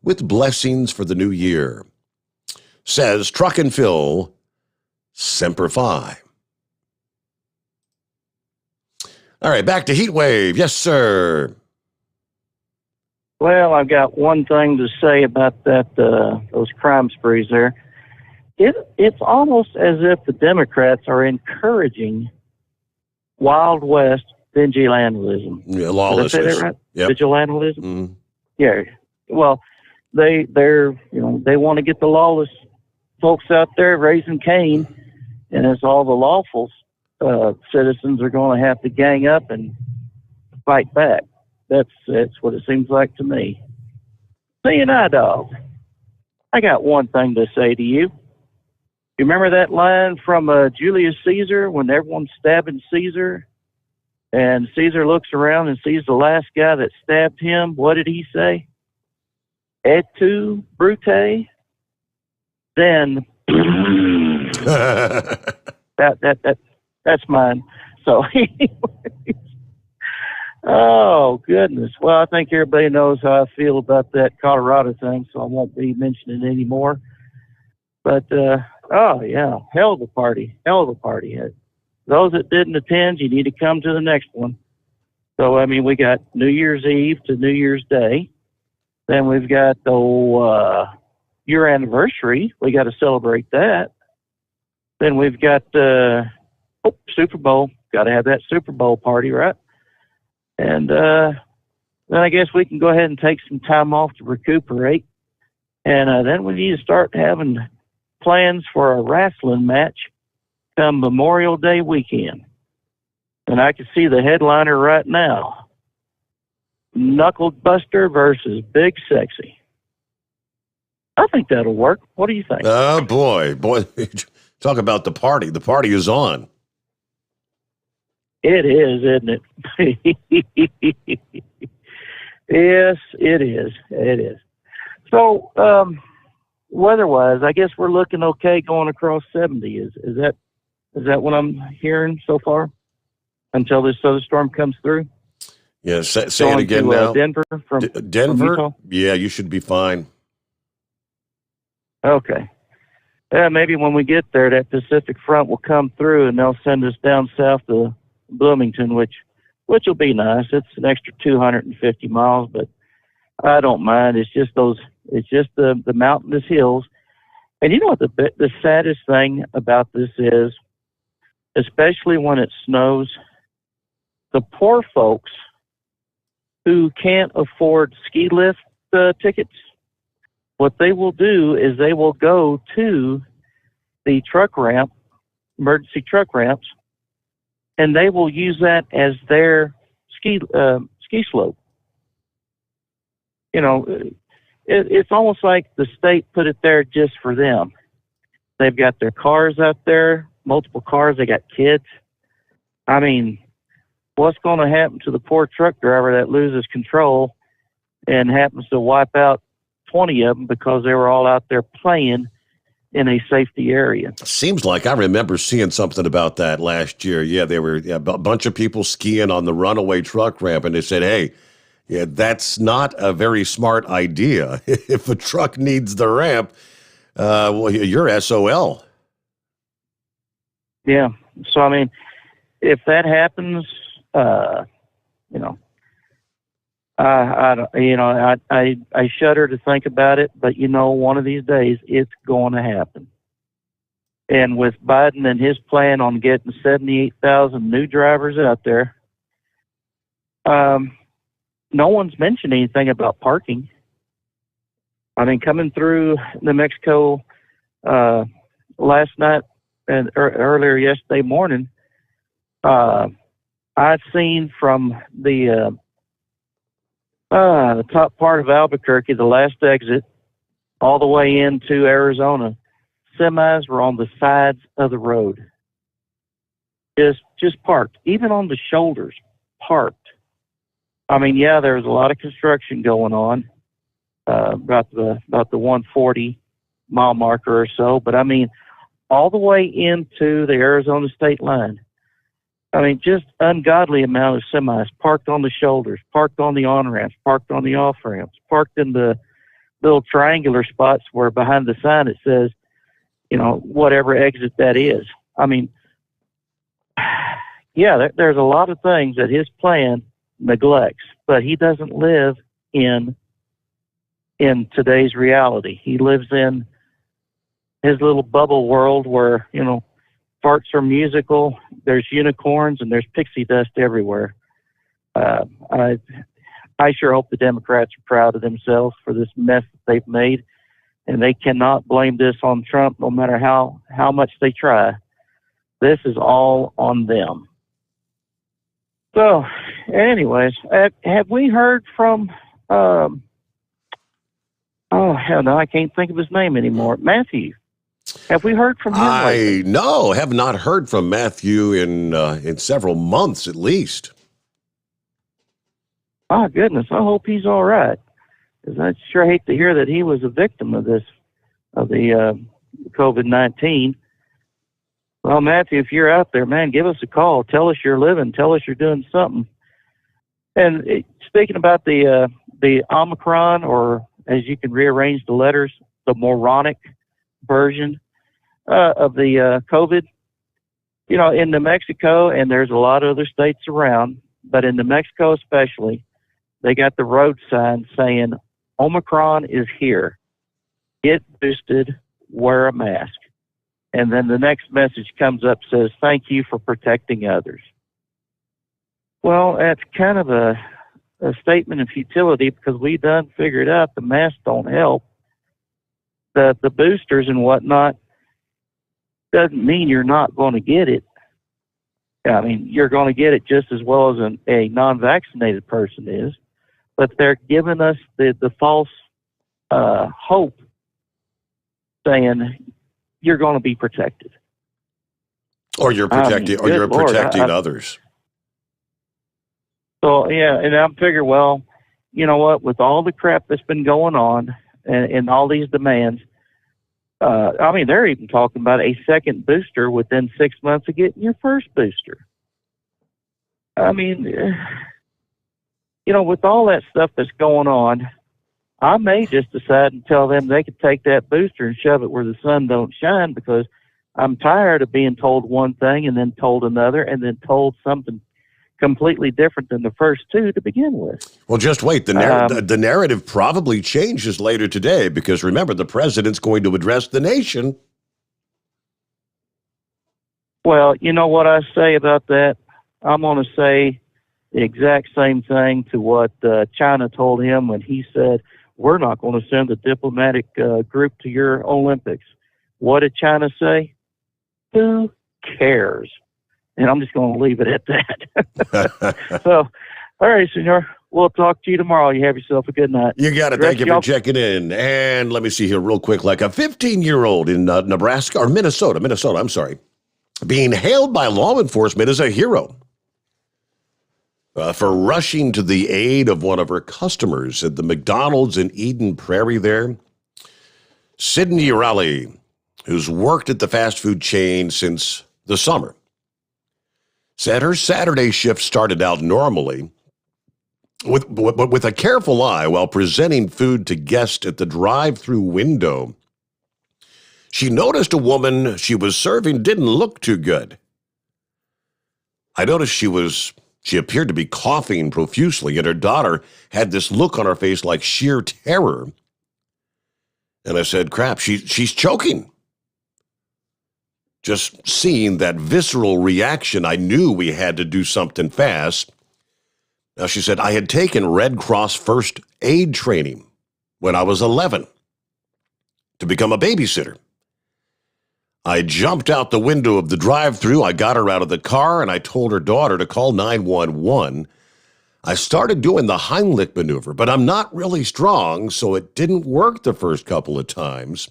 with blessings for the new year. Says Truck and Phil, Semper Fi. All right, back to Heat Wave. Yes, sir. Well, I've got one thing to say about that, those crime sprees there. It's almost as if the Democrats are encouraging Wild West vigilantism. Yeah, lawlessness. Did I say that right? Yep. Vigilantism? Mm-hmm. Yeah. Well, they're they want to get the lawless folks out there raising Cain, and it's all the lawful citizens are going to have to gang up and fight back. That's what it seems like to me. Seeing eye dog, I got one thing to say to you. You remember that line from Julius Caesar when everyone's stabbing Caesar, and Caesar looks around and sees the last guy that stabbed him? What did he say? Et tu, Brute? Then that's mine. So, oh goodness. Well, I think everybody knows how I feel about that Colorado thing, so I won't be mentioning it anymore. But oh yeah, hell of a party. Those that didn't attend, you need to come to the next one. So I mean, we got New Year's Eve to New Year's Day. Then we've got the year anniversary. We got to celebrate that. Then we've got Super Bowl. Got to have that Super Bowl party, right? And then I guess we can go ahead and take some time off to recuperate. And then we need to start having plans for a wrestling match come Memorial Day weekend. And I can see the headliner right now. Knuckle Buster versus Big Sexy. I think that'll work. What do you think? Oh, boy. Talk about the party. The party is on. It is, isn't it? Yes, it is. It is. So, weather-wise, I guess we're looking okay going across 70. Is that what I'm hearing so far? Until this other storm comes through? Yeah, say it again now. Denver from Denver? From yeah, you should be fine. Okay. Yeah, maybe when we get there, that Pacific front will come through and they'll send us down south to Bloomington, which will be nice. It's an extra 250 miles, but I don't mind. It's just the mountainous hills. And you know what the saddest thing about this is, especially when it snows, the poor folks who can't afford ski lift tickets, what they will do is they will go to the truck ramp, emergency truck ramps, and they will use that as their ski slope. You know, it's almost like the state put it there just for them. They've got their cars out there, multiple cars. They got kids. I mean, what's going to happen to the poor truck driver that loses control and happens to wipe out 20 of them because they were all out there playing in a safety area? Seems like I remember seeing something about that last year. Yeah, they were a bunch of people skiing on the runaway truck ramp, and they said, hey, yeah, that's not a very smart idea. If a truck needs the ramp, well, you're SOL. Yeah. So, I mean, if that happens, you know, I shudder to think about it, but you know, one of these days it's going to happen. And with Biden and his plan on getting 78,000 new drivers out there, no one's mentioned anything about parking. I mean, coming through New Mexico last night and earlier yesterday morning, I've seen from the top part of Albuquerque, the last exit, all the way into Arizona, semis were on the sides of the road, just parked, even on the shoulders, parked. I mean, yeah, there was a lot of construction going on, about the 140 mile marker or so, but I mean, all the way into the Arizona state line. I mean, just ungodly amount of semis parked on the shoulders, parked on the on-ramps, parked on the off-ramps, parked in the little triangular spots where behind the sign it says, you know, whatever exit that is. I mean, yeah, there's a lot of things that his plan neglects, but he doesn't live in today's reality. He lives in his little bubble world where, you know, farts are musical, there's unicorns, and there's pixie dust everywhere. I sure hope the Democrats are proud of themselves for this mess that they've made, and they cannot blame this on Trump no matter how much they try. This is all on them. So, anyways, have we heard from, oh, hell no, I can't think of his name anymore, Matthew. Have we heard from him lately? No, have not heard from Matthew in several months at least. Oh, goodness, I hope he's all right. Because I sure hate to hear that he was a victim of the COVID-19. Well, Matthew, if you're out there, man, give us a call. Tell us you're living. Tell us you're doing something. And speaking about the Omicron, or as you can rearrange the letters, the moronic version of the COVID, you know, in New Mexico, and there's a lot of other states around, but in New Mexico especially, they got the road sign saying, Omicron is here. Get boosted, wear a mask. And then the next message comes up, says, thank you for protecting others. Well, that's kind of a statement of futility, because we done figured out the masks don't help. The boosters and whatnot doesn't mean you're not going to get it. I mean, you're going to get it just as well as a non-vaccinated person is, but they're giving us the false hope, saying you're going to be protected. Or you're protecting, others. So, yeah, and I'm figuring, well, you know what, with all the crap that's been going on and all these demands, I mean, they're even talking about a second booster within 6 months of getting your first booster. I mean, you know, with all that stuff that's going on, I may just decide and tell them they could take that booster and shove it where the sun don't shine, because I'm tired of being told one thing and then told another and then told something completely different than the first two to begin with. Well, just wait. The narrative probably changes later today, because remember, the president's going to address the nation. Well, you know what I say about that? I'm going to say the exact same thing to what China told him when he said, we're not going to send a diplomatic group to your Olympics. What did China say? Who cares? And I'm just going to leave it at that. So, all right, senor. We'll talk to you tomorrow. You have yourself a good night. You got it. Thank you for checking in. And let me see here real quick. Like a 15-year-old in Nebraska, or Minnesota, I'm sorry, being hailed by law enforcement as a hero for rushing to the aid of one of her customers at the McDonald's in Eden Prairie there. Sydney Raleigh, who's worked at the fast food chain since the summer, said her Saturday shift started out normally with a careful eye while presenting food to guests at the drive-through window. She noticed a woman she was serving didn't look too good. I noticed she appeared to be coughing profusely, and her daughter had this look on her face like sheer terror. And I said, crap, she's choking. Just seeing that visceral reaction, I knew we had to do something fast. Now, she said, I had taken Red Cross first aid training when I was 11 to become a babysitter. I jumped out the window of the drive-thru. I got her out of the car, and I told her daughter to call 911. I started doing the Heimlich maneuver, but I'm not really strong, so it didn't work the first couple of times.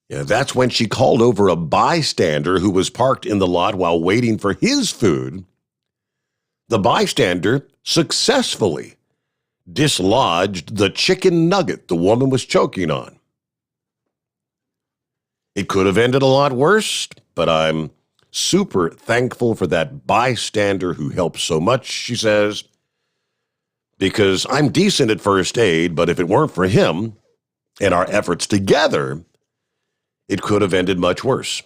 Yeah, that's when she called over a bystander who was parked in the lot while waiting for his food. The bystander successfully dislodged the chicken nugget the woman was choking on. It could have ended a lot worse, but I'm super thankful for that bystander who helped so much, she says, because I'm decent at first aid, but if it weren't for him and our efforts together, it could have ended much worse.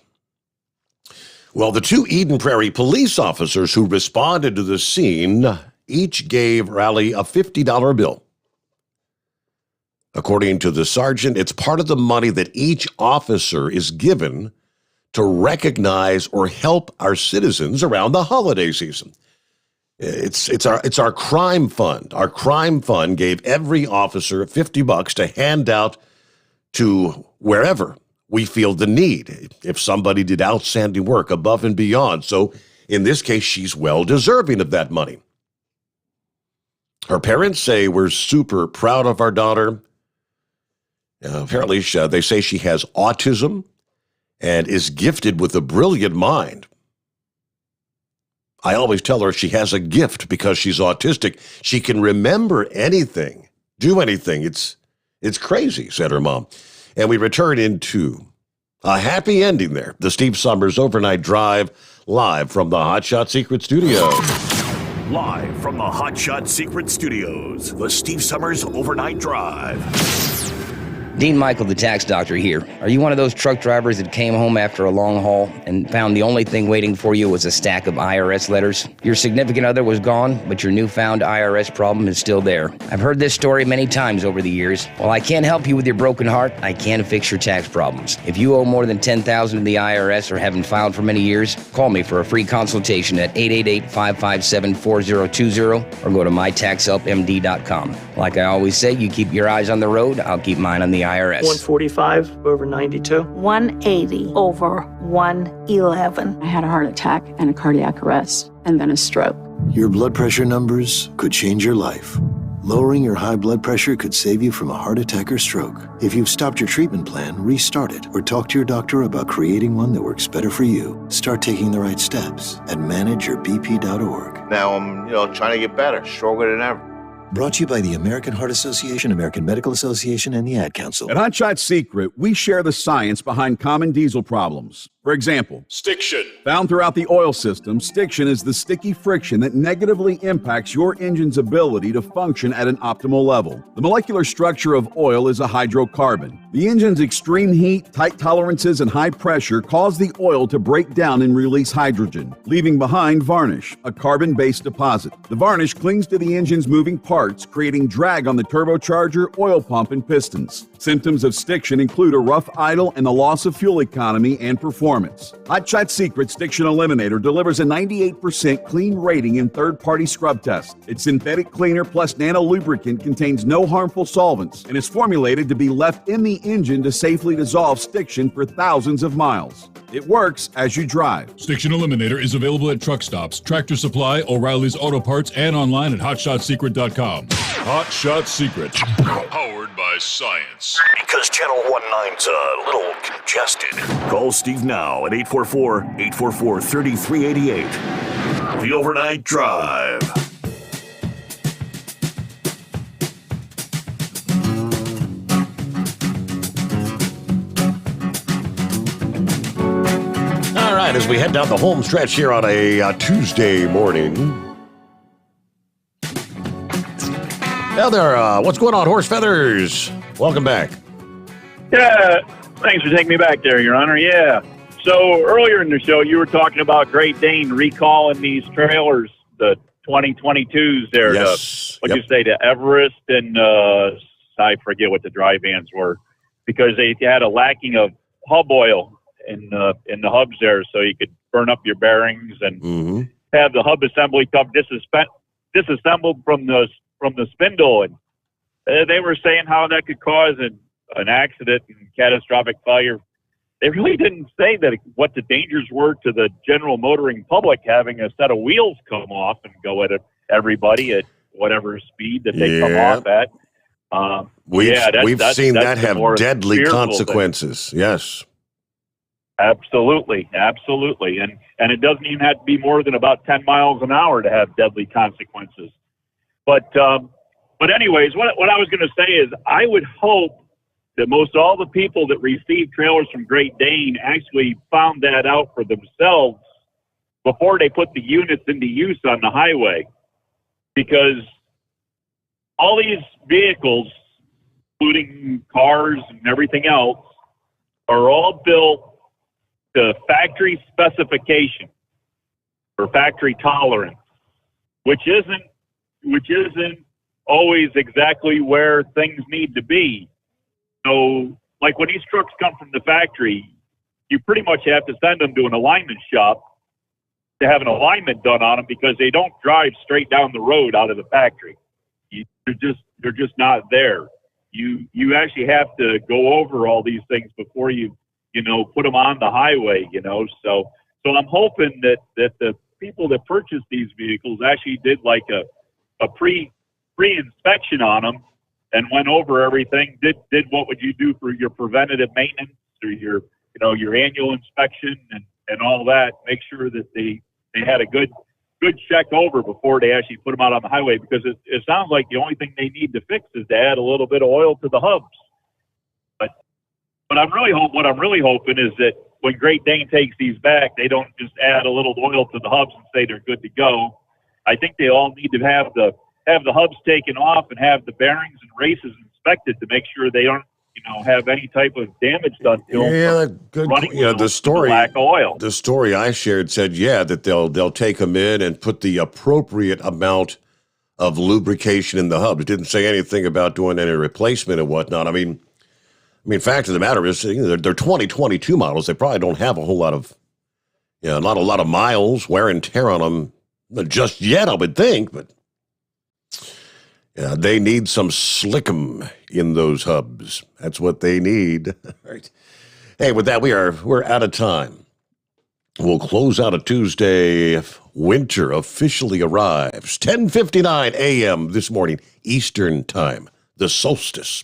Well, the two Eden Prairie police officers who responded to the scene each gave Riley a $50 bill. According to the sergeant, it's part of the money that each officer is given to recognize or help our citizens around the holiday season. It's our crime fund. Our crime fund gave every officer $50 to hand out to wherever we feel the need, if somebody did outstanding work above and beyond. So in this case, she's well deserving of that money. Her parents say we're super proud of our daughter. Apparently, they say she has autism and is gifted with a brilliant mind. I always tell her she has a gift because she's autistic. She can remember anything, do anything. It's crazy, said her mom. And we return into a happy ending there. The Steve Sommers Overnight Drive, live from the Hot Shot Secret Studios. Live from the Hot Shot Secret Studios, the Steve Sommers Overnight Drive. Dean Michael, the tax doctor here. Are you one of those truck drivers that came home after a long haul and found the only thing waiting for you was a stack of IRS letters? Your significant other was gone, but your newfound IRS problem is still there. I've heard this story many times over the years. While I can't help you with your broken heart, I can fix your tax problems. If you owe more than $10,000 to the IRS or haven't filed for many years, call me for a free consultation at 888-557-4020 or go to mytaxhelpmd.com. Like I always say, you keep your eyes on the road, I'll keep mine on the IRS. 145 over 92. 180 over 111. I had a heart attack and a cardiac arrest and then a stroke. Your blood pressure numbers could change your life. Lowering your high blood pressure could save you from a heart attack or stroke. If you've stopped your treatment plan, restart it or talk to your doctor about creating one that works better for you. Start taking the right steps at manageyourbp.org. Now I'm, trying to get better, stronger than ever. Brought to you by the American Heart Association, American Medical Association, and the Ad Council. At Hot Shot Secret, we share the science behind common diesel problems. For example, stiction. Found throughout the oil system, stiction is the sticky friction that negatively impacts your engine's ability to function at an optimal level. The molecular structure of oil is a hydrocarbon. The engine's extreme heat, tight tolerances, and high pressure cause the oil to break down and release hydrogen, leaving behind varnish, a carbon-based deposit. The varnish clings to the engine's moving parts, creating drag on the turbocharger, oil pump, and pistons. Symptoms of stiction include a rough idle and the loss of fuel economy and performance. Hot Shot Secret Stiction Eliminator delivers a 98% clean rating in third-party scrub tests. Its synthetic cleaner plus nano lubricant contains no harmful solvents and is formulated to be left in the engine to safely dissolve stiction for thousands of miles. It works as you drive. Stiction Eliminator is available at truck stops, Tractor Supply, O'Reilly's Auto Parts, and online at hotshotsecret.com. Hot Shot Secret, powered by science. Because Channel 19's a little congested. Call Steve now at 844-844-3388. The Overnight Drive. All right, as we head down the home stretch here on a Tuesday morning. Now there, what's going on, Horse Feathers? Welcome back. Yeah, thanks for taking me back there, Your Honor. Yeah. So earlier in the show, you were talking about Great Dane recalling these trailers, the 2022s there. Yes. What'd you say, to Everest and I forget what the dry vans were, because they had a lacking of hub oil. in the hubs there, so you could burn up your bearings and Mm-hmm. have the hub assembly come disassembled from the spindle. And they were saying how that could cause an accident and catastrophic failure. They really didn't say that what the dangers were to the general motoring public having a set of wheels come off and go at everybody at whatever speed that they come off at. We've seen that have deadly fearful consequences. Yes. Absolutely. And it doesn't even have to be more than about 10 miles an hour to have deadly consequences. But anyways, what I was going to say is I would hope that most all the people that receive trailers from Great Dane actually found that out for themselves before they put the units into use on the highway. Because all these vehicles, including cars and everything else, are all built to factory specification or factory tolerance, which isn't always exactly where things need to be. So, like when these trucks come from the factory, you pretty much have to send them to an alignment shop to have an alignment done on them because they don't drive straight down the road out of the factory. They're just not there. You actually have to go over all these things before you put them on the highway. So I'm hoping that the people that purchase these vehicles actually did like a pre-inspection on them and went over everything. Did what would you do for your preventative maintenance or your annual inspection and all that. Make sure that they had a good check over before they actually put them out on the highway, because it sounds like the only thing they need to fix is to add a little bit of oil to the hubs. But what I'm really hoping is that when Great Dane takes these back, they don't just add a little oil to the hubs and say they're good to go. I think they all need to have the hubs taken off and have the bearings and races inspected to make sure they don't have any type of damage done to them. Yeah, good. The story, lack of oil. The story I shared said, that they'll take them in and put the appropriate amount of lubrication in the hubs. It didn't say anything about doing any replacement and whatnot. I mean, fact of the matter is, they're 2022 models. They probably don't have a whole lot of, not a lot of miles, wear and tear on them just yet, I would think, but. Yeah, they need some slickum in those hubs. That's what they need. Right. Hey, with that, we're out of time. We'll close out a Tuesday. Winter officially arrives. 10:59 a.m. this morning, Eastern Time, the solstice.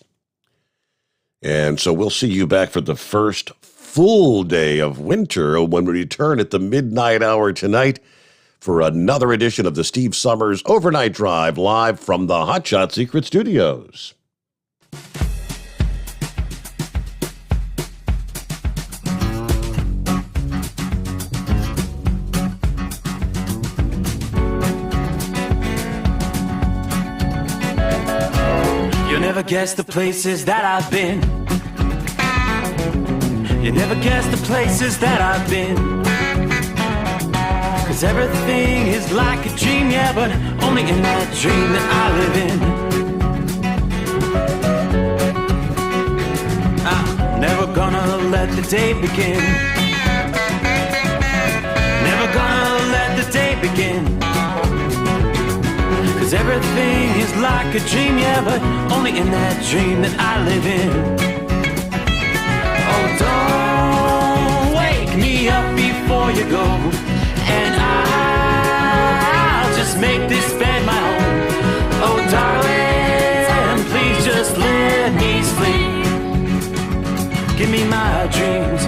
And so we'll see you back for the first full day of winter when we return at the midnight hour tonight for another edition of the Steve Sommers Overnight Drive, live from the Hot Shot Secret Studios. You'll never guess the places that I've been. You never guess the places that I've been. 'Cause everything is like a dream, yeah, but only in that dream that I live in. I'm never gonna let the day begin. Never gonna let the day begin. 'Cause everything is like a dream, yeah, but only in that dream that I live in. Oh, don't wake me up before you go, and I'll just make this bed my home. Oh, darling, please just let me sleep. Give me my dreams.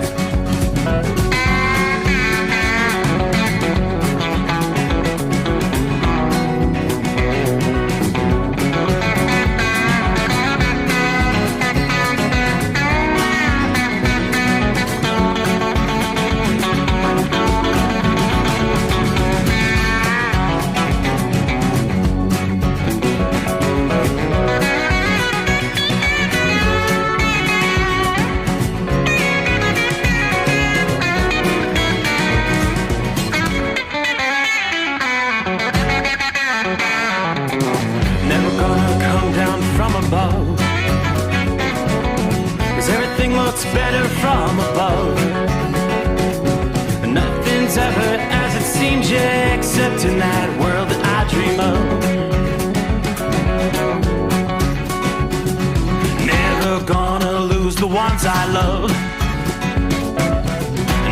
ones I love.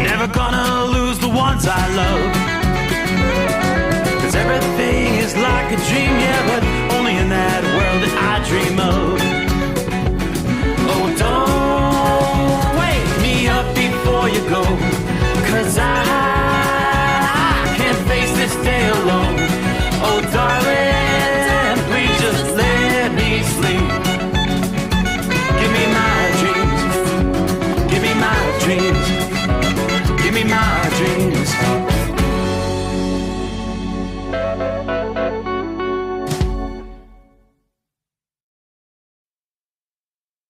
Never gonna lose the ones I love. 'Cause everything is like a dream, yeah, but only in that world that I dream of. Oh, don't